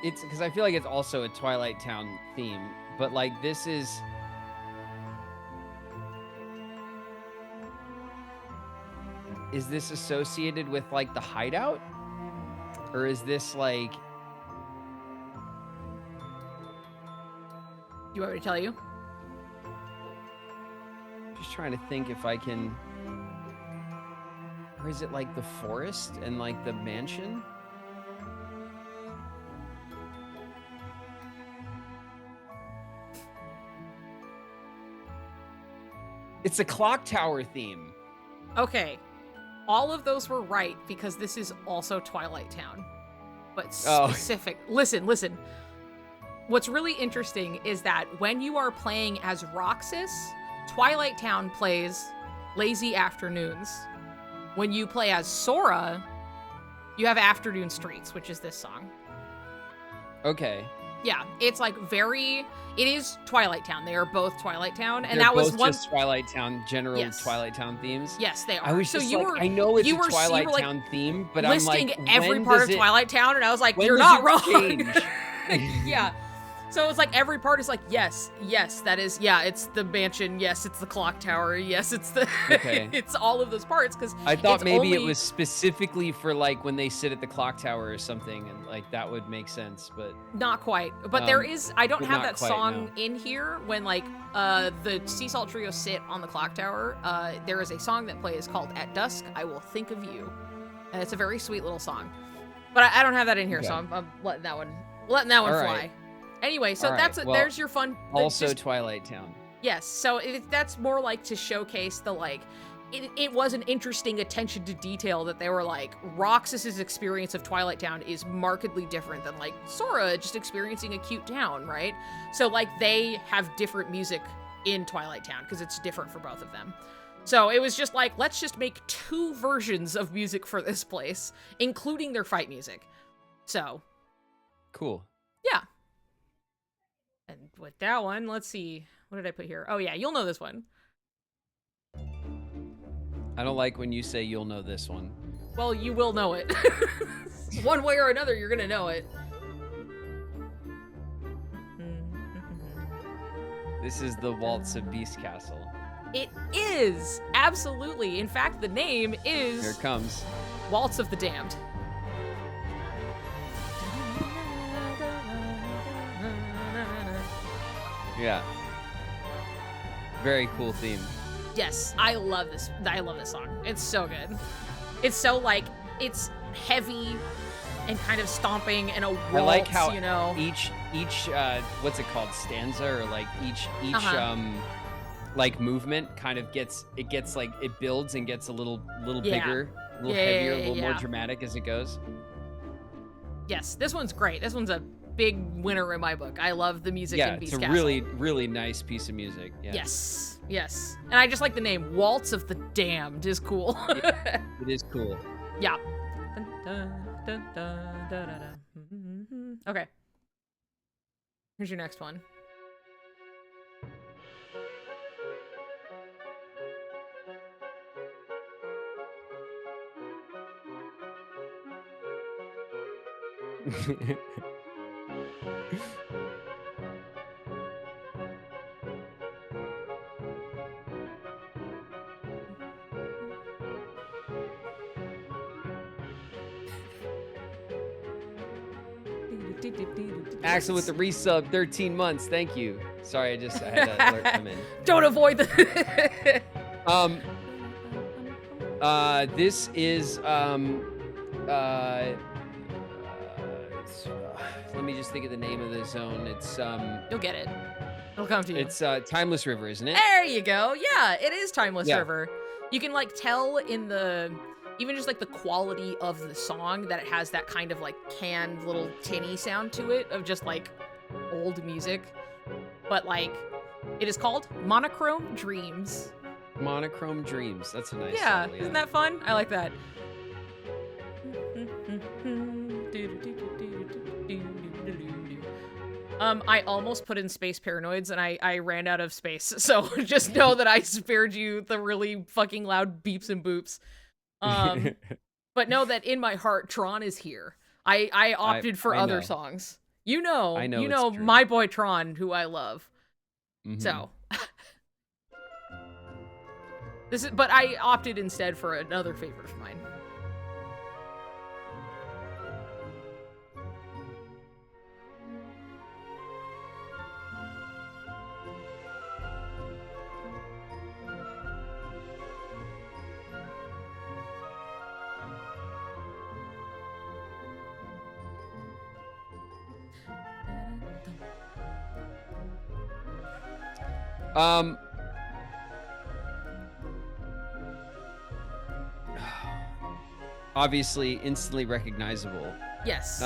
It's because I feel like it's also a Twilight Town theme, but like this is. Is this associated with like the hideout, or is this like? You want me to tell you? Just trying to think if I can. Or is it like the forest and like the mansion? It's a clock tower theme. Okay. All of those were right because this is also Twilight Town. But Oh. specific. Listen. What's really interesting is that when you are playing as Roxas, Twilight Town plays Lazy Afternoons. When you play as Sora, you have Afternoon Streets, which is this song. Okay. Yeah, it's like it is Twilight Town. They are both Twilight Town, and They're that was both one. just Twilight Town, general Yes. Twilight Town themes. Yes, they are. I was so just you like, were. I know it's you a were, Twilight you were, like, Town theme, but I'm listing like, every when part does of Twilight Town, and I was like, when you're does not it wrong. change? Yeah. So it's like every part is like, yes, that is, yeah, it's the mansion, yes, it's the clock tower, yes, it's the, Okay. it's all of those parts, because I thought maybe it was specifically for like when they sit at the clock tower or something, and like that would make sense, but not quite. But there is, I don't but have not that quite, song no. in here when like the Sea Salt Trio sit on the clock tower. There is a song that plays called At Dusk, I Will Think of You. And it's a very sweet little song. But I don't have that in here, Okay. so I'm letting that one All fly. right. Anyway, so All right, that's well, there's your fun. Also just- Twilight Town. Yes, so that's more like to showcase the like, it was an interesting attention to detail that they were like, Roxas's experience of Twilight Town is markedly different than like Sora just experiencing a cute town, right? So like they have different music in Twilight Town because it's different for both of them. So it was just like, let's just make 2 versions of music for this place, including their fight music. So. Cool. Yeah. And with that one, let's see. What did I put here? Oh, yeah, you'll know this one. I don't like when you say you'll know this one. Well, you will know it. One way or another, you're gonna know it. This is the Waltz of Beast Castle. It is! Absolutely. In fact, the name is Here it comes. Waltz of the Damned. Yeah. Very cool theme. Yes, I love this. I love this song. It's so good. It's so like, it's heavy and kind of stomping and a waltz, I like how you know. each what's it called, stanza, or like each like movement kind of gets like, it builds and gets a little Yeah. bigger, a little Yeah, heavier, yeah, a little more yeah. dramatic as it goes. Yes, this one's great. This one's a big winner in my book. I love the music Yeah, in Beast it's a Castle. really, really nice piece of music. Yeah. Yes. And I just like the name. Waltz of the Damned is cool. It is cool. Yeah. Okay. Here's your next one. Axel with the resub, 13 months. Thank you. Sorry, I had that alert come in. Don't avoid the. This is let me just think of the name of the zone. It's You'll get it. It'll come to you. It's Timeless River, isn't it? There you go. Yeah, it is Timeless Yeah. River. You can like tell in the even just like the quality of the song that it has that kind of like canned little tinny sound to it of just like old music. But like it is called Monochrome Dreams. Monochrome Dreams. That's a nice Yeah, song, isn't that fun? I like that. I almost put in Space Paranoids and I ran out of space. So just know that I spared you the really fucking loud beeps and boops. But know that in my heart, Tron is here. I opted for other songs. You know my boy Tron, who I love. Mm-hmm. So but I opted instead for another favorite of mine. Obviously instantly recognizable. Yes.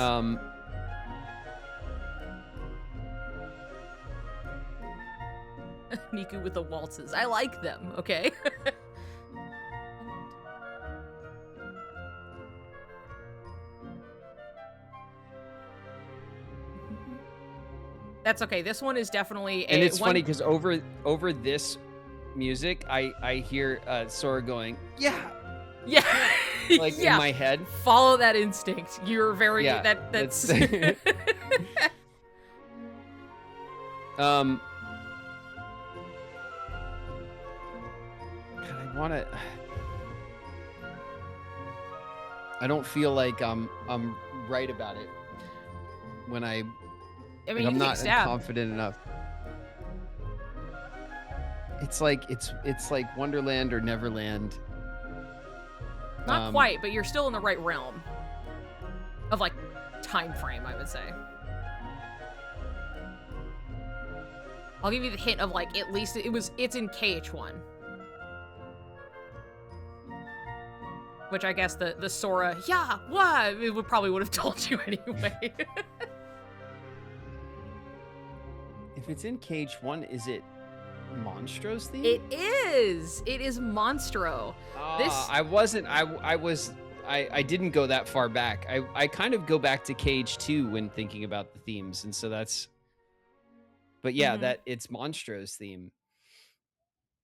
Niku with the waltzes. I like them, okay? That's okay. This one is definitely and it's funny because over this music, I hear Sora going, yeah. Like in my head. Follow that instinct. You're very that's God, I don't feel like I'm right about it when I mean, I'm not confident enough. It's like Wonderland or Neverland. Not quite, but you're still in the right realm of like time frame, I would say. I'll give you the hint of like at least it's in KH1. Which I guess the Sora, it probably would have told you anyway. If it's in KH1, is it Monstro's theme? It is. It is Monstro. I didn't go that far back. I kind of go back to KH2 when thinking about the themes, and so that's. But yeah, that it's Monstro's theme.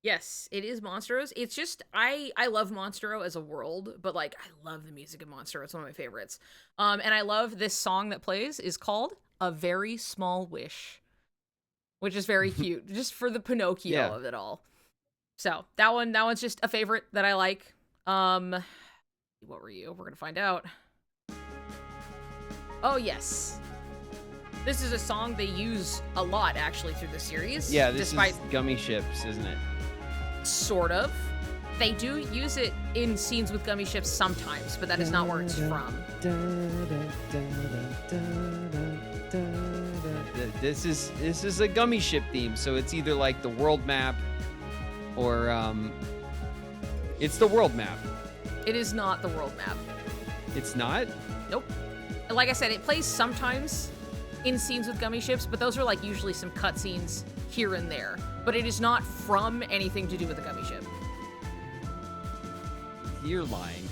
Yes, it is Monstro's. It's just I love Monstro as a world, but like I love the music of Monstro. It's one of my favorites. And I love this song that plays is called "A Very Small Wish," which is very cute, just for the Pinocchio of it all. So that one's just a favorite that I like. What were you? We're gonna find out. Oh yes. This is a song they use a lot, actually, through the series. Yeah, this is Gummy Ships, isn't it? Sort of. They do use it in scenes with Gummy Ships sometimes, but that is not where it's from. This is a Gummy Ship theme, so it's either like the world map or it's the world map. It is not the world map. It's not? Nope. Like I said, it plays sometimes in scenes with Gummy Ships, but those are like usually some cutscenes here and there. But it is not from anything to do with the Gummy Ship. You're lying.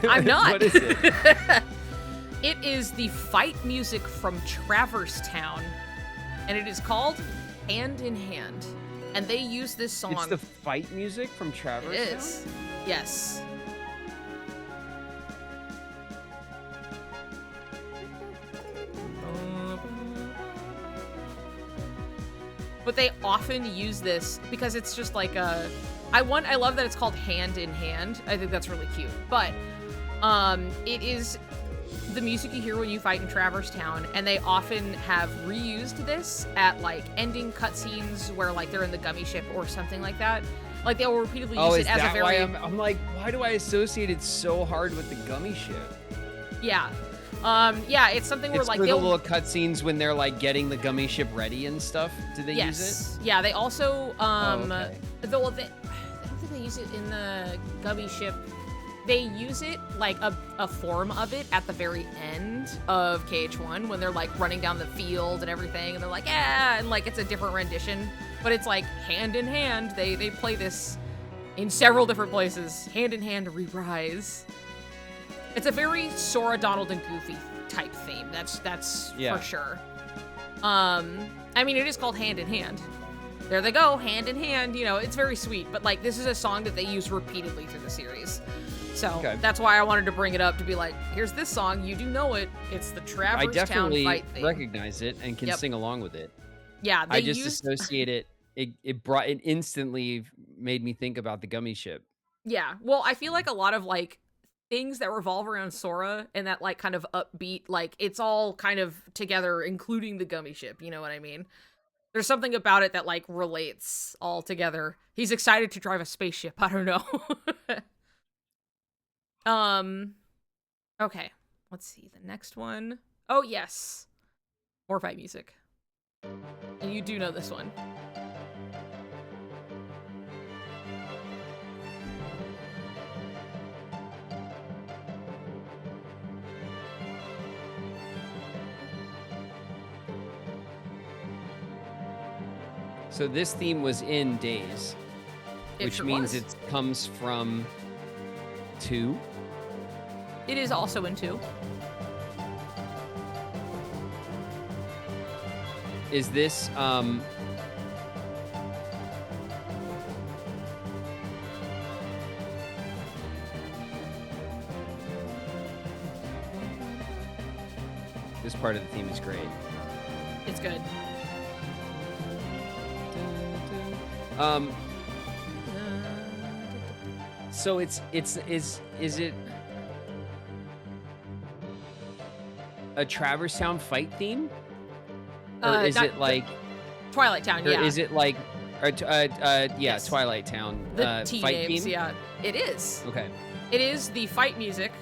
I'm not. What is it? It is the fight music from Traverse Town, and it is called Hand in Hand. And they use this song. It's the fight music from Traverse Town? It is. Yes. But they often use this because it's just like a I love that it's called Hand in Hand. I think that's really cute. But it is the music you hear when you fight in Traverse Town, and they often have reused this at like ending cutscenes where like they're in the gummy ship or something like that. Like they'll repeatedly use it as a very. Why I'm like, why do I associate it so hard with the gummy ship? Yeah. Yeah, it's something where like the little cutscenes when they're like getting the gummy ship ready and stuff. Do they use it? Yeah, they also I okay. don't think they use it in the gummy ship. They use it like a form of it at the very end of KH1 when they're like running down the field and everything, and they're like, yeah, and like it's a different rendition, but it's like hand in hand. They play this in several different places, hand in hand reprise. It's a very Sora, Donald, and Goofy type theme. That's for sure. I mean, it is called Hand in Hand. There they go, hand in hand. You know, it's very sweet. But like, this is a song that they use repeatedly through the series. So that's why I wanted to bring it up to be like, here's this song. You do know it. It's the Traverse Town fight theme. I definitely recognize it and can sing along with it. Yeah, I just associate it. It instantly made me think about the gummy ship. Yeah, well, I feel like a lot of like things that revolve around Sora and that like kind of upbeat, like it's all kind of together, including the gummy ship. You know what I mean? There's something about it that like relates all together. He's excited to drive a spaceship. I don't know. Okay. Let's see the next one. Oh yes, more fight music. And you do know this one. So this theme was in Days, which means it comes from 2. It is also in 2. Is this this part of the theme is great. It's good. So is it a Traverse Town fight theme? Or is it like Twilight Town? Or yeah. is it like Yes. Twilight Town the T fight names? theme? Yeah, it is. Okay. It is the fight music.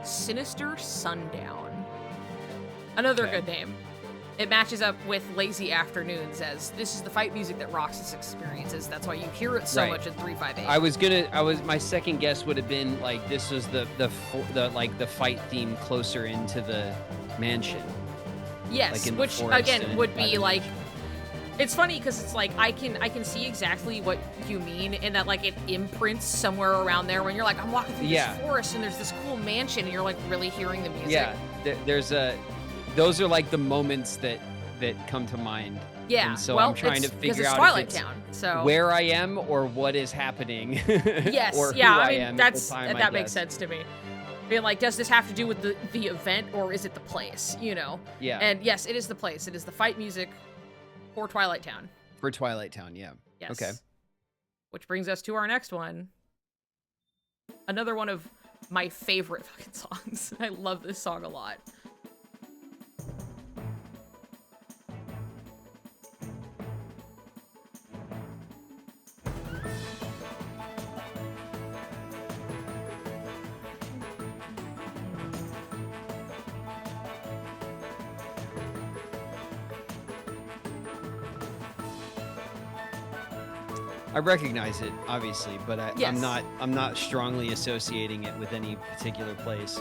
Sinister Sundown. Another good name. It matches up with Lazy Afternoons as this is the fight music that Roxas experiences. That's why you hear it so much in 358. My second guess would have been like this was the fight theme closer into the mansion. Yes, like which again would be like, it's funny because it's like I can see exactly what you mean in that like it imprints somewhere around there when you're like, I'm walking through this forest and there's this cool mansion and you're like really hearing the music. Yeah, those are like the moments that come to mind. Yeah, and so I'm trying to figure out Twilight if it's Town, so where I am or what is happening. Yes, or yeah, who I mean am that makes sense to me. Being like, does this have to do with the event or is it the place? You know? Yeah. And yes, it is the place. It is the fight music for Twilight Town. For Twilight Town, yeah. Yes. Okay. Which brings us to our next one. Another one of my favorite fucking songs. I love this song a lot. I recognize it, obviously, but I'm not strongly associating it with any particular place.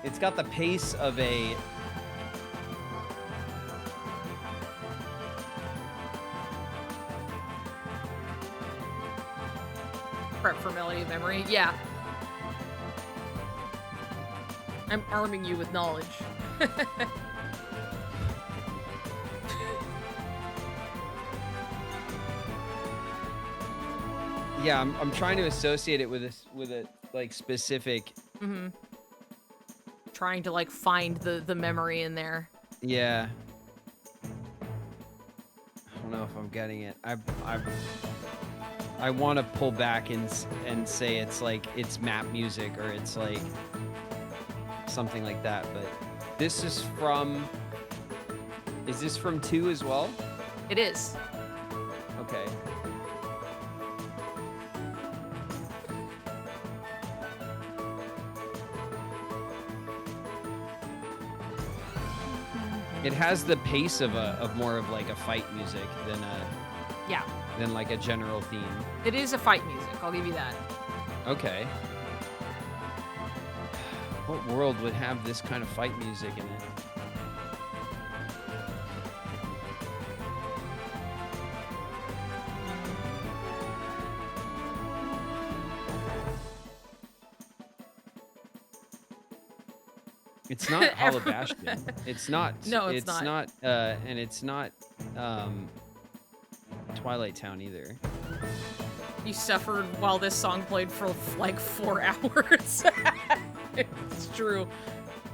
It's got the pace of a Prep for Melody of Memory. Yeah. I'm arming you with knowledge. Yeah, I'm trying to associate it with a like specific. Trying to like find the memory in there. Yeah. I don't know if I'm getting it. I want to pull back and say it's like it's map music or it's like something like that, but this is from. Is this from 2 as well? It is. Okay. It has the pace of more of like a fight music than like a general theme. It is a fight music. I'll give you that. Okay. What world would have this kind of fight music in it? It's not Hollow Bastion. It's not. No, it's not. And it's not Twilight Town either. You suffered while this song played for like 4 hours. It's true.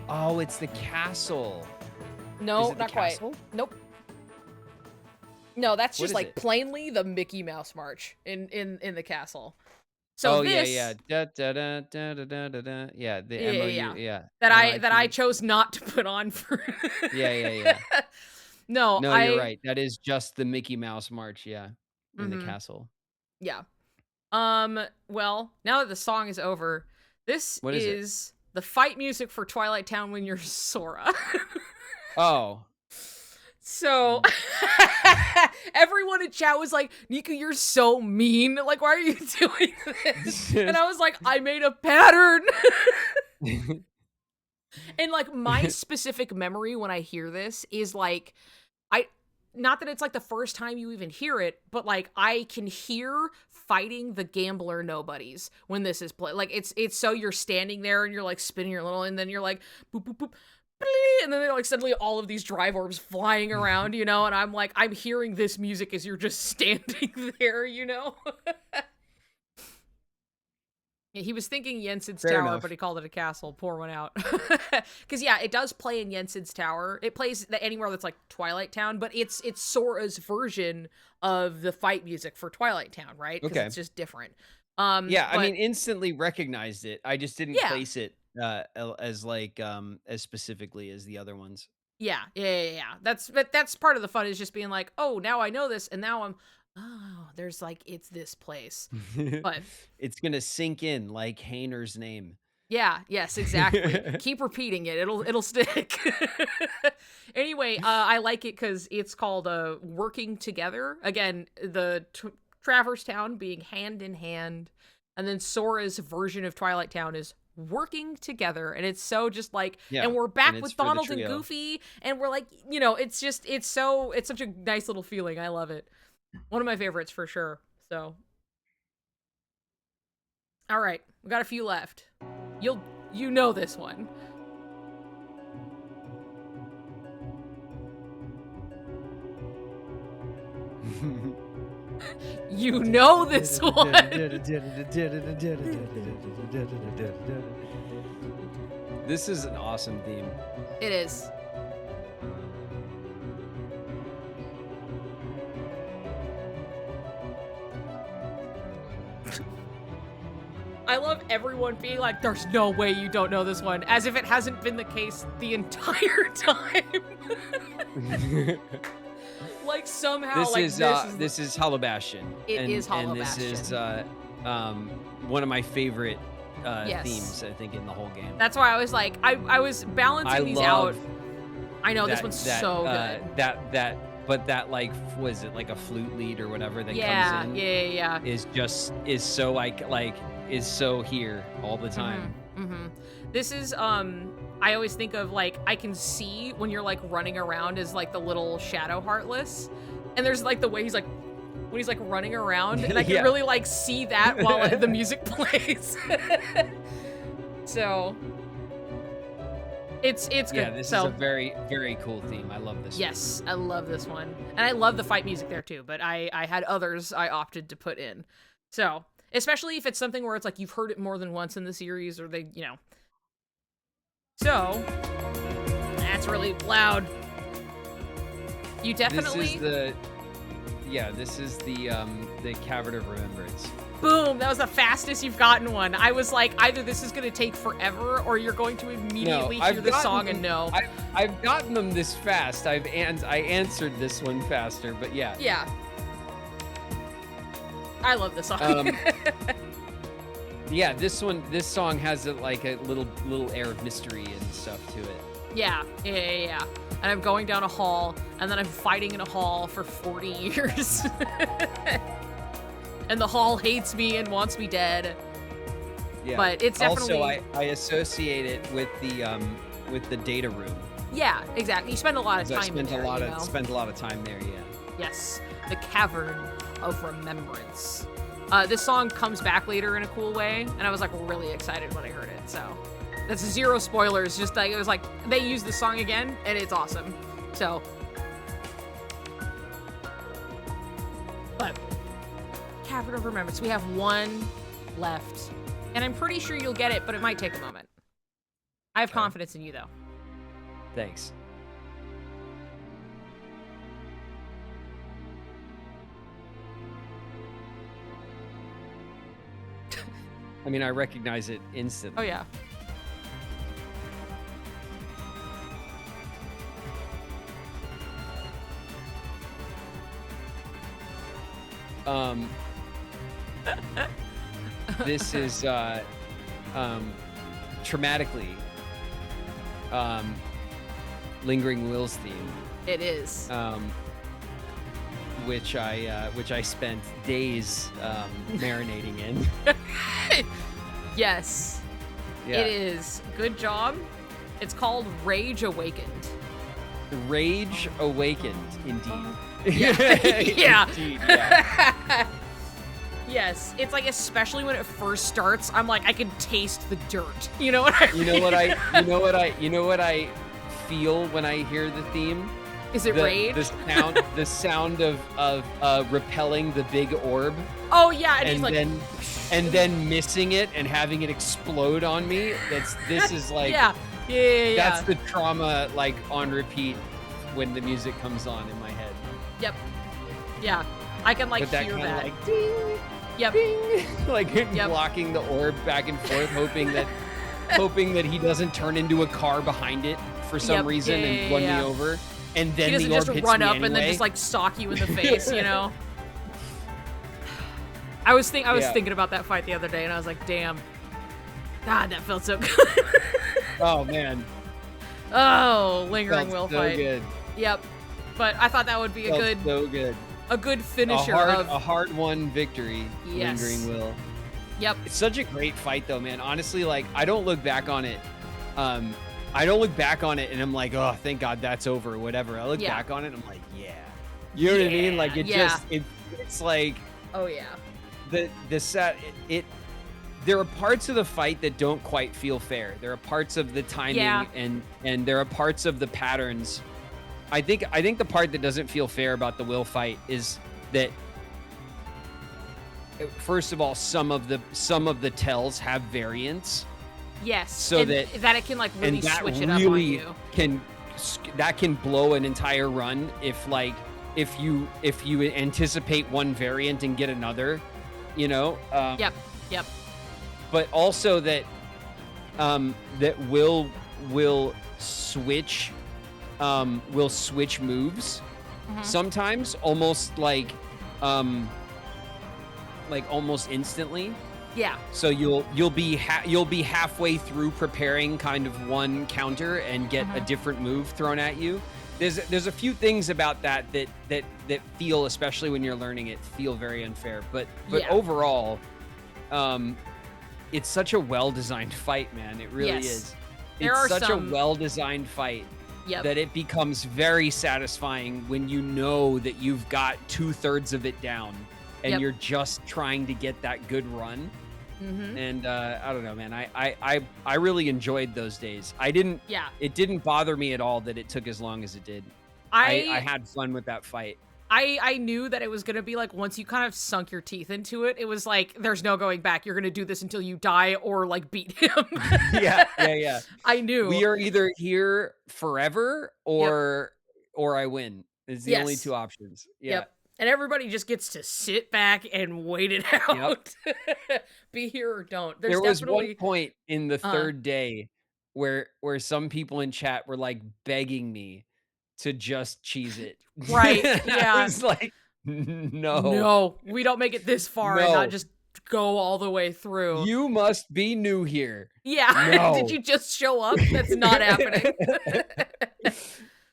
Oh, it's the castle. No, Is it the not quite. castle? Nope. No, that's What just is like it? plainly the Mickey Mouse March in the castle. So this, yeah. Da, da, da, da, da, da, da, da. Yeah, the Yeah, MOU, yeah. yeah. that I MIP. chose not to put on for. Yeah. No, No, you're right. That is just the Mickey Mouse March, yeah, in the Mhm. castle. Yeah. Well, now that the song is over, this What is it? is the fight music for Twilight Town when you're Sora. Oh. So everyone in chat was like, Niku, you're so mean. Like, why are you doing this? And I was like, I made a pattern. And like my specific memory when I hear this is like, not that it's like the first time you even hear it, but like I can hear fighting the gambler nobodies when this is played. Like it's so you're standing there and you're like spinning your little, and then you're like boop boop boop, and then they're like suddenly all of these drive orbs flying around, you know, and I'm like I'm hearing this music as you're just standing there, you know. Yeah, he was thinking Jensen's Fair Tower, enough. but he called it a castle. Pour one out. Because yeah, it does play in Jensen's Tower. It plays anywhere that's like Twilight Town, but it's Sora's version of the fight music for Twilight Town, right? 'Cause Okay. it's just different. Yeah, I but- mean, instantly recognized it. I just didn't Yeah. place it as like as specifically as the other ones. yeah. That's part of the fun is just being like, oh, now I know this, and now there's like it's this place. But It's gonna sink in like Hayner's name. yeah, yes, exactly. Keep repeating it. It'll stick. Anyway, I like it because it's called Working Together. Again, the Traverse Town being hand in hand, and then Sora's version of Twilight Town is working together, and it's so just like, Yeah, and we're back and it's with for the Donald and trio. Goofy, and we're like, you know, it's such a nice little feeling. I love it. One of my favorites for sure. So, all right, we got a few left. You know this one. You know this one. This is an awesome theme. It is. I love everyone being like, there's no way you don't know this one, as if it hasn't been the case the entire time. Like somehow, This like is this is Hollow Bastion. It is Hollow and this is Bastion. one of my favorite Yes. themes, I think, in the whole game. That's why I was like, I was balancing these out. I know this one's so good. But that like was it like a flute lead or whatever that Yeah, comes in yeah. is so like is so here all the time. Mm-hmm. This is I always think of like I can see when you're like running around as like the little shadow heartless, and there's like the way he's like when he's like running around, and I can Yeah. really like see that while the music plays. So it's good. Yeah, this so, is a very, very cool theme. I love this. Yes, I love this one. And I love the fight music there too, but I had others I opted to put in. So, especially if it's something where it's like you've heard it more than once in the series, or they, you know. So, that's really loud. You definitely... This is the Cavern of Remembrance. Boom! That was the fastest you've gotten one. I was like, either this is going to take forever, or you're going to immediately hear the song and know. I've gotten them this fast. I answered this one faster, but yeah. Yeah. I love this song. Yeah, this song has a little air of mystery and stuff to it. Yeah. And I'm going down a hall, and then I'm fighting in a hall for 40 years. And the hall hates me and wants me dead. Yeah. But it's definitely... Also, I associate it with the data room. Yeah, exactly. You spend a lot of time Spend there, a lot of time there, yeah. Yes. The Cavern of Remembrance. This song comes back later in a cool way, and I was like really excited when I heard it, so... That's zero spoilers, just like, it was like, they used the song again, and it's awesome. So... But... Cavern of Remembrance. We have one left. And I'm pretty sure you'll get it, but it might take a moment. I have confidence in you, though. Thanks. I mean, I recognize it instantly. Oh, yeah. This is traumatically Lingering Will's theme. It is. Which I spent days marinating in. Yes. Yeah. It is. Good job. It's called Rage Awakened. Rage Awakened, indeed. Yeah. Indeed, yeah. Yes, it's like, especially when it first starts, I'm like, I can taste the dirt. You know what I mean? You know what I feel when I hear the theme? Is it rage? The sound of repelling the big orb. Oh yeah, and he's like, and then missing it and having it explode on me. This is like yeah. That's the trauma, like, on repeat when the music comes on in my head. Yep. Yeah, I can like hear that. Like, ding, yep. Ding, like blocking the orb back and forth, hoping that he doesn't turn into a car behind it for some reason and run me over. And then he doesn't the orb just hits run me up anyway. and then just like stalk you in the face, you know. I was thinking about that fight the other day, and I was like, damn, God, that felt so good. Oh man. Oh, Lingering Will so fight. Good. Yep. But I thought that would be a good finisher a hard-won victory. Yes. Lingering Will. Yep. It's such a great fight, though, man. Honestly, like, I don't look back on it. I don't look back on it and I'm like, oh, thank God that's over or whatever. I look back on it and I'm like, yeah. You know what I mean? Like, it's like, oh yeah. There are parts of the fight that don't quite feel fair. There are parts of the timing and there are parts of the patterns. I think the part that doesn't feel fair about the Will fight is that, first of all, some of the tells have variants. Yes. So that it can like really switch it up on you. That can blow an entire run if you anticipate one variant and get another, you know. Yep. But also that will switch moves sometimes, almost like almost instantly. Yeah. So you'll be halfway through preparing kind of one counter and get a different move thrown at you. There's a few things about that feel, especially when you're learning it, feel very unfair. But overall, it's such a well-designed fight, man. It really is. It's such a well-designed fight that it becomes very satisfying when you know that you've got 2/3 of it down and you're just trying to get that good run. And I don't know, man. I really enjoyed those days. It didn't bother me at all that it took as long as it did. I had fun with that fight. I knew that it was going to be like, once you kind of sunk your teeth into it, it was like, there's no going back. You're going to do this until you die or like beat him. Yeah. I knew. We are either here forever or I win. It's the only two options. Yeah. Yep. And everybody just gets to sit back and wait it Yep. out. Be here or don't. There's There was one definitely point in the uh 3rd day where some people in chat were, like, begging me to just cheese it. right. I Yeah. was like, "No, No, we don't make it this far and not no, just go all the way through. you must be new here. Yeah. Did No." you just show up? That's not happening.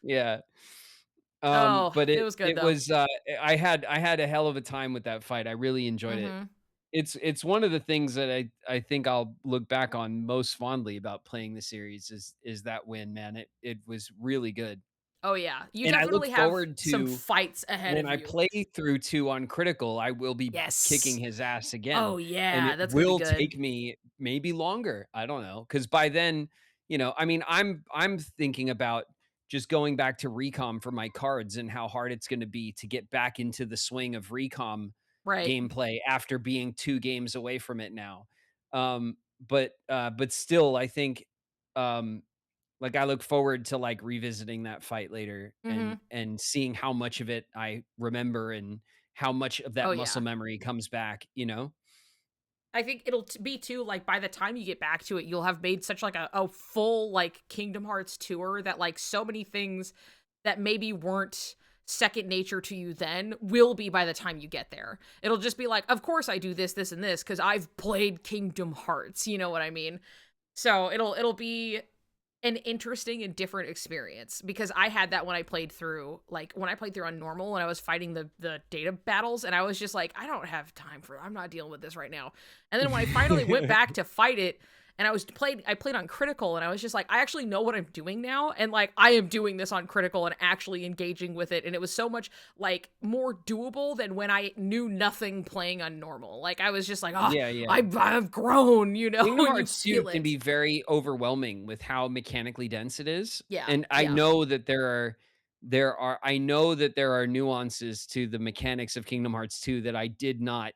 Yeah. Oh, But it it was good it though. was, I had a hell of a time with that fight. I really enjoyed it. Mhm. It's one of the things that I think I'll look back on most fondly about playing the series is that win, man. It was really good. Oh yeah. You And I look definitely have forward some to fights ahead when of I you. play through 2 on critical, I will be kicking Yes. his ass again, Oh and yeah, it that's gonna be will good. take me maybe longer, I don't know, because by then, I mean, I'm thinking about just going back to Recom for my cards and how hard it's gonna be to get back into the swing of Recom Right. gameplay after being 2 games away from it now. But still, I think, um like, I look forward to, like, revisiting that fight later and Mhm. and seeing how much of it I remember and how much of Oh that muscle yeah. memory comes back, you know? I think it'll be too like by the time you get back to it, you'll have made such like a full like Kingdom Hearts tour that like so many things that maybe weren't second nature to you then will be by the time you get there. It'll just be like, of course I do this, this, and this because I've played Kingdom Hearts. You know what I mean? So it'll be an interesting and different experience because I had that when I played through on normal when I was fighting the data battles and I was just like I don't have time for I'm not dealing with this right now. And then when I finally went back to fight it and I played on critical and I was just like I actually know what I'm doing now and like I am doing this on critical and actually engaging with it and it was so much like more doable than when I knew nothing playing on normal. Like I was just like, "Oh, Yeah, yeah. I've grown," Kingdom and you Hearts 2 feel can it. be very overwhelming with how mechanically dense it is, Yeah. and I Yeah. know that there are nuances to the mechanics of Kingdom Hearts 2 that I did not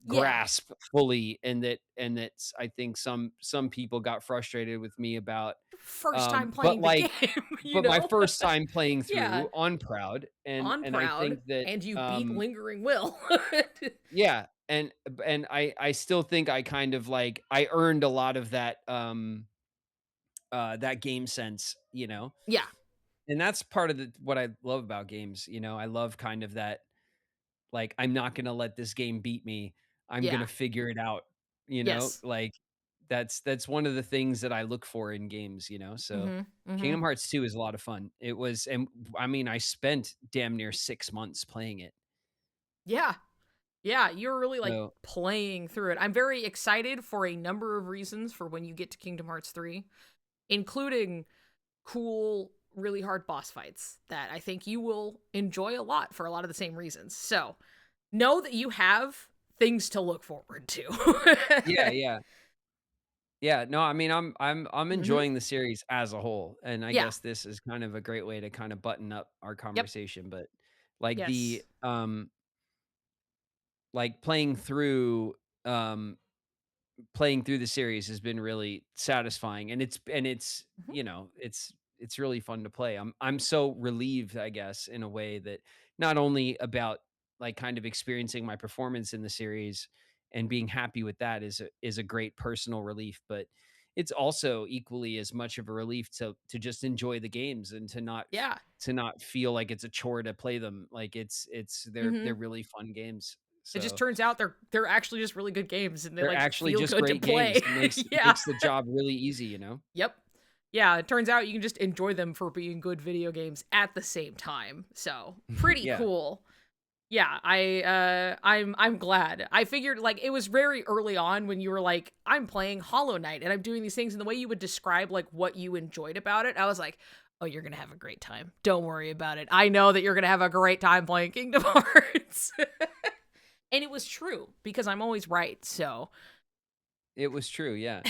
Yeah. grasp fully and that's I think some people got frustrated with me about. First time But, playing the like game, you but my know? first time playing Yeah, through on Proud, and on I Proud, think that, and you beat Lingering Will. yeah, and I still think I kind of, like I earned a lot of that game sense, you know? Yeah, And that's part of what I love about games, you know? I love kind of that, like, I'm not gonna let this game beat me. I'm yeah, gonna figure it out, you know? yes. Like, that's one of the things that I look for in games, you know? So, Mhm, mhm. Kingdom Hearts 2 is a lot of fun. It was and I mean, I spent damn near 6 months playing it. Yeah, yeah, you're really, like, So, playing through it. I'm very excited for a number of reasons for when you get to Kingdom Hearts 3, including cool, really hard boss fights that I think you will enjoy a lot for a lot of the same reasons. So, know that you have things to look forward yeah, to. yeah. Yeah, no, I mean, I'm Mhm. enjoying the series as a whole, and I Yeah. guess this is kind of a great way to kind of button up our Yep. conversation, but, like, Yes. like, um playing through the series has been really satisfying, and it's, Mhm. it's really fun to play. I'm so relieved, I guess, in a way that not only about, like, kind of experiencing my performance in the series and being happy with that is a great personal relief, but it's also equally as much of a relief to just enjoy the games and Yeah. to not feel like it's a chore to play them. Like, they're Mhm. really fun games. It just So turns out they're actually just really good games and they they're like actually feel just good to great games. play. It Yeah. makes the job really easy, you know? Yep. Yeah, it turns out you can just enjoy them for being good video games at the same time. So, pretty Yeah. cool. Yeah, I'm glad. I figured like it was very early on when you were like I'm playing Hollow Knight and I'm doing these things and the way you would describe like what you enjoyed about it, I was like, "Oh, you're going to have a great time. Don't worry about it. I know that you're going to have a great time playing Kingdom Hearts." And it was true because I'm always right. So, It was true, yeah.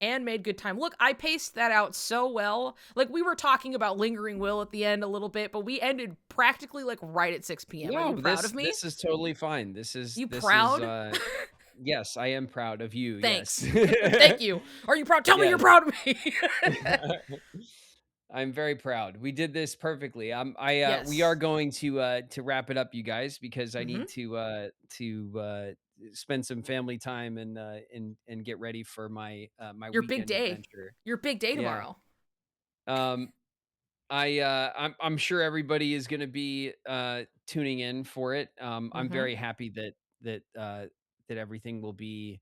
and made good time. Look, I paced that out so well. Like we were talking about Lingering Will at the end a little bit, but we ended practically like right at 6 p.m. Are No, you but proud of me? this is totally fine. This is, You proud? yes, I am proud of you, yes. Thanks. Thank you. Are you proud? Tell me you're Yes. proud of me. I'm very proud. We did this perfectly. We are Yes. going to wrap it up, you guys, because I Hmm. need to spend some family time and get ready for my my Your big weekend day. adventure. Your big day Yeah. tomorrow. Um I'm sure everybody is going to be tuning in for it. I'm Hmm. very happy that everything will be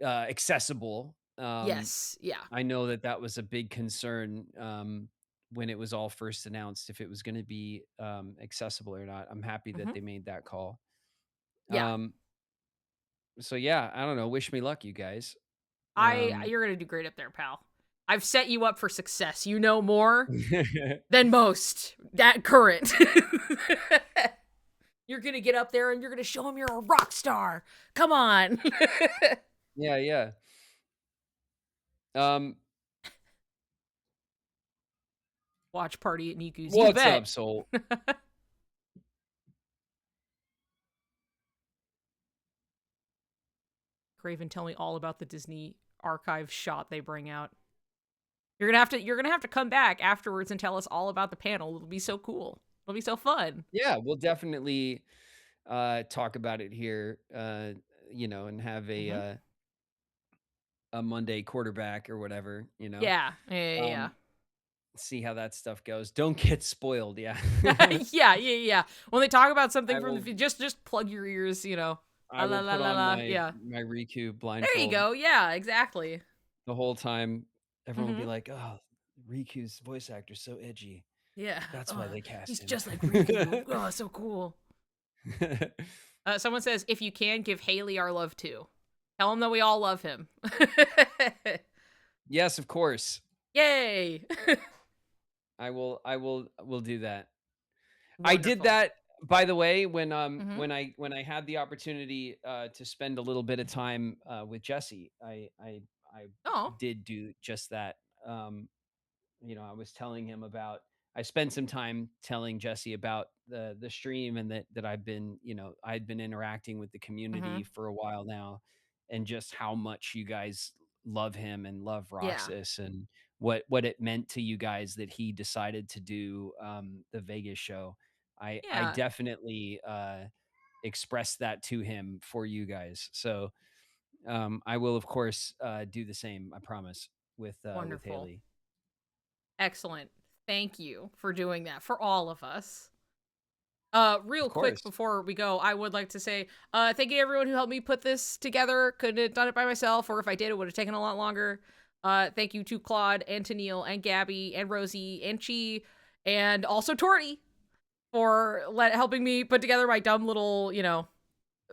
accessible. Yes. Yeah. I know that was a big concern when it was all first announced, if it was going to be accessible or not. I'm happy that Hmm. they made that call. Yeah. Um, so yeah, I don't know. Wish me luck, you guys. I Um, you're gonna do great up there, pal. I've set you up for success. You know more than most that current. You're gonna get up there and you're gonna show them you're a rock star. Come on. yeah, yeah. Um, Watch party at Niku's. You what's up, bet. Soul? Craven, tell me all about the Disney archive shot they bring out. You're gonna have to come back afterwards and tell us all about the panel. It'll be so cool. It'll be so fun. Yeah, we'll definitely talk about it here. And have Hmm. a Monday quarterback or whatever. Yeah. Yeah. Um, see how that stuff goes. Don't get spoiled. Yeah. Yeah. When they talk about something I from the will just plug your ears. I La will la put la on la. Yeah. my Riku There you blindfold go. Yeah. Exactly. the whole time. Everyone will be Hmm. like, "Oh, Riku's voice actor's so edgy. Yeah. That's why Oh, they cast he's him." just like Riku. Oh, so cool. Someone says, if you can, give Haley our love too. Tell him that we all love him. Yes, of course. Yay! Will do that. I did Wonderful. that, by the way, when Hmm. when I had the opportunity to spend a little bit of time with Jesse. I Oh. did do just that. Um I was telling him about I spent some time telling Jesse about the stream, and that I'd been interacting with the community Hmm. for a while now, and just how much you guys love him and love Yeah. Roxas, and what it meant to you guys that he decided to do the Vegas show. I Yeah. definitely expressed that to him for you guys. So I will, of course, do the same. I promise, with Wonderful. Haley. Excellent. Thank you for doing that for all of us. Of Real quick course. before we go, I would like to say, thank you to everyone who helped me put this together. Couldn't have done it by myself, or if I did, it would have taken a lot longer. Thank you to Claude and to Neil and Gabby and Rosie and Chi and also Tori for helping me put together my dumb little,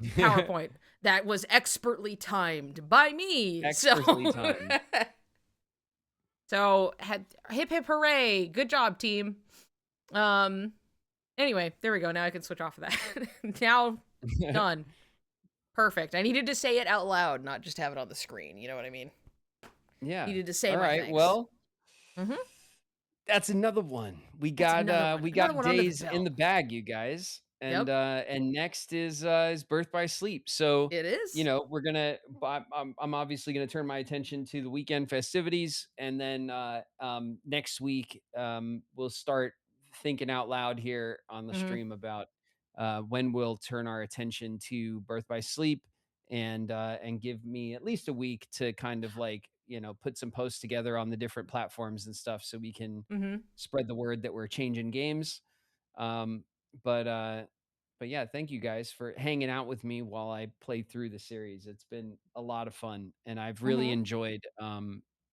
PowerPoint that was expertly timed by me. So, Expertly timed. hip hip hooray! Good job, team. Um. Anyway, there we go. Now I can switch off of that. Now done. Perfect. I needed to say it out loud, not just have it on the screen. You know what I mean? Yeah. Needed to say All my right. thanks. Well, Mm-hmm. that's another one. We That's another got one. we Another got one under the days in belt. the bag, you guys. And Yep. and next is Birth by Sleep. So, It is. we're gonna I'm obviously gonna turn my attention to the weekend festivities, and then next week we'll start thinking out loud here on the Mm-hmm. stream about when we'll turn our attention to Birth by Sleep, and give me at least a week to kind of like, put some posts together on the different platforms and stuff, so we can Mm-hmm. spread the word that we're changing games. Um, but yeah, thank you guys for hanging out with me while I play through the series. It's been a lot of fun, and I've really Mm-hmm. enjoyed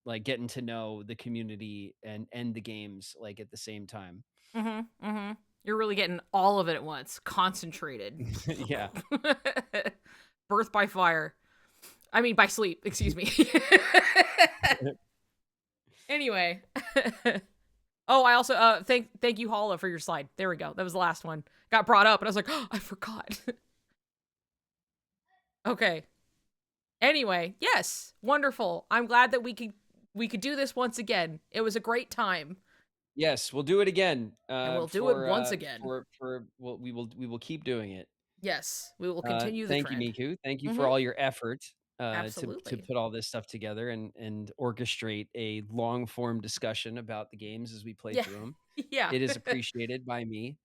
like getting to know the community and the games like at the same time. Mm-hmm. Mm-hmm. You're really getting all of it at once. Concentrated. Yeah. Birth by fire. I mean, by sleep. Excuse me. Anyway. Oh, I also thank you, Holla, for your slide. There we go. That was the last one. Got brought up, and I was like, oh, I forgot. Okay. Anyway, yes, wonderful. I'm glad that we could do this once again. It was a great time, Yes, we'll do it again. and we'll do it once again. We will keep doing it. Yes, we will continue the Thank you, trend. Niku. Thank you for Mm-hmm. all your effort. to Absolutely. put all this stuff together and orchestrate a long form discussion about the games as we play Yeah. through them. Yeah. It is appreciated by me.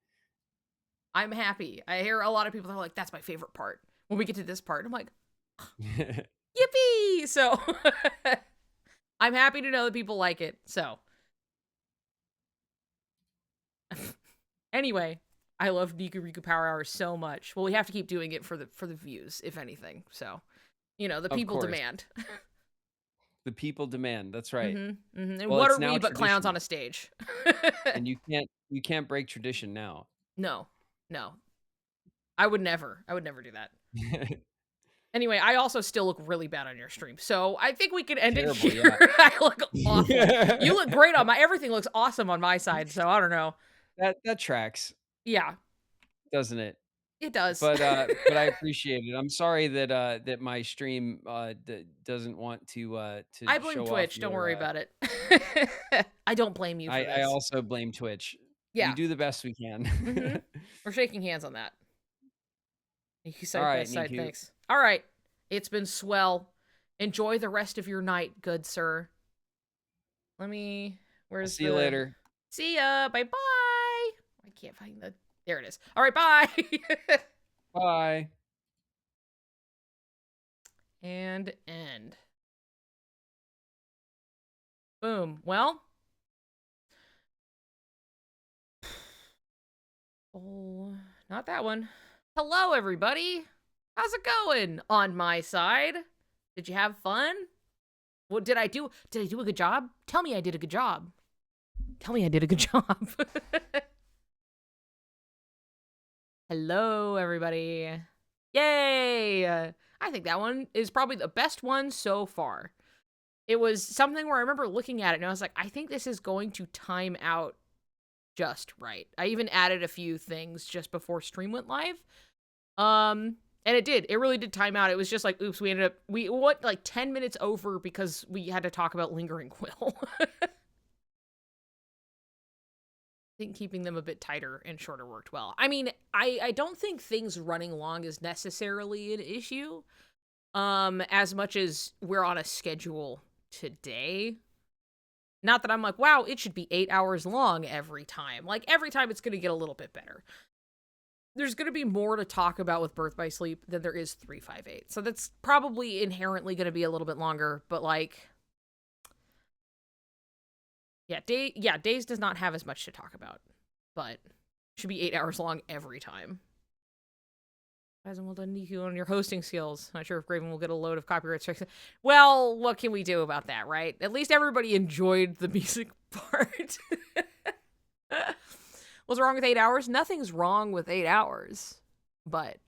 I'm happy. I hear a lot of people that are like, that's my favorite part. When we get to this part, I'm like, yippee! So I'm happy to know that people like it. So anyway, I love Niku Riku Power Hour so much. Well, we have to keep doing it for the views, if anything. So, the Of people course, demand. the people demand. That's right. And Well, what it's are we now but clowns tradition, on a stage? and you can't break tradition now. No, no, I would never do that. Anyway, I also still look really bad on your stream, so I think we can end it Terrible, here. yeah. I look awful. You look great on my. Everything looks awesome on my side, so I don't know. That tracks, Yeah, doesn't it? it does. But I appreciate it. I'm sorry that that my stream doesn't want to I blame show off Twitch. Don't your worry about it. I don't blame you for I this. also blame Twitch. We Yeah. do the best we can. We're shaking hands on that. You All side by right, side, Niku. thanks. All right. It's been swell. Enjoy the rest of your night, good sir. Let me. I'll Where's see you the. later. See ya. Bye bye. I can't find the. There it is. All right. Bye. Bye. And end. Boom. Well. Oh, not that one. Hello, everybody. How's it going on my side? Did you have fun? What did I do? Did I do a good job? Tell me I did a good job. Tell me I did a good job. Hello, everybody. Yay! I think that one is probably the best one so far. It was something where I remember looking at it and I was like, I think this is going to time out just right. I even added a few things just before stream went live. And it did. It really did time out. It was just like, oops, we went like 10 minutes over because we had to talk about Lingering Quill. I think keeping them a bit tighter and shorter worked well. I mean, I don't think things running long is necessarily an issue. As much as we're on a schedule today. Not that I'm like, wow, it should be 8 hours long every time. Like, every time it's going to get a little bit better. There's going to be more to talk about with Birth by Sleep than there is 358. So that's probably inherently going to be a little bit longer, but like, Days does not have as much to talk about, but should be 8 hours long every time. Guys, well done, Niku, on your hosting skills. Not sure if Graven will get a load of copyright strikes. Well, what can we do about that, right? At least everybody enjoyed the music part. What's wrong with 8 hours? Nothing's wrong with 8 hours, but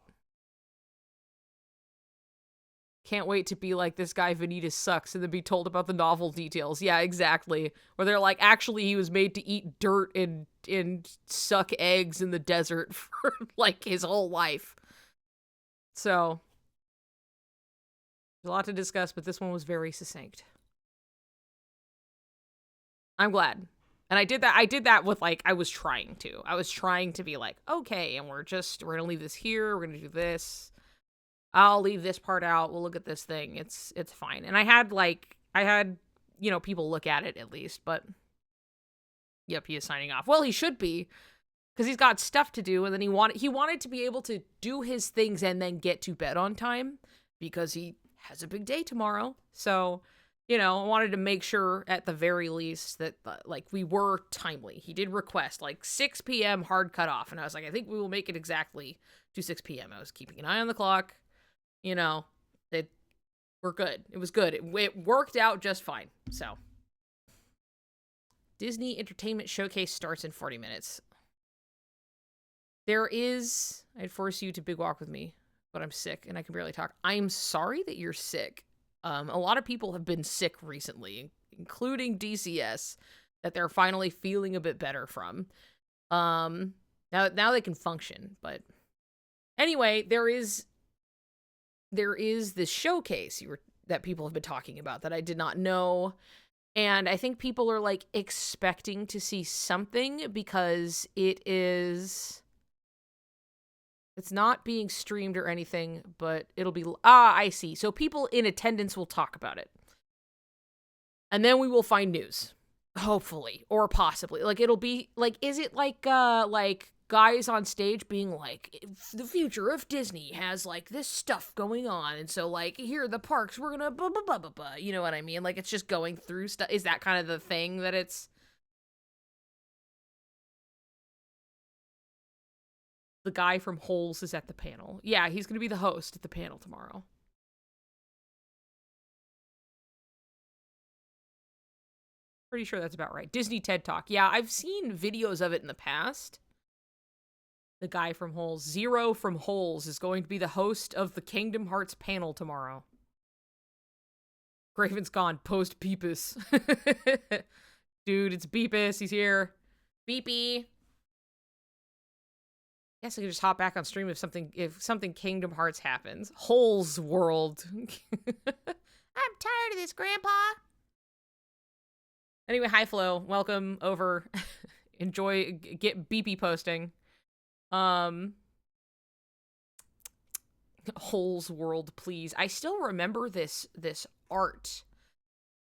can't wait to be like, this guy Vanitas sucks, and then be told about the novel details. Yeah, exactly. Where they're like, actually, he was made to eat dirt and suck eggs in the desert for like his whole life. So, there's a lot to discuss, but this one was very succinct. I'm glad. And I did that with like, I was trying to be like, okay, and we're gonna leave this here, we're gonna do this. I'll leave this part out, we'll look at this thing, it's fine. And I had, people look at it at least, but yep, he is signing off. Well, he should be, because he's got stuff to do, and then he wanted to be able to do his things and then get to bed on time, because he has a big day tomorrow. So, I wanted to make sure at the very least that, we were timely. He did request, 6 p.m. hard cutoff, and I was like, I think we will make it exactly to 6 p.m. I was keeping an eye on the clock. We're good. It was good. It worked out just fine. So, Disney Entertainment Showcase starts in 40 minutes. I'd force you to big walk with me, but I'm sick and I can barely talk. I'm sorry that you're sick. A lot of people have been sick recently, including DCS, that they're finally feeling a bit better from. Now they can function, but anyway, there is this showcase that people have been talking about that I did not know. And I think people are expecting to see something because it's It's not being streamed or anything, but it'll be... I see. So people in attendance will talk about it. And then we will find news. Hopefully. Or possibly. Like, it'll be... Like, is it like guys on stage being like, the future of Disney has, like, this stuff going on, and so, like, here are the parks, we're gonna blah, blah, blah, blah, blah. You know what I mean? Like, it's just going through stuff. Is that kind of the thing that it's... The guy from Holes is at the panel. Yeah, he's going to be the host at the panel tomorrow. Pretty sure that's about right. Disney TED Talk. Yeah, I've seen videos of it in the past. The guy from Holes. Zero from Holes is going to be the host of the Kingdom Hearts panel tomorrow. Graven's gone. Post Beepus. Dude, it's Beepus. He's here. Beepy. Guess I could just hop back on stream if something Kingdom Hearts happens. Holes World. I'm tired of this, Grandpa. Anyway, hi Flo. Welcome over. Enjoy, get beepy posting. Holes World, please. I still remember this art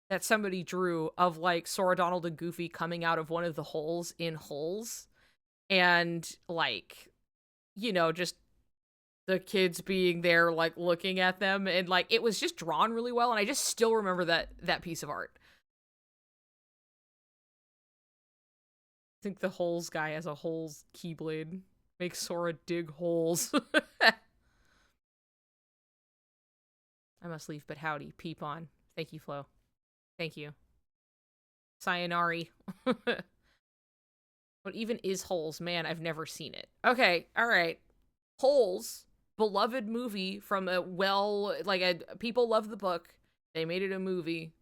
that somebody drew of like Sora, Donald, and Goofy coming out of one of the holes in Holes. And, like, you know, just the kids being there, like, looking at them. And, like, it was just drawn really well. And I just still remember that piece of art. I think the Holes guy has a Holes keyblade. Makes Sora dig holes. I must leave, but howdy. Peep on. Thank you, Flo. Thank you. Sayonari. What even is Holes? Man, I've never seen it. Okay, all right. Holes, beloved movie from people love the book. They made it a movie.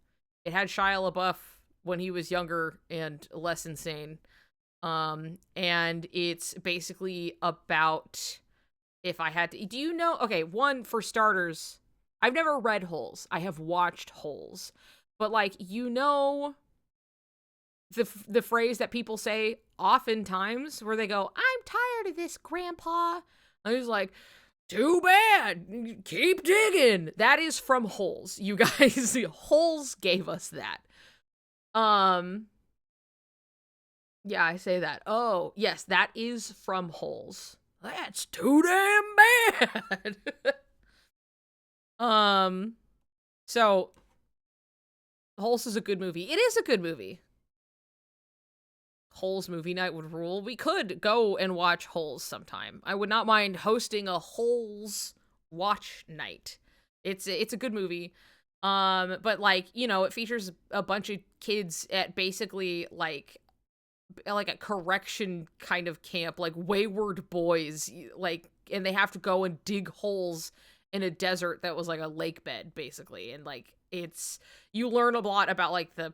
It had Shia LaBeouf when he was younger and less insane. And it's basically about, if I had to... Do you know... Okay, one, for starters, I've never read Holes. I have watched Holes. But, like, you know... The phrase that people say oftentimes where they go, I'm tired of this, Grandpa. And he's like, too bad. Keep digging. That is from Holes. You guys, Holes gave us that. Yeah, I say that. Oh, yes, that is from Holes. That's too damn bad. So Holes is a good movie. It is a good movie. Holes movie night would rule. We could go and watch Holes sometime. I would not mind hosting a Holes watch night. It's a good movie. But like, you know, it features a bunch of kids at basically like a correction kind of camp, like wayward boys, like, and they have to go and dig holes in a desert that was like a lake bed basically. And like, you learn a lot about like the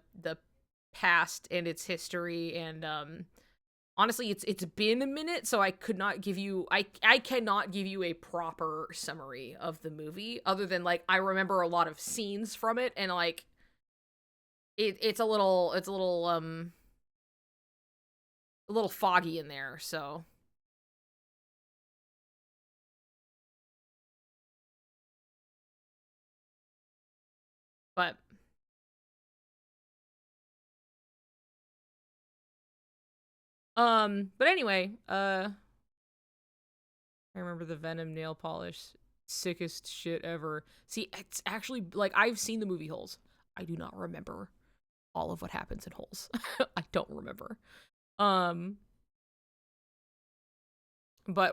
past and its history, and honestly it's been a minute, so I could not give you I cannot give you a proper summary of the movie other than like I remember a lot of scenes from it, and like it's a little foggy in there, so but anyway, I remember the Venom nail polish. Sickest shit ever. See, it's actually, like, I've seen the movie Holes. I do not remember all of what happens in Holes. I don't remember. But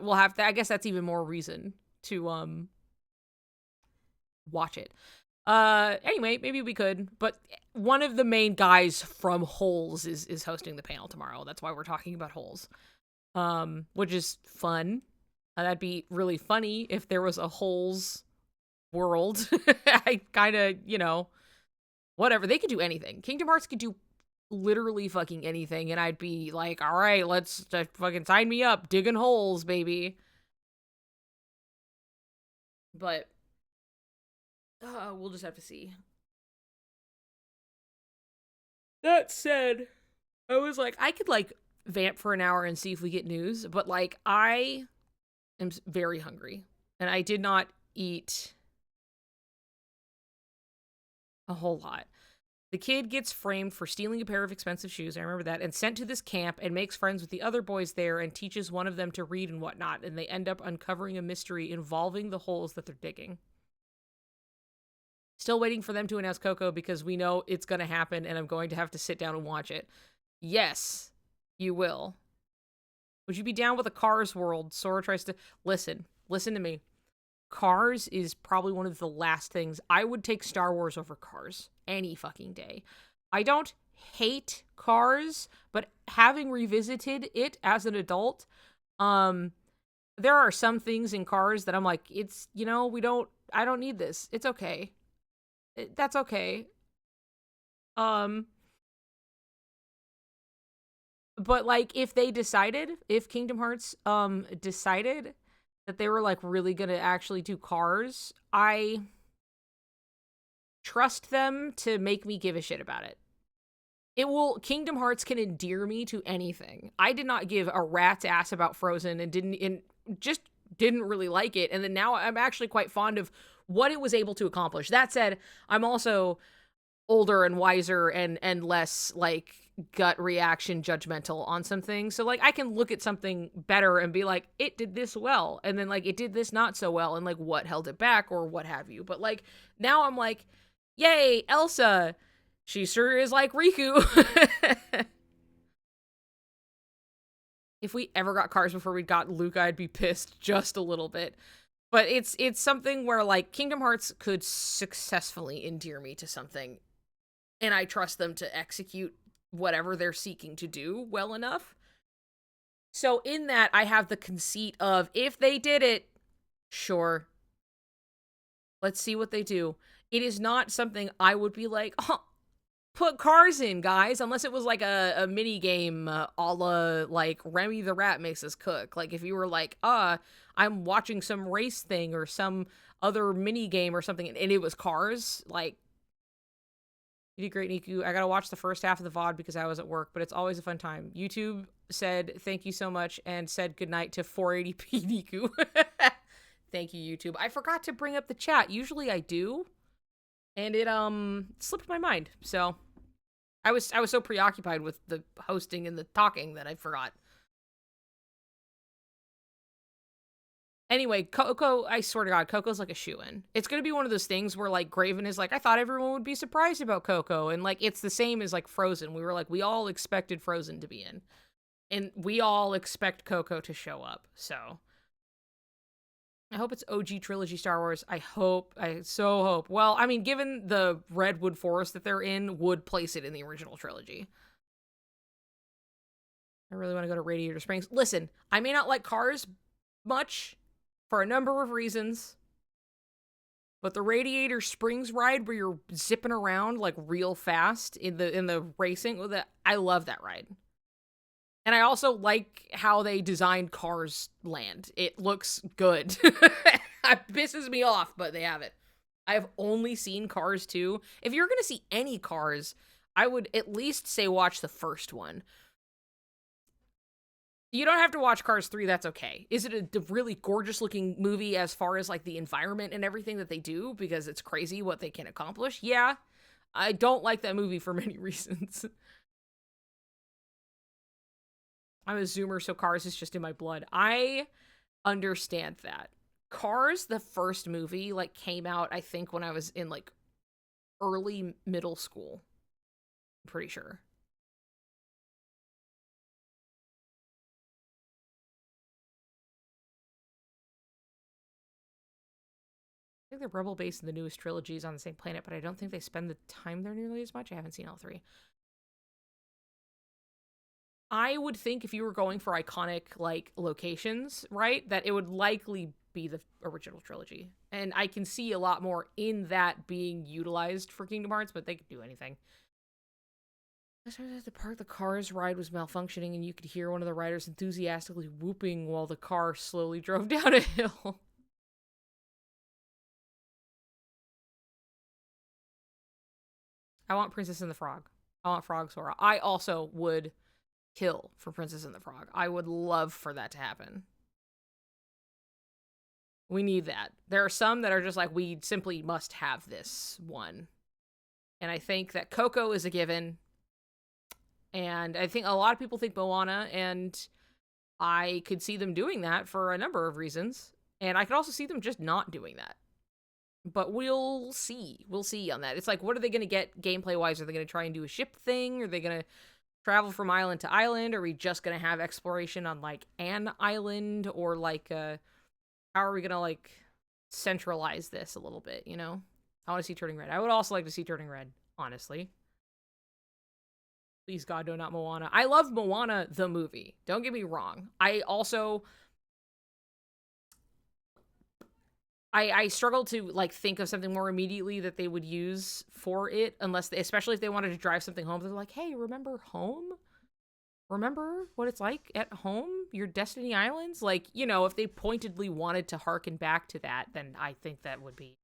we'll have to, I guess that's even more reason to, watch it. Anyway, maybe we could, but one of the main guys from Holes is hosting the panel tomorrow. That's why we're talking about Holes. Which is fun. That'd be really funny if there was a Holes world. I kind of, you know, whatever. They could do anything. Kingdom Hearts could do literally fucking anything, and I'd be like, all right, let's fucking sign me up. Digging holes, baby. But we'll just have to see. That said, I was like, I could like vamp for an hour and see if we get news, but like I am very hungry. And I did not eat a whole lot. The kid gets framed for stealing a pair of expensive shoes, I remember that, and sent to this camp and makes friends with the other boys there and teaches one of them to read and whatnot, and they end up uncovering a mystery involving the holes that they're digging. Still waiting for them to announce Coco because we know it's going to happen and I'm going to have to sit down and watch it. Yes, you will. Would you be down with a Cars world? Sora tries to... Listen to me. Cars is probably one of the last things. I would take Star Wars over Cars any fucking day. I don't hate Cars, but having revisited it as an adult, there are some things in Cars that I'm like, it's, I don't need this. It's okay. That's okay. But like, if Kingdom Hearts, decided that they were like really gonna actually do Cars, I trust them to make me give a shit about it. Kingdom Hearts can endear me to anything. I did not give a rat's ass about Frozen and just didn't really like it. And then now I'm actually quite fond of what it was able to accomplish. That said, I'm also older and wiser and less like gut reaction judgmental on some things. So like I can look at something better and be like, it did this well, and then like it did this not so well, and like what held it back or what have you. But like now I'm like, yay, Elsa. She sure is like Riku. If we ever got Cars before we got Luca, I'd be pissed just a little bit. But it's something where like Kingdom Hearts could successfully endear me to something, and I trust them to execute whatever they're seeking to do well enough. So in that, I have the conceit of, if they did it, sure. Let's see what they do. It is not something I would be like, oh, put Cars in, guys, unless it was like a mini game a la like Remy the Rat Makes Us Cook. Like if you were like, I'm watching some race thing or some other mini game or something, and it was Cars, like, you did great, Niku. I gotta watch the first half of the VOD because I was at work, but it's always a fun time. YouTube said thank you so much and said goodnight to 480p Niku. Thank you, YouTube. I forgot to bring up the chat. Usually I do, and it slipped my mind. So I was so preoccupied with the hosting and the talking that I forgot. Anyway, Coco, I swear to God, Coco's like a shoo-in. It's going to be one of those things where, like, Graven is like, I thought everyone would be surprised about Coco. And, like, it's the same as, like, Frozen. We were like, we all expected Frozen to be in. And we all expect Coco to show up. So, I hope it's OG Trilogy Star Wars. I so hope. Well, I mean, given the Redwood Forest that they're in, would place it in the original trilogy. I really want to go to Radiator Springs. Listen, I may not like Cars much, for a number of reasons, but the Radiator Springs ride where you're zipping around like real fast in the racing, I love that ride. And I also like how they designed Cars Land. It looks good. It pisses me off, but they have it. I've only seen Cars 2. If you're gonna see any Cars, I would at least say watch the first one. You don't have to watch Cars 3, that's okay. Is it a really gorgeous looking movie as far as like the environment and everything that they do? Because it's crazy what they can accomplish? Yeah. I don't like that movie for many reasons. I'm a Zoomer, so Cars is just in my blood. I understand that. Cars, the first movie, like came out, I think, when I was in like early middle school. I'm pretty sure. I think they're rebel based in the newest trilogies on the same planet, but I don't think they spend the time there nearly as much. I haven't seen all three. I would think if you were going for iconic, like, locations, right, that it would likely be the original trilogy. And I can see a lot more in that being utilized for Kingdom Hearts, but they could do anything. I started at the park, the car's ride was malfunctioning, and you could hear one of the riders enthusiastically whooping while the car slowly drove down a hill. I want Princess and the Frog. I want Frog Sora. I also would kill for Princess and the Frog. I would love for that to happen. We need that. There are some that are just like, we simply must have this one. And I think that Coco is a given. And I think a lot of people think Moana, and I could see them doing that for a number of reasons. And I could also see them just not doing that. But we'll see. We'll see on that. It's like, what are they going to get gameplay-wise? Are they going to try and do a ship thing? Are they going to travel from island to island? Are we just going to have exploration on, like, an island? Or, like, how are we going to, like, centralize this a little bit, you know? I want to see Turning Red. I would also like to see Turning Red, honestly. Please, God, no, not Moana. I love Moana, the movie. Don't get me wrong. I also... I struggle to, like, think of something more immediately that they would use for it, unless they, especially if they wanted to drive something home. They're like, hey, remember home? Remember what it's like at home? Your Destiny Islands? Like, you know, if they pointedly wanted to harken back to that, then I think that would be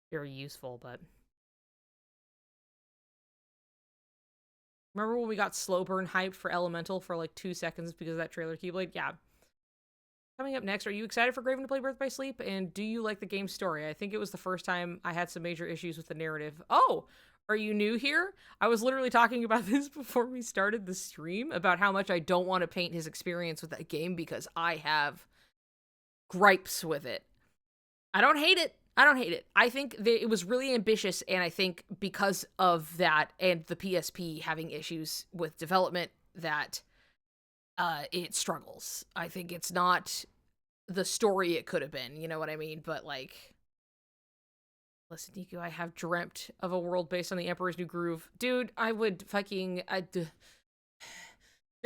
very useful, but... Remember when we got slow burn hyped for Elemental for, like, 2 seconds because of that trailer Keyblade? Yeah. Coming up next, are you excited for Graven to play Birth by Sleep? And do you like the game's story? I think it was the first time I had some major issues with the narrative. Oh, are you new here? I was literally talking about this before we started the stream, about how much I don't want to paint his experience with that game because I have gripes with it. I don't hate it. I don't hate it. I think that it was really ambitious, and I think because of that and the PSP having issues with development, that it struggles. I think it's not the story it could have been, you know what I mean? But, like, listen, Niku, I have dreamt of a world based on the Emperor's New Groove. Dude, I would fucking... there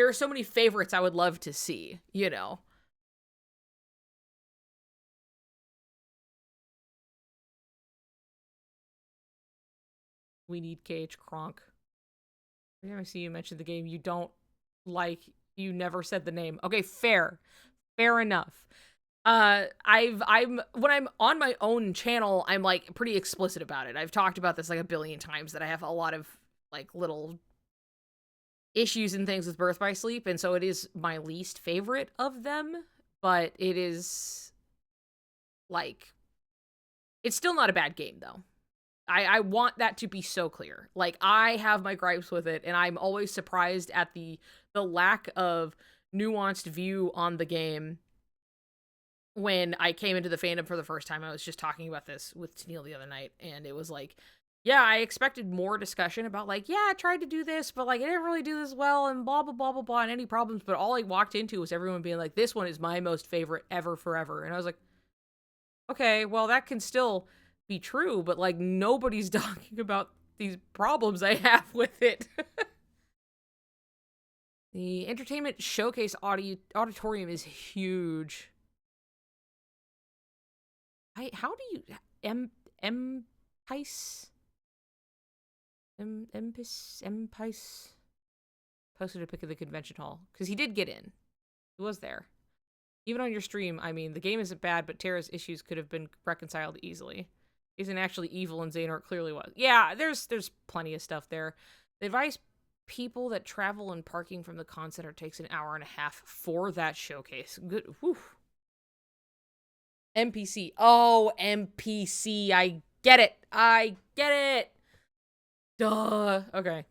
are so many favorites I would love to see, you know? We need KH Kronk. Every time I see you mention the game you don't like, you never said the name. Okay, fair. Fair enough. When I'm on my own channel, I'm, like, pretty explicit about it. I've talked about this, like, a billion times, that I have a lot of, like, little issues and things with Birth by Sleep, and so it is my least favorite of them, but it is, like, it's still not a bad game, though. I want that to be so clear. Like, I have my gripes with it, and I'm always surprised at the lack of nuanced view on the game. When I came into the fandom for the first time, I was just talking about this with Tennille the other night, and it was like, yeah, I expected more discussion about, like, yeah, I tried to do this, but, like, I didn't really do this well, and blah, blah, blah, blah, blah, and any problems, but all I walked into was everyone being like, this one is my most favorite ever forever, and I was like, okay, well, that can still be true, but, like, nobody's talking about these problems I have with it. The Entertainment Showcase auditorium is huge. How do you... Empice posted a pic of the convention hall, because he did get in. He was there. Even on your stream, I mean, the game isn't bad, but Terra's issues could have been reconciled easily. Isn't actually evil, and Xehanort clearly was. Yeah, there's plenty of stuff there. The advice people that travel and parking from the con center takes an hour and a half for that showcase. Good. Whew. NPC. Oh, NPC. I get it. I get it. Duh. Okay.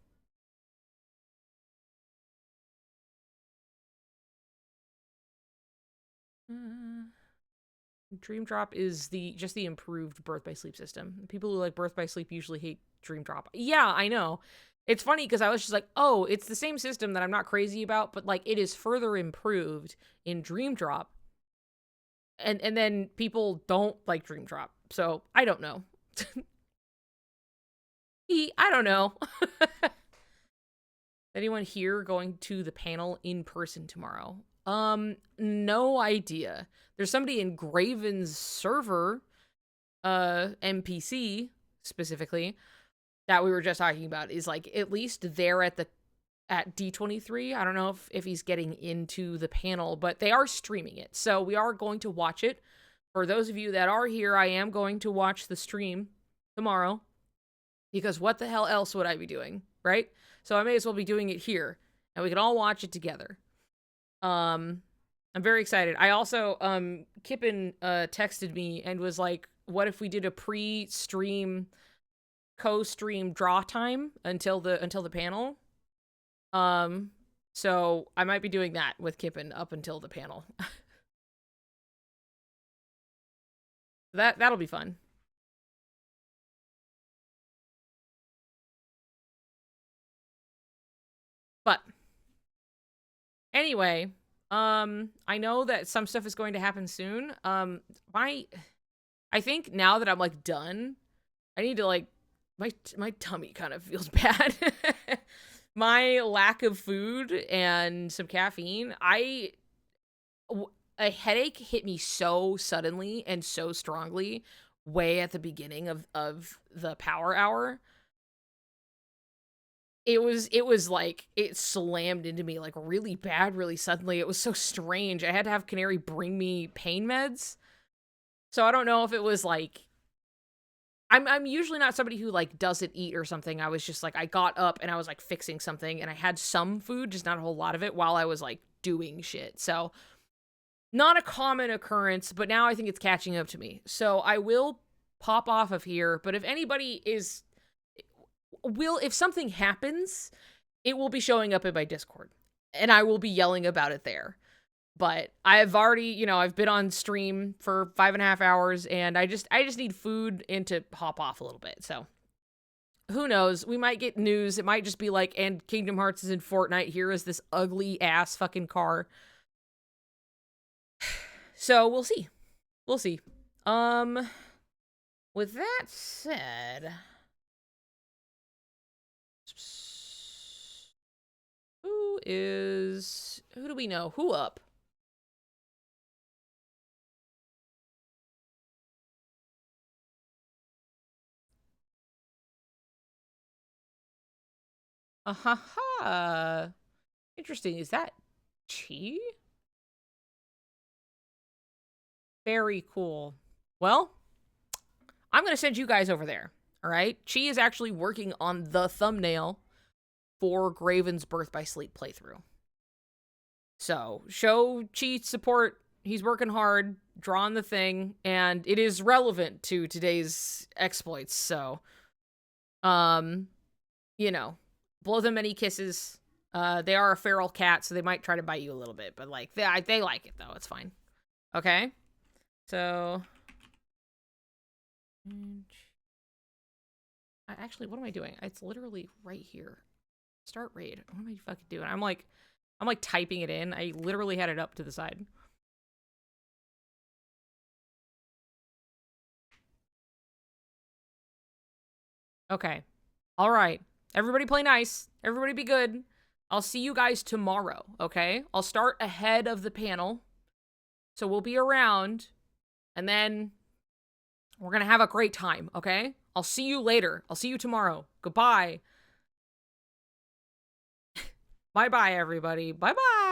Dream Drop is just the improved Birth by Sleep system. People who like Birth by Sleep usually hate Dream Drop. Yeah, I know. It's funny because I was just like, oh, it's the same system that I'm not crazy about, but, like, it is further improved in Dream Drop. And then people don't like Dream Drop. So, I don't know. I don't know. Anyone here going to the panel in person tomorrow? No idea. There's somebody in Graven's server, NPC specifically, that we were just talking about, is, like, at least there at D23. I don't know if he's getting into the panel, but they are streaming it. So we are going to watch it. For those of you that are here, I am going to watch the stream tomorrow, because what the hell else would I be doing, right? So I may as well be doing it here, and we can all watch it together. I'm I'm very excited. I also, Kippen texted me and was like, what if we did a pre-stream, co-stream draw time until the panel? So I might be doing that with Kippen up until the panel. That'll be fun. But anyway, I know that some stuff is going to happen soon. I think now that I'm like done, I need to like my tummy kind of feels bad. My lack of food and some caffeine, a headache hit me so suddenly and so strongly way at the beginning of the power hour. It was like it slammed into me like really bad, really suddenly. It was so strange. I had to have Canary bring me pain meds. So I don't know if it was like I'm usually not somebody who like doesn't eat or something. I was just like I got up and I was like fixing something and I had some food, just not a whole lot of it while I was like doing shit. So not a common occurrence, but now I think it's catching up to me. So I will pop off of here, but if anybody if something happens, it will be showing up in my Discord and I will be yelling about it there. But I've already, I've been on stream for 5.5 hours and I just need food and to hop off a little bit. So who knows? We might get news. It might just be like, and Kingdom Hearts is in Fortnite. Here is this ugly ass fucking car. So we'll see. We'll see. With that said, who do we know? Who up? Ha. Interesting. Is that Chi? Very cool. Well, I'm going to send you guys over there. All right. Chi is actually working on the thumbnail for Graven's Birth by Sleep playthrough. So show Chi support. He's working hard, drawing the thing, and it is relevant to today's exploits. So, blow them many kisses. They are a feral cat, so they might try to bite you a little bit, but like they like it though. It's fine. Okay. So, actually, what am I doing? It's literally right here. Start raid. What am I fucking doing? I'm like typing it in. I literally had it up to the side. Okay. All right. Everybody play nice. Everybody be good. I'll see you guys tomorrow, okay? I'll start ahead of the panel. So we'll be around. And then we're going to have a great time, okay? I'll see you later. I'll see you tomorrow. Goodbye. Bye-bye, everybody. Bye-bye.